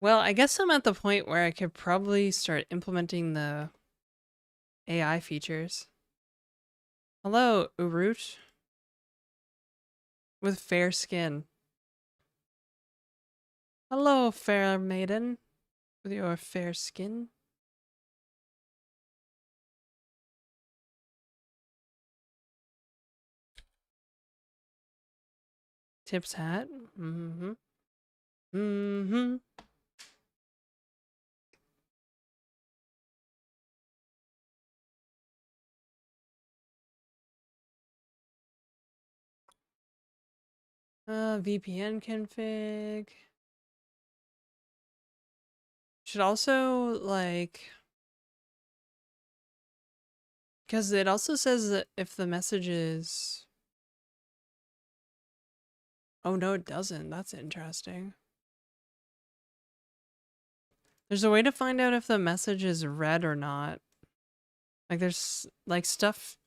Well, I guess I'm at the point where I could probably start implementing the AI features. Hello, Urut. With fair skin. Hello, fair maiden. With your fair skin. Tips hat. Mm-hmm. Mm-hmm. VPN config. Should also, like... Because it also says that if the message is... Oh, no, it doesn't. That's interesting. There's a way to find out if the message is read or not. Like, there's, like, stuff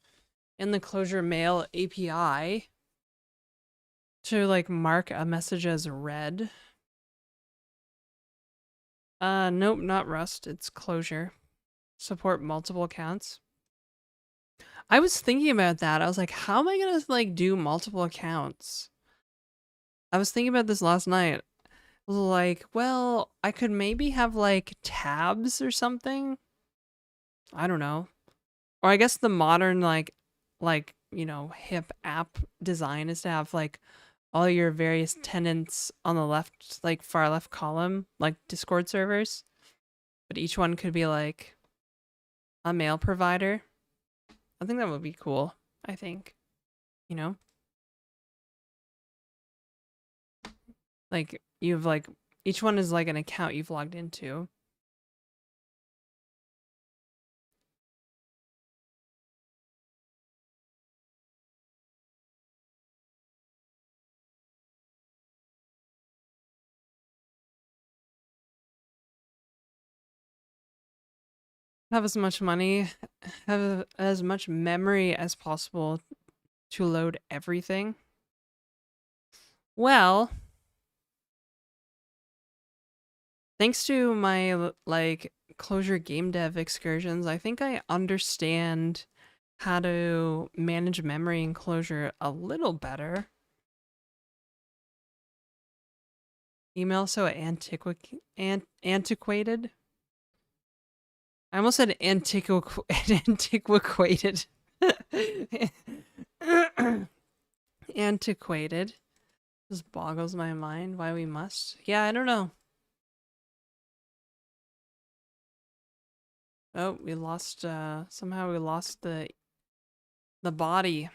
in the Clojure Mail API to, like, mark a message as read. Nope, not Rust. It's Clojure. Support multiple accounts. I was thinking about that. I was like, how am I gonna, like, do multiple accounts? I was thinking about this last night. Like, well, I could maybe have, like, tabs or something. I don't know. Or I guess the modern, like, you know, hip app design is to have, like, all your various tenants on the left, like, far left column, like Discord servers. But each one could be, like, a mail provider. I think that would be cool. I think. You know? Like, you've, like, each one is, like, an account you've logged into. Have as much money, have as much memory as possible to load everything. Well, thanks to my, like, Clojure game dev excursions, I think I understand how to manage memory in Clojure a little better. Email so antiquated. I almost said antiquated. Antiquated. Just boggles my mind why we must. Yeah, I don't know. Oh, we lost, somehow we lost the body.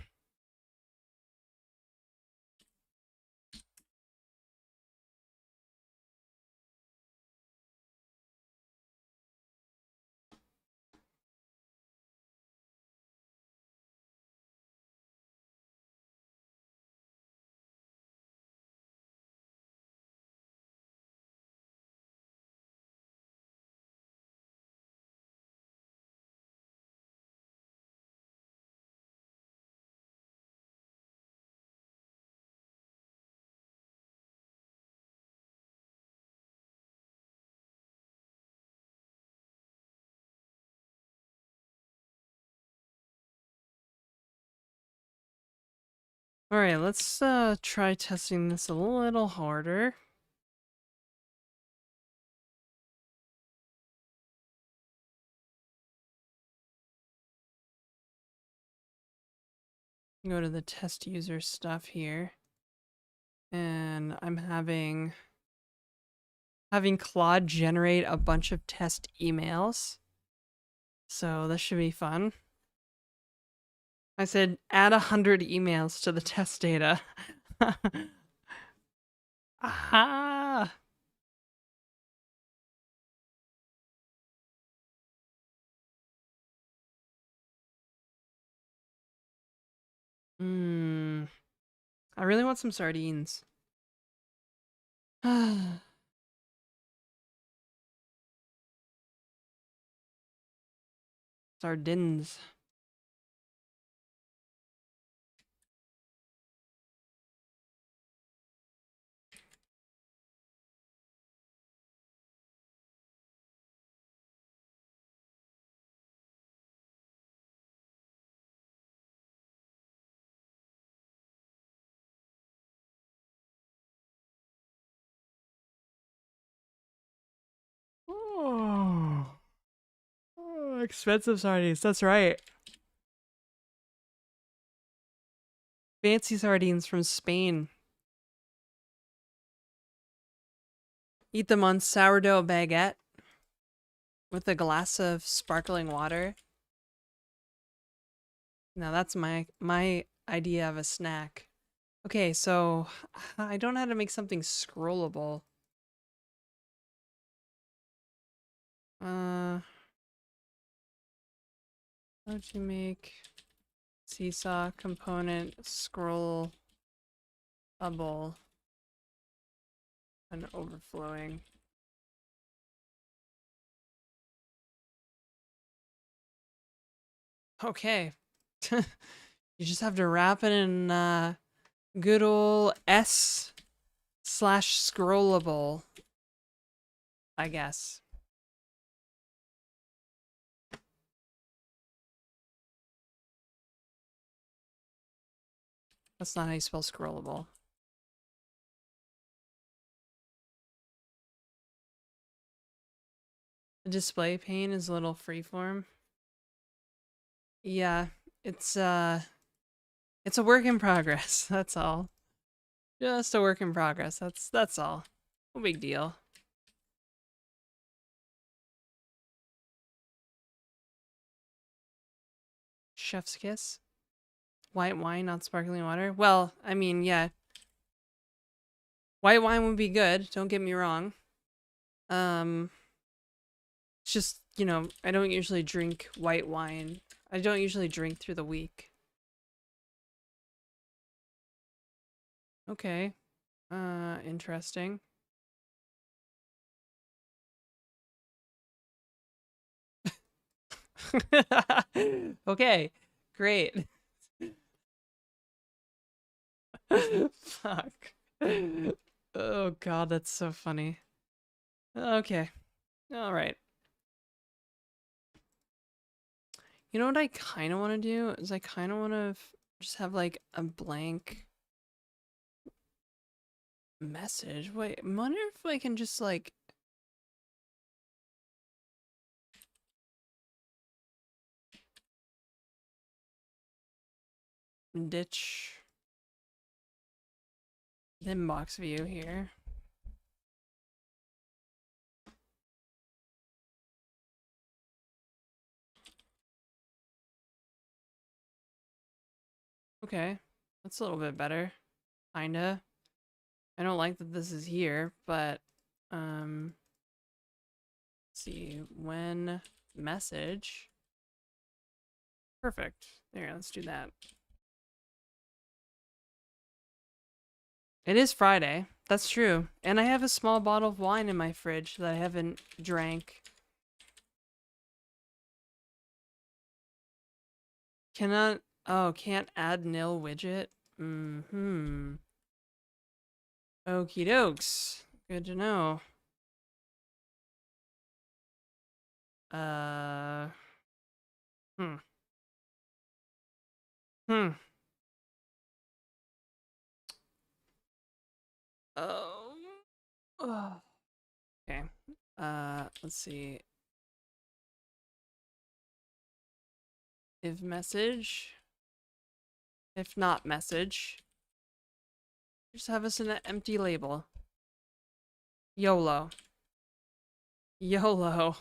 All right, let's try testing this a little harder. Go to the test user stuff here. And I'm having Claude generate a bunch of test emails. So this should be fun. I said add 100 emails to the test data. Aha! I really want some sardines. Sardines. Oh, expensive sardines. That's right. Fancy sardines from Spain. Eat them on sourdough baguette with a glass of sparkling water. Now that's my idea of a snack. Okay, so I don't know how to make something scrollable. How'd you make seesaw component scrollable and overflowing? Okay. You just have to wrap it in good old S/scrollable, I guess. That's not how you spell scrollable. The display pane is a little freeform. Yeah, it's a work in progress. That's all. Just a work in progress. That's all. No big deal. Chef's kiss. White wine, not sparkling water. Well, I mean, yeah. White wine would be good, don't get me wrong. It's just, you know, I don't usually drink white wine. I don't usually drink through the week. Okay. Interesting. Okay, great. Fuck. Oh god, that's so funny. Okay. All right. You know what I kind of want to do is I kind of want to just have like a blank message. Wait, I wonder if I can just like ditch the inbox view here. Okay, that's a little bit better. Kinda. I don't like that this is here, but let's see, when message. Perfect. There, let's do that. It is Friday. That's true. And I have a small bottle of wine in my fridge that I haven't drank. Cannot, oh, can't add nil widget? Mm-hmm. Okie dokes. Good to know. Uh, hmm. Hmm. Oh. Okay. Let's see. If message. If not message. Just have us in an empty label. YOLO. YOLO.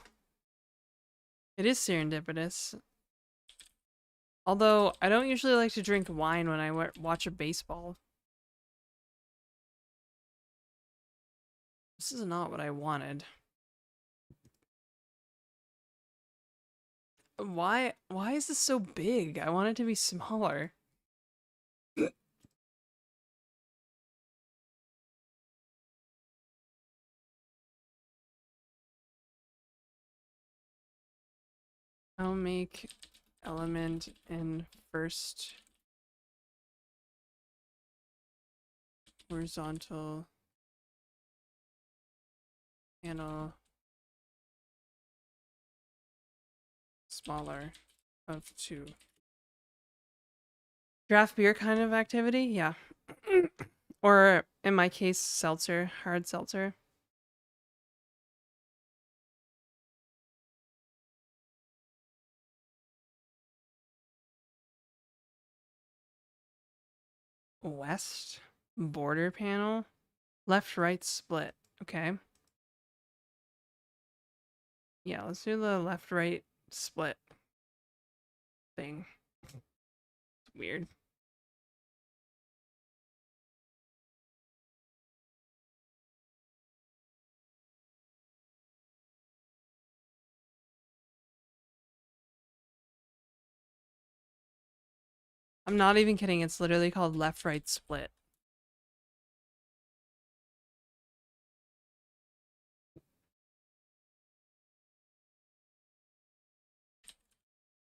It is serendipitous. Although, I don't usually like to drink wine when I watch a baseball. This is not what I wanted. Why is this so big? I want it to be smaller. I'll make element in first horizontal panel smaller of 2. Draft beer kind of activity? Yeah. Or in my case, seltzer, hard seltzer. West border panel, left right split. Okay. Yeah, let's do the left right split thing. It's weird. I'm not even kidding. It's literally called left right split.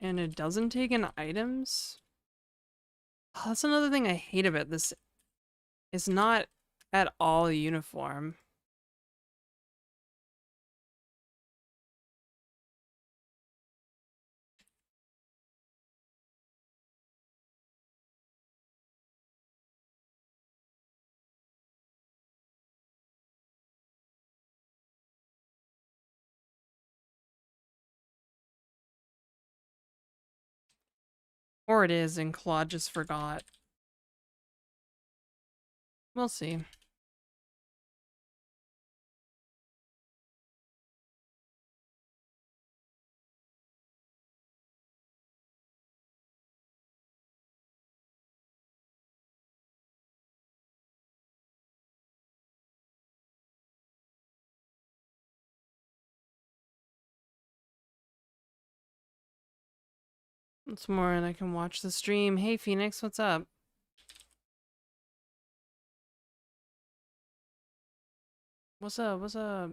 And it doesn't take in items? Oh, that's another thing I hate about this. It's not at all uniform. Or it is, and Claude just forgot. We'll see. It's more and I can watch the stream. Hey Phoenix, what's up? What's up? What's up?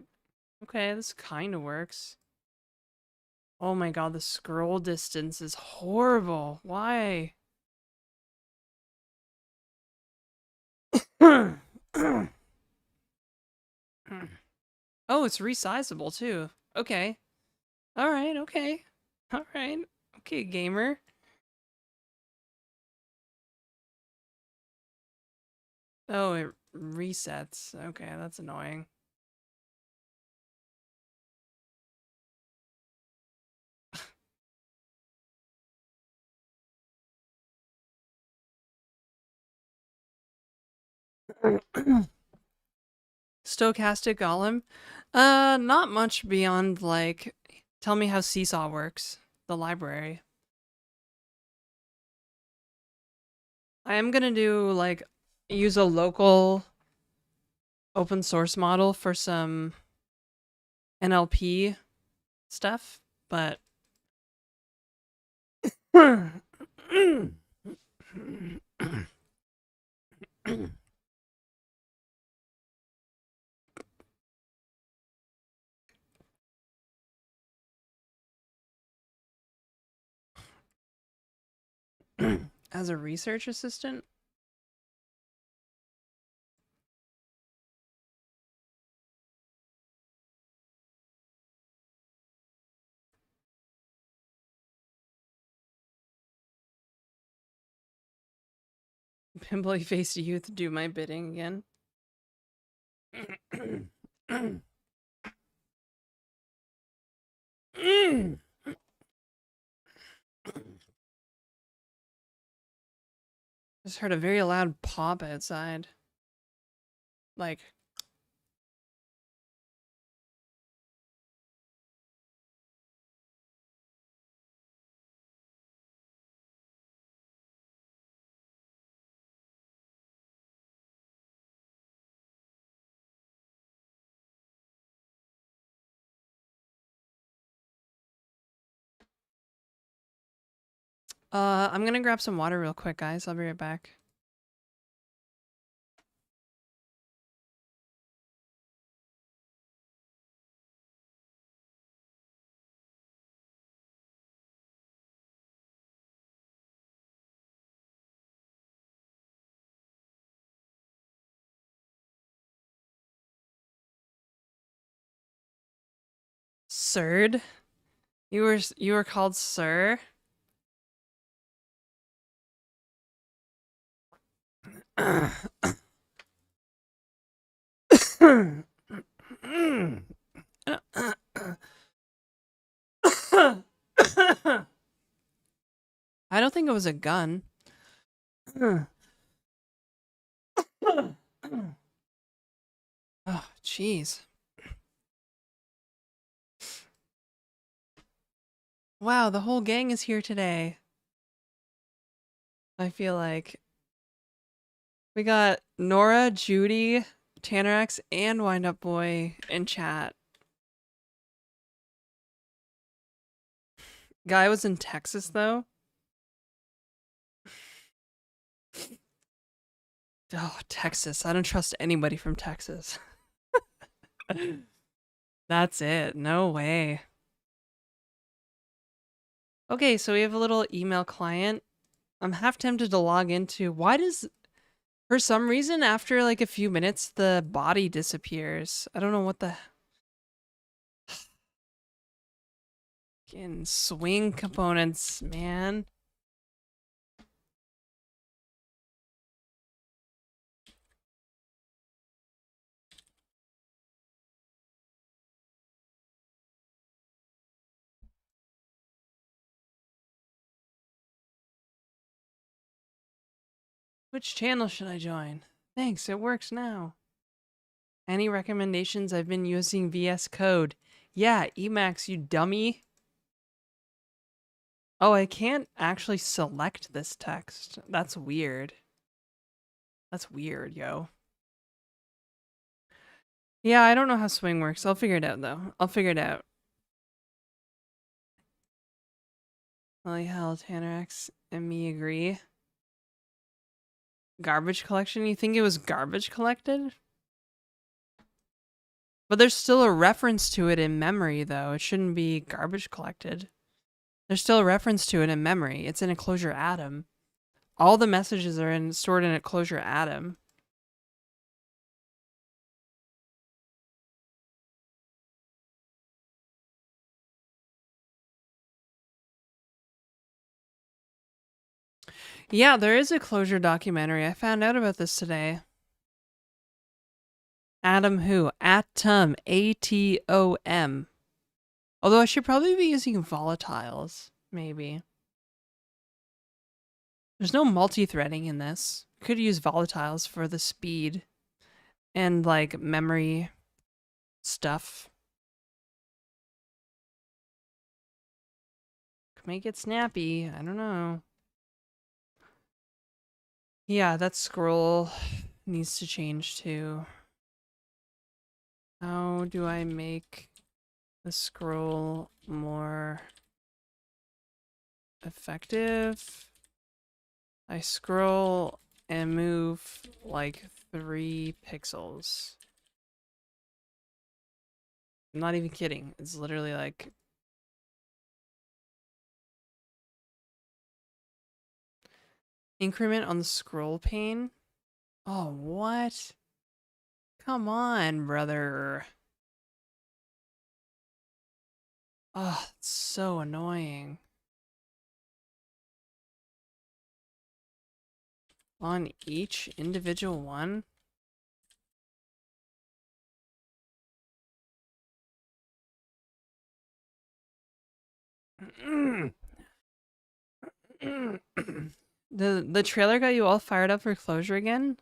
Okay, this kind of works. Oh my god, the scroll distance is horrible. Why? Oh, it's resizable too. Okay. Alright, okay. Alright. Okay, gamer. Oh, it resets. Okay, that's annoying. Stochastic Golem? Not much beyond, like, tell me how Seesaw works. The library. I am gonna do, like, use a local open source model for some NLP stuff, but as a research assistant, pimply faced youth do my bidding again. Just heard a very loud pop outside. Like, I'm gonna grab some water real quick, guys. I'll be right back. Sird? You were called Sir? I don't think it was a gun. Oh, jeez. Wow, the whole gang is here today. I feel like we got Nora, Judy, Tannerax, and Wind Up Boy in chat. Guy was in Texas though. Oh, Texas. I don't trust anybody from Texas. That's it. No way. Okay, so we have a little email client. I'm half tempted to log into. Why does, for some reason, after like a few minutes, the body disappears? I don't know what the. Fucking swing components, man. Which channel should I join? Thanks, it works now. Any recommendations? I've been using VS Code. Yeah, Emacs, you dummy. Oh, I can't actually select this text. That's weird. That's weird, yo. Yeah, I don't know how swing works. I'll figure it out, though. I'll figure it out. Lily Hell, Tannerax, and me agree. Garbage collection? You think it was garbage collected? But there's still a reference to it in memory, though. It shouldn't be garbage collected. There's still a reference to it in memory. It's in a closure atom. All the messages are stored in a closure atom. Yeah, there is a closure documentary. I found out about this today. Atom who? Atom. A-T-O-M. Although I should probably be using volatiles. Maybe. There's no multi-threading in this. Could use volatiles for the speed and like memory stuff. Could make it snappy. I don't know. Yeah, that scroll needs to change too. How do I make the scroll more effective? I scroll and move like 3 pixels. I'm not even kidding. It's literally like increment on the scroll pane. Oh, what? Come on, brother. Oh, it's so annoying. On each individual one? The trailer got you all fired up for Closure again?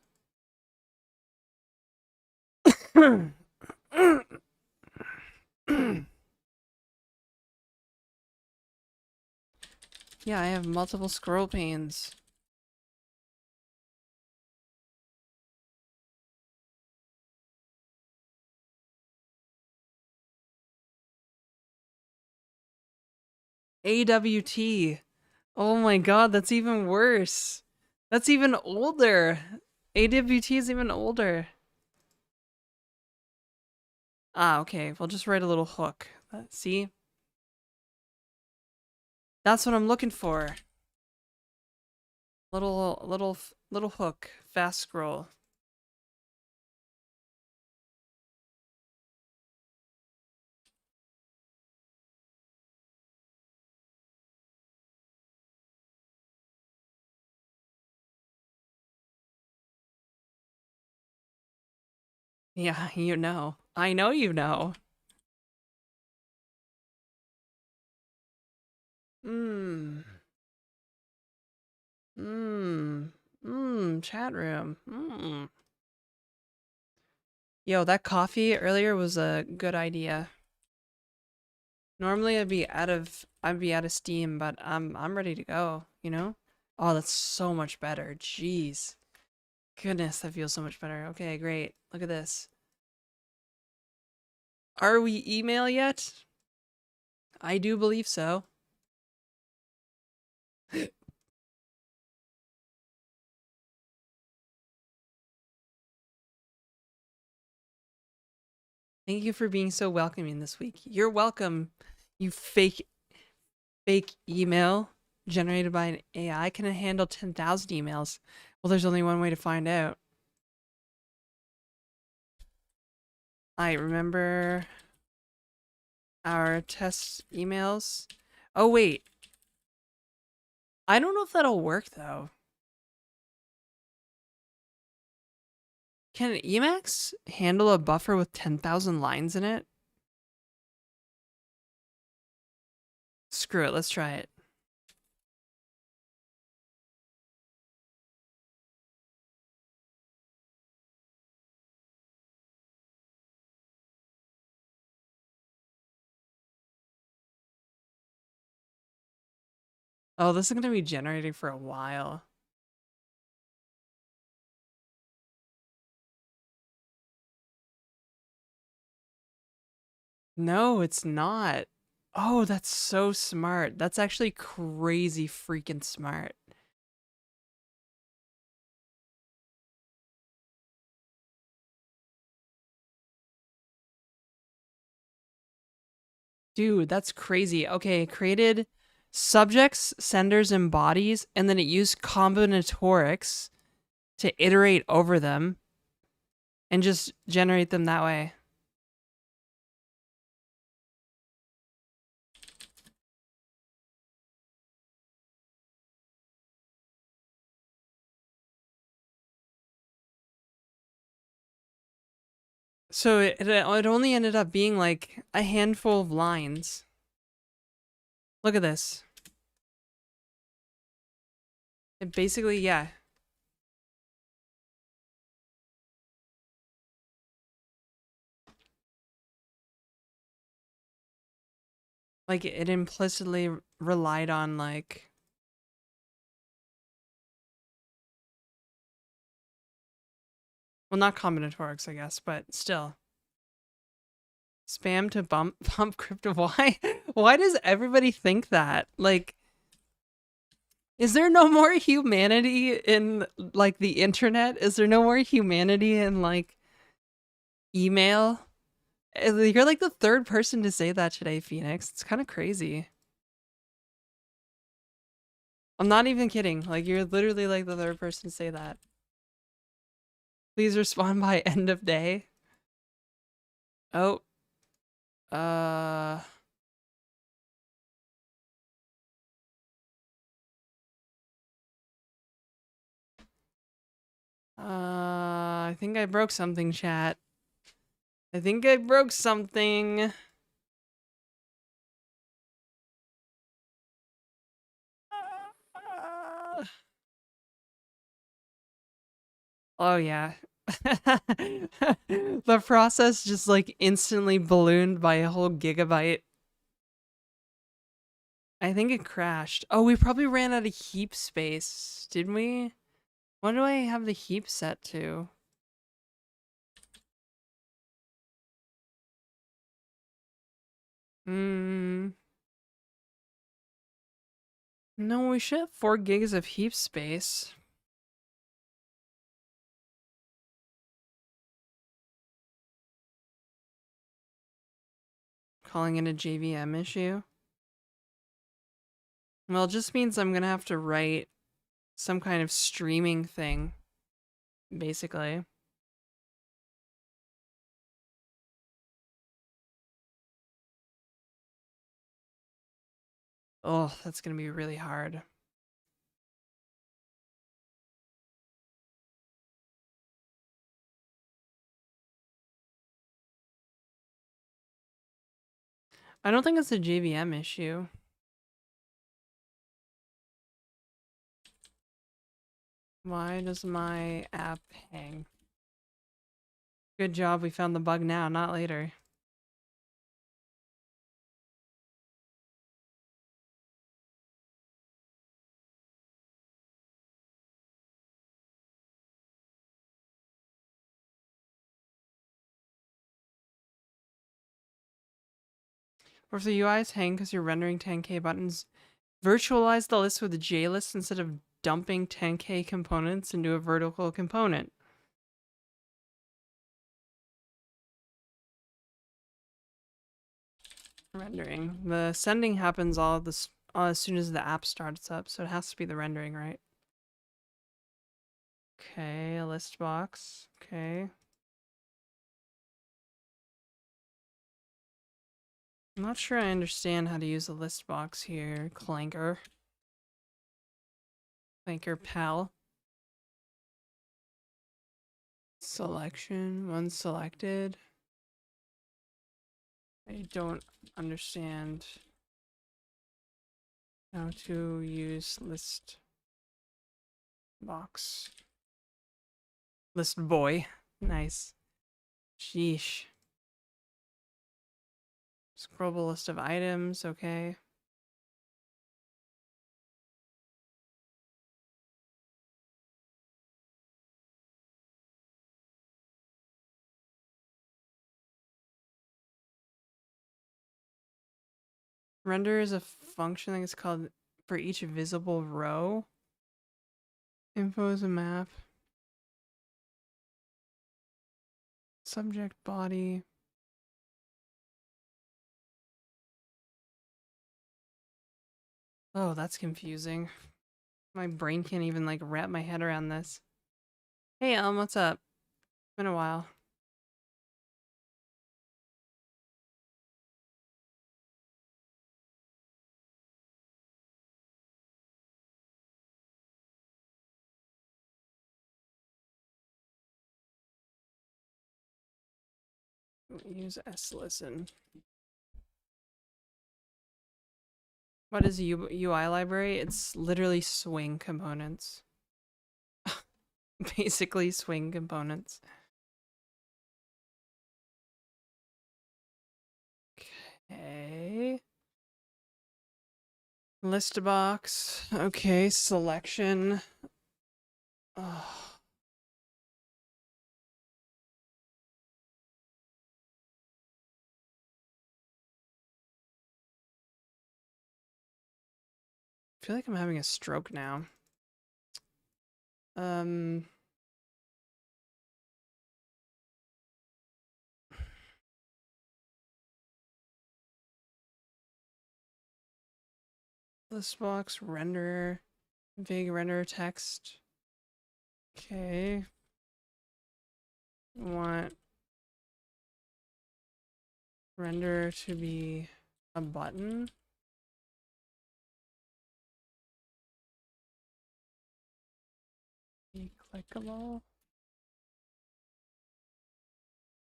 Yeah, I have multiple scroll panes. AWT. Oh my god, that's even worse. That's even older. AWT is even older. Ah, okay. We'll just write a little hook. See? That's what I'm looking for. Little hook. Fast scroll. Yeah, you know. I know you know. Mmm. Mmm. Mmm. Chat room. Mmm. Yo, that coffee earlier was a good idea. Normally I'd be out of steam, but I'm ready to go, you know? Oh, that's so much better. Jeez. Goodness, that feels so much better. Okay, great. Look at this. Are we email yet? I do believe so. Thank you for being so welcoming this week. You're welcome, you fake email generated by an AI. Can it handle 10,000 emails? Well, there's only one way to find out. I remember our test emails. Oh, wait. I don't know if that'll work, though. Can Emacs handle a buffer with 10,000 lines in it? Screw it, let's try it. Oh, this is going to be generating for a while. No, it's not. Oh, that's so smart. That's actually crazy freaking smart. Dude, that's crazy. Okay, it created subjects, senders, and bodies, and then it used combinatorics to iterate over them and just generate them that way. So it only ended up being like a handful of lines. Look at this. It basically, yeah. Like it implicitly relied on like, well, not combinatorics, I guess, but still. Spam to pump crypto. Why? Why does everybody think that? Like, is there no more humanity in like the internet? Is there no more humanity in like email? You're like the third person to say that today, Phoenix. It's kind of crazy. I'm not even kidding. Like, you're literally like the third person to say that. Please respond by end of day. Oh. Uh. I think I broke something, chat. I think I broke something. Oh yeah. The process just like instantly ballooned by a whole gigabyte. I think it crashed. Oh, we probably ran out of heap space, didn't we? What do I have the heap set to? Hmm. No, we should have 4 gigs of heap space. Calling it a JVM issue. Well, it just means I'm gonna have to write some kind of streaming thing, basically. Oh, that's gonna be really hard. I don't think it's a JVM issue. Why does my app hang? Good job, we found the bug now, not later. Or if the UIs hang because you're rendering 10K buttons, virtualize the list with a JList instead of dumping 10K components into a vertical component. Rendering. The sending happens all this as soon as the app starts up, so it has to be the rendering, right? Okay, a list box. Okay. I'm not sure I understand how to use a list box here. Clanker. Clanker pal. Selection. One selected. I don't understand how to use list box. List boy. Nice. Sheesh. Scrollable list of items. Okay. Render is a function that is called for each visible row. Info is a map. Subject body. Oh, that's confusing. My brain can't even like wrap my head around this. Hey Elm, what's up? Been a while. Use slisten. What is a UI library? It's literally swing components. Basically swing components. Okay. List box. Okay, selection. Oh. I feel like I'm having a stroke now. List box, renderer, vague renderer text. Okay. Want render to be a button. Be clickable.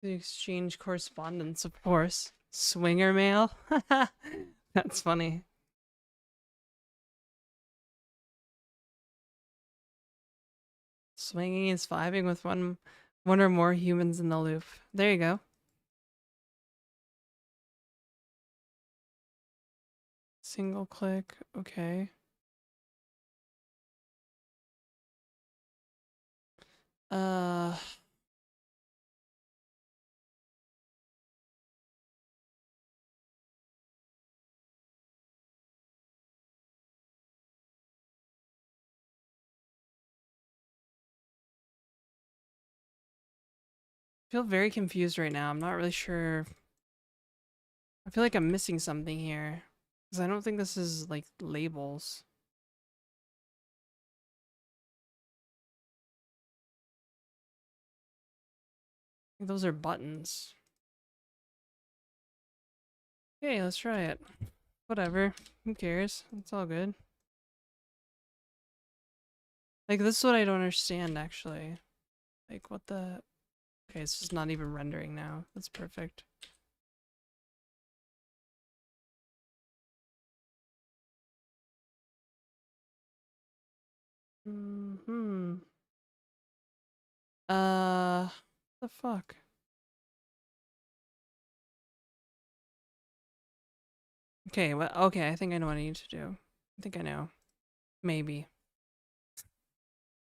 The exchange correspondence, of course. Swinger mail. That's funny. Swinging is vibing with one or more humans in the loop. There you go. Single click. Okay. Uh. I feel very confused right now. I'm not really sure. I feel like I'm missing something here. Because I don't think this is like labels. I think those are buttons. Okay, let's try it. Whatever. Who cares? It's all good. Like, this is what I don't understand, actually. Like, what the... Okay, it's just not even rendering now. That's perfect. Hmm. What the fuck? Okay, well, okay, I think I know what I need to do. I think I know. Maybe.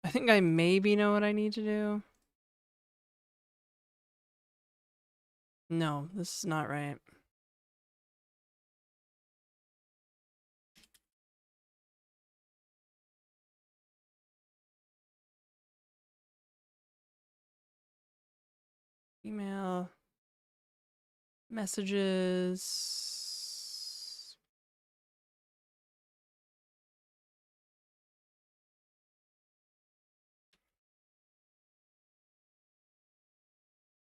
I think I maybe know what I need to do. No, this is not right. Email. Messages.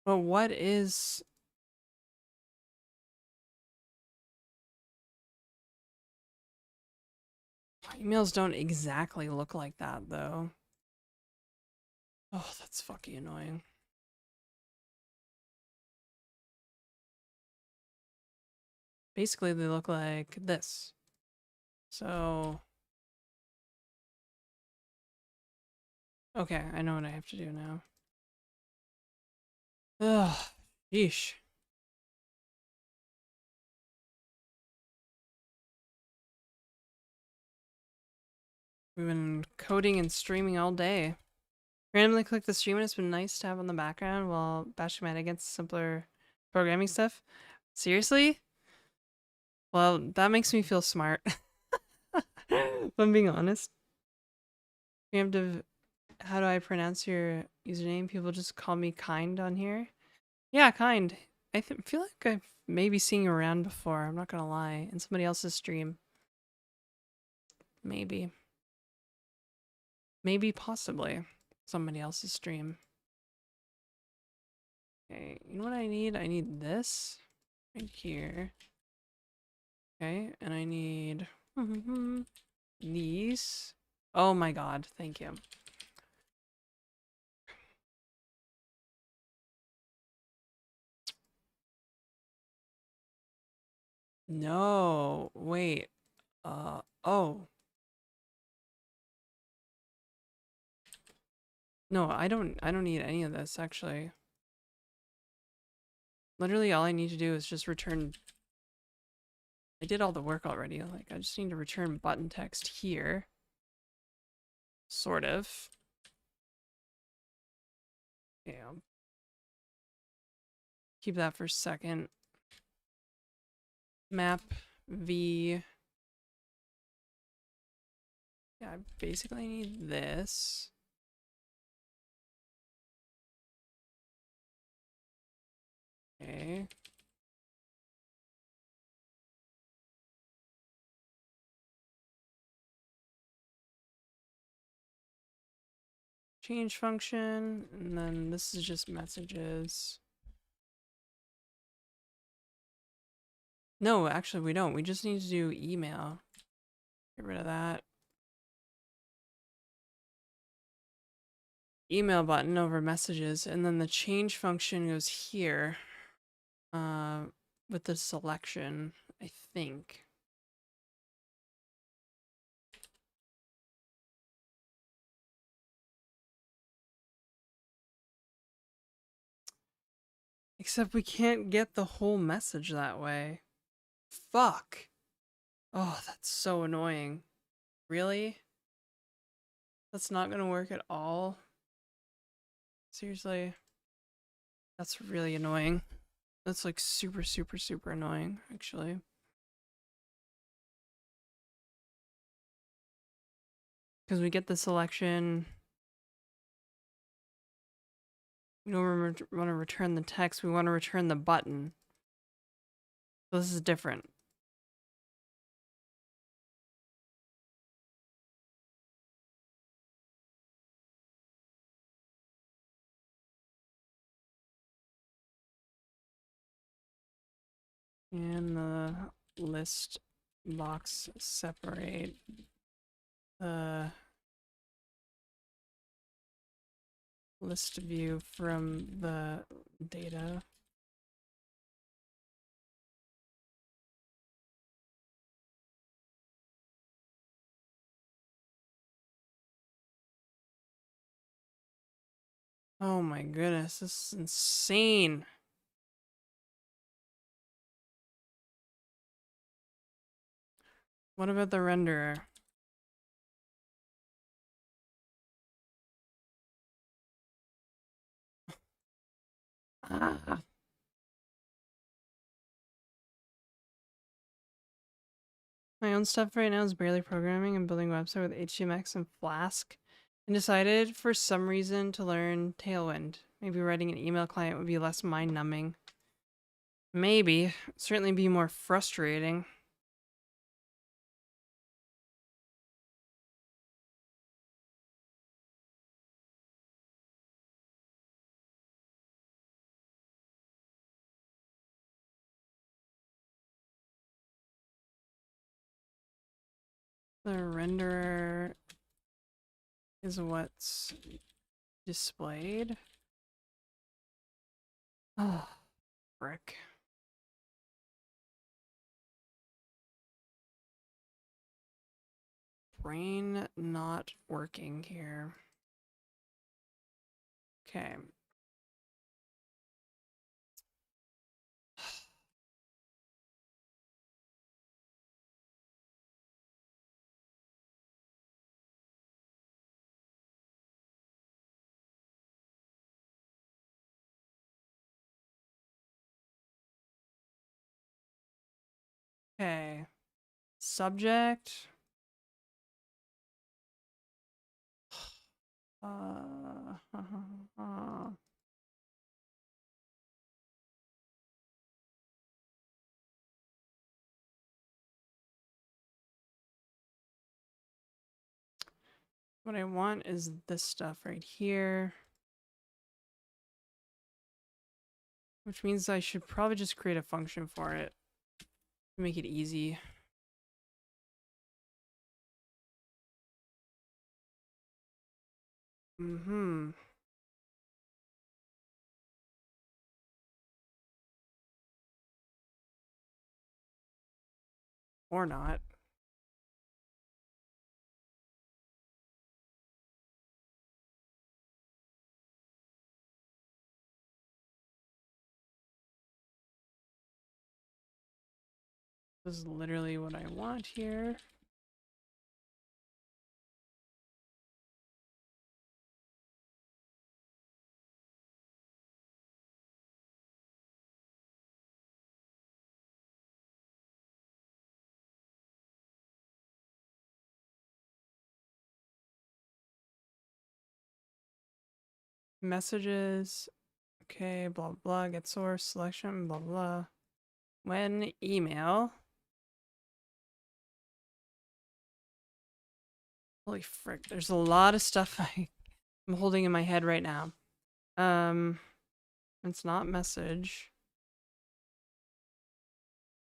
But what is... Emails don't exactly look like that, though. Oh, that's fucking annoying. Basically, they look like this. So... Okay, I know what I have to do now. Ugh, yeesh. We've been coding and streaming all day. Randomly click the stream and it's been nice to have on the background while bashing my head against simpler programming stuff. Seriously? Well, that makes me feel smart. If I'm being honest. You have to... How do I pronounce your username? People just call me Kind on here. Yeah, Kind. I feel like I've maybe seen you around before. I'm not gonna lie. In somebody else's stream. Maybe. Maybe possibly. Somebody else's stream. Okay, you know what I need? I need this right here. Okay, and I need these. Oh my god, thank you. No, wait. Oh. No, I don't need any of this actually. Literally all I need to do is just return. I did all the work already. Like I just need to return button text here. Sort of. Yeah. Keep that for a second. Map v. Yeah, I basically need this. Okay. Change function, and then this is just messages. No, actually we don't. We just need to do email. Get rid of that. Email button over messages, and then the change function goes here. With the selection, I think. Except we can't get the whole message that way. Fuck. Oh, that's so annoying. Really? That's not gonna work at all? Seriously? That's really annoying. That's like super, super, super annoying, actually. Because we get the selection. We don't want to return the text, we want to return the button. So this is different. And the list box separate the list view from the data. Oh my goodness, this is insane. What about the renderer? Ah. My own stuff right now is barely programming and building a website with HTMX and Flask, and decided for some reason to learn Tailwind. Maybe writing an email client would be less mind-numbing. Maybe. Certainly be more frustrating. The renderer is what's displayed. Oh, frick. Brain not working here. Okay. Okay. Subject. What I want is this stuff right here. Which means I should probably just create a function for it to make it easy. Mm-hmm. Or not. This is literally what I want here. Messages. Okay, blah, blah, get source, selection, blah, blah. When email. Holy frick, there's a lot of stuff I'm holding in my head right now. It's not message.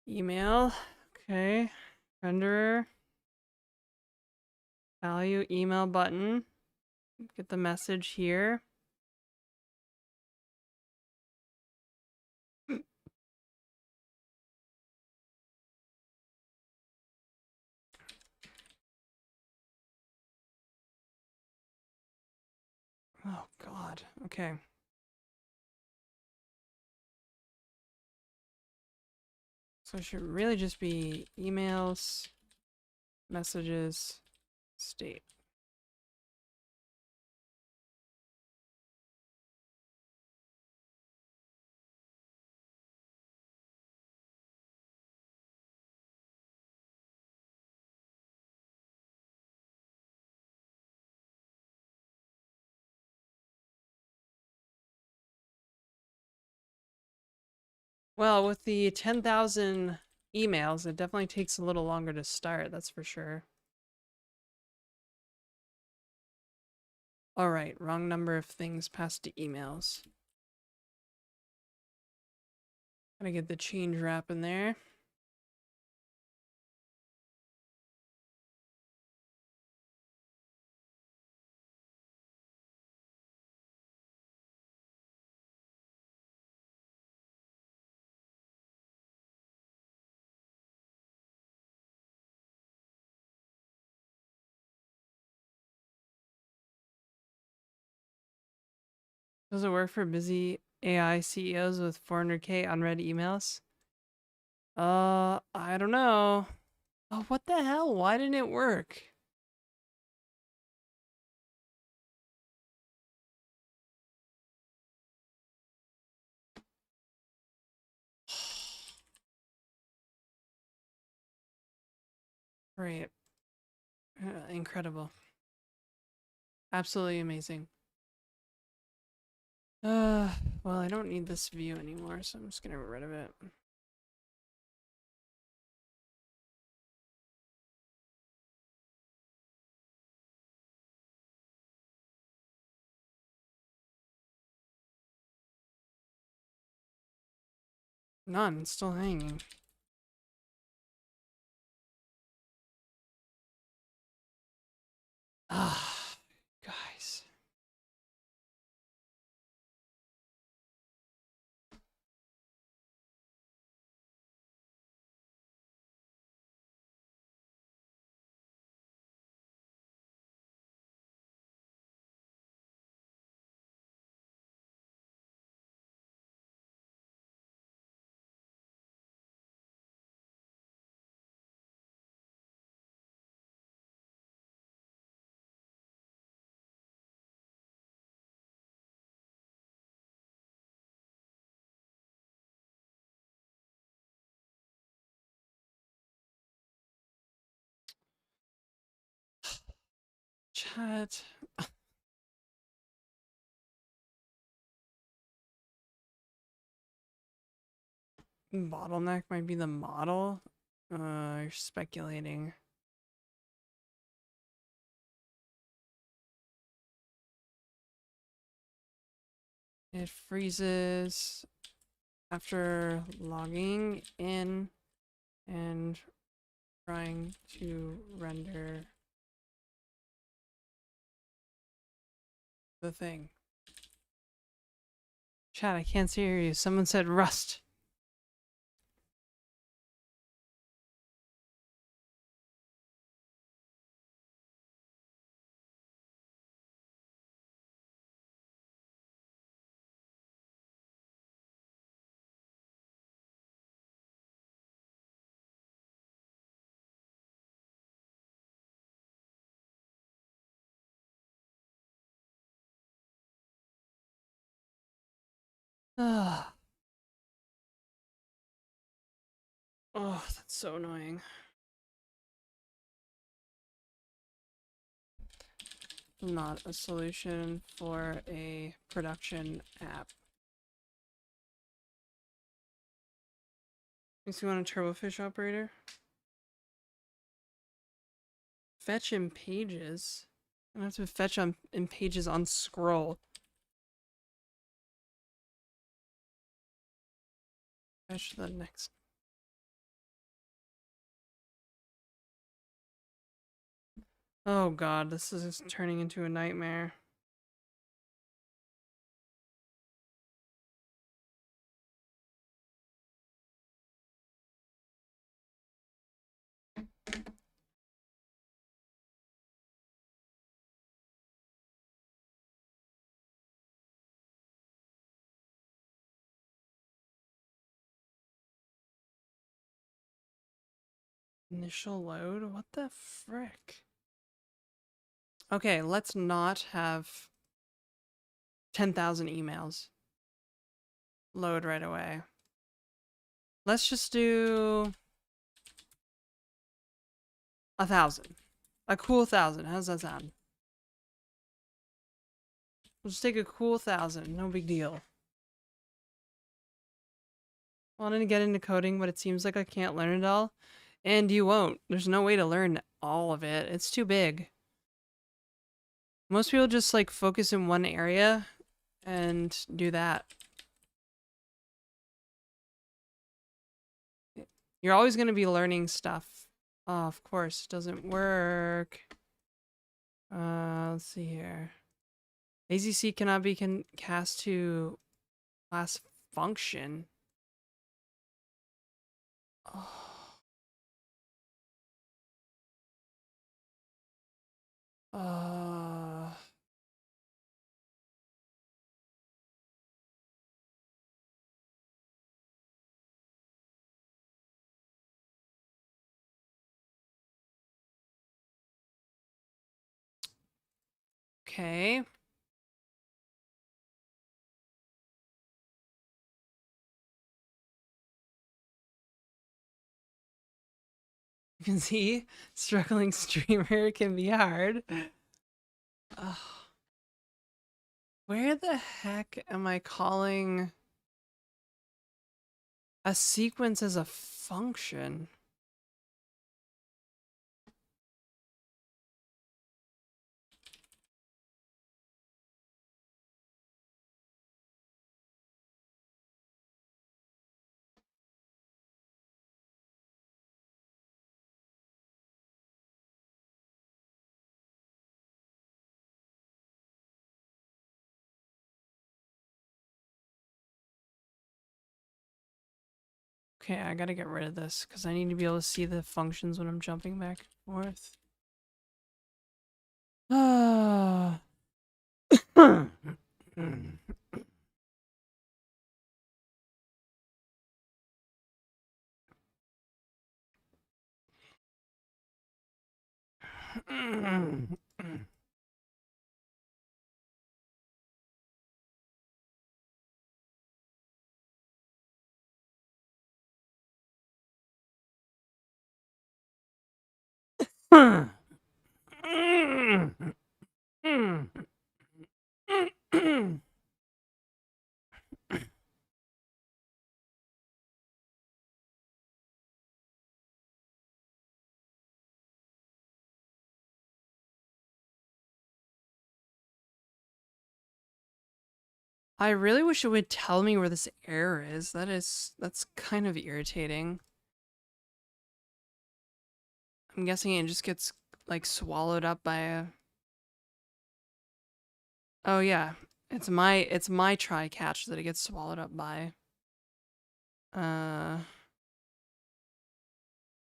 Email. Okay. Renderer. Value email button. Get the message here. Oh god. Okay. So it should really just be emails, messages, state. Well, with the 10,000 emails, it definitely takes a little longer to start, that's for sure. All right, wrong number of things passed to emails. Gotta get the change wrap in there. Does it work for busy AI CEOs with 400K unread emails? I don't know. Oh, what the hell? Why didn't it work? Great. Incredible. Absolutely amazing. Well, I don't need this view anymore, so I'm just gonna get rid of it. None, it's still hanging. Ah, guys. Chat. Bottleneck might be the model. You're speculating. It freezes after logging in and trying to render the thing. Chat, I can't hear you. Someone said rust. Ugh. Oh, that's so annoying. Not a solution for a production app. Makes you want a turbofish operator? Fetch in pages? I have to fetch in pages on scroll. Fetch the next. Oh god, this is turning into a nightmare. Initial load? What the frick? Okay, let's not have 10,000 emails load right away. Let's just do 1,000. A cool 1,000. How's that sound? We'll just take a cool 1,000. No big deal. Wanting to get into coding, but it seems like I can't learn it all. And you won't. There's no way to learn all of it. It's too big. Most people just like focus in one area and do that. You're always going to be learning stuff. Oh, of course, it doesn't work. Let's see here. AZC cannot be cast to class function. Oh. Uh. Okay. You can see struggling streamer can be hard. Ugh. Where the heck am I calling a sequence as a function? Okay, I gotta get rid of this because I need to be able to see the functions when I'm jumping back and forth. Ah. I really wish it would tell me where this error is. That's kind of irritating. I'm guessing it just gets like swallowed up by a. Oh yeah, it's my try catch that it gets swallowed up by. Uh,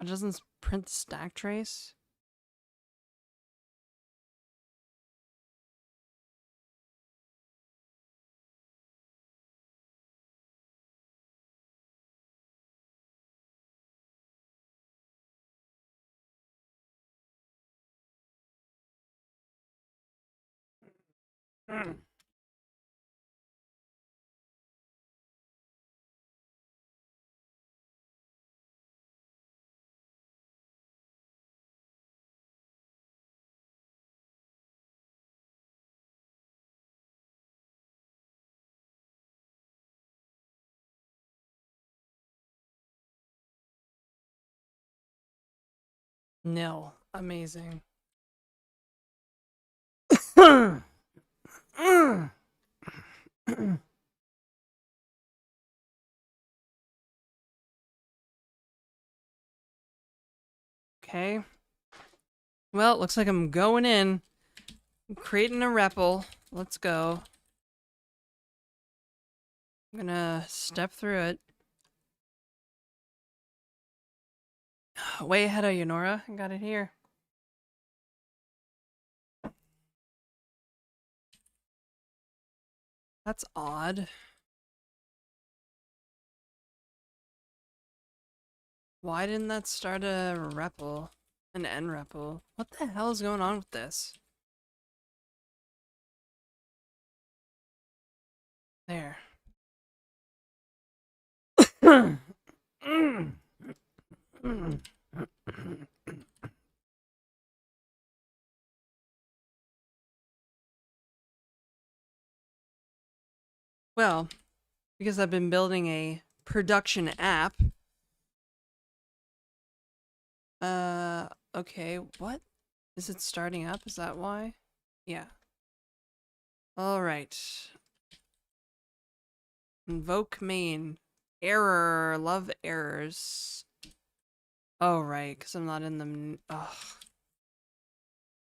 it doesn't print stack trace. Nil. Amazing. Okay. Well, it looks like I'm going in. I'm creating a REPL. Let's go. I'm gonna step through it. Way ahead of you, Nora. I got it here. That's odd. Why didn't that start a REPL? An NREPL? What the hell is going on with this? There. Well, because I've been building a production app. Okay, what? Is it starting up? Is that why? Yeah. Alright. Invoke main. Error. Love errors. Oh, right, because I'm not in the... Ugh.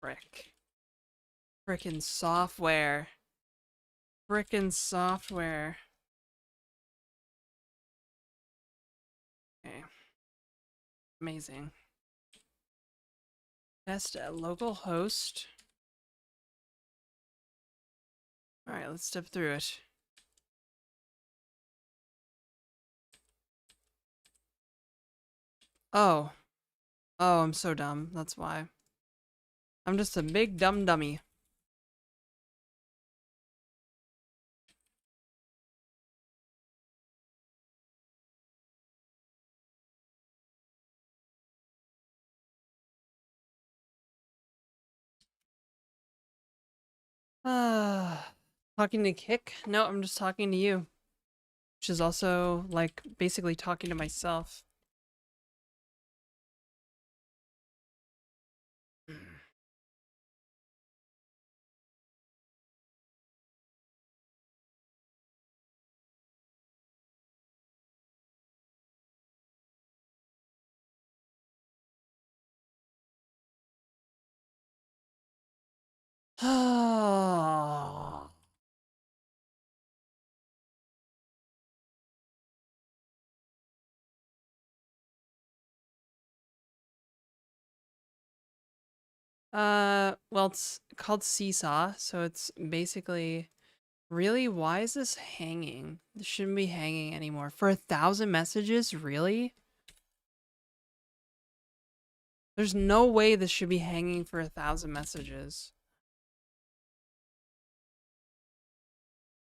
Frick. Frickin' software. Frickin' software. Okay. Amazing. Test at local host. Alright, let's step through it. Oh. Oh, I'm so dumb. That's why. I'm just a big dumb dummy. Talking to Kick? No, I'm just talking to you. Which is also, like, basically talking to myself. Well, it's called Seesaw, so it's basically... Really? Why is this hanging? This shouldn't be hanging anymore. For 1,000 messages? Really? There's no way this should be hanging for 1,000 messages.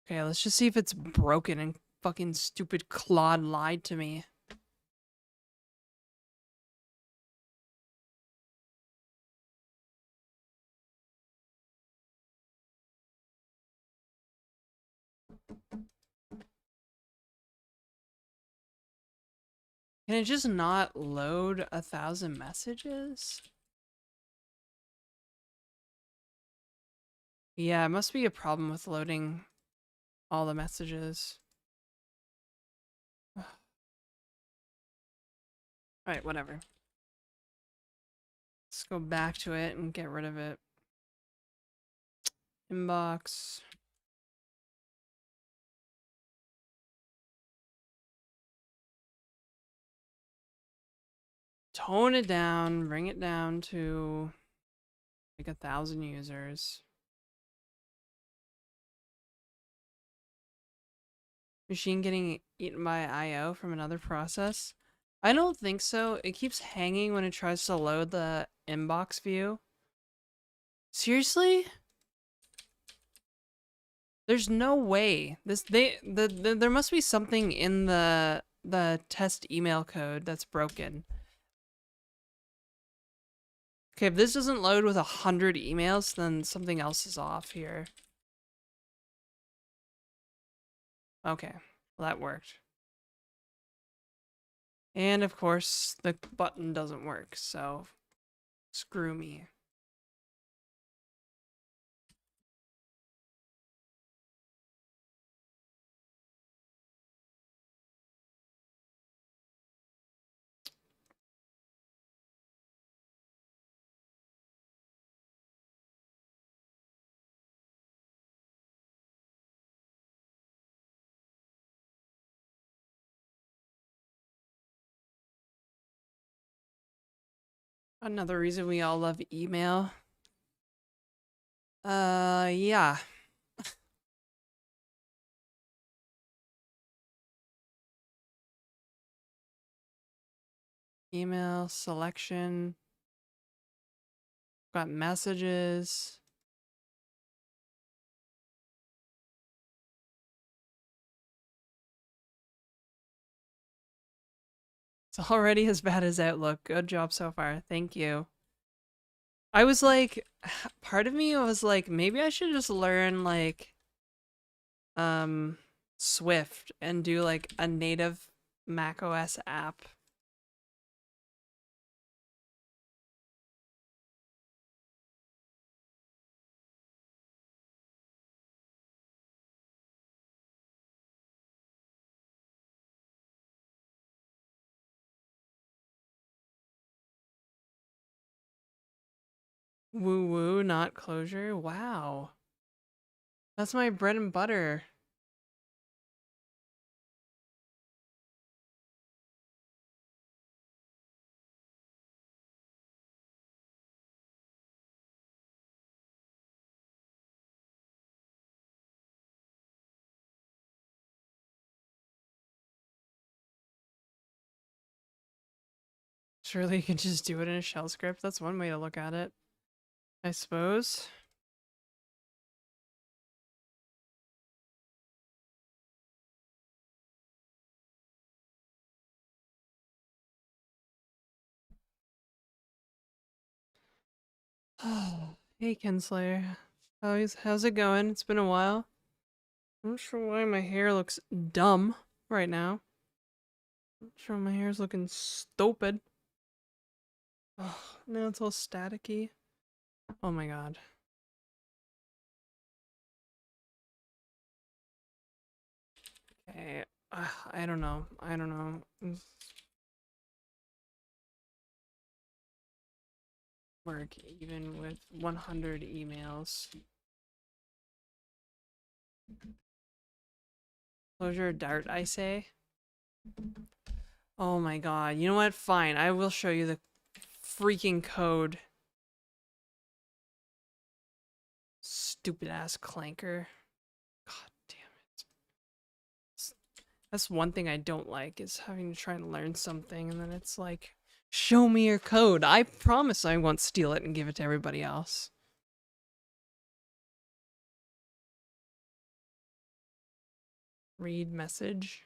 Okay, let's just see if it's broken and fucking stupid Claude lied to me. Can it just not load 1,000 messages? Yeah, it must be a problem with loading all the messages. Alright, whatever. Let's go back to it and get rid of it. Inbox. Tone it down, bring it down to like 1,000 users. Machine getting eaten by IO from another process? I don't think so. It keeps hanging when it tries to load the inbox view. Seriously? There's no way. There must be something in the test email code that's broken. Okay, if this doesn't load with 100 emails, then something else is off here. Okay, well, that worked. And of course, the button doesn't work, so screw me. Another reason we all love email. Yeah. email selection. Got messages. It's already as bad as Outlook. Good job so far. Thank you. I was like, part of me was like, maybe I should just learn like um Swift and do like a native Mac OS app. Woo woo, not closure. Wow. That's my bread and butter. Surely you can just do it in a shell script. That's one way to look at it, I suppose. Hey, Kinslayer. How's it going? It's been a while. I'm not sure why my hair looks dumb right now. I'm not sure my hair's looking stupid. Oh, now it's all staticky. Oh my god. Okay. I don't know. I don't know. Work even with 100 emails. Closure Dart, I say. Oh my god. You know what? Fine. I will show you the freaking code. Stupid ass clanker. God damn it. That's one thing I don't like is having to try and learn something and then it's like, show me your code. I promise I won't steal it and give it to everybody else. Read message.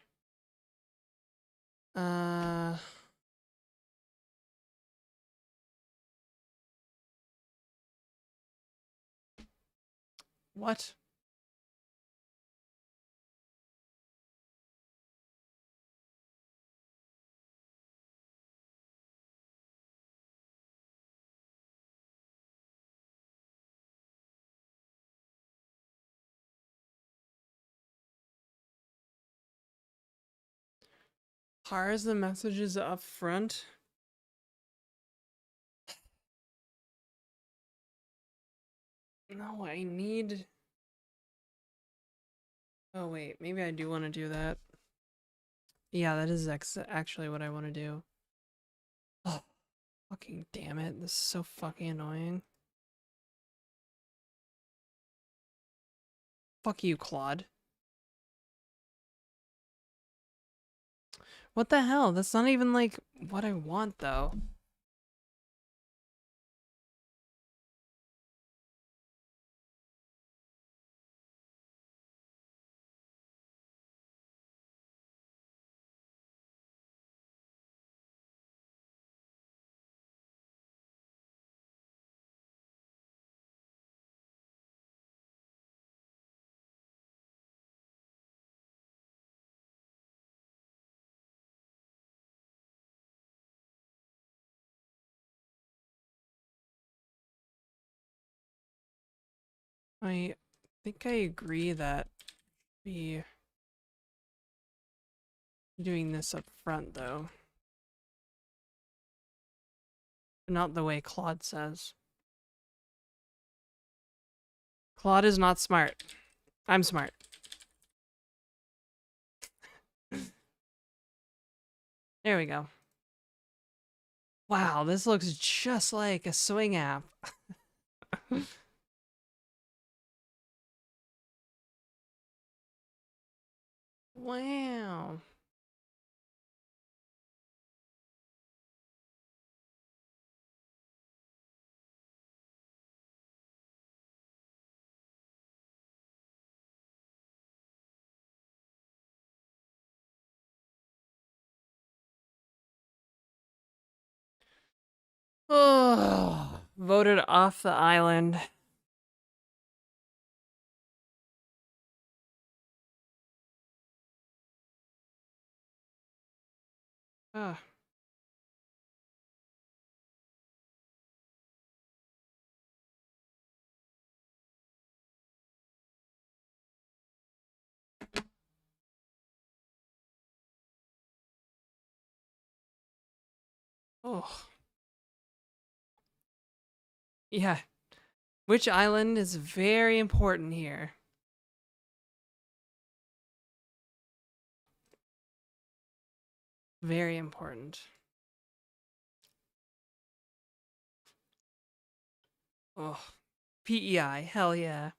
Uh what? Parse the messages up front. No, I need. Oh, wait. Maybe I do want to do that. Yeah, that is actually what I want to do. Oh, fucking damn it. This is so fucking annoying. Fuck you, Claude. What the hell? That's not even like what I want, though. I think I agree that be doing this up front, though. Not the way Claude says. Claude is not smart. I'm smart. There we go. Wow, this looks just like a swing app. Wow. Oh, voted off the island. Ah. Oh. Yeah. Which island is very important here? Very important. Oh. PEI. Hell yeah.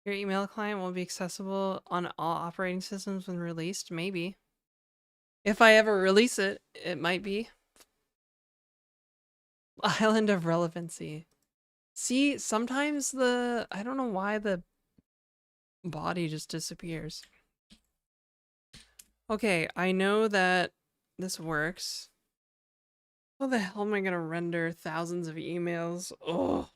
Your email client will be accessible on all operating systems when released? Maybe. If I ever release it, it might be. Island of relevancy. See, sometimes I don't know why the body just disappears. Okay, I know that this works. How the hell am I gonna render thousands of emails? Oh.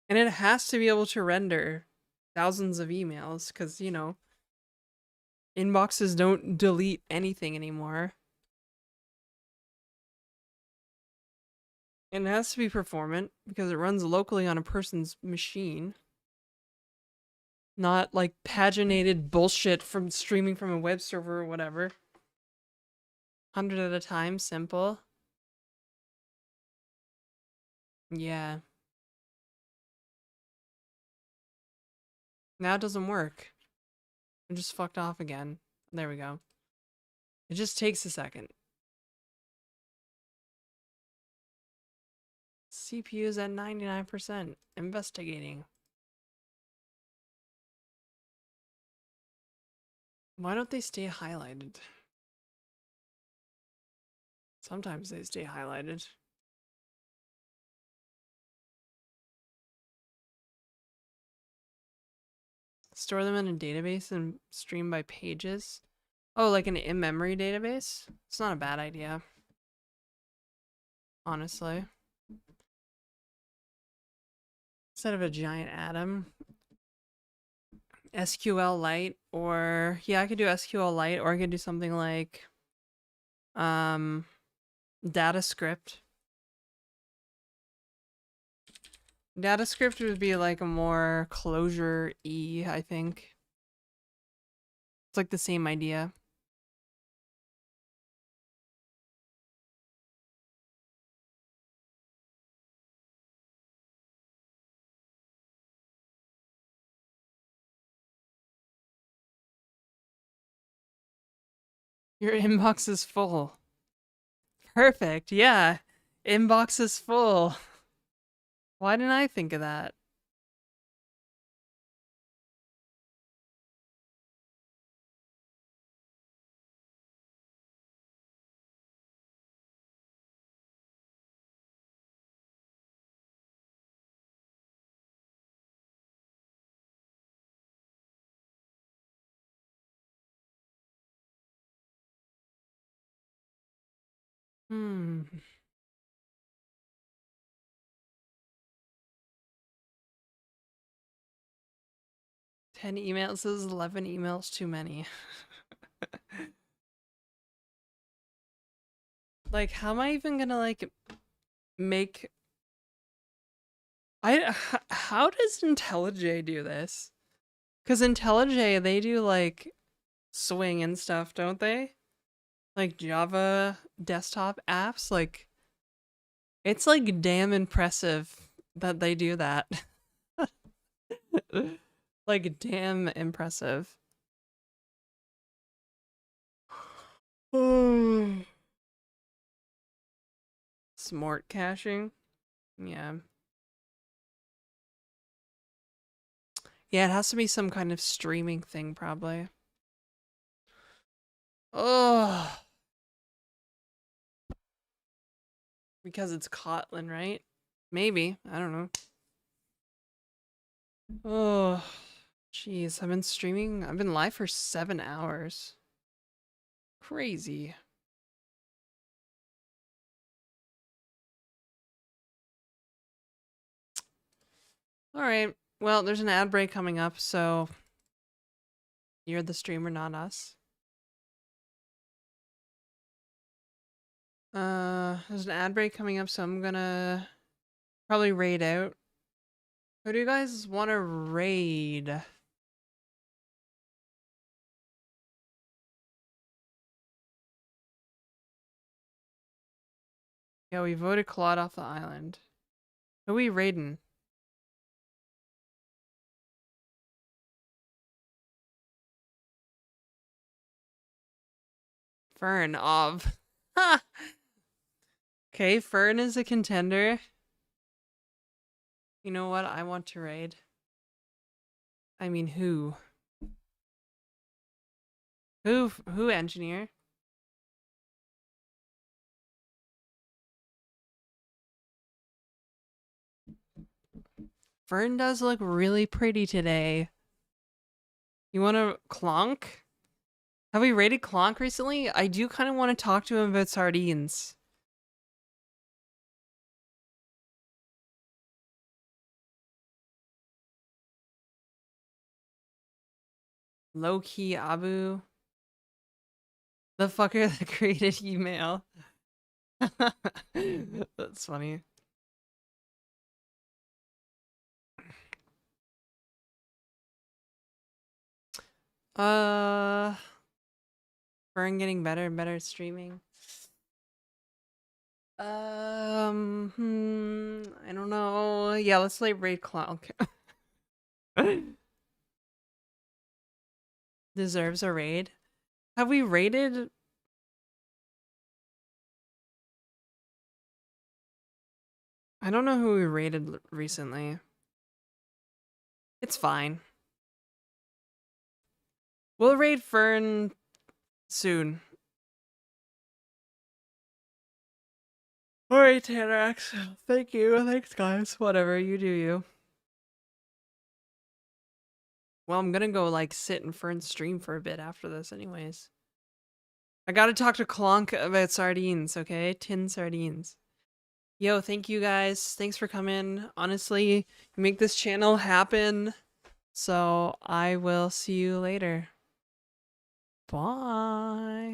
And it has to be able to render thousands of emails because, you know, inboxes don't delete anything anymore. And it has to be performant because it runs locally on a person's machine. Not like paginated bullshit from streaming from a web server or whatever. 100 at a time, simple. Yeah. Now it doesn't work. I just fucked off again. There we go. It just takes a second. CPU is at 99%. Investigating. Why don't they stay highlighted? Sometimes they stay highlighted. Store them in a database and stream by pages. Oh, like an in-memory database? It's not a bad idea. Honestly. Instead of a giant atom. SQLite, or yeah, I could do SQLite, or I could do something like data script. Data script would be like a more closure-y, I think. It's like the same idea. Your inbox is full. Perfect, yeah. Inbox is full. Why didn't I think of that? Hmm. 10 emails is 11 emails too many. Like, how am I even gonna, like, make... How does IntelliJ do this? Because IntelliJ, they do, like, Swing and stuff, don't they? Like, Java desktop apps? Like, it's, like, damn impressive that they do that. Like, damn impressive. Smart caching? Yeah. Yeah, it has to be some kind of streaming thing, probably. Oh, because it's Kotlin, right? Maybe. I don't know. Oh. Jeez, I've been streaming. I've been live for 7 hours. Crazy. All right. Well, there's an ad break coming up, so you're the streamer, not us. There's an ad break coming up, so I'm gonna probably raid out. Who do you guys want to raid? Yeah, we voted Claude off the island. Who we raiding? Fern of. Ha! Okay, Fern is a contender. You know what? I want to raid. I mean, who? Who, engineer? Fern does look really pretty today. You want to Clonk? Have we raided Clonk recently? I do kind of want to talk to him about sardines. Low-key Abu. The fucker that created email. That's funny. Fern getting better and better at streaming. I don't know. Yeah, let's like raid Clonk. Deserves a raid. Have we raided? I don't know who we raided recently. It's fine. We'll raid Fern soon. Alright, Tanax. Thank you. Thanks, guys. Whatever, you do you. Well, I'm gonna go, like, sit in Fern's stream for a bit after this anyways. I gotta talk to Clonk about sardines, okay? Tin sardines. Yo, thank you guys. Thanks for coming. Honestly, you make this channel happen. So, I will see you later. Bye.